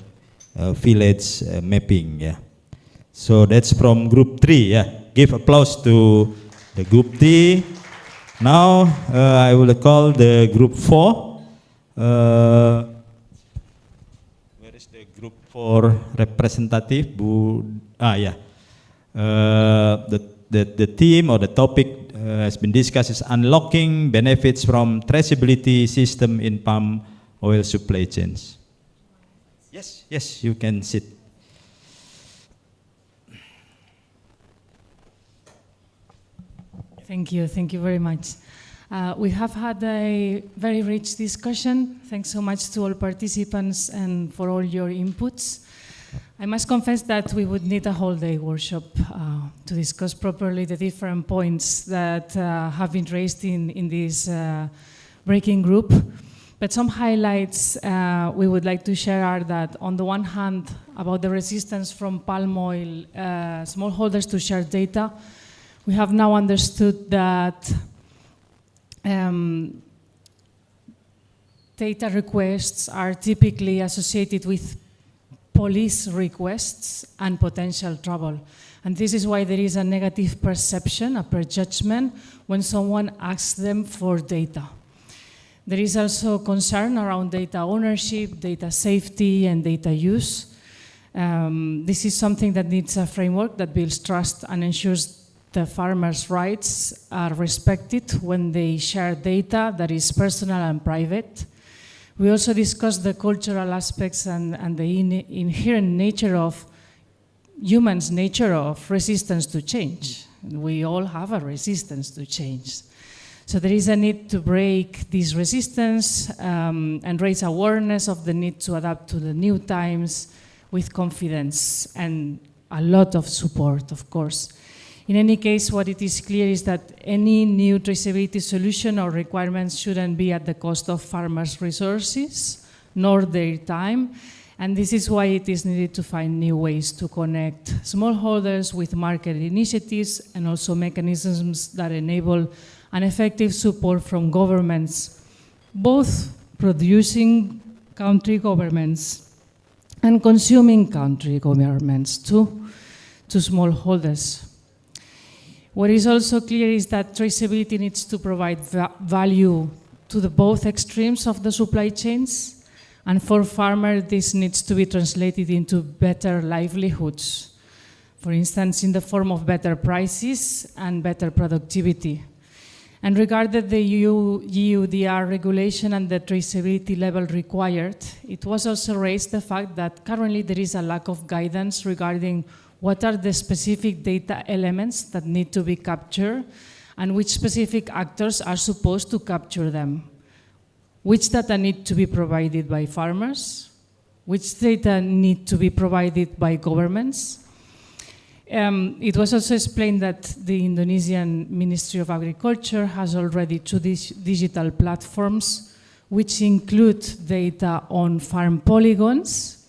village mapping. Yeah. So that's from group 3. Yeah. Give applause to the group 3. Now I will call the group 4. Where is the group 4 representative? Yeah. The theme or the topic has been discussed is unlocking benefits from traceability system in palm oil supply chains. Yes, you can sit. Thank you very much. We have had a very rich discussion. Thanks so much to all participants and for all your inputs. I must confess that we would need a whole day workshop to discuss properly the different points that have been raised in this breaking group. But some highlights we would like to share are that, on the one hand, about the resistance from palm oil smallholders to share data, we have now understood that data requests are typically associated with police requests and potential trouble. And this is why there is a negative perception, a prejudgment, when someone asks them for data. There is also concern around data ownership, data safety, and data use. This is something that needs a framework that builds trust and ensures the farmers' rights are respected when they share data that is personal and private. We also discussed the cultural aspects and the inherent nature of humans' nature of resistance to change. We all have a resistance to change. So there is a need to break this resistance and raise awareness of the need to adapt to the new times with confidence and a lot of support, of course. In any case, what it is clear is that any new traceability solution or requirements shouldn't be at the cost of farmers' resources, nor their time. And this is why it is needed to find new ways to connect smallholders with market initiatives and also mechanisms that enable an effective support from governments, both producing country governments and consuming country governments to smallholders. What is also clear is that traceability needs to provide value to the both extremes of the supply chains. And for farmers, this needs to be translated into better livelihoods, for instance, in the form of better prices and better productivity. And regarding the EUDR regulation and the traceability level required, it was also raised the fact that currently there is a lack of guidance regarding what are the specific data elements that need to be captured and which specific actors are supposed to capture them. Which data need to be provided by farmers? Which data need to be provided by governments? It was also explained that the Indonesian Ministry of Agriculture has already 2 digital platforms which include data on farm polygons,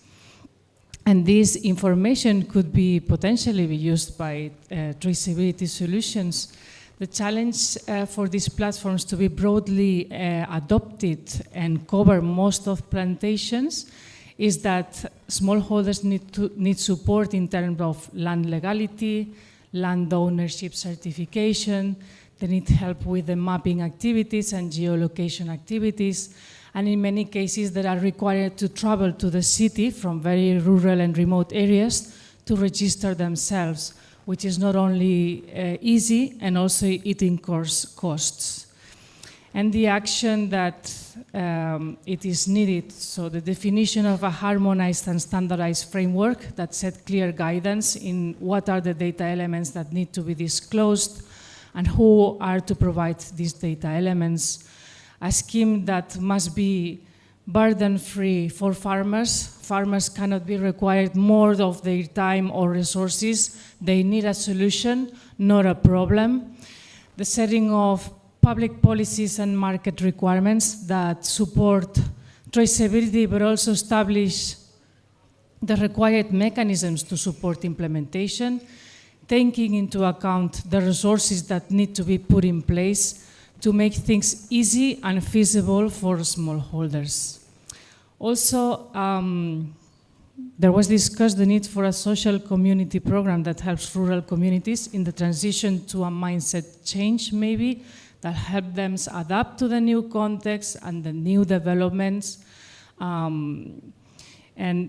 and this information could be potentially be used by traceability solutions. The challenge for these platforms to be broadly adopted and cover most of plantations is that smallholders need support in terms of land legality, land ownership certification. They need help with the mapping activities and geolocation activities. And in many cases, they are required to travel to the city from very rural and remote areas to register themselves, which is not only easy, and also it incurs costs. And the action that it is needed, so the definition of a harmonized and standardized framework that set clear guidance in what are the data elements that need to be disclosed and who are to provide these data elements. A scheme that must be burden-free for farmers. Farmers cannot be required more of their time or resources. They need a solution, not a problem. The setting of public policies and market requirements that support traceability, but also establish the required mechanisms to support implementation, taking into account the resources that need to be put in place to make things easy and feasible for smallholders. Also, there was discussed the need for a social community program that helps rural communities in the transition to a mindset change, maybe, that help them adapt to the new context and the new developments. And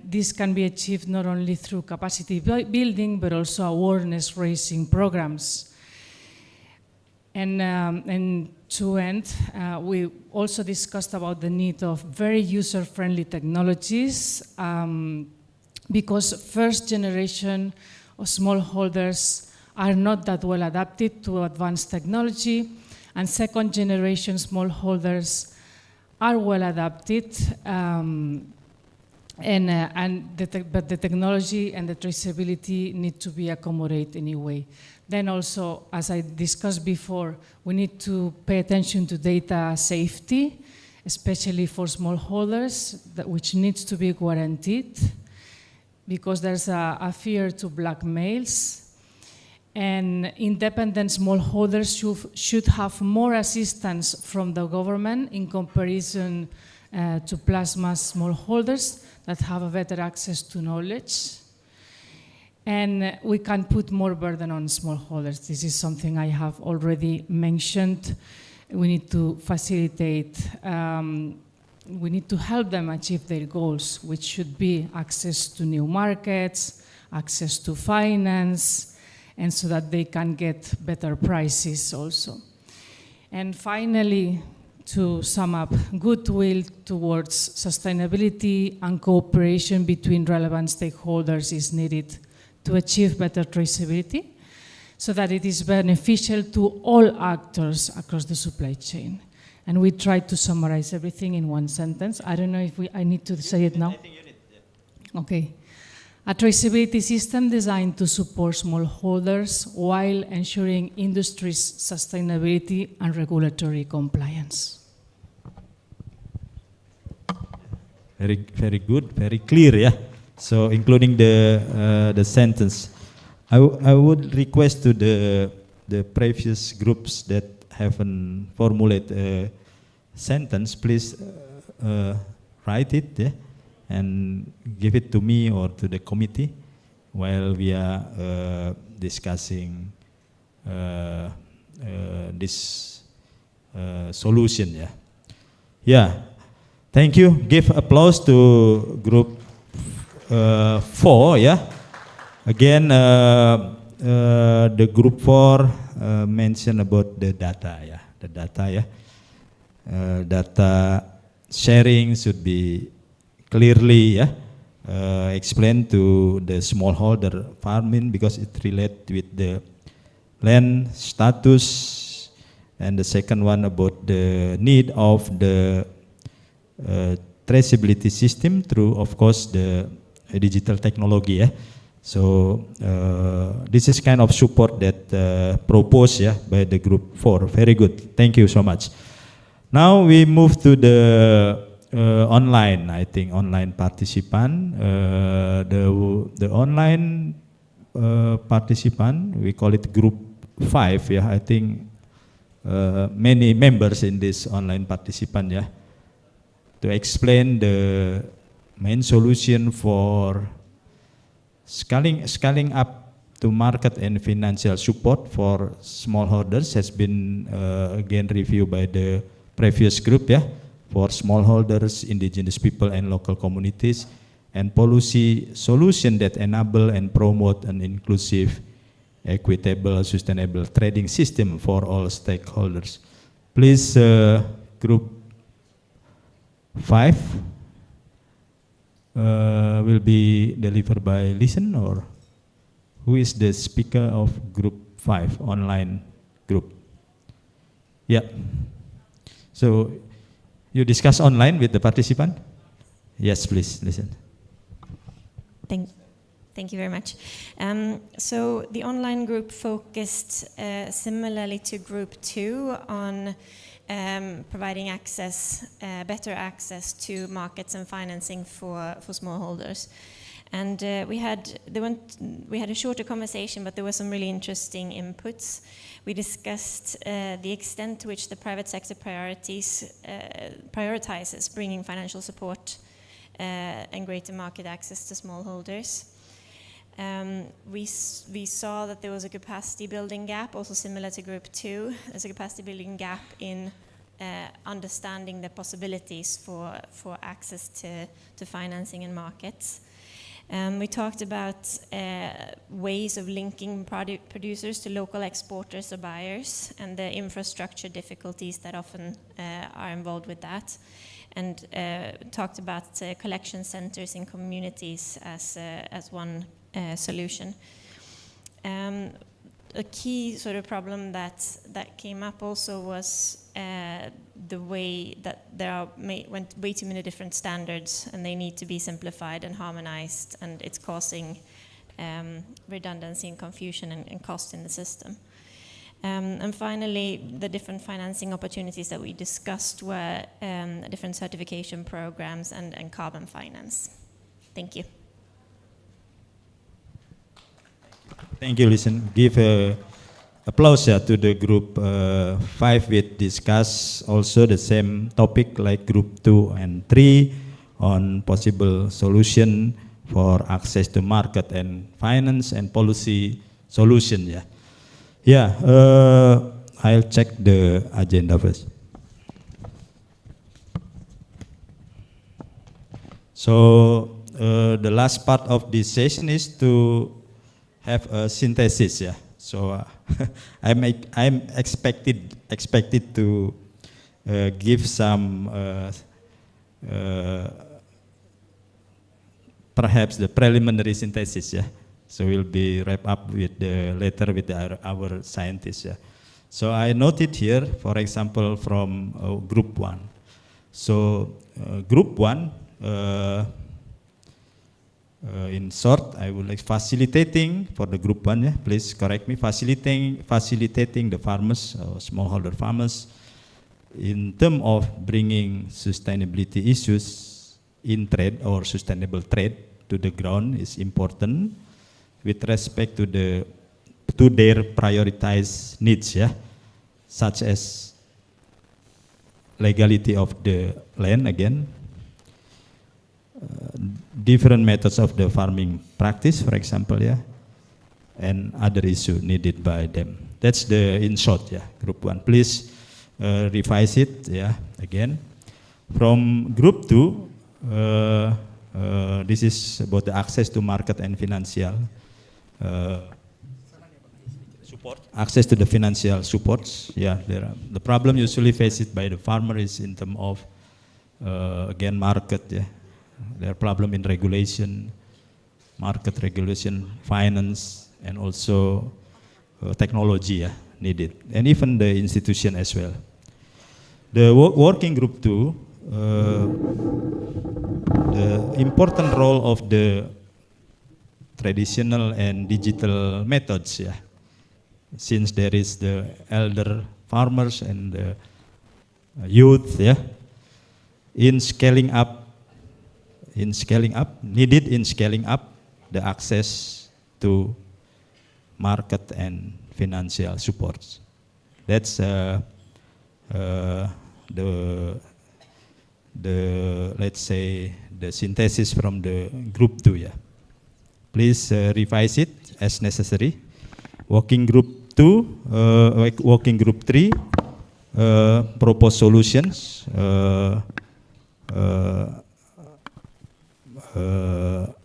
this can be achieved not only through capacity building, but also awareness raising programs. And to end, we also discussed about the need of very user-friendly technologies because first generation of smallholders are not that well adapted to advanced technology, and second generation smallholders are well adapted, but the technology and the traceability need to be accommodated anyway. Then also, as I discussed before, we need to pay attention to data safety, especially for smallholders, which needs to be guaranteed, because there's a fear to blackmails. And independent smallholders should have more assistance from the government in comparison to plasma smallholders that have a better access to knowledge. And we can put more burden on smallholders. This is something I have already mentioned. We need to facilitate, we need to help them achieve their goals, which should be access to new markets, access to finance, and so that they can get better prices also. And finally, to sum up, goodwill towards sustainability and cooperation between relevant stakeholders is needed to achieve better traceability so that it is beneficial to all actors across the supply chain. And we tried to summarize everything in one sentence. I don't know if I need to say it now. I think you need, yeah. Okay. A traceability system designed to support smallholders while ensuring industry's sustainability and regulatory compliance. Very good, very clear, yeah. So including the sentence, I would request to the previous groups that haven't formulated a sentence, please write it, yeah, and give it to me or to the committee while we are discussing this solution, yeah. Yeah, thank you. Give applause to group 4, yeah. Again, the group 4 mentioned about the data, yeah. The data, yeah. Data sharing should be clearly, yeah, explained to the smallholder farming because it relates with the land status, and the second one about the need of the traceability system through, of course, the digital technology, yeah. So this is kind of support that proposed, yeah, by the group 4. Very good. Thank you so much. Now we move to the online, I think, online participant. The online participant, we call it group 5, yeah. I think many members in this online participant, yeah, to explain the main solution for scaling up to market and financial support for smallholders has been again reviewed by the previous group, yeah, for smallholders, indigenous people and local communities, and policy solution that enable and promote an inclusive, equitable, sustainable trading system for all stakeholders. Please, group 5 will be delivered by Listen, or who is the speaker of group 5 online group? Yeah. So you discuss online with the participant? Yes, please, Listen. Thank you very much. So the online group focused similarly to group 2 on providing access, better access to markets and financing for smallholders. And we had a shorter conversation, but there were some really interesting inputs. We discussed the extent to which the private sector prioritizes bringing financial support and greater market access to smallholders. We saw that there was a capacity building gap, also similar to group 2. There's a capacity building gap in understanding the possibilities for access to financing and markets. We talked about ways of linking producers to local exporters or buyers, and the infrastructure difficulties that often are involved with that, and talked about collection centers in communities as one solution. A key sort of problem that came up also was the way that there went way too many different standards, and they need to be simplified and harmonized, and it's causing redundancy and confusion and cost in the system. And finally, the different financing opportunities that we discussed were different certification programs and carbon finance. Thank you. Thank you, Listen. Give applause to the group 5 which discuss also the same topic like group 2 and 3 on possible solution for access to market and finance and policy solution. Yeah, yeah. I'll check the agenda first. So the last part of this session is to have a synthesis, yeah. So I'm expected to give some perhaps the preliminary synthesis, yeah. So we'll be wrap up with later with our scientists, yeah. So I noted here, for example, from group 1. So group 1. In short, I would like facilitating for the group 1, yeah, please correct me, facilitating the farmers, smallholder farmers, in terms of bringing sustainability issues in trade or sustainable trade to the ground is important with respect to their prioritized needs, yeah, such as legality of the land again, different methods of the farming practice, for example, yeah, and other issue needed by them. That's the in short, yeah, group 1. Please revise it, yeah, again. From group 2, this is about the access to market and financial support. Access to the financial supports, yeah. The problem usually faced by the farmer is in terms of, again, market, yeah. There are problem in regulation, market regulation, finance, and also technology, yeah, needed, and even the institution as well. The working group 2, the important role of the traditional and digital methods, yeah, since there is the elder farmers and the youth, yeah, in scaling up the access to market and financial supports. That's the let's say the synthesis from the group 2, yeah. Please revise it as necessary. Working group 2, working group 3, propose solutions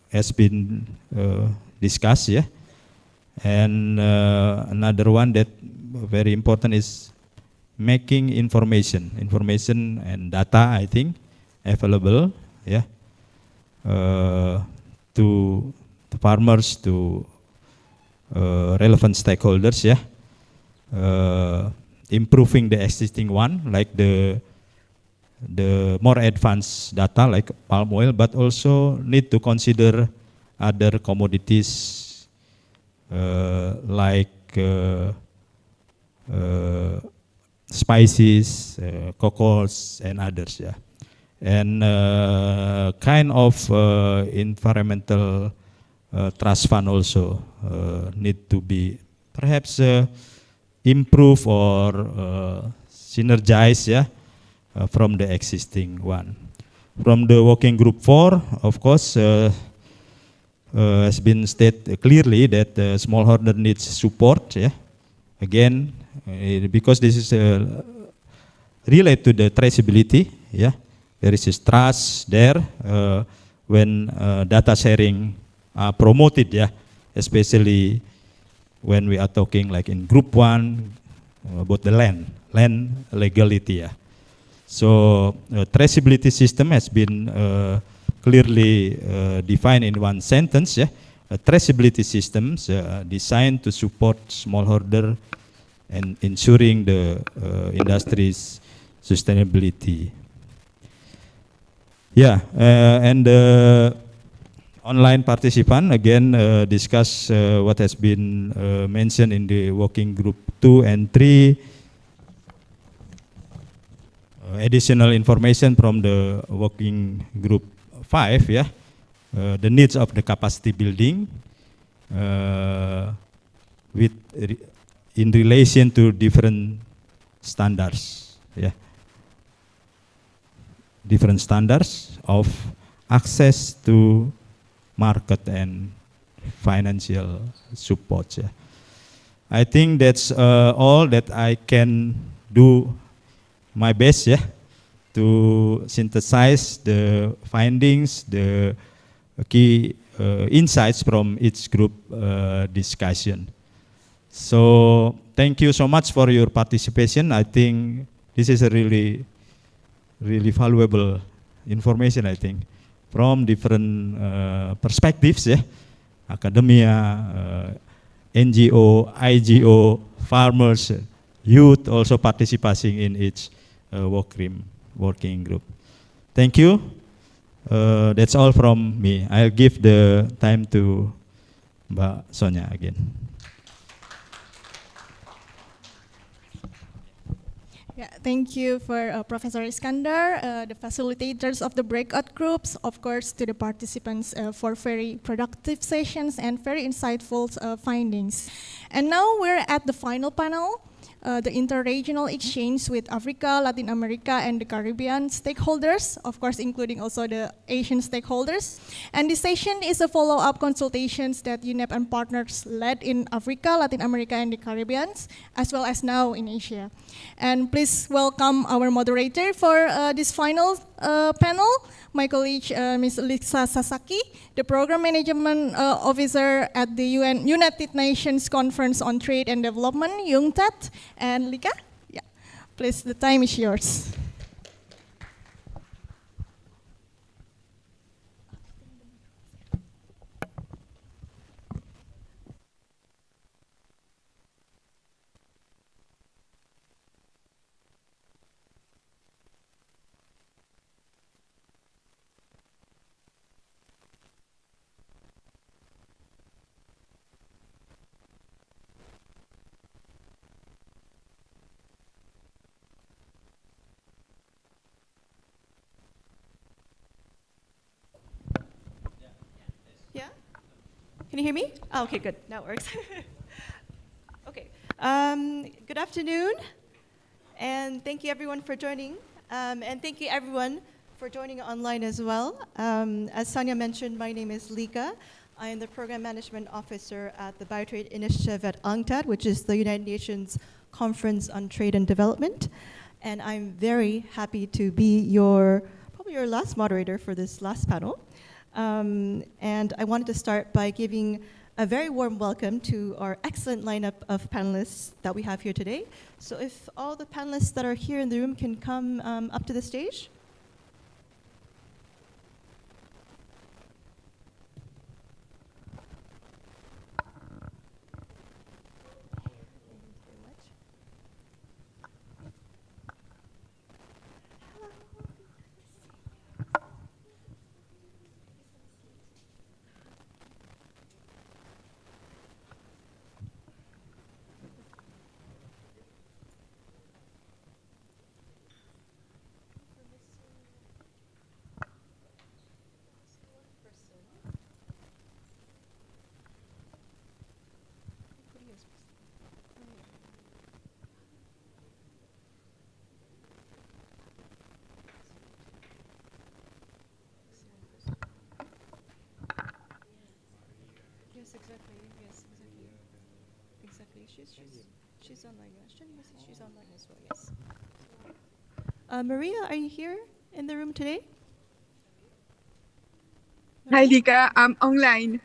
has been discussed, yeah. And another one that very important is making information and data, I think, available, yeah, to the farmers, to relevant stakeholders, yeah. Improving the existing one, like the more advanced data like palm oil, but also need to consider other commodities like spices, cocoas, and others, yeah. And kind of environmental trust fund also need to be perhaps improve or synergize, yeah, from the existing one. From the working group 4, of course, has been stated clearly that the smallholder needs support, yeah. Again, because this is related to the traceability, yeah. There is this trust there when data sharing are promoted, yeah, especially when we are talking like in group 1 about the land legality, yeah. So traceability system has been clearly defined in one sentence, yeah. Traceability systems designed to support smallholder and ensuring the industry's sustainability. Yeah, and the online participant again discuss what has been mentioned in the working group 2 and 3. Additional information from the working group 5, yeah, the needs of the capacity building in relation to different standards, yeah, different standards of access to market and financial support, yeah. I think that's all that I can do my best, yeah, to synthesize the findings, the key insights from each group discussion. So thank you so much for your participation. I think this is a really valuable information, I think, from different perspectives, yeah, academia, NGO, IGO, farmers, youth also participating in each working group. Thank you. That's all from me. I'll give the time to Mbak Sonia again. Yeah, thank you for Professor Iskandar, the facilitators of the breakout groups, of course, to the participants for very productive sessions and very insightful findings. And now we're at the final panel, the interregional exchange with Africa, Latin America, and the Caribbean stakeholders, of course, including also the Asian stakeholders. And this session is a follow-up consultations that UNEP and partners led in Africa, Latin America, and the Caribbean, as well as now in Asia. And please welcome our moderator for this final panel, my colleague, Ms. Lisa Sasaki, the Program Management Officer at the United Nations Conference on Trade and Development, UNCTAD. And Lika, yeah, please, the time is yours. Yeah? Can you hear me? Oh, okay, good. Now it works. Okay. Good afternoon, and thank you everyone for joining. And thank you everyone for joining online as well. As Sonia mentioned, my name is Lika. I am the Program Management Officer at the BioTrade Initiative at UNCTAD, which is the United Nations Conference on Trade and Development. And I'm very happy to be probably your last moderator for this last panel. And I wanted to start by giving a very warm welcome to our excellent lineup of panelists that we have here today. So if all the panelists that are here in the room can come up to the stage. She's online. She's online as well, yes. Maria, are you here in the room today? Hi, Lika. I'm online.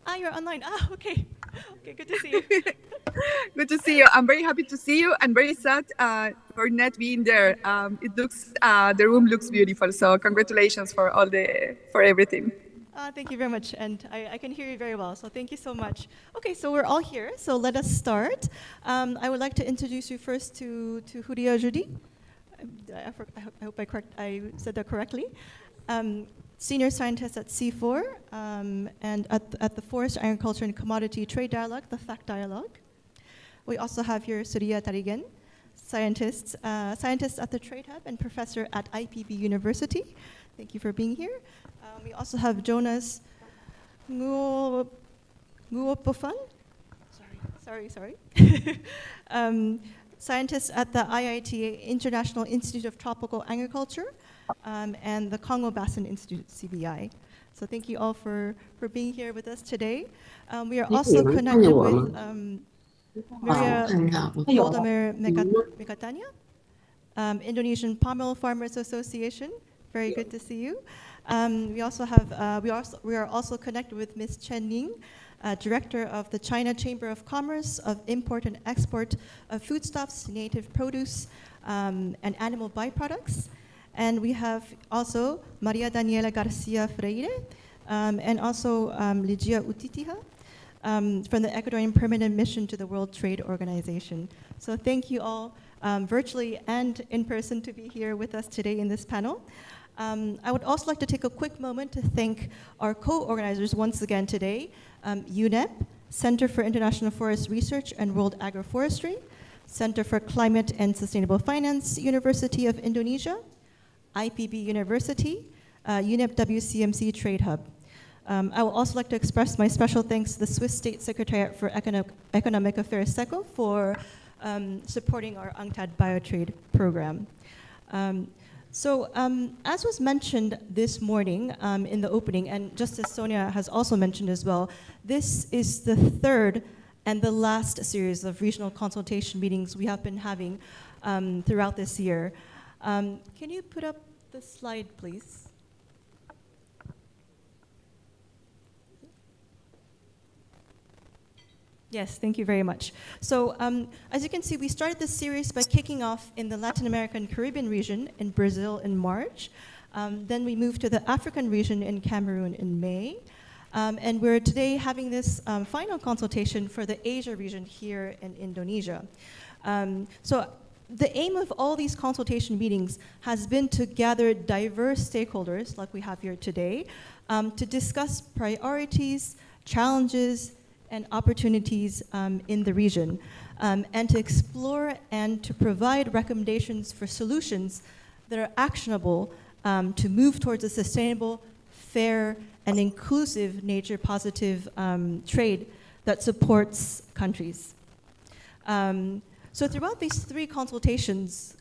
Ah, you're online. Ah, okay. Okay, good to see you. Good to see you. I'm very happy to see you and very sad for not being there. The room looks beautiful. So congratulations for everything. Thank you very much, and I can hear you very well, so thank you so much. Okay, so we're all here, so let us start. I would like to introduce you first to Huria Judy. I hope I said that correctly. Senior scientist at CIFOR, and at the Forest, Agriculture and Commodity Trade Dialogue, the FACT Dialogue. We also have here Surya Tarigan, scientist at the Trade Hub and professor at IPB University. Thank you for being here. We also have Jonas Nguopofan, sorry. Scientist at the IITA International Institute of Tropical Agriculture and the Congo Basin Institute, CBI. So thank you all for being here with us today. We are also connected with Maria Volodymyr Mikatania, Indonesian Palm Oil Farmers Association. Very good to see you. We are also connected with Ms. Chen Ning, Director of the China Chamber of Commerce of Import and Export of Foodstuffs, Native Produce, and Animal Byproducts. And we have also Maria Daniela Garcia Freire, and also Ligia Utitiha from the Ecuadorian Permanent Mission to the World Trade Organization. So thank you all virtually and in person to be here with us today in this panel. I would also like to take a quick moment to thank our co-organizers once again today, UNEP, Center for International Forest Research and World Agroforestry, Center for Climate and Sustainable Finance, University of Indonesia, IPB University, UNEP WCMC Trade Hub. I would also like to express my special thanks to the Swiss State Secretariat for Economic Affairs, SECO, for supporting our UNCTAD BioTrade program. As was mentioned this morning in the opening, and just as Sonia has also mentioned as well, this is the third and the last series of regional consultation meetings we have been having throughout this year. Can you put up the slide, please? Yes, thank you very much. So as you can see, we started this series by kicking off in the Latin American Caribbean region in Brazil in March. Then we moved to the African region in Cameroon in May. And we're today having this final consultation for the Asia region here in Indonesia. So the aim of all these consultation meetings has been to gather diverse stakeholders, like we have here today, to discuss priorities, challenges, and opportunities in the region, and to explore and to provide recommendations for solutions that are actionable to move towards a sustainable, fair, and inclusive nature-positive trade that supports countries. So throughout these three consultations,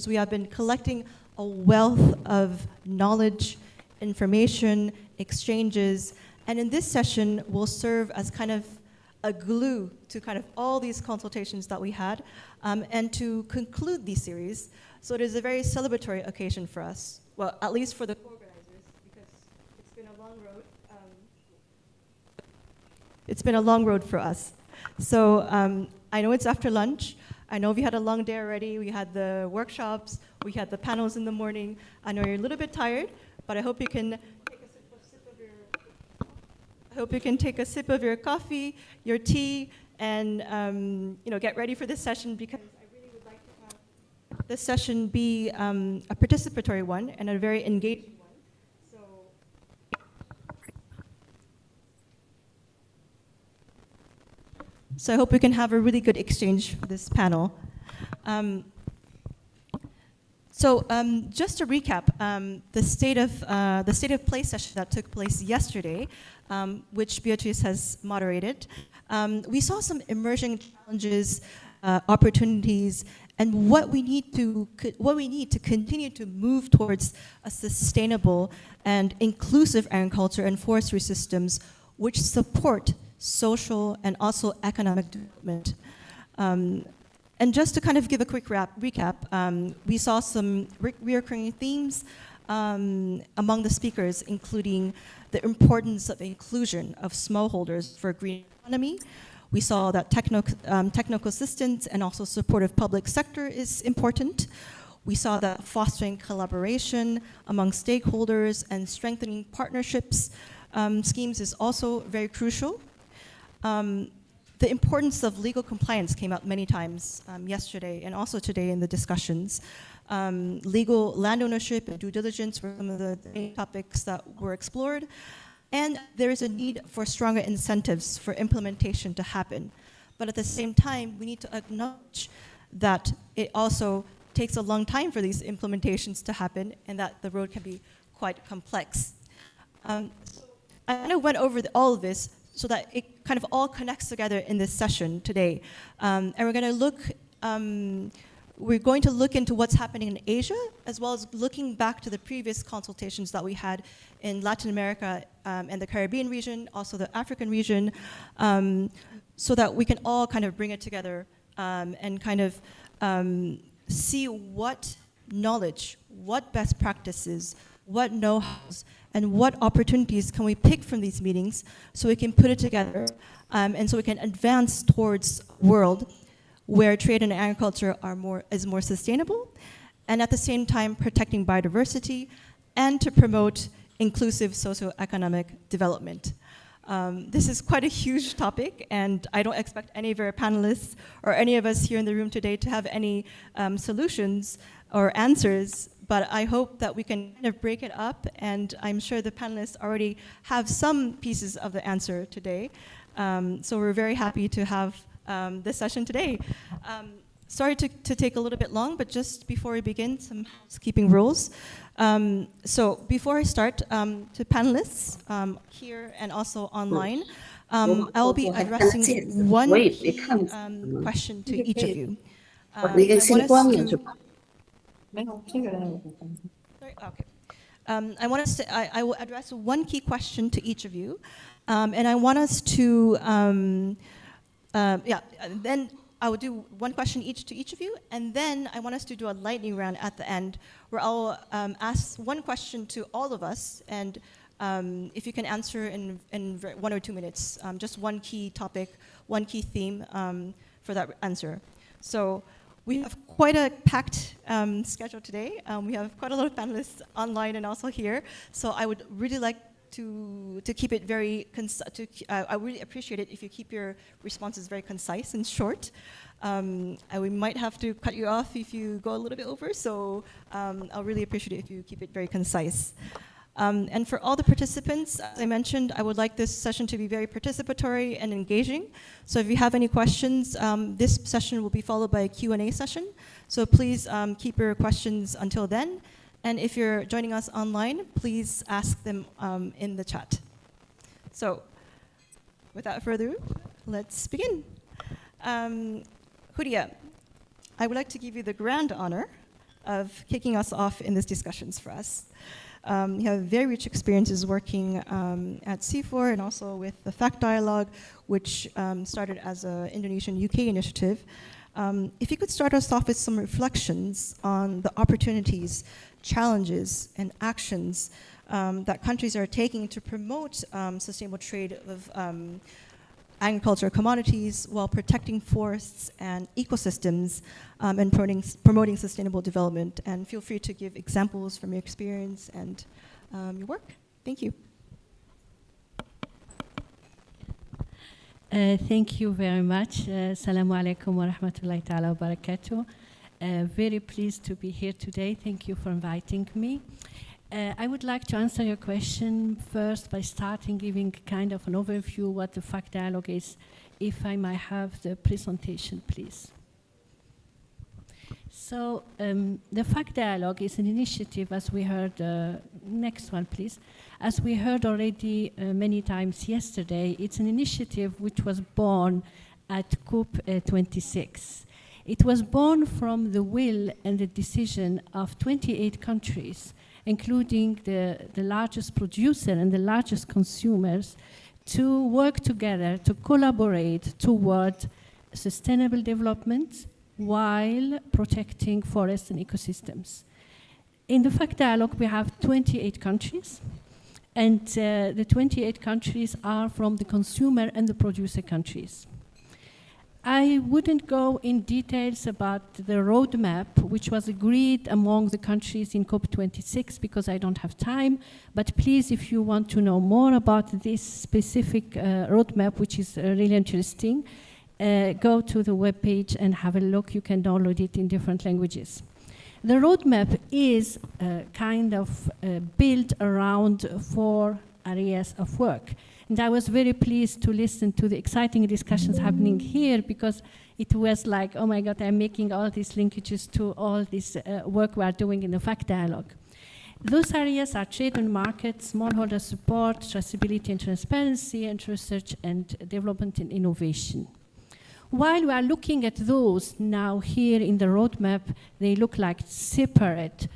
we have been collecting a wealth of knowledge, information, exchanges, and in this session will serve as kind of a glue to kind of all these consultations that we had, and to conclude these series. So it is a very celebratory occasion for us, well, at least for the organizers, because it's been a long road. It's been a long road for us. So I know it's after lunch. I know we had a long day already. We had the workshops. We had the panels in the morning. I know you're a little bit tired, but I hope you can take a sip of your coffee, your tea, and get ready for this session, because I really would like to have this session be a participatory one and a very engaging one. So I hope we can have a really good exchange for this panel. Just to recap, the state of play session that took place yesterday, which Beatrice has moderated, we saw some emerging challenges, opportunities, and what we need to continue to move towards a sustainable and inclusive agriculture and forestry systems which support social and also economic development. And just to kind of give a quick recap, we saw some recurring themes among the speakers, including the importance of inclusion of smallholders for green economy. We saw that technical assistance and also supportive public sector is important. We saw that fostering collaboration among stakeholders and strengthening partnerships schemes is also very crucial. The importance of legal compliance came out many times yesterday and also today in the discussions. Legal land ownership and due diligence were some of the main topics that were explored. And there is a need for stronger incentives for implementation to happen. But at the same time, we need to acknowledge that it also takes a long time for these implementations to happen and that the road can be quite complex. I kind of went over all of this so that it kind of all connects together in this session today. And we're going to look into what's happening in Asia, as well as looking back to the previous consultations that we had in Latin America and the Caribbean region, also the African region, so that we can all kind of bring it together and kind of see what knowledge, what best practices, what know-hows, and what opportunities can we pick from these meetings so we can put it together and so we can advance towards a world where trade and agriculture is more sustainable, and at the same time protecting biodiversity and to promote inclusive socioeconomic development. This is quite a huge topic, and I don't expect any of our panelists or any of us here in the room today to have any solutions or answers, but I hope that we can kind of break it up, and I'm sure the panelists already have some pieces of the answer today. So we're very happy to have this session today. Sorry to take a little bit long, but just before we begin, some housekeeping rules. So before I start, to panelists here and also online, I'll be addressing one question to each of you. I will address one key question to each of you, and I want us to, then I will do one question each to each of you, and then I want us to do a lightning round at the end, where I'll ask one question to all of us, and if you can answer in 1 or 2 minutes, just one key topic, one key theme for that answer. So we have quite a packed schedule today. We have quite a lot of panelists online and also here. So I would really like to keep it very I really appreciate it if you keep your responses very concise and short. We might have to cut you off if you go a little bit over. So I'll really appreciate it if you keep it very concise. And for all the participants, as I mentioned, I would like this session to be very participatory and engaging. So if you have any questions, this session will be followed by a Q&A session. So please keep your questions until then. And if you're joining us online, please ask them in the chat. So without further ado, let's begin. Huria, I would like to give you the grand honor of kicking us off in these discussions for us. You have very rich experiences working at CIFOR and also with the FACT Dialogue, which started as an Indonesian-UK initiative. If you could start us off with some reflections on the opportunities, challenges, and actions that countries are taking to promote sustainable trade of agricultural commodities while protecting forests and ecosystems and promoting sustainable development. And feel free to give examples from your experience and your work. Thank you. Thank you very much. Assalamu alaikum wa rahmatullahi ta'ala wa barakatuh. Very pleased to be here today. Thank you for inviting me. I would like to answer your question first by starting giving kind of an overview what the FACT Dialogue is. If I might have the presentation, please. So the FACT Dialogue is an initiative, as we heard, next one please. As we heard already many times yesterday, it's an initiative which was born at COP26. It was born from the will and the decision of 28 countries, including the largest producer and the largest consumers, to work together, to collaborate toward sustainable development while protecting forests and ecosystems. In the FACT Dialogue, we have 28 countries, and the 28 countries are from the consumer and the producer countries. I wouldn't go in details about the roadmap, which was agreed among the countries in COP26, because I don't have time. But please, if you want to know more about this specific roadmap, which is really interesting, go to the webpage and have a look. You can download it in different languages. The roadmap is kind of built around 4 areas of work. And I was very pleased to listen to the exciting discussions happening here, because it was like, oh my God, I'm making all these linkages to all this work we are doing in the FACT Dialogue. Those areas are trade and market, smallholder support, traceability and transparency, and research and development and innovation. While we are looking at those now here in the roadmap, they look like separate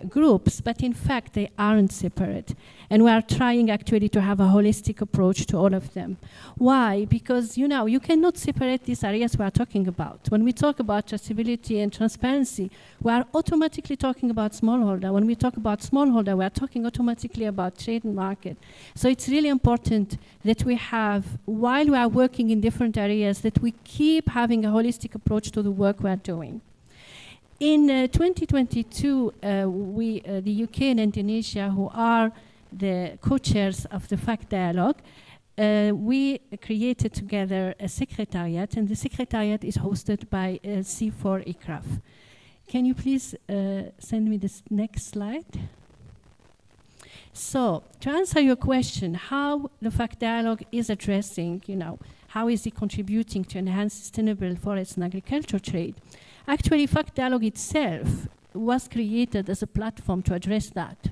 groups, but in fact they aren't separate. And we are trying actually to have a holistic approach to all of them. Why? Because you cannot separate these areas we are talking about. When we talk about traceability and transparency, we are automatically talking about smallholder. When we talk about smallholder, we are talking automatically about trade and market. So it's really important that we have, while we are working in different areas, that we keep having a holistic approach to the work we are doing. In 2022, the UK and Indonesia, who are the co-chairs of the FACT Dialogue, we created together a secretariat, and the secretariat is hosted by CIFOR-ICRAF. Can you please send me this next slide? So, to answer your question, how the FACT Dialogue is addressing, How is it contributing to enhance sustainable forest and agriculture trade? Actually, FACT Dialogue itself was created as a platform to address that.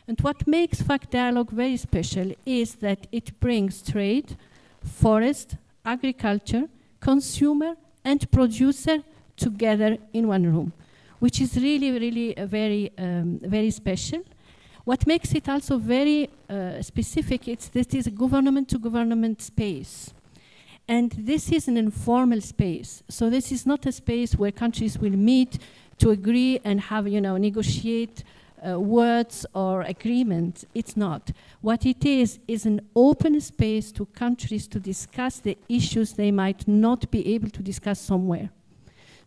And what makes FACT Dialogue very special is that it brings trade, forest, agriculture, consumer, and producer together in one room, which is really, really very special. What makes it also very specific is that it is a government-to-government space. And this is an informal space. So this is not a space where countries will meet to agree and have, negotiate words or agreement. It's not. What it is an open space to countries to discuss the issues they might not be able to discuss somewhere.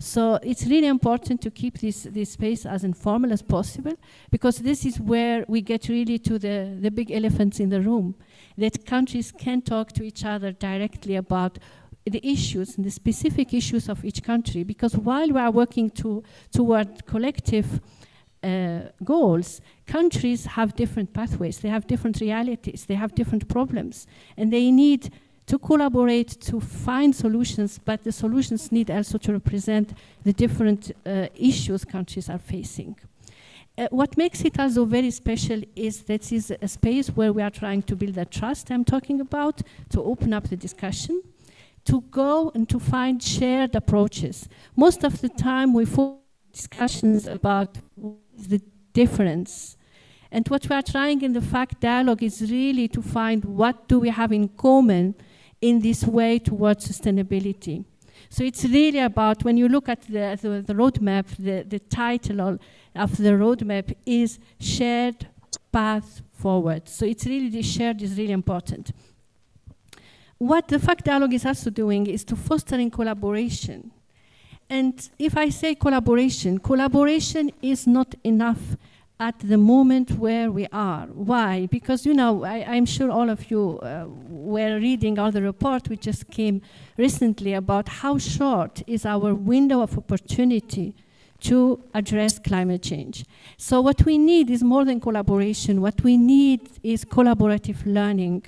So it's really important to keep this space as informal as possible, because this is where we get really to the big elephants in the room, that countries can talk to each other directly about the issues and the specific issues of each country. Because while we are working toward collective goals, countries have different pathways, they have different realities, they have different problems, and they need to collaborate to find solutions, but the solutions need also to represent the different issues countries are facing. What makes it also very special is that this is a space where we are trying to build that trust I'm talking about, to open up the discussion, to go and to find shared approaches. Most of the time we focus discussions about the difference. And what we are trying in the FACT Dialogue is really to find what do we have in common in this way towards sustainability. So it's really about, when you look at the roadmap, the title of the roadmap is Shared Path Forward. So it's really, the shared is really important. What the FACT Dialogue is also doing is to fostering collaboration. And if I say collaboration, collaboration is not enough at the moment where we are. Why? Because, I'm sure all of you were reading all the report which just came recently about how short is our window of opportunity to address climate change. So what we need is more than collaboration. What we need is collaborative learning.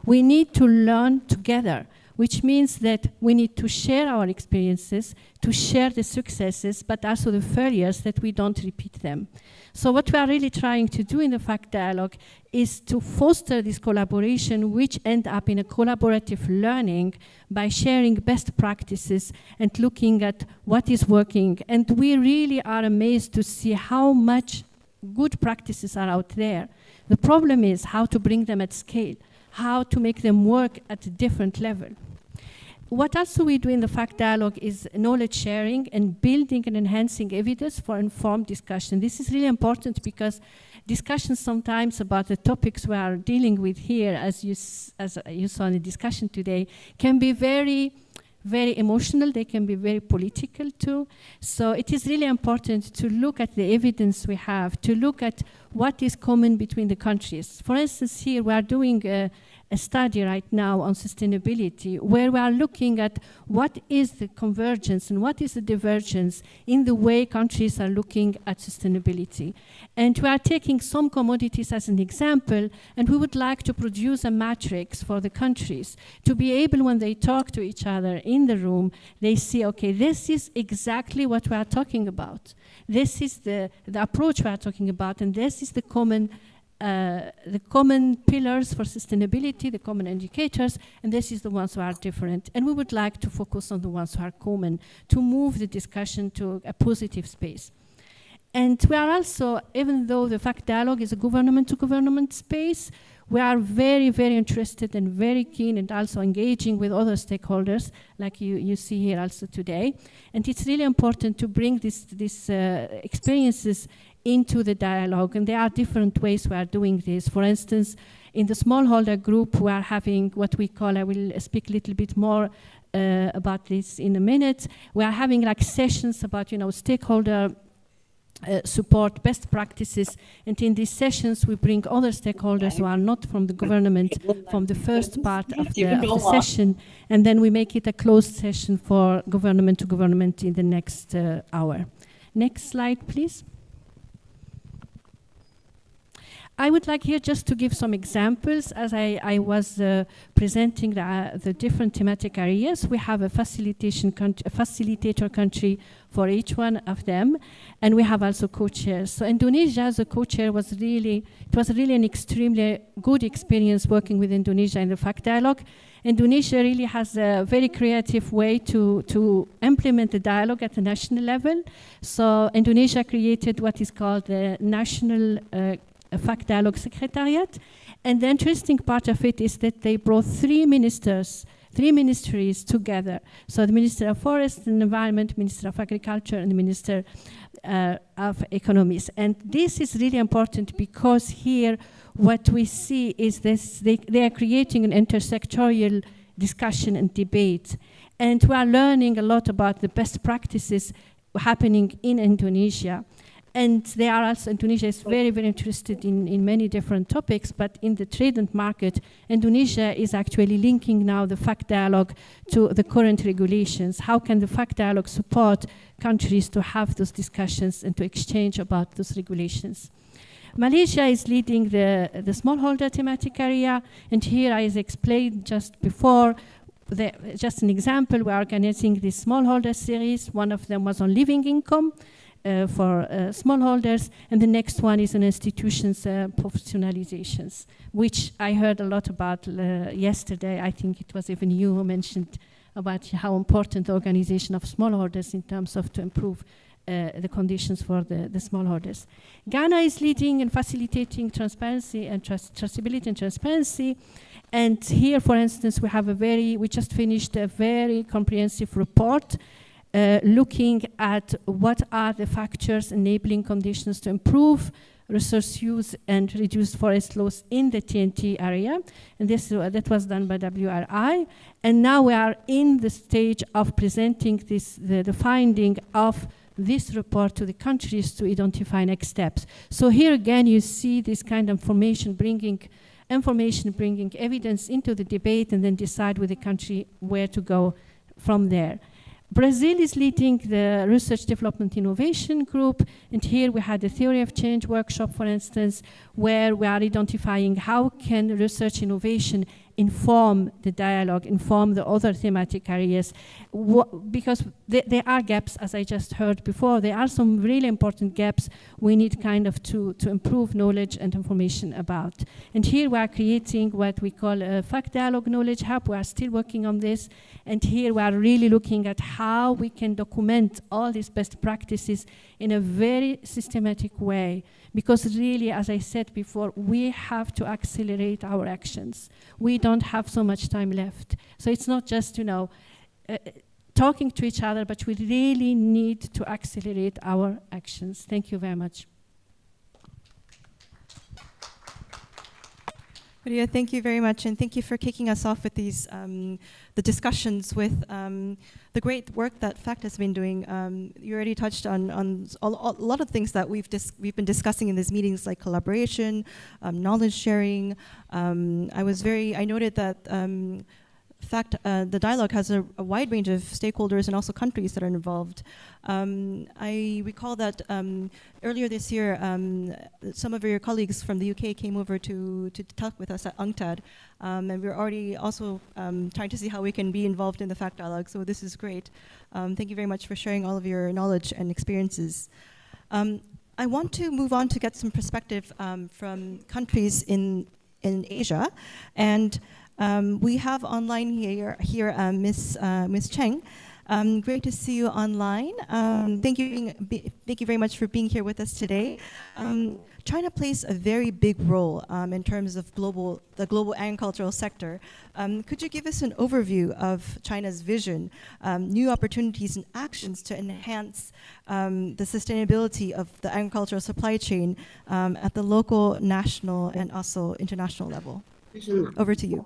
We need to learn together, which means that we need to share our experiences, to share the successes, but also the failures, that we don't repeat them. So what we are really trying to do in the FACT Dialogue is to foster this collaboration, which end up in a collaborative learning by sharing best practices and looking at what is working. And we really are amazed to see how much good practices are out there. The problem is how to bring them at scale, how to make them work at a different level. What also we do in the FACT Dialogue is knowledge sharing and building and enhancing evidence for informed discussion. This is really important because discussions sometimes about the topics we are dealing with here, as you saw in the discussion today, can be very, very emotional. They can be very political too. So it is really important to look at the evidence we have, to look at what is common between the countries. For instance, here we are doing a study right now on sustainability, where we are looking at what is the convergence and what is the divergence in the way countries are looking at sustainability. And we are taking some commodities as an example, and we would like to produce a matrix for the countries to be able, when they talk to each other in the room, they see, okay, this is exactly what we are talking about. This is the approach we are talking about, and this is the common pillars for sustainability, the common indicators, and this is the ones who are different. And we would like to focus on the ones who are common to move the discussion to a positive space. And we are also, even though the FACT Dialogue is a government-to-government space, we are very, very interested and very keen and also engaging with other stakeholders, like you see here also today. And it's really important to bring these experiences into the dialogue, and there are different ways we are doing this. For instance, in the smallholder group, we are having what we call, I will speak a little bit more about this in a minute, we are having like sessions about, stakeholder support, best practices, and in these sessions we bring other stakeholders who are not from the government from the first part of the session, and then we make it a closed session for government to government in the next hour. Next slide, please. I would like here just to give some examples. As I was presenting the different thematic areas, we have a facilitator country for each one of them, and we have also co-chairs. So Indonesia as a co-chair was really an extremely good experience working with Indonesia in the FACT dialogue. Indonesia really has a very creative way to implement the dialogue at the national level. So Indonesia created what is called the National FACT Dialogue Secretariat. And the interesting part of it is that they brought three ministries together. So the Minister of Forest and Environment, Minister of Agriculture, and the Minister of Economies. And this is really important because here what we see is this, they are creating an intersectorial discussion and debate. And we are learning a lot about the best practices happening in Indonesia. And they are also, Indonesia is very, very interested in many different topics, but in the trade and market, Indonesia is actually linking now the FACT dialogue to the current regulations. How can the FACT dialogue support countries to have those discussions and to exchange about those regulations? Malaysia is leading the smallholder thematic area, and here, as explained just before, just an example, we are organizing this smallholder series. One of them was on living income for smallholders, and the next one is on institutions professionalizations, which I heard a lot about yesterday. I think it was even you who mentioned about how important the organization of smallholders in terms of to improve the conditions for the smallholders. Ghana is leading and facilitating transparency and traceability and transparency. And here, for instance, we just finished a very comprehensive report looking at what are the factors enabling conditions to improve resource use and reduce forest loss in the TNT area. And that was done by WRI. And now we are in the stage of presenting the finding of this report to the countries to identify next steps. So here again, you see this kind of information bringing evidence into the debate and then decide with the country where to go from there. Brazil is leading the Research Development Innovation Group, and here we had a Theory of Change workshop, for instance, where we are identifying how can research innovation inform the dialogue, inform the other thematic areas, because there are gaps, as I just heard before. There are some really important gaps we need kind of to improve knowledge and information about. And here we are creating what we call a FACT Dialogue Knowledge Hub. We are still working on this. And here we are really looking at how we can document all these best practices in a very systematic way. Because really, as I said before, we have to accelerate our actions. We don't have so much time left. So it's not just, talking to each other, but we really need to accelerate our actions. Thank you very much. Maria, thank you very much, and thank you for kicking us off with these the discussions with the great work that FACT has been doing. You already touched on a lot of things that we've been discussing in these meetings, like collaboration, knowledge sharing. I noted that FACT, the dialogue has a wide range of stakeholders and also countries that are involved. I recall that earlier this year, some of your colleagues from the UK came over to talk with us at UNCTAD, and we're already also trying to see how we can be involved in the FACT dialogue, so this is great. Thank you very much for sharing all of your knowledge and experiences. I want to move on to get some perspective from countries in Asia, and we have online here Miss Cheng. Great to see you online. Thank you very much for being here with us today. China plays a very big role in terms of the global agricultural sector. Could you give us an overview of China's vision, new opportunities and actions to enhance the sustainability of the agricultural supply chain at the local, national, and also international level? Over to you.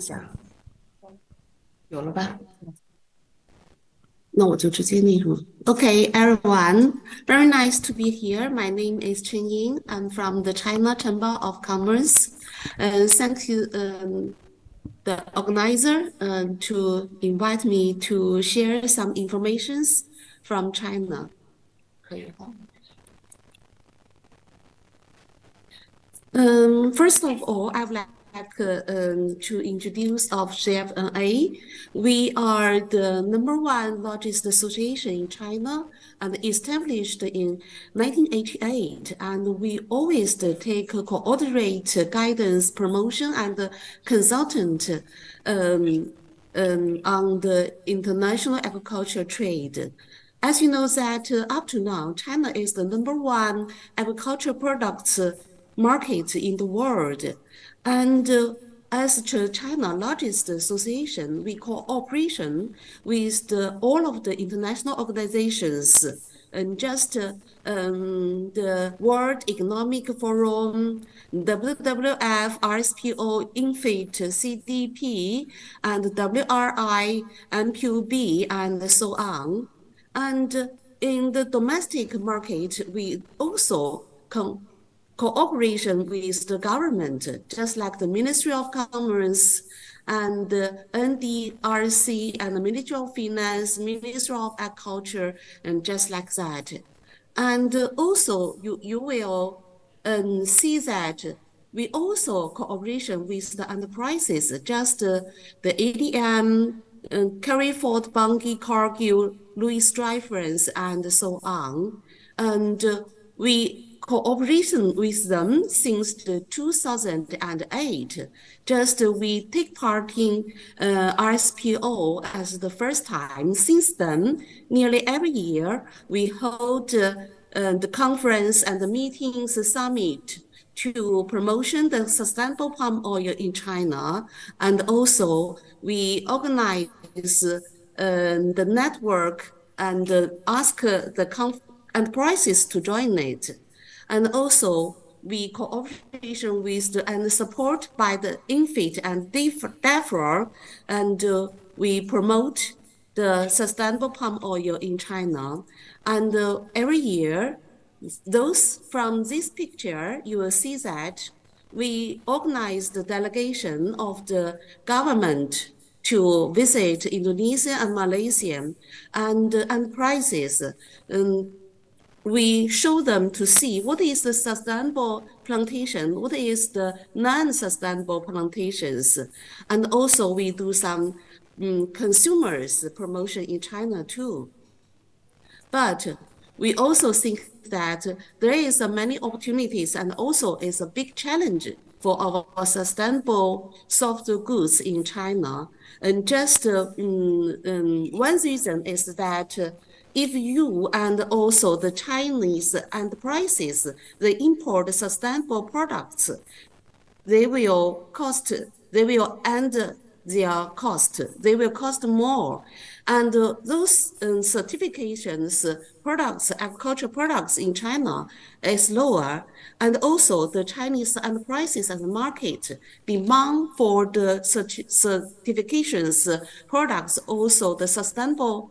Okay, everyone. Very nice to be here. My name is Chen Ying. I'm from the China Chamber of Commerce. Thank you, the organizer, to invite me to share some information from China. First of all, I would like to introduce of CFNA. We are the #1 largest association in China and established in 1988. And we always take coordinate guidance, promotion, and consultant on the international agriculture trade. As you know that up to now, China is the #1 agricultural products market in the world. And as China's largest association, we cooperation with all of the international organizations, and just the World Economic Forum, WWF, RSPO, UNCTAD, CDP, and WRI, MQB, and so on. And in the domestic market, we also cooperation with the government, just like the Ministry of Commerce and the NDRC and the Ministry of Finance, Ministry of Agriculture, and just like that. And also, you will see that we also cooperation with the enterprises, just the ADM, Carrefour, Bunge, Cargill, Louis Dreyfus, and so on. And we cooperation with them since 2008. Just we take part in RSPO as the first time. Since then, nearly every year, we hold the conference and the meetings, the summit to promotion the sustainable palm oil in China. And also we organize the network and ask the enterprises to join it. And also, we cooperation with and support by the UNCTAD and CIFOR, and we promote the sustainable palm oil in China. And every year, those from this picture, you will see that we organize the delegation of the government to visit Indonesia and Malaysia and enterprises. We show them to see what is the sustainable plantation, what is the non-sustainable plantations. And also we do some consumers promotion in China too. But we also think that there is many opportunities and also is a big challenge for our sustainable soft goods in China. And just one reason is that if you and also the Chinese enterprises, they import sustainable products, they will end their cost. They will cost more. And those certifications, products, agricultural products in China is lower. And also the Chinese enterprises and the market demand for the certifications products, also the sustainable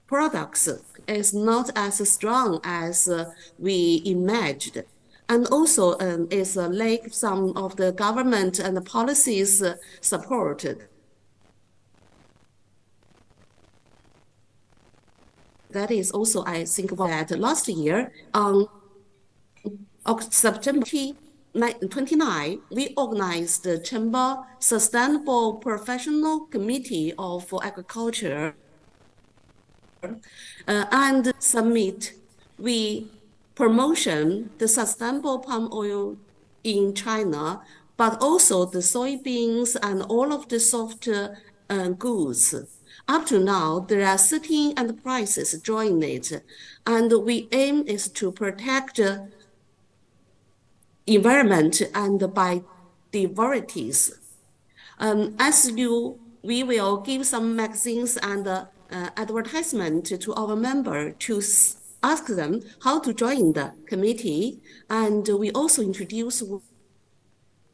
products is not as strong as we imagined. And also is like some of the government and the policies supported. That is also, I think about that last year on September 29, we organized the Chamber Sustainable Professional Committee of Agriculture and submit, we promotion the sustainable palm oil in China, but also the soybeans and all of the soft goods. Up to now, there are 13 enterprises join it, and we aim is to protect the environment and biodiversity. We will give some magazines and advertisement to our member to ask them how to join the committee, and we also introduce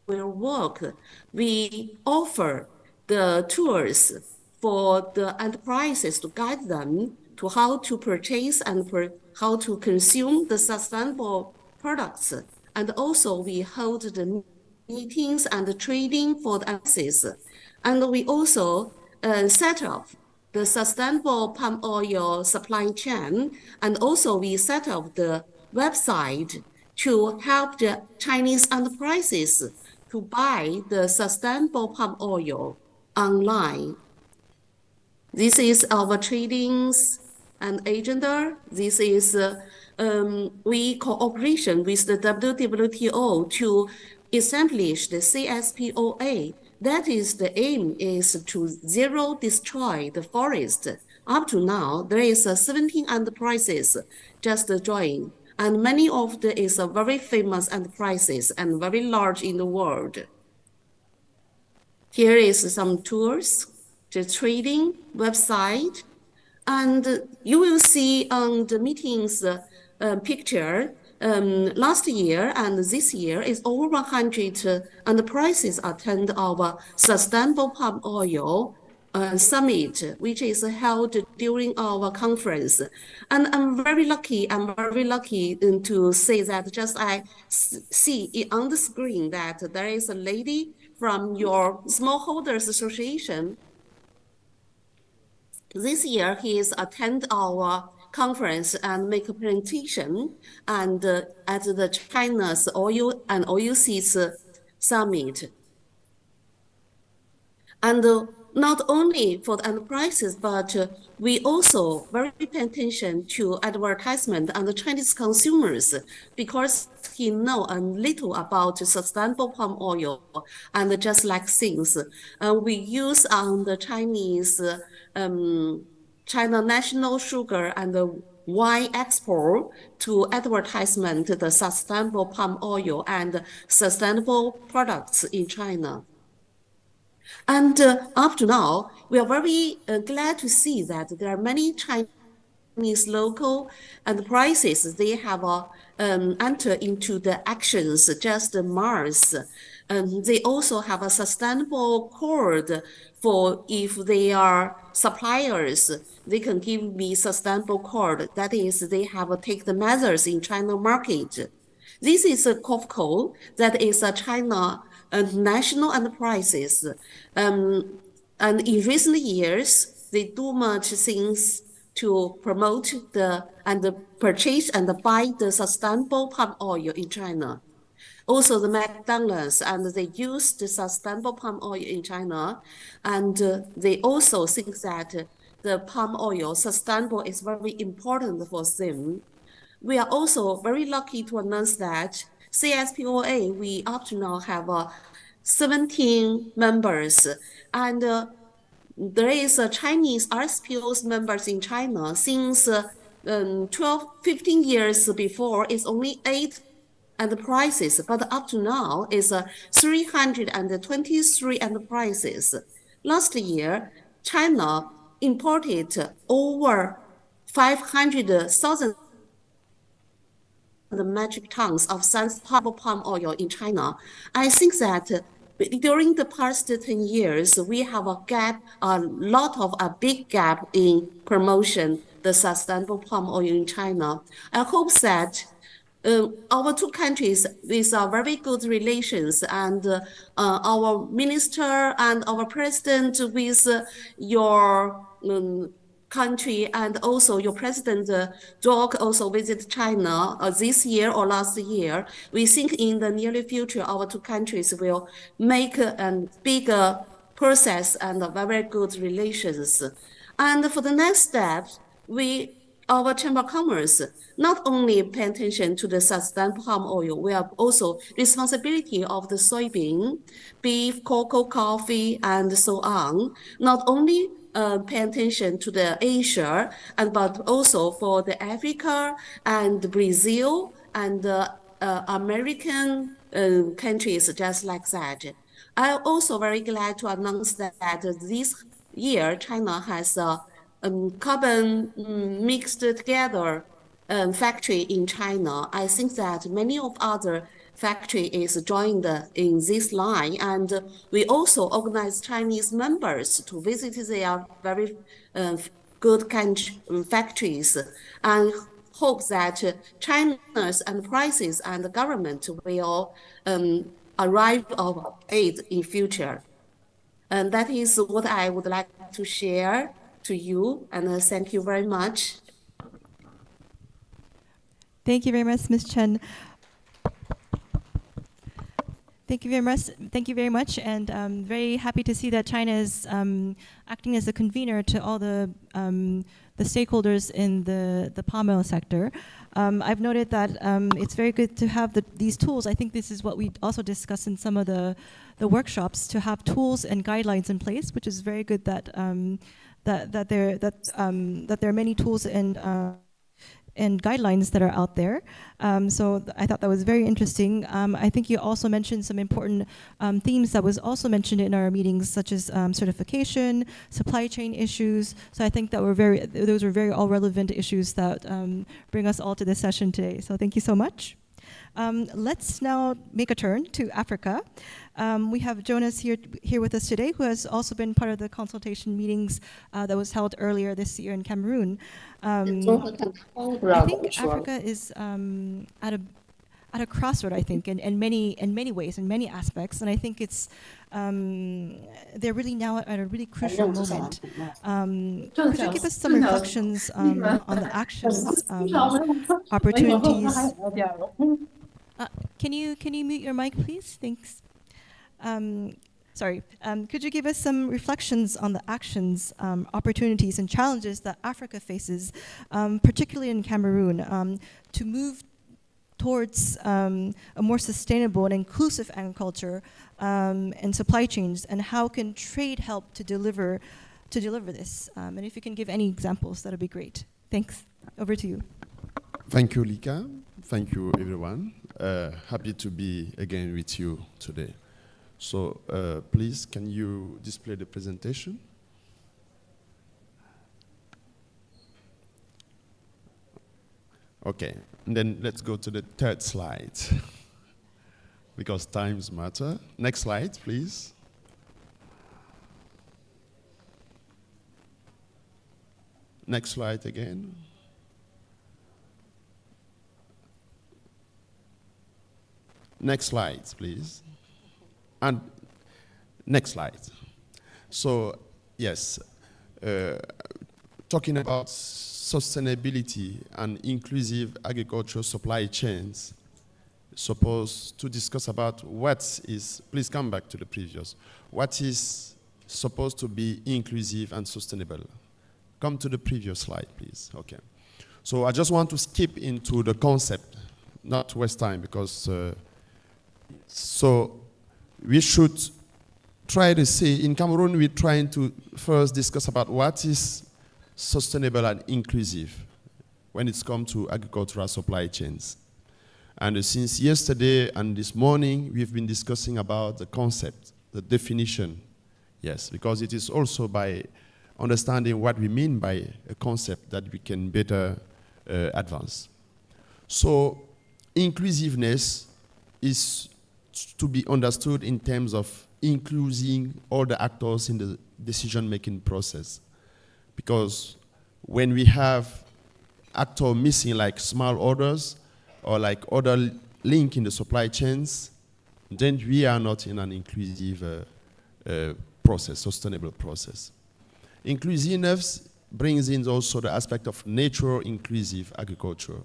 our work. We offer the tours for the enterprises to guide them to how to purchase and how to consume the sustainable products. And also we hold the meetings and the trading for the analysis. And we also set up the sustainable palm oil supply chain. And also we set up the website to help the Chinese enterprises to buy the sustainable palm oil online. This is our tradings and agenda. This is we cooperation with the WTO to establish the CSPOA. That is the aim is to zero destroy the forest. Up to now, there is 17 enterprises just joined, and many of the is very famous enterprises and very large in the world. Here is some tools, the trading website, and you will see on the meetings picture. Last year and this year is over 100 enterprises attend our sustainable palm oil summit, which is held during our conference. And I'm very lucky to say that just I see on the screen that there is a lady from your Smallholders Association. This year he is attend our conference and make a presentation and at the China's Oil and Oilseeds Summit. And not only for the enterprises, but we also very pay attention to advertisement and the Chinese consumers because he know a little about sustainable palm oil and just like things. We use on the Chinese China National Sugar and the Wine Expo to advertisement the sustainable palm oil and sustainable products in China. And up to now, we are very glad to see that there are many Chinese local enterprises. They have entered into the actions just Mars. They also have a sustainable code for if they are suppliers, they can give me sustainable code. That is, they have take the measures in China market. This is a COFCO that is a China national enterprises. And in recent years, they do much things to promote and purchase and buy the sustainable palm oil in China. Also, the McDonald's, and they use the sustainable palm oil in China, and they also think that the palm oil sustainable is very important for them. We are also very lucky to announce that CSPOA, we up to now have 17 members, and there is a Chinese RSPO's members in China since 15 years before. It's only 8 enterprises, but up to now is 323 enterprises. Last year, China imported over 500,000 metric tons of sustainable palm oil in China. I think that during the past 10 years, we have a big gap in promotion the sustainable palm oil in China. I hope that our two countries, these are very good relations, and our minister and our president with your country, and also your president George also visit China this year or last year. We think in the near future, our two countries will make a bigger process and very good relations. And for the next step, our Chamber of Commerce not only pay attention to the sustainable palm oil, we have also responsibility of the soybean, beef, cocoa, coffee, and so on. Not only pay attention to the Asia, but also for the Africa and Brazil and American countries just like that. I'm also very glad to announce that this year China has a carbon mixed together factory in China. I think that many of other factory is joined in this line, and we also organize Chinese members to visit their very good factories, and hope that China's enterprises and the government will arrive of aid in future. And that is what I would like to share to you, and thank you very much. Thank you very much, Ms. Chen. Thank you very much. Thank you very much, and very happy to see that China is acting as a convener to all the stakeholders in the palm oil sector. I've noted that it's very good to have these tools. I think this is what we also discussed in some of the workshops, to have tools and guidelines in place, which is very good that there are many tools and guidelines that are out there. So I thought that was very interesting. I think you also mentioned some important themes that was also mentioned in our meetings, such as certification, supply chain issues. So I think that those were very all relevant issues that bring us all to this session today. So thank you so much. Let's now make a turn to Africa. We have Jonas here with us today, who has also been part of the consultation meetings that was held earlier this year in Cameroon. I think Africa is at a crossroad, I think, in many ways, in many aspects, and I think it's they're really now at a really crucial moment. Could you give us some reflections on the actions, opportunities? Can you mute your mic, please? Thanks. Sorry. Could you give us some reflections on the actions, opportunities, and challenges that Africa faces, particularly in Cameroon, to move towards a more sustainable and inclusive agriculture and supply chains, and how can trade help to deliver this? And if you can give any examples, that would be great. Thanks. Over to you. Thank you, Lika. Thank you, everyone. Happy to be again with you today. So please, can you display the presentation? Okay, and then let's go to the third slide, because times matter. Next slide, please. Next slide again. Next slide, please. And next slide. So, yes, talking about sustainability and inclusive agricultural supply chains, supposed to discuss about what is, please come back to the previous, what is supposed to be inclusive and sustainable. Come to the previous slide, please. Okay. So I just want to skip into the concept, not waste time, because so we should try to see, in Cameroon, we're trying to first discuss about what is sustainable and inclusive when it's come to agricultural supply chains. And since yesterday and this morning, we've been discussing about the concept, the definition. Yes, because it is also by understanding what we mean by a concept that we can better advance. So inclusiveness is to be understood in terms of including all the actors in the decision-making process. Because when we have actors missing, like small orders or like other link in the supply chains, then we are not in an inclusive process, sustainable process. Inclusiveness brings in also the aspect of natural inclusive agriculture.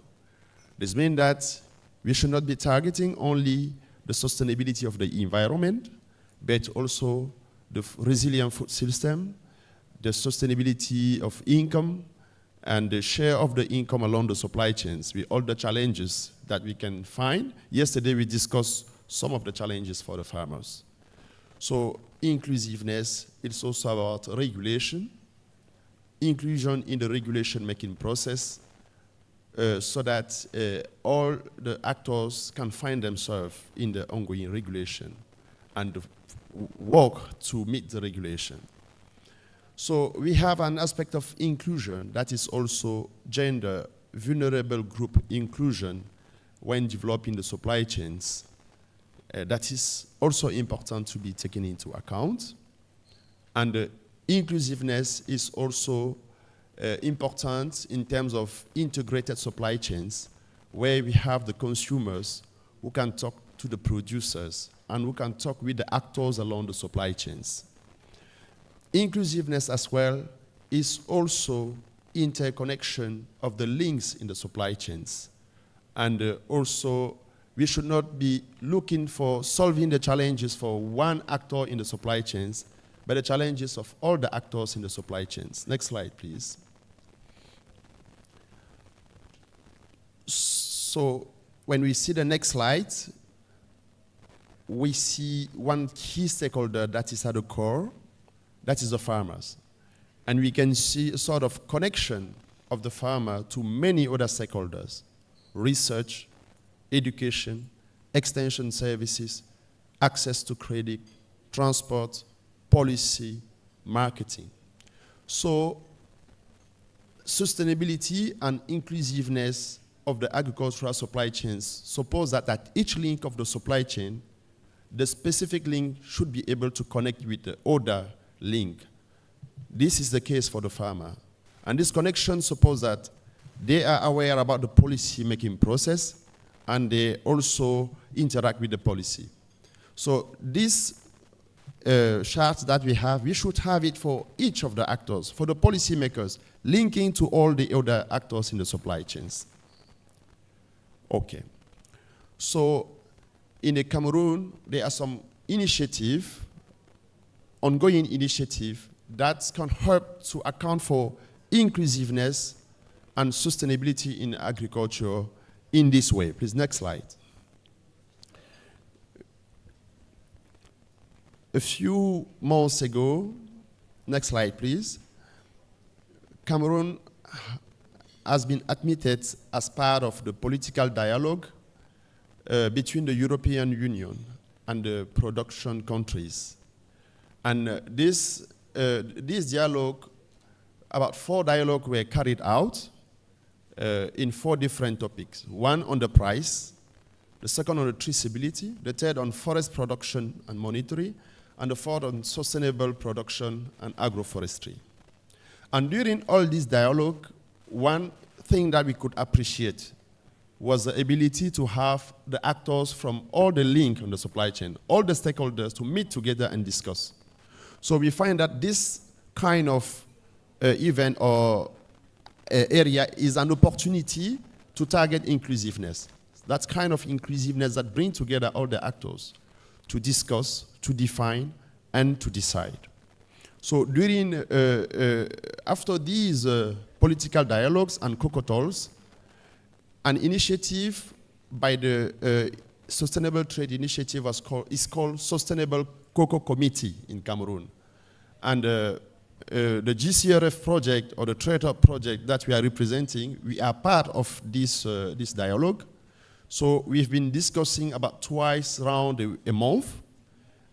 This means that we should not be targeting only the sustainability of the environment, but also the resilient food system, the sustainability of income, and the share of the income along the supply chains with all the challenges that we can find. Yesterday we discussed some of the challenges for the farmers. So inclusiveness is also about regulation, inclusion in the regulation making process, so that all the actors can find themselves in the ongoing regulation and work to meet the regulation. So we have an aspect of inclusion that is also gender vulnerable group inclusion when developing the supply chains. That is also important to be taken into account. And inclusiveness is also important in terms of integrated supply chains, where we have the consumers who can talk to the producers and who can talk with the actors along the supply chains. Inclusiveness as well is also interconnection of the links in the supply chains, and also we should not be looking for solving the challenges for one actor in the supply chains, but the challenges of all the actors in the supply chains. Next slide, please. So when we see the next slide, we see one key stakeholder that is at the core, that is the farmers. And we can see a sort of connection of the farmer to many other stakeholders: research, education, extension services, access to credit, transport, policy, marketing. So sustainability and inclusiveness of the agricultural supply chains suppose that at each link of the supply chain, the specific link should be able to connect with the other link. This is the case for the farmer. And this connection supposes that they are aware about the policy-making process, and they also interact with the policy. So this chart that we have, we should have it for each of the actors, for the policymakers, linking to all the other actors in the supply chains. Okay. So in the Cameroon, there are some ongoing initiative that can help to account for inclusiveness and sustainability in agriculture in this way. Please, next slide. A few months ago, next slide, please, Cameroon has been admitted as part of the political dialogue between the European Union and the production countries. And this dialogue, about 4 dialogues were carried out in 4 different topics. One on the price, the second on the traceability, the third on forest production and monitoring, and the fourth on sustainable production and agroforestry. And during all this dialogue, one thing that we could appreciate was the ability to have the actors from all the link on the supply chain, all the stakeholders to meet together and discuss. So we find that this kind of event or area is an opportunity to target inclusiveness. That's kind of inclusiveness that brings together all the actors to discuss, to define, and to decide. So during, after these political dialogues and cocoa-talks, an initiative by the Sustainable Trade Initiative is called Sustainable Cocoa Committee in Cameroon. And the GCRF project, or the Trade Hub project that we are representing, we are part of this, this dialogue. So we've been discussing about twice around a month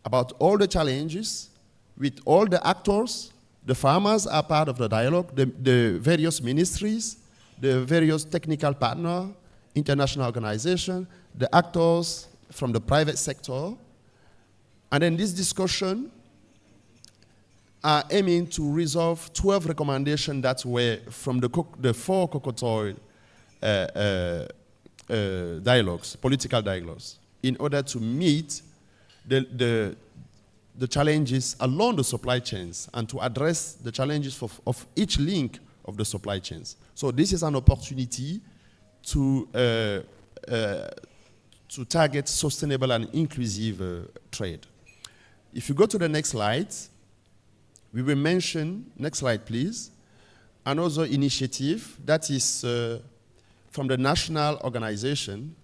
about all the challenges with all the actors. The farmers are part of the dialogue, the various ministries, the various technical partners, international organizations, the actors from the private sector. And then this discussion are aiming to resolve 12 recommendations that were from the 4 cocoa dialogues, political dialogues, in order to meet the challenges along the supply chains and to address the challenges of each link of the supply chains. So this is an opportunity to target sustainable and inclusive trade. If you go to the next slide, we will mention, next slide please, another initiative that is from the national organization.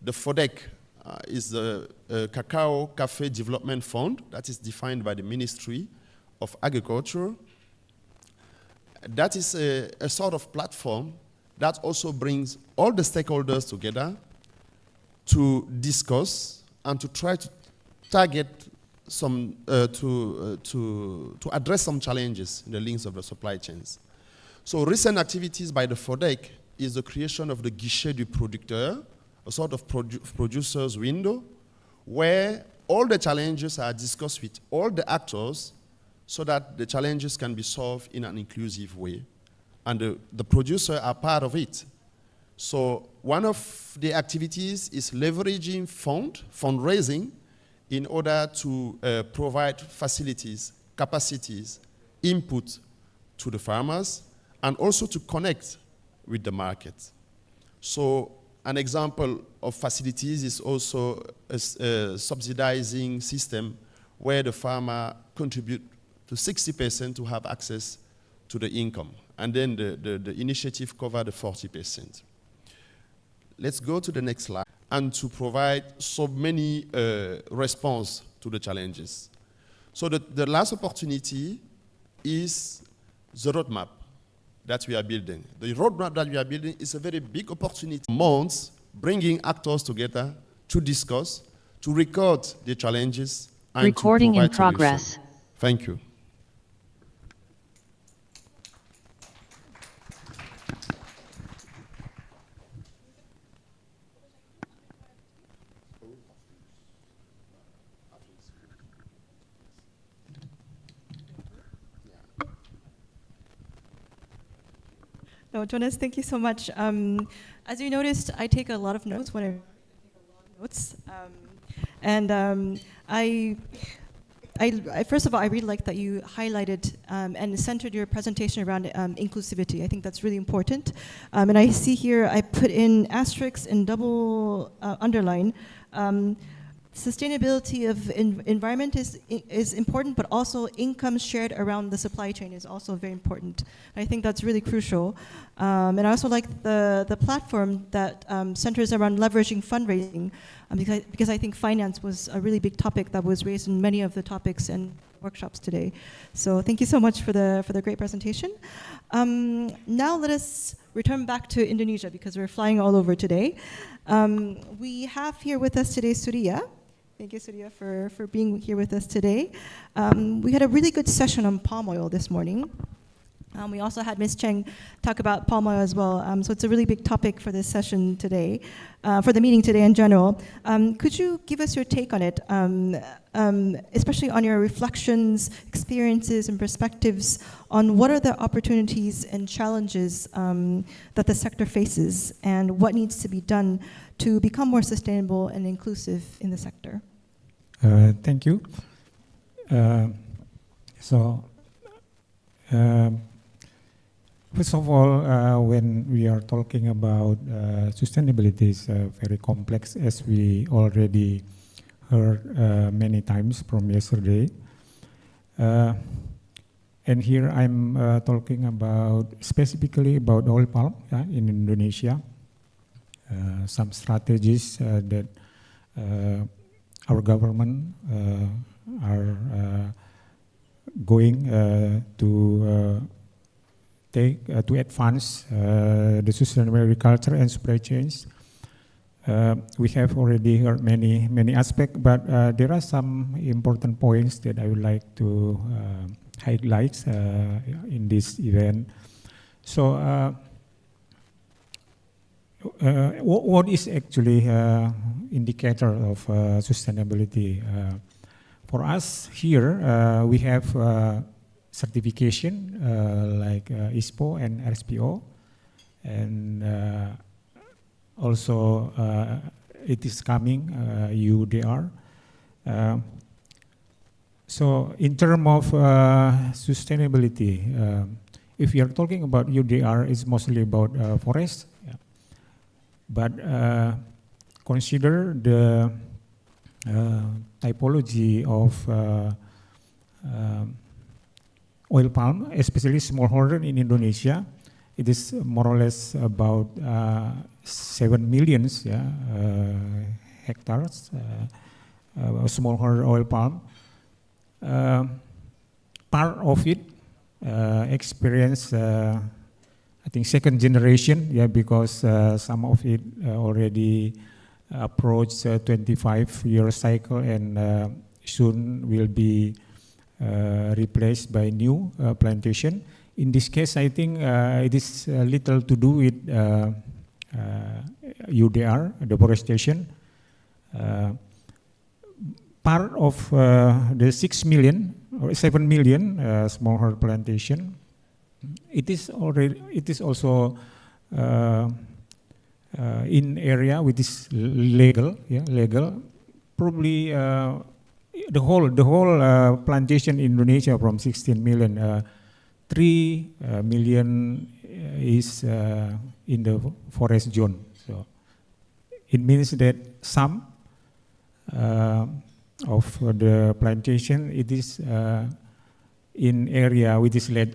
The FODEC is the Cacao Cafe Development Fund that is defined by the Ministry of Agriculture. That is a sort of platform that also brings all the stakeholders together to discuss and to try to target some, to address some challenges in the links of the supply chains. So recent activities by the FODEC is the creation of the Guichet du Producteur, a sort of producer's window, where all the challenges are discussed with all the actors so that the challenges can be solved in an inclusive way. And the producers are part of it. So one of the activities is leveraging fundraising in order to provide facilities, capacities, input to the farmers, and also to connect with the market. So An example of facilities is also a subsidizing system where the farmer contribute to 60% to have access to the income. And then the initiative cover the 40%. Let's go to the next slide. And to provide so many response to the challenges. So the last opportunity is the roadmap that we are building. The roadmap that we are building is a very big opportunity. Months, bringing actors together to discuss, to record the challenges, and recording to in provide progress. solutions. Thank you. No, Jonas, thank you so much. As you noticed, I take a lot of notes when I take a lot of notes. First of all, I really like that you highlighted and centered your presentation around inclusivity. I think that's really important. And I see here I put in asterisks and double underline. Sustainability of environment is important, but also income shared around the supply chain is also very important. I think that's really crucial. And I also like the platform that centers around leveraging fundraising, because I think finance was a really big topic that was raised in many of the topics and workshops today. So thank you so much for the great presentation. Now let us return back to Indonesia, because we're flying all over today. We have here with us today Surya. Thank you, Surya, for being here with us today. We had a really good session on palm oil this morning. We also had Ms. Cheng talk about palm oil as well. So it's a really big topic for this session today, for the meeting today in general. Could you give us your take on it, especially on your reflections, experiences, and perspectives on what are the opportunities and challenges that the sector faces, and what needs to be done to become more sustainable and inclusive in the sector? Thank you. First of all, when we are talking about sustainability, it's very complex, as we already heard many times from yesterday. And here I'm talking about specifically about oil palm in Indonesia. Some strategies that our government are going to take to advance the sustainable agriculture and supply chains. We have already heard many aspects, but there are some important points that I would like to highlight in this event. So, what is actually indicator of sustainability? For us here, we have certification like ISPO and RSPO, and also it is coming UDR. So in terms of sustainability, if you are talking about UDR, it's mostly about forest. But consider the typology of oil palm, especially smallholder in Indonesia. It is more or less about 7 million hectares smallholder oil palm. Part of it experience I think second generation, because some of it already approached 25-year cycle and soon will be replaced by new plantation. In this case, I think it is little to do with UDR, deforestation. Part of the 6 million or 7 million smallholder plantation, it is also in area which is legal, probably the whole plantation in Indonesia from 16 million, 3 million is in the forest zone. So it means that some of the plantation, it is in area which is legal.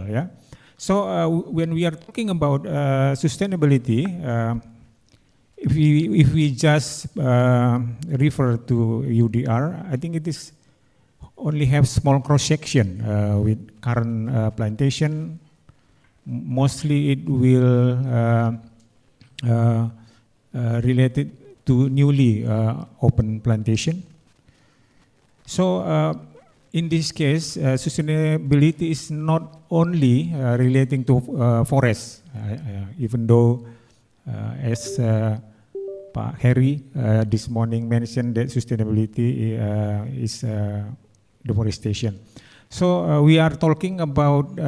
Yeah. So when we are talking about sustainability, if we just refer to UDR, I think it is only have small cross section with current plantation. Mostly it will related to newly open plantation. So in this case, sustainability is not only relating to forests, even though as Pak Harry this morning mentioned that sustainability is deforestation. So we are talking about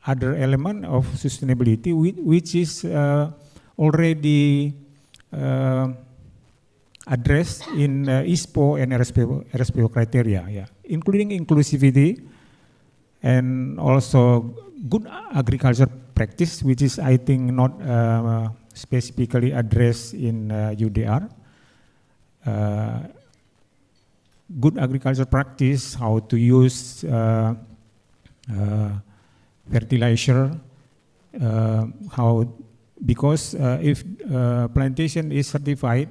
other element of sustainability which is already addressed in ISPO and RSPO criteria, yeah, including inclusivity and also good agriculture practice, which is I think not specifically addressed in UDR. Good agriculture practice, how to use fertilizer, because if plantation is certified,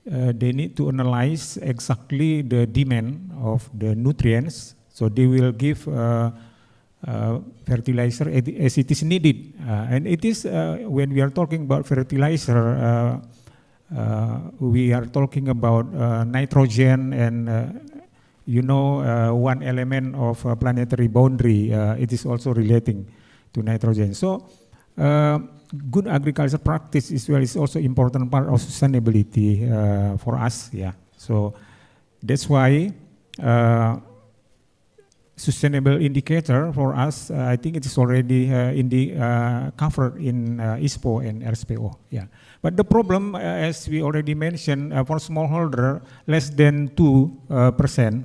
they need to analyze exactly the demand of the nutrients, so they will give fertilizer as it is needed. And it is, when we are talking about fertilizer, we are talking about nitrogen and one element of planetary boundary, it is also relating to nitrogen. So good agriculture practice as well is also important part of sustainability for us. Yeah. So that's why sustainable indicator for us, I think it is already covered in ISPO and RSPO. Yeah. But the problem, as we already mentioned, for smallholder, less than 2%,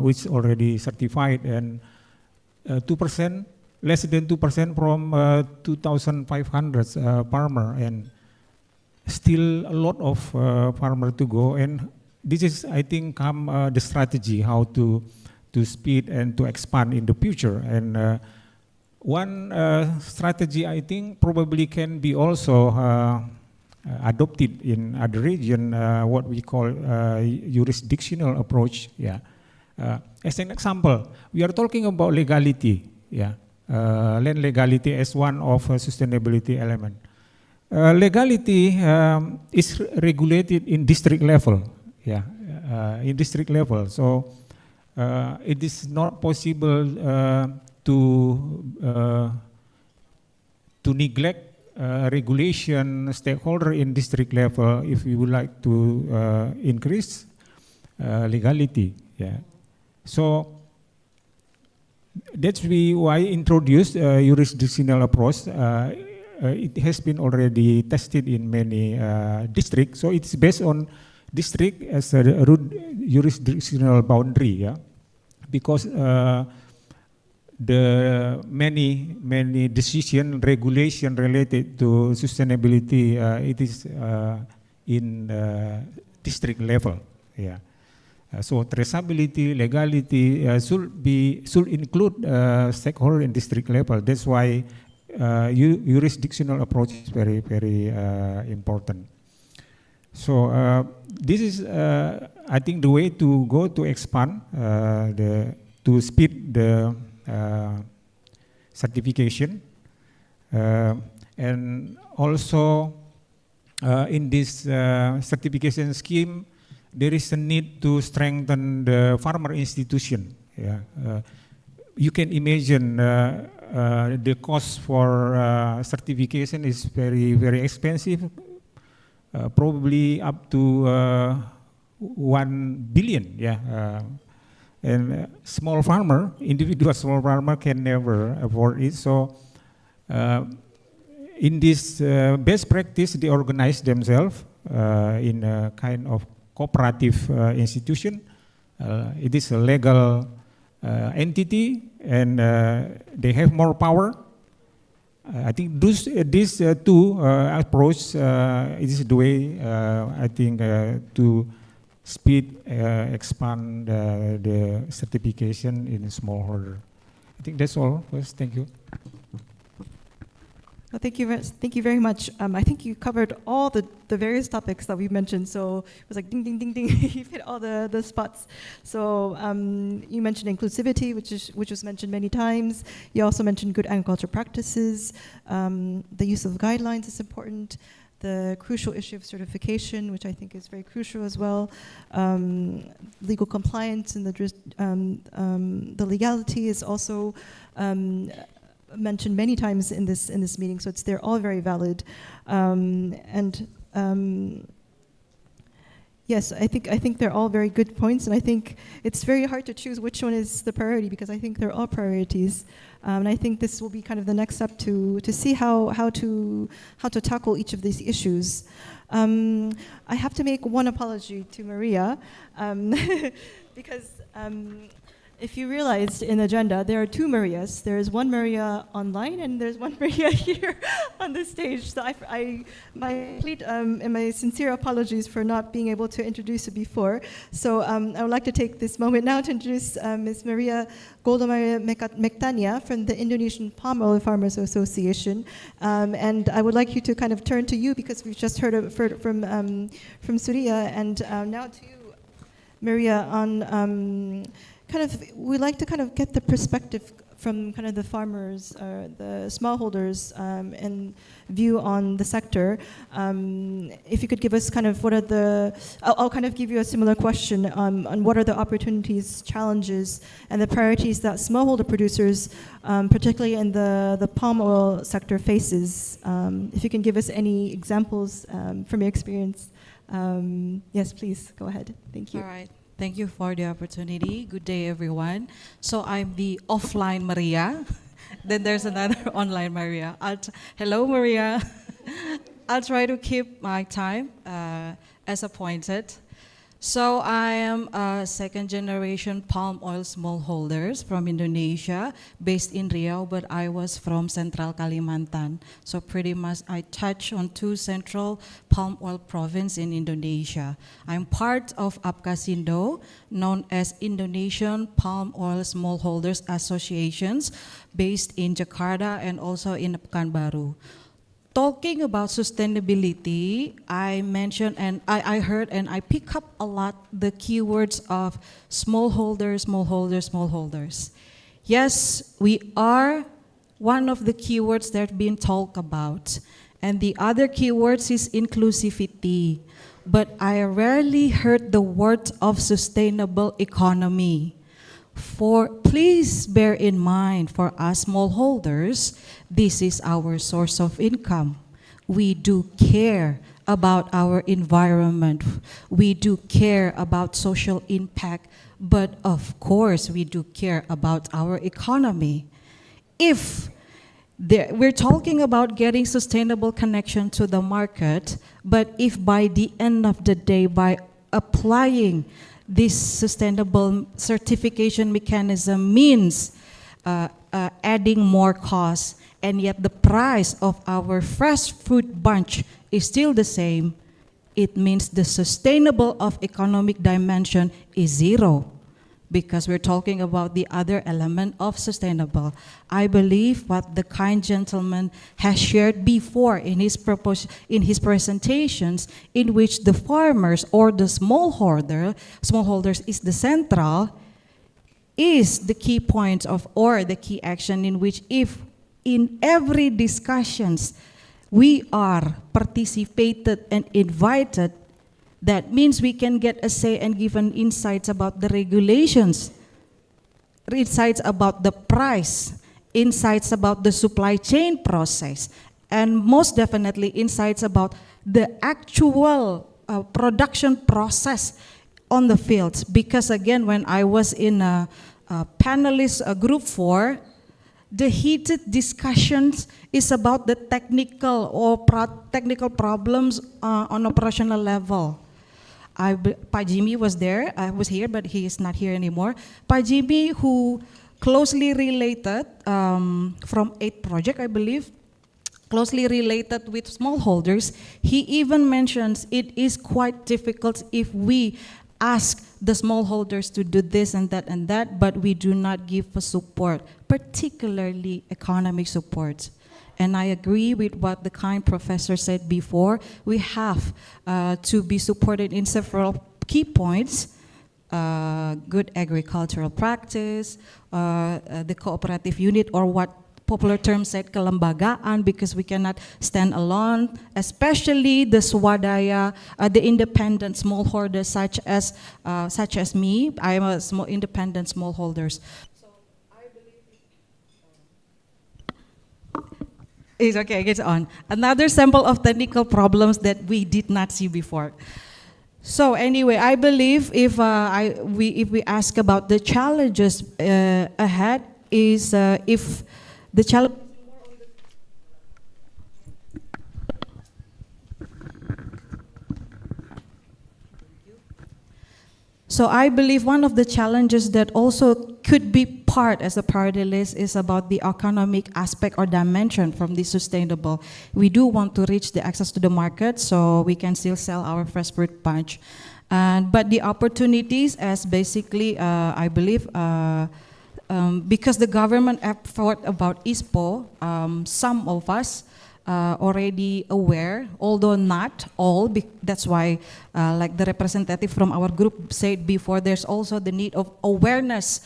which already certified, and 2%, less than 2% from 2,500 farmer, and still a lot of farmer to go. And this is, I think, the strategy how to speed and to expand in the future. And one strategy, I think, probably can be also adopted in other region, what we call jurisdictional approach. Yeah. As an example, we are talking about legality. Yeah. Land legality as one of sustainability element. Legality is regulated in district level. Yeah. In district level. So it is not possible to neglect regulation stakeholder in district level if we would like to increase legality. Yeah. So that's why I introduced jurisdictional approach. It has been already tested in many districts. So it's based on district as a jurisdictional boundary. Yeah. Because the many decision regulation related to sustainability, it is in district level. Yeah. So traceability, legality should include stakeholder in district level. That's why jurisdictional approach is very, very important. So this is, I think, the way to go to expand to speed the certification, and also in this certification scheme, there is a need to strengthen the farmer institution. Yeah. You can imagine the cost for certification is very, very expensive, probably up to 1 billion. Yeah. And small farmer, individual small farmer can never afford it. So in this best practice, they organize themselves in a kind of cooperative institution. It is a legal entity, and they have more power. I think these two approach is the way I think to speed expand the certification in smallholder. I think that's all. First, thank you. Well, thank you very much. I think you covered all the various topics that we mentioned. So it was like ding, ding, ding, ding. You've hit all the spots. So you mentioned inclusivity, which was mentioned many times. You also mentioned good agriculture practices. The use of guidelines is important. The crucial issue of certification, which I think is very crucial as well. Legal compliance and the legality is also mentioned many times in this meeting, so they're all very valid. Yes, I think they're all very good points, and I think it's very hard to choose which one is the priority because I think they're all priorities, and I think this will be kind of the next step to see how to tackle each of these issues. I have to make one apology to Maria because. If you realized in the agenda, there are two Marias. There is one Maria online, and there's one Maria here on the stage. So my complete and my sincere apologies for not being able to introduce her before. So I would like to take this moment now to introduce Ms. Maria Golda-Maria Mektania from the Indonesian Palm Oil Farmers Association. And I would like you to kind of turn to you because we've just heard from Surya, and now to you, Maria, on we'd like to kind of get the perspective from kind of the farmers, the smallholders, and view on the sector. If you could give us kind of what are I'll kind of give you a similar question on what are the opportunities, challenges, and the priorities that smallholder producers, particularly in the palm oil sector, faces. If you can give us any examples from your experience. Yes, please, go ahead. Thank you. All right. Thank you for the opportunity. Good day, everyone. So I'm the offline Maria. Then there's another online Maria. Hello, Maria. I'll try to keep my time as appointed. So I am a second-generation palm oil smallholders from Indonesia, based in Riau, but I was from Central Kalimantan. So pretty much I touch on two central palm oil province in Indonesia. I'm part of APKASINDO, known as Indonesian Palm Oil Smallholders Associations, based in Jakarta and also in Pekanbaru. Talking about sustainability, I mentioned and I heard and I pick up a lot the keywords of smallholders, smallholders, smallholders. Yes, we are one of the keywords that have been talked about. And the other keywords is inclusivity. But I rarely heard the word of sustainable economy. Please bear in mind, for us smallholders, this is our source of income. We do care about our environment. We do care about social impact, but of course we do care about our economy. If we're talking about getting sustainable connection to the market, but if by the end of the day, by applying this sustainable certification mechanism means adding more costs, and yet the price of our fresh fruit bunch is still the same, it means the sustainable of economic dimension is zero, because we're talking about the other element of sustainable. I believe what the kind gentleman has shared before in his presentations, in which the farmers or the smallholders is the central, is the key point of, or the key action in which if in every discussions we are participated and invited, that means we can get a say and give an insights about the regulations, insights about the price, insights about the supply chain process, and most definitely insights about the actual production process on the fields. Because again, when I was in a panelist group 4, the heated discussions is about the technical or technical problems on operational level. Pa Jimmy was there, I was here, but he is not here anymore. Pa Jimmy, who closely related from 8 project, I believe, closely related with smallholders, he even mentions it is quite difficult if we ask the smallholders to do this and that, but we do not give support, particularly economic support. And I agree with what the kind professor said before. We have to be supported in several key points. Good agricultural practice, the cooperative unit, or what popular term said kelembagaan, because we cannot stand alone, especially the swadaya, the independent smallholders such as me. I am a independent smallholders. It's okay, it's on. Another sample of technical problems that we did not see before. So anyway, I believe if we ask about the challenges ahead, is if the challenge. So I believe one of the challenges that also could be part as a priority list is about the economic aspect or dimension from the sustainable. We do want to reach the access to the market so we can still sell our fresh fruit punch. But the opportunities as basically, I believe, because the government effort about ISPO, some of us already aware, although not all. That's why, like the representative from our group said before, there's also the need of awareness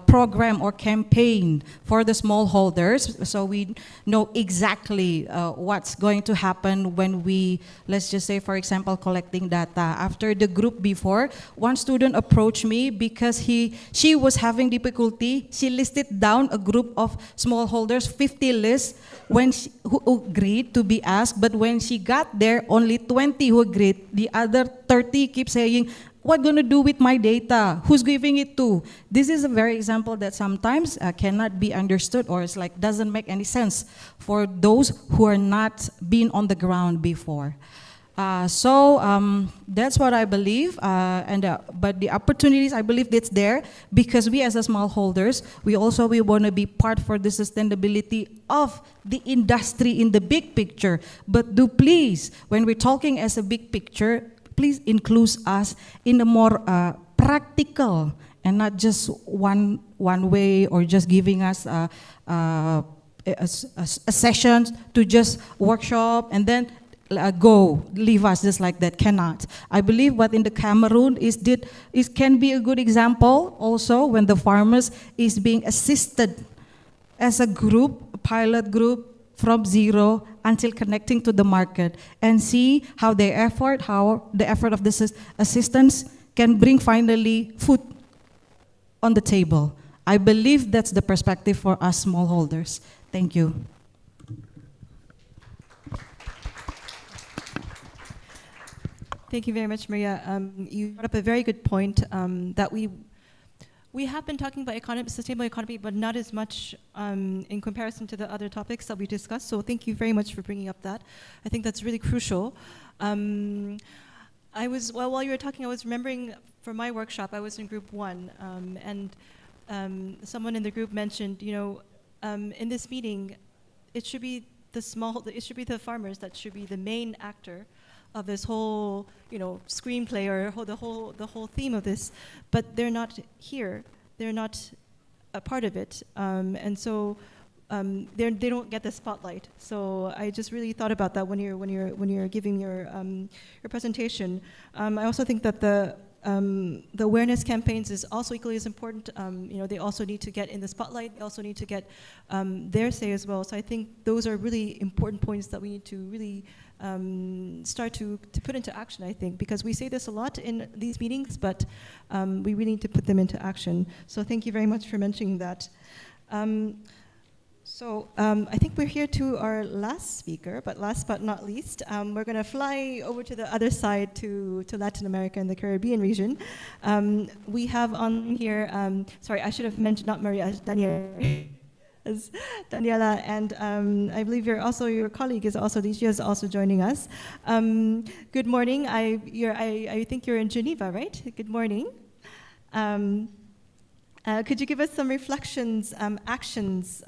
program or campaign for the smallholders, so we know exactly what's going to happen when we, let's just say, for example, collecting data. After the group before, one student approached me because she was having difficulty. She listed down a group of smallholders, 50 lists, who agreed to be asked, but when she got there, only 20 who agreed. The other 30 keep saying, what gonna do with my data? Who's giving it to? This is a very example that sometimes cannot be understood, or it's like doesn't make any sense for those who are not been on the ground before. So that's what I believe, but the opportunities, I believe that's there, because we as a smallholders, we want to be part for the sustainability of the industry in the big picture. But do please, when we're talking as a big picture, please include us in a more practical and not just one way, or just giving us a session to just workshop and then leave us just like that. Cannot. I believe what in the Cameroon can be a good example also, when the farmers is being assisted as a group, a pilot group, from zero until connecting to the market, and see how the effort of this assistance can bring finally food on the table. I believe that's the perspective for us smallholders. Thank you. Thank you very much, Maria. You brought up a very good point that we have been talking about sustainable economy, but not as much in comparison to the other topics that we discussed. So thank you very much for bringing up that. I think that's really crucial. While you were talking, I was remembering for my workshop, I was in group 1, and someone in the group mentioned, in this meeting, it should be the farmers that should be the main actor of this whole, screenplay, or the whole theme of this, but they're not here. They're not a part of it, and so they don't get the spotlight. So I just really thought about that when you're giving your presentation. I also think that the awareness campaigns is also equally as important. They also need to get in the spotlight. They also need to get their say as well. So I think those are really important points that we need to really start to put into action, I think, because we say this a lot in these meetings, but we really need to put them into action. So thank you very much for mentioning that. I think we're here to our last speaker, but last but not least, we're going to fly over to the other side to Latin America and the Caribbean region. We have on here, sorry, I should have mentioned, not Maria, Daniela, and I believe your colleague is also joining us. Good morning. I think you're in Geneva, right? Good morning. Could you give us some reflections, actions,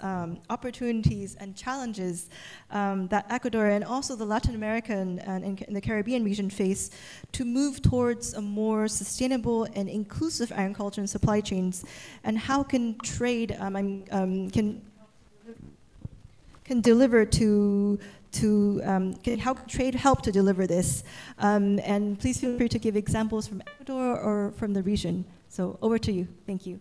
opportunities, and challenges that Ecuador and also the Latin American and the Caribbean region face to move towards a more sustainable and inclusive agriculture and supply chains, and how can trade can deliver how can trade help to deliver this? And please feel free to give examples from Ecuador or from the region. So over to you. Thank you.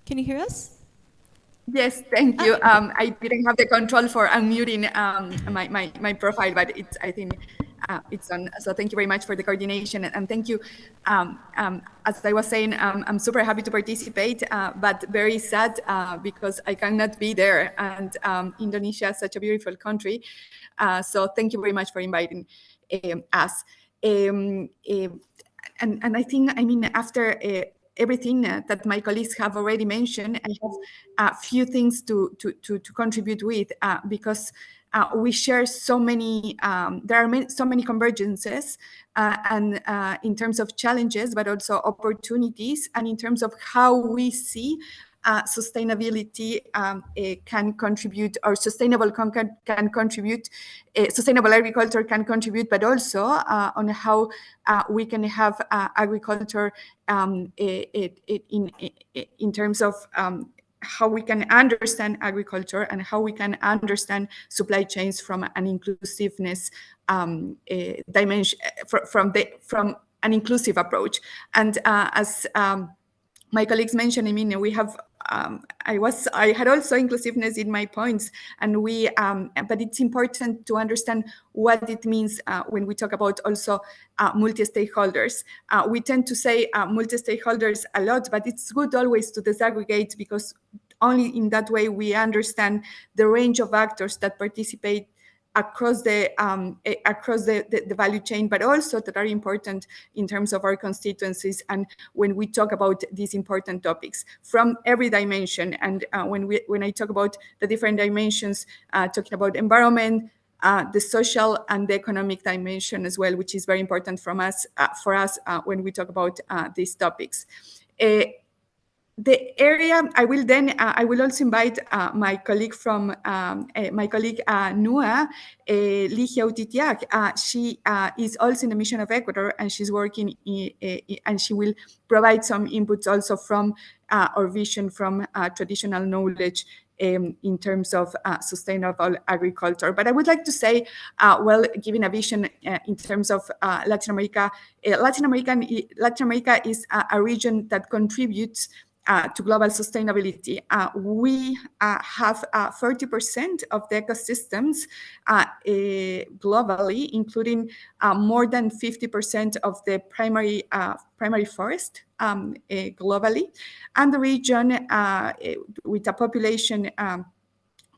Can you hear us? Yes, thank you. I didn't have the control for unmuting my profile, but I think it's on. So thank you very much for the coordination, and thank you. As I was saying, I'm super happy to participate, but very sad because I cannot be there. And Indonesia is such a beautiful country. So thank you very much for inviting us. And I think, after everything that my colleagues have already mentioned, I have a few things to contribute with because we share so many, there are so many convergences and in terms of challenges, but also opportunities, and in terms of how we see sustainability can contribute, or sustainable can contribute, sustainable agriculture can contribute, but also on how we can have agriculture in terms of how we can understand agriculture and how we can understand supply chains from an inclusiveness dimension, from an inclusive approach. And as my colleagues mentioned, we have I had also inclusiveness in my points, and but it's important to understand what it means when we talk about also multi-stakeholders. We tend to say multi-stakeholders a lot, but it's good always to disaggregate, because only in that way we understand the range of actors that participate across the value chain, but also that are important in terms of our constituencies, and when we talk about these important topics from every dimension. And when I talk about the different dimensions, talking about environment, the social and the economic dimension as well, which is very important for us when we talk about these topics. The area I will also invite my colleague from NUA, Ligia Utitiak. She is also in the mission of Ecuador, and she's working and she will provide some inputs also from our vision from traditional knowledge in terms of sustainable agriculture. But I would like to say, giving a vision in terms of Latin America, Latin America is a region that contributes to global sustainability. We have 30% of the ecosystems globally, including more than 50% of the primary forest globally, and the region with a population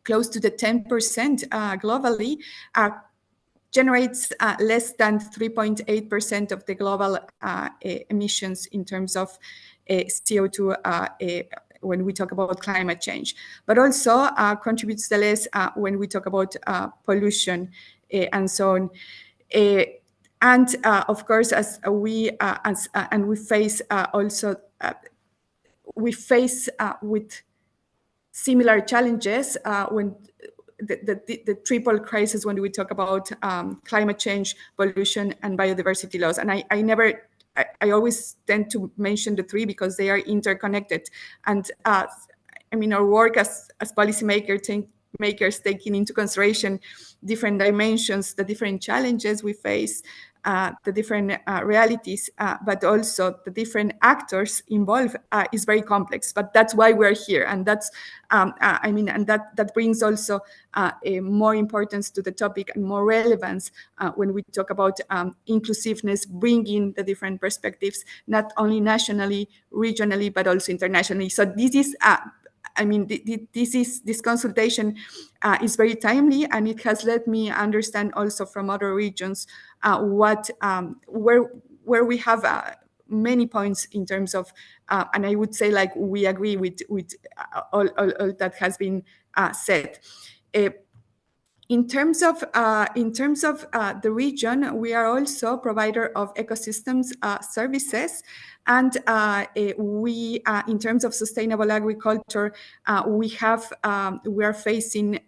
close to the 10% globally generates less than 3.8% of the global emissions in terms of CO2 when we talk about climate change, but also contributes the less when we talk about pollution and so on. And of course, as we face also with similar challenges when the triple crisis when we talk about climate change, pollution, and biodiversity loss. And I always tend to mention the three because they are interconnected. And our work as policymakers taking into consideration different dimensions, the different challenges we face, the different realities, but also the different actors involved is very complex. But that's why we're here, and that's and that brings also more importance to the topic and more relevance when we talk about inclusiveness, bringing the different perspectives, not only nationally, regionally, but also internationally. So this is. This consultation is very timely, and it has let me understand also from other regions where we have many points in terms of, and I would say like we agree with all that has been said. In terms of the region, we are also provider of ecosystems services, and we, in terms of sustainable agriculture, we are facing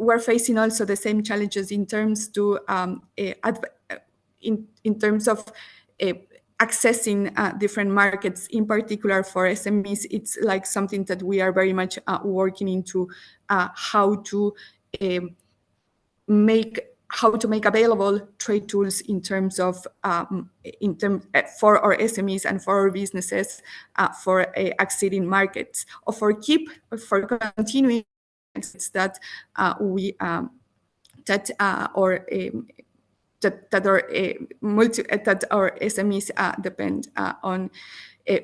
we're facing also the same challenges in terms to in terms of accessing different markets. In particular for SMEs, it's like something that we are very much working into how to make available trade tools in terms of for our SMEs and for our businesses for accessing markets, or for continuing that we that our SMEs depend on.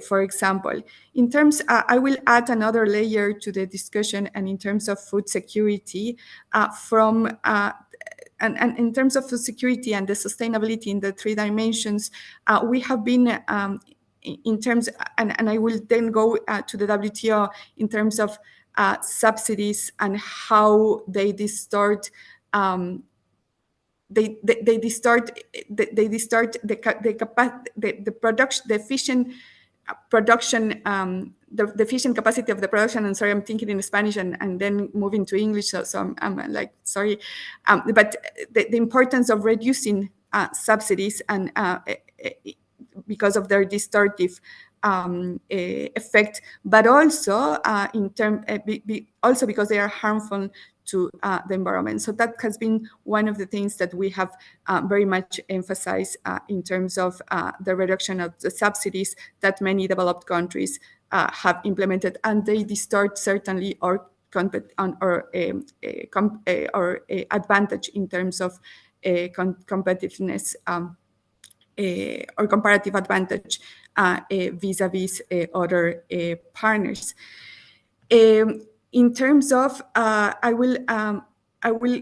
For example, in terms, I will add another layer to the discussion, and in terms of food security, and in terms of food security and the sustainability in the 3 dimensions, we have been in terms, and I will then go to the WTO in terms of subsidies and how they distort the efficient capacity of the production. And sorry, I'm thinking in Spanish and then moving to English, so I'm like, sorry, but the importance of reducing subsidies and because of their distortive effect, but also also because they are harmful to the environment. So that has been one of the things that we have very much emphasized in terms of the reduction of the subsidies that many developed countries have implemented, and they distort certainly our advantage in terms of competitiveness or comparative advantage vis-a-vis other partners. In terms of, I will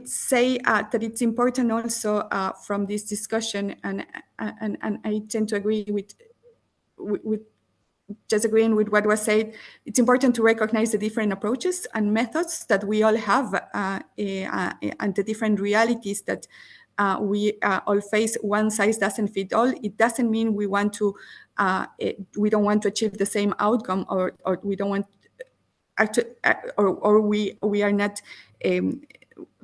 say that it's important also from this discussion, and I tend to agree with just agreeing with what was said. It's important to recognize the different approaches and methods that we all have, and the different realities that we all face. One size doesn't fit all. It doesn't mean we want to, we don't want to achieve the same outcome, or we don't want, or we are not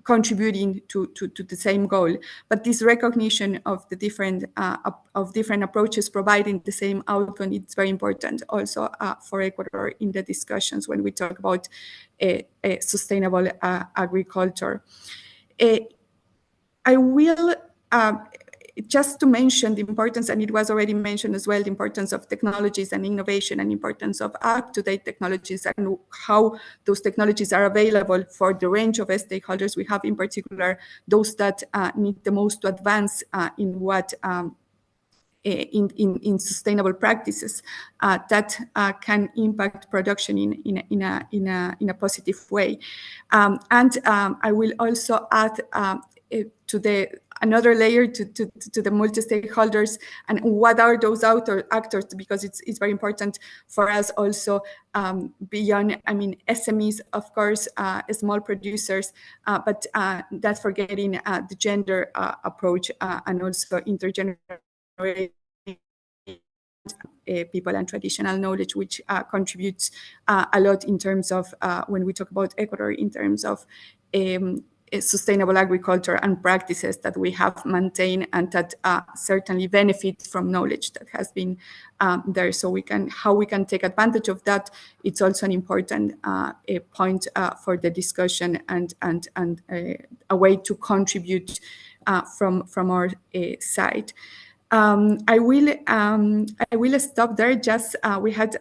contributing to the same goal. But this recognition of the different approaches providing the same outcome, it's very important also for Ecuador in the discussions when we talk about sustainable agriculture. I will just to mention the importance, and it was already mentioned as well, the importance of technologies and innovation, and importance of up-to-date technologies, and how those technologies are available for the range of stakeholders we have, in particular those that need the most to advance in what in sustainable practices that can impact production in a positive way. And I will also add to another layer to the multi-stakeholders, and what are those actors, because it's very important for us also beyond, I mean, SMEs, of course, small producers, but not forgetting the gender approach, and also intergenerational people and traditional knowledge, which contributes a lot in terms of when we talk about Ecuador, in terms of sustainable agriculture and practices that we have maintained, and that certainly benefit from knowledge that has been there. So how we can take advantage of that, it's also an important point for the discussion, and a way to contribute from our side. I will stop there. Just we had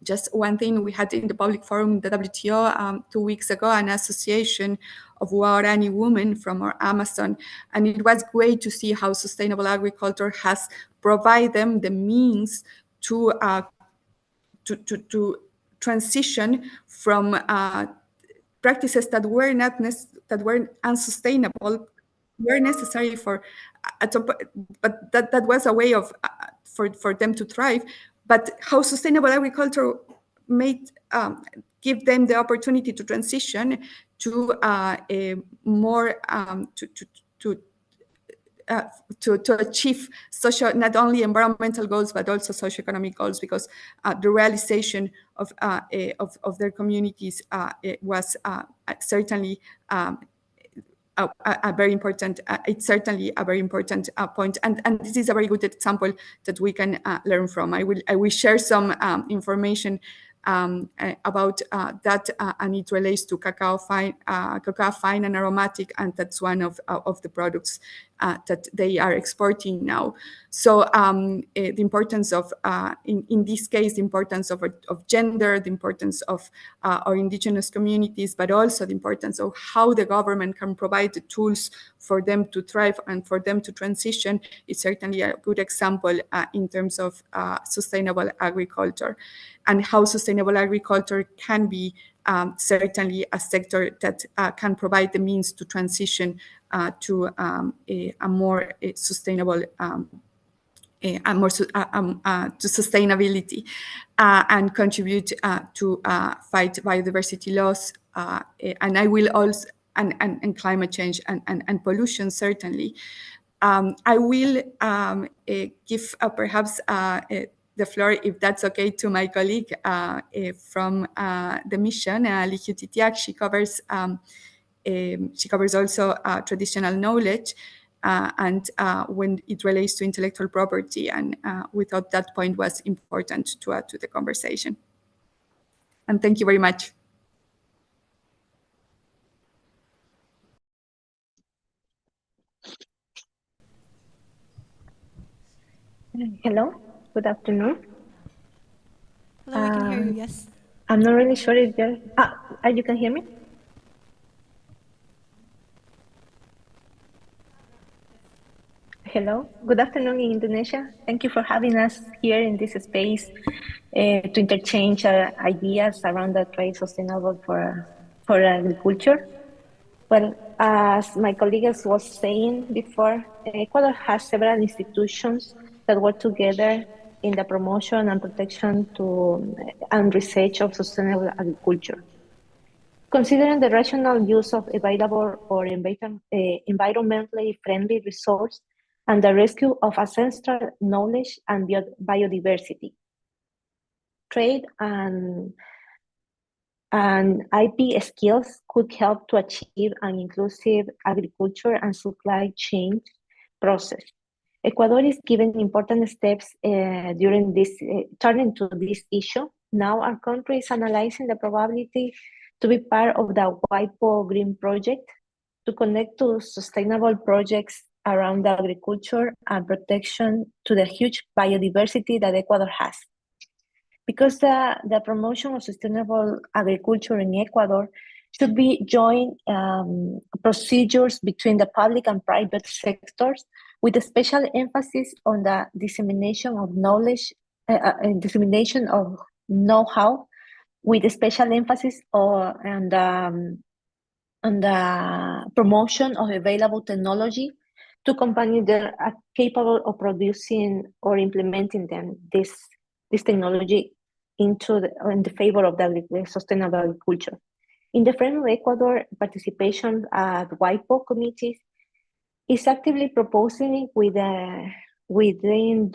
just one thing. We had in the public forum, the WTO, 2 weeks ago, an association of Guarani women from our Amazon, and it was great to see how sustainable agriculture has provided them the means to transition from practices that were unsustainable were necessary for, but that was a way of for them to thrive. But how sustainable agriculture made give them the opportunity to transition to a more to achieve social, not only environmental goals, but also socioeconomic goals, because the realization of their communities was certainly a very important, it's certainly a very important point. And this is a very good example that we can learn from. I will share some information about that, and it relates to cacao fine and aromatic, and that's one of the products that they are exporting now. So the importance of, in this case, the importance of gender, the importance of our indigenous communities, but also the importance of how the government can provide the tools for them to thrive and for them to transition is certainly a good example in terms of sustainable agriculture, and how sustainable agriculture can be certainly a sector that can provide the means to transition to a more sustainable to sustainability and contribute to fight biodiversity loss, and I will also and climate change and pollution certainly. I will give perhaps the floor, if that's okay, to my colleague from the mission, Lihiu Titiak. She covers also traditional knowledge and when it relates to intellectual property, and we thought that point was important to add to the conversation. And thank you very much. Hello, good afternoon. Hello, we can hear you, yes. I'm not really sure if there, you can hear me? Hello, good afternoon in Indonesia. Thank you for having us here in this space to interchange ideas around the trade sustainable for agriculture. Well, as my colleagues was saying before, Ecuador has several institutions that work together in the promotion and protection and research of sustainable agriculture. Considering the rational use of available or environmentally friendly resource and the rescue of ancestral knowledge and biodiversity, trade and IP skills could help to achieve an inclusive agriculture and supply chain process. Ecuador is given important steps during this turning to this issue. Now our country is analyzing the probability to be part of the WIPO Green Project to connect to sustainable projects around the agriculture and protection to the huge biodiversity that Ecuador has. Because the promotion of sustainable agriculture in Ecuador should be joint procedures between the public and private sectors, with a special emphasis on the dissemination of knowledge and dissemination of know-how, with a special emphasis on the promotion of available technology to companies that are capable of producing or implementing this technology in the favor of the sustainable agriculture. In the frame of Ecuador, participation at WIPO committees is actively proposing within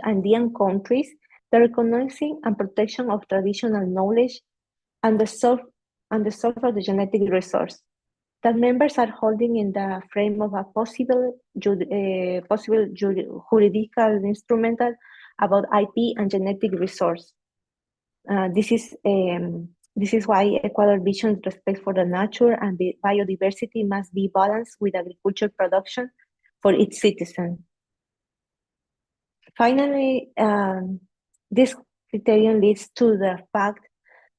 Andean countries the recognizing and protection of traditional knowledge and the source of the genetic resource that members are holding in the frame of a possible juridical instrumental about IP and genetic resource. This is why Ecuador vision respect for the nature and the biodiversity must be balanced with agriculture production for its citizens. Finally, this criterion leads to the fact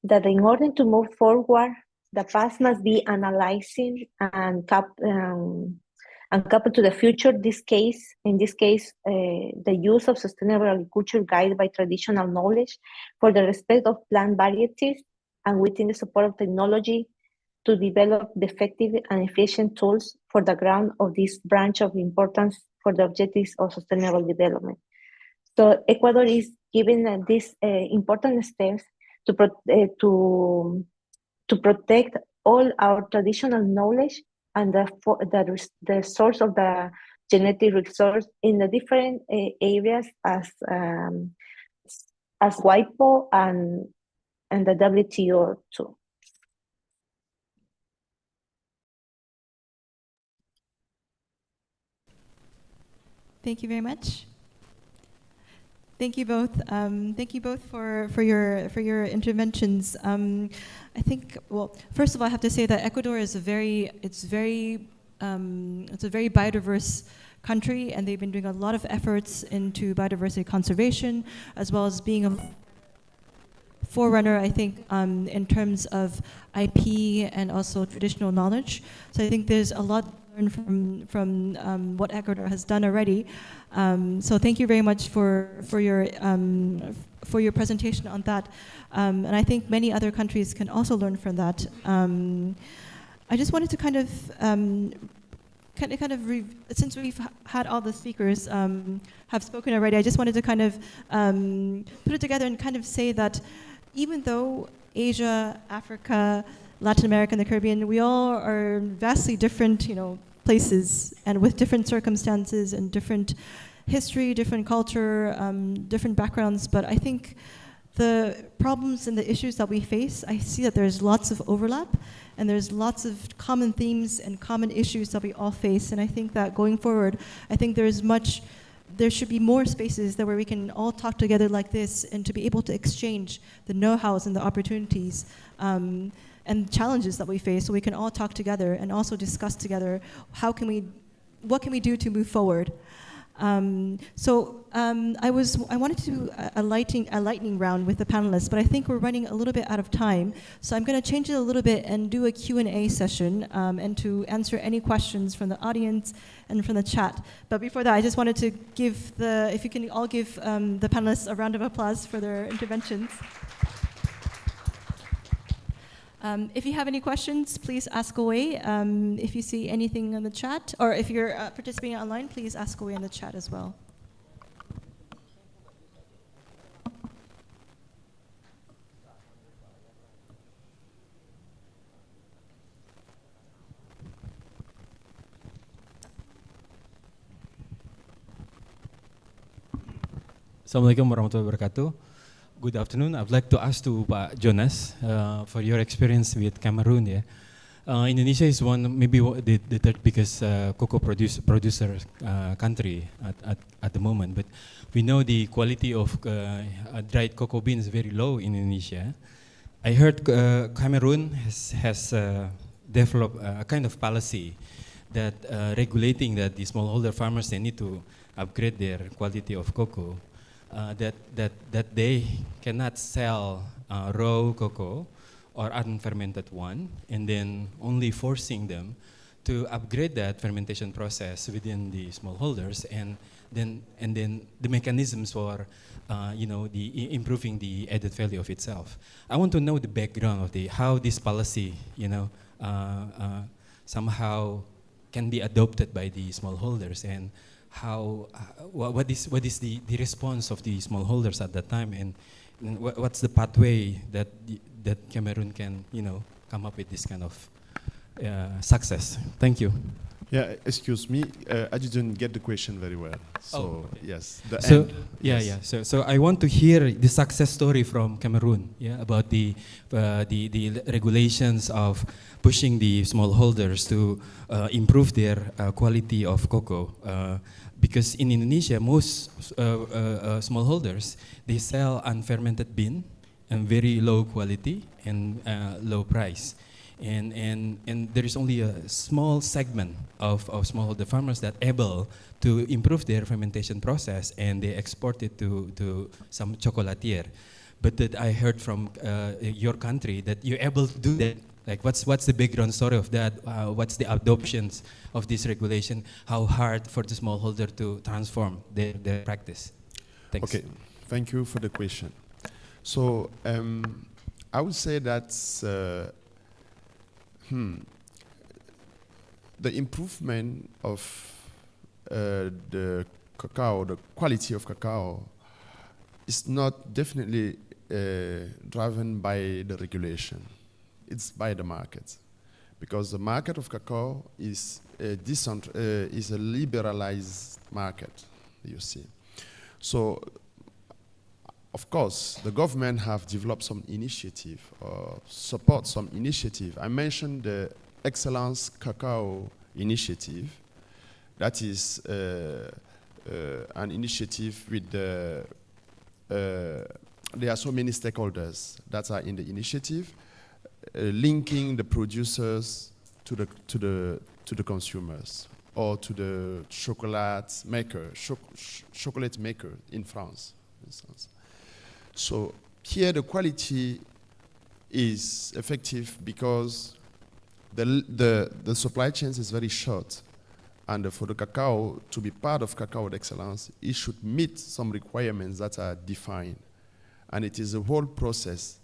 that in order to move forward, the past must be analyzing and coupled to the future. In this case, the use of sustainable agriculture guided by traditional knowledge for the respect of plant varieties and within the support of technology to develop the effective and efficient tools for the ground of this branch of importance for the objectives of sustainable development. So Ecuador is given these important steps to protect all our traditional knowledge and the source of the genetic resource in the different areas as WIPO and the WTO too. Thank you very much. Thank you both. Thank you both for your interventions. I think, well, first of all, I have to say that Ecuador is a very biodiverse country, and they've been doing a lot of efforts into biodiversity conservation, as well as being a forerunner, I think, in terms of IP and also traditional knowledge. So I think there's a lot to learn from what Ecuador has done already. So thank you very much for your presentation on that. And I think many other countries can also learn from that. I just wanted to kind of since we've had all the speakers have spoken already, I just wanted to kind of put it together and kind of say that even though Asia, Africa, Latin America, and the Caribbean, we all are vastly different, places, and with different circumstances and different history, different culture, different backgrounds. But I think the problems and the issues that we face, I see that there's lots of overlap, and there's lots of common themes and common issues that we all face. And I think that going forward, I think there should be more spaces where we can all talk together like this, and to be able to exchange the know-hows and the opportunities and challenges that we face, so we can all talk together and also discuss together what can we do to move forward. I wanted to do a lightning round with the panelists, but I think we're running a little bit out of time. So I'm going to change it a little bit and do a Q&A session and to answer any questions from the audience and from the chat. But before that, I just wanted to if you can all give the panelists a round of applause for their interventions. If you have any questions, please ask away. If you see anything in the chat, or if you're participating online, please ask away in the chat as well. Assalamualaikum warahmatullahi wabarakatuh. Good afternoon. I'd like to ask to Pak Jonas for your experience with Cameroon. Yeah, Indonesia is maybe the third biggest cocoa producer country at the moment. But we know the quality of dried cocoa beans is very low in Indonesia. I heard Cameroon has developed a kind of policy that regulating that the smallholder farmers, they need to upgrade their quality of cocoa. That they cannot sell raw cocoa or unfermented one, and then only forcing them to upgrade that fermentation process within the smallholders, and then the mechanisms for improving the added value of itself. I want to know the background of how this policy somehow can be adopted by the smallholders, and what is the response of the smallholders at that time, and what's the pathway that Cameroon can come up with this kind of success? Thank you. Yeah, excuse me, I didn't get the question very well. So yes, So I want to hear the success story from Cameroon. Yeah, about the regulations of pushing the smallholders to improve their quality of cocoa. Because in Indonesia, most smallholders, they sell unfermented bean and very low quality and low price. And there is only a small segment of smallholder farmers that able to improve their fermentation process, and they export it to some chocolatier. But that I heard from your country that you're able to do that. Like, what's the background story of that? What's the adoptions of this regulation? How hard for the smallholder to transform their practice? Thanks. Okay, thank you for the question. So I would say that The improvement of the cacao, the quality of cacao, is not definitely driven by the regulation. It's by the market, because the market of cacao is a liberalized market, you see. So, of course, the government have developed some initiative or support some initiative. I mentioned the Excellence Cacao Initiative. That is an initiative with the, there are so many stakeholders that are in the initiative, linking the producers to the consumers, or to the chocolate maker in France, for instance. So here the quality is effective because the supply chain is very short, and for the cacao to be part of Cacao d'Excellence, it should meet some requirements that are defined. And it is a whole process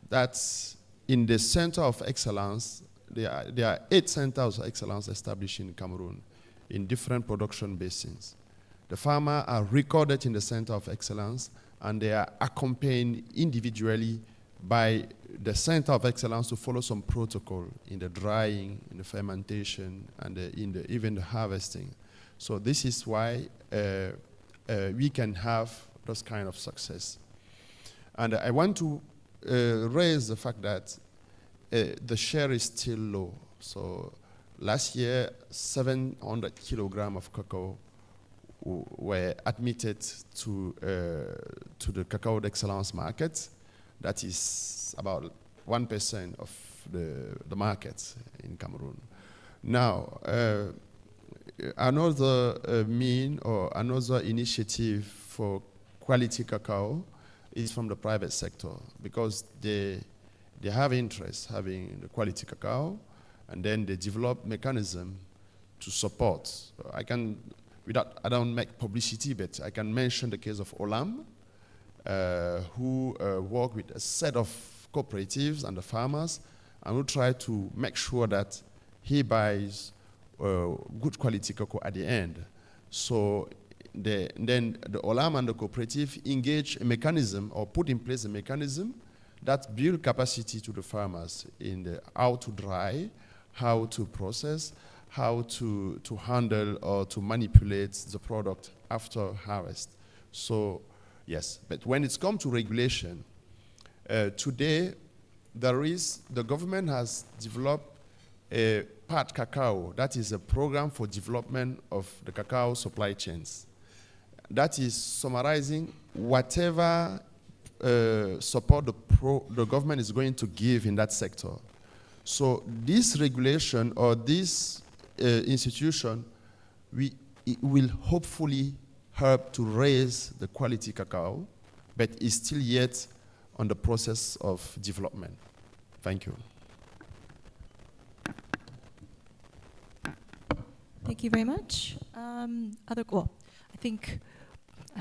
that's in the Center of Excellence. There are 8 centers of excellence established in Cameroon in different production basins. The farmers are recorded in the Center of Excellence, and they are accompanied individually by the Center of Excellence to follow some protocol in the drying, in the fermentation, and even the harvesting. So this is why we can have those kind of success. And I want to raise the fact that the share is still low. So last year, 700 kilograms of cacao were admitted to the Cacao d'Excellence market. That is about 1% of the market in Cameroon. Now, another another initiative for quality cacao is from the private sector, because they have interest having the quality cacao, and then they develop mechanism to support. So I don't make publicity, but I can mention the case of Olam, who work with a set of cooperatives and the farmers, and who try to make sure that he buys good quality cocoa at the end. So then the Olam and the cooperative engage a mechanism, or put in place a mechanism that build capacity to the farmers in how to dry, how to process, how to handle or to manipulate the product after harvest. So yes, but when it's come to regulation, today the government has developed a Part Cacao, that is a program for development of the cacao supply chains. That is summarizing whatever support the government is going to give in that sector. So this regulation or this institution, it will hopefully help to raise the quality cacao, but is still yet on the process of development. Thank you. Thank you very much. I think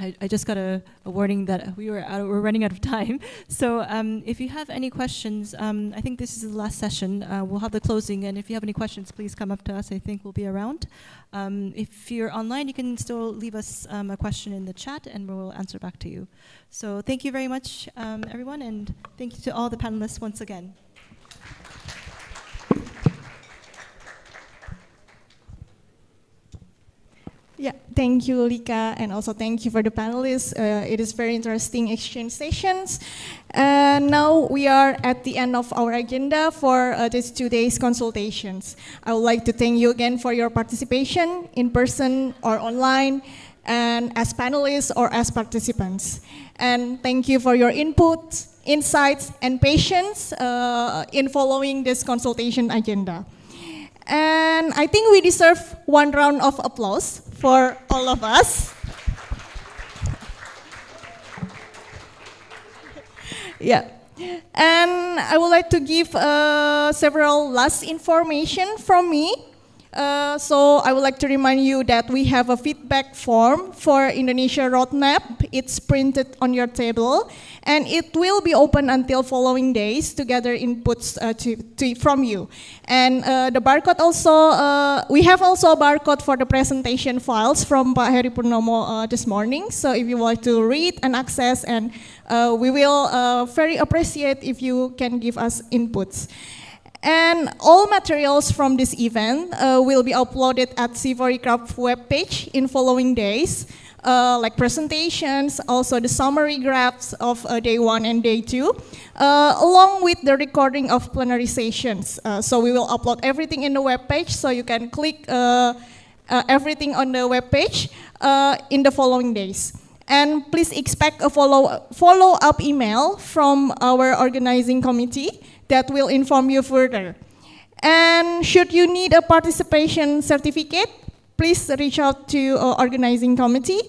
I just got a warning that we're running out of time. So if you have any questions, I think this is the last session. We'll have the closing, and if you have any questions, please come up to us. I think we'll be around. If you're online, you can still leave us a question in the chat, and we'll answer back to you. So thank you very much, everyone, and thank you to all the panelists once again. Yeah, thank you, Lika, and also thank you for the panelists. It is very interesting exchange sessions. Now we are at the end of our agenda for this 2 days consultations. I would like to thank you again for your participation in person or online, and as panelists or as participants. And thank you for your input, insights, and patience in following this consultation agenda. And I think we deserve one round of applause for all of us. Yeah. And I would like to give several last information from me. So I would like to remind you that we have a feedback form for Indonesia roadmap. It's printed on your table, and it will be open until following days to gather inputs from you. And the barcode also, we have also a barcode for the presentation files from Pak Heri Purnomo this morning. So if you want to read and access, and we will very appreciate if you can give us inputs. And all materials from this event will be uploaded at CIFOR-ICRAF webpage in following days, like presentations, also the summary graphs of day 1 and day 2, along with the recording of plenary sessions. So we will upload everything in the webpage, so you can click everything on the webpage in the following days. And please expect a follow-up email from our organizing committee that will inform you further. And should you need a participation certificate, please reach out to our organizing committee.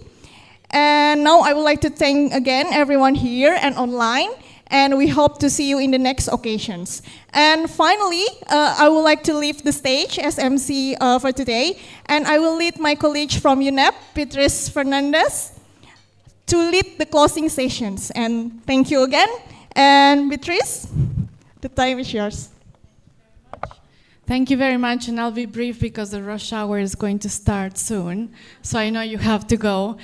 And now I would like to thank again everyone here and online, and we hope to see you in the next occasions. And finally, I would like to leave the stage as MC for today, and I will lead my colleague from UNEP, Beatrice Fernandez, to lead the closing sessions. And thank you again. And Beatrice, the time is yours. Thank you very much, and I'll be brief because the rush hour is going to start soon, so I know you have to go.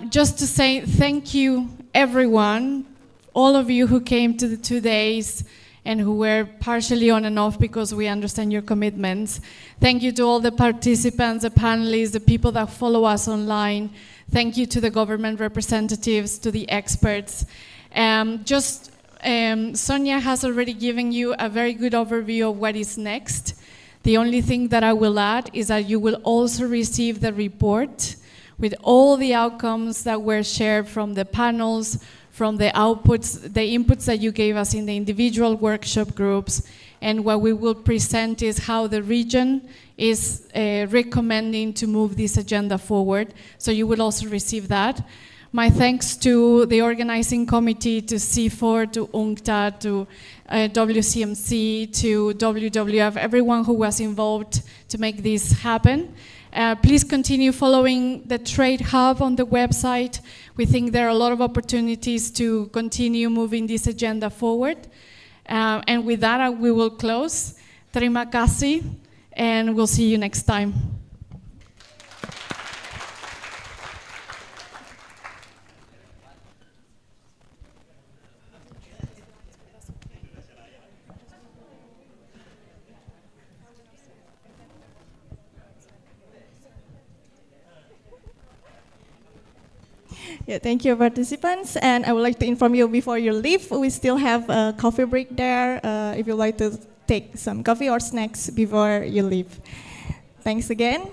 Just to say thank you, everyone, all of you who came to the 2 days and who were partially on and off because we understand your commitments. Thank you to all the participants, the panelists, the people that follow us online. Thank you to the government representatives, to the experts. Sonia has already given you a very good overview of what is next. The only thing that I will add is that you will also receive the report with all the outcomes that were shared from the panels, from the outputs, the inputs that you gave us in the individual workshop groups. And what we will present is how the region is recommending to move this agenda forward. So you will also receive that. My thanks to the organizing committee, to CIFOR, to UNCTAD, to WCMC, to WWF, everyone who was involved to make this happen. Please continue following the Trade Hub on the website. We think there are a lot of opportunities to continue moving this agenda forward. And with that, we will close. Terima kasih, and we'll see you next time. Yeah, thank you, participants. And I would like to inform you before you leave, we still have a coffee break there if you'd like to take some coffee or snacks before you leave. Thanks again.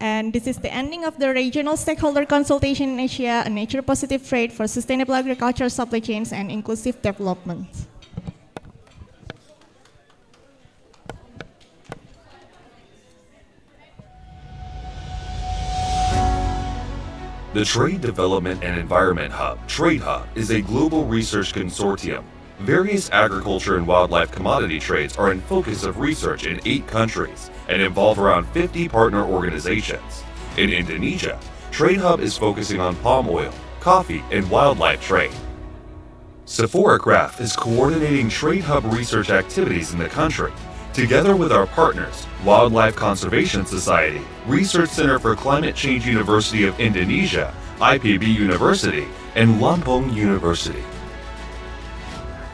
And this is the ending of the Regional Stakeholder Consultation in Asia, a nature-positive trade for sustainable agriculture supply chains and inclusive development. The Trade Development and Environment Hub, Trade Hub, is a global research consortium. Various agriculture and wildlife commodity trades are in focus of research in 8 countries and involve around 50 partner organizations. In Indonesia, Trade Hub is focusing on palm oil, coffee, and wildlife trade. CIFOR-ICRAF is coordinating Trade Hub research activities in the country, together with our partners, Wildlife Conservation Society, Research Center for Climate Change University of Indonesia, IPB University, and Lampung University.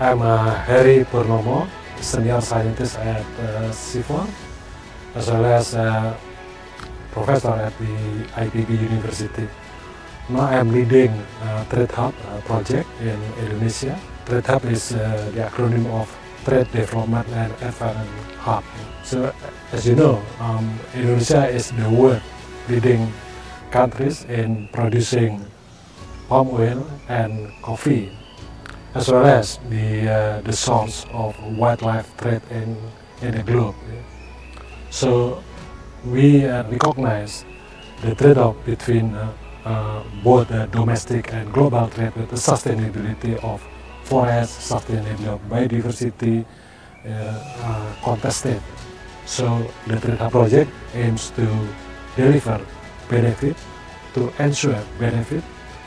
I'm Heri Purnomo, Senior Scientist at CIFOR, as well as a Professor at the IPB University. Now I'm leading Trade Hub project in Indonesia. Trade Hub is the acronym of Trade Development and Environment Hub. So, as you know, Indonesia is the world leading countries in producing palm oil and coffee, as well as the source of wildlife trade in the globe. So, we recognize the trade-off between both domestic and global trade with the sustainability of forest, sustainability of biodiversity contested So the Trade Hub project aims to deliver benefit, to ensure benefit,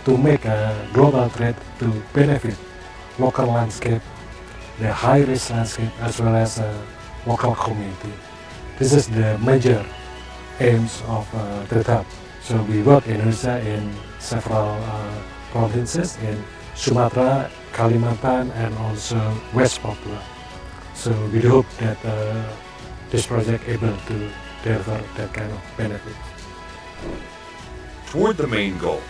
to make a global trade to benefit local landscape, the high-risk landscape, as well as a local community. This is the major aims of Trade Hub. So we work in Indonesia in several provinces, in Sumatra, Kalimantan, and also West Papua. So we hope that this project able to deliver that kind of benefit. Toward the main goal,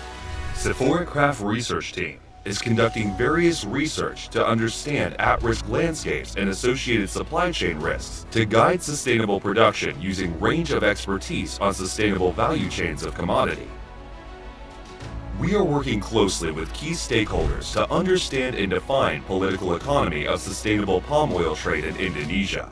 CIFOR-ICRAF research team is conducting various research to understand at-risk landscapes and associated supply chain risks to guide sustainable production using range of expertise on sustainable value chains of commodity. We are working closely with key stakeholders to understand and define political economy of sustainable palm oil trade in Indonesia.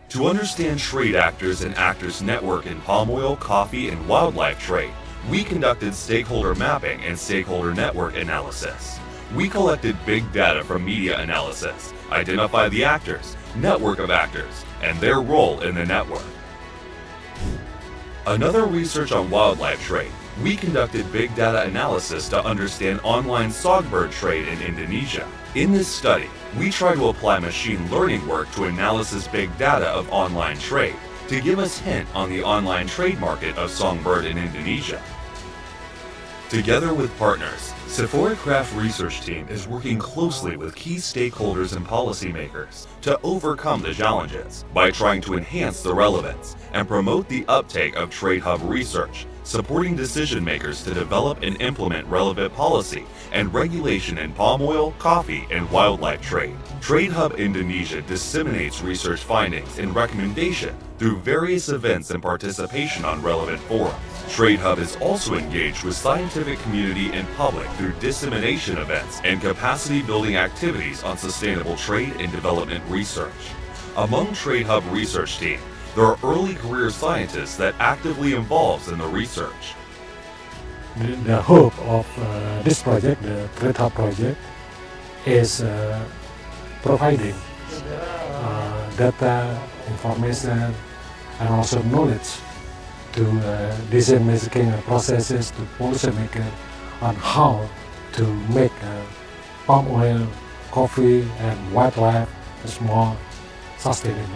To understand trade actors and actors network in palm oil, coffee, and wildlife trade, we conducted stakeholder mapping and stakeholder network analysis. We collected big data from media analysis, identified the actors, network of actors, and their role in the network. Another research on wildlife trade, we conducted big data analysis to understand online songbird trade in Indonesia. In this study, we try to apply machine learning work to analysis big data of online trade to give us hint on the online trade market of songbird in Indonesia. Together with partners, CIFOR-ICRAF research team is working closely with key stakeholders and policymakers to overcome the challenges by trying to enhance the relevance and promote the uptake of Trade Hub research, supporting decision makers to develop and implement relevant policy and regulation in palm oil, coffee, and wildlife trade. Trade Hub Indonesia disseminates research findings and recommendation through various events and participation on relevant forums. Trade Hub is also engaged with scientific community and public through dissemination events and capacity building activities on sustainable trade and development research. Among Trade Hub research team, there are early career scientists that actively involves in the research. The hope of this project, the Trade Hub project, is providing data, information, and also knowledge to decision-making processes, to policymakers on how to make palm oil, coffee, and wildlife more sustainable.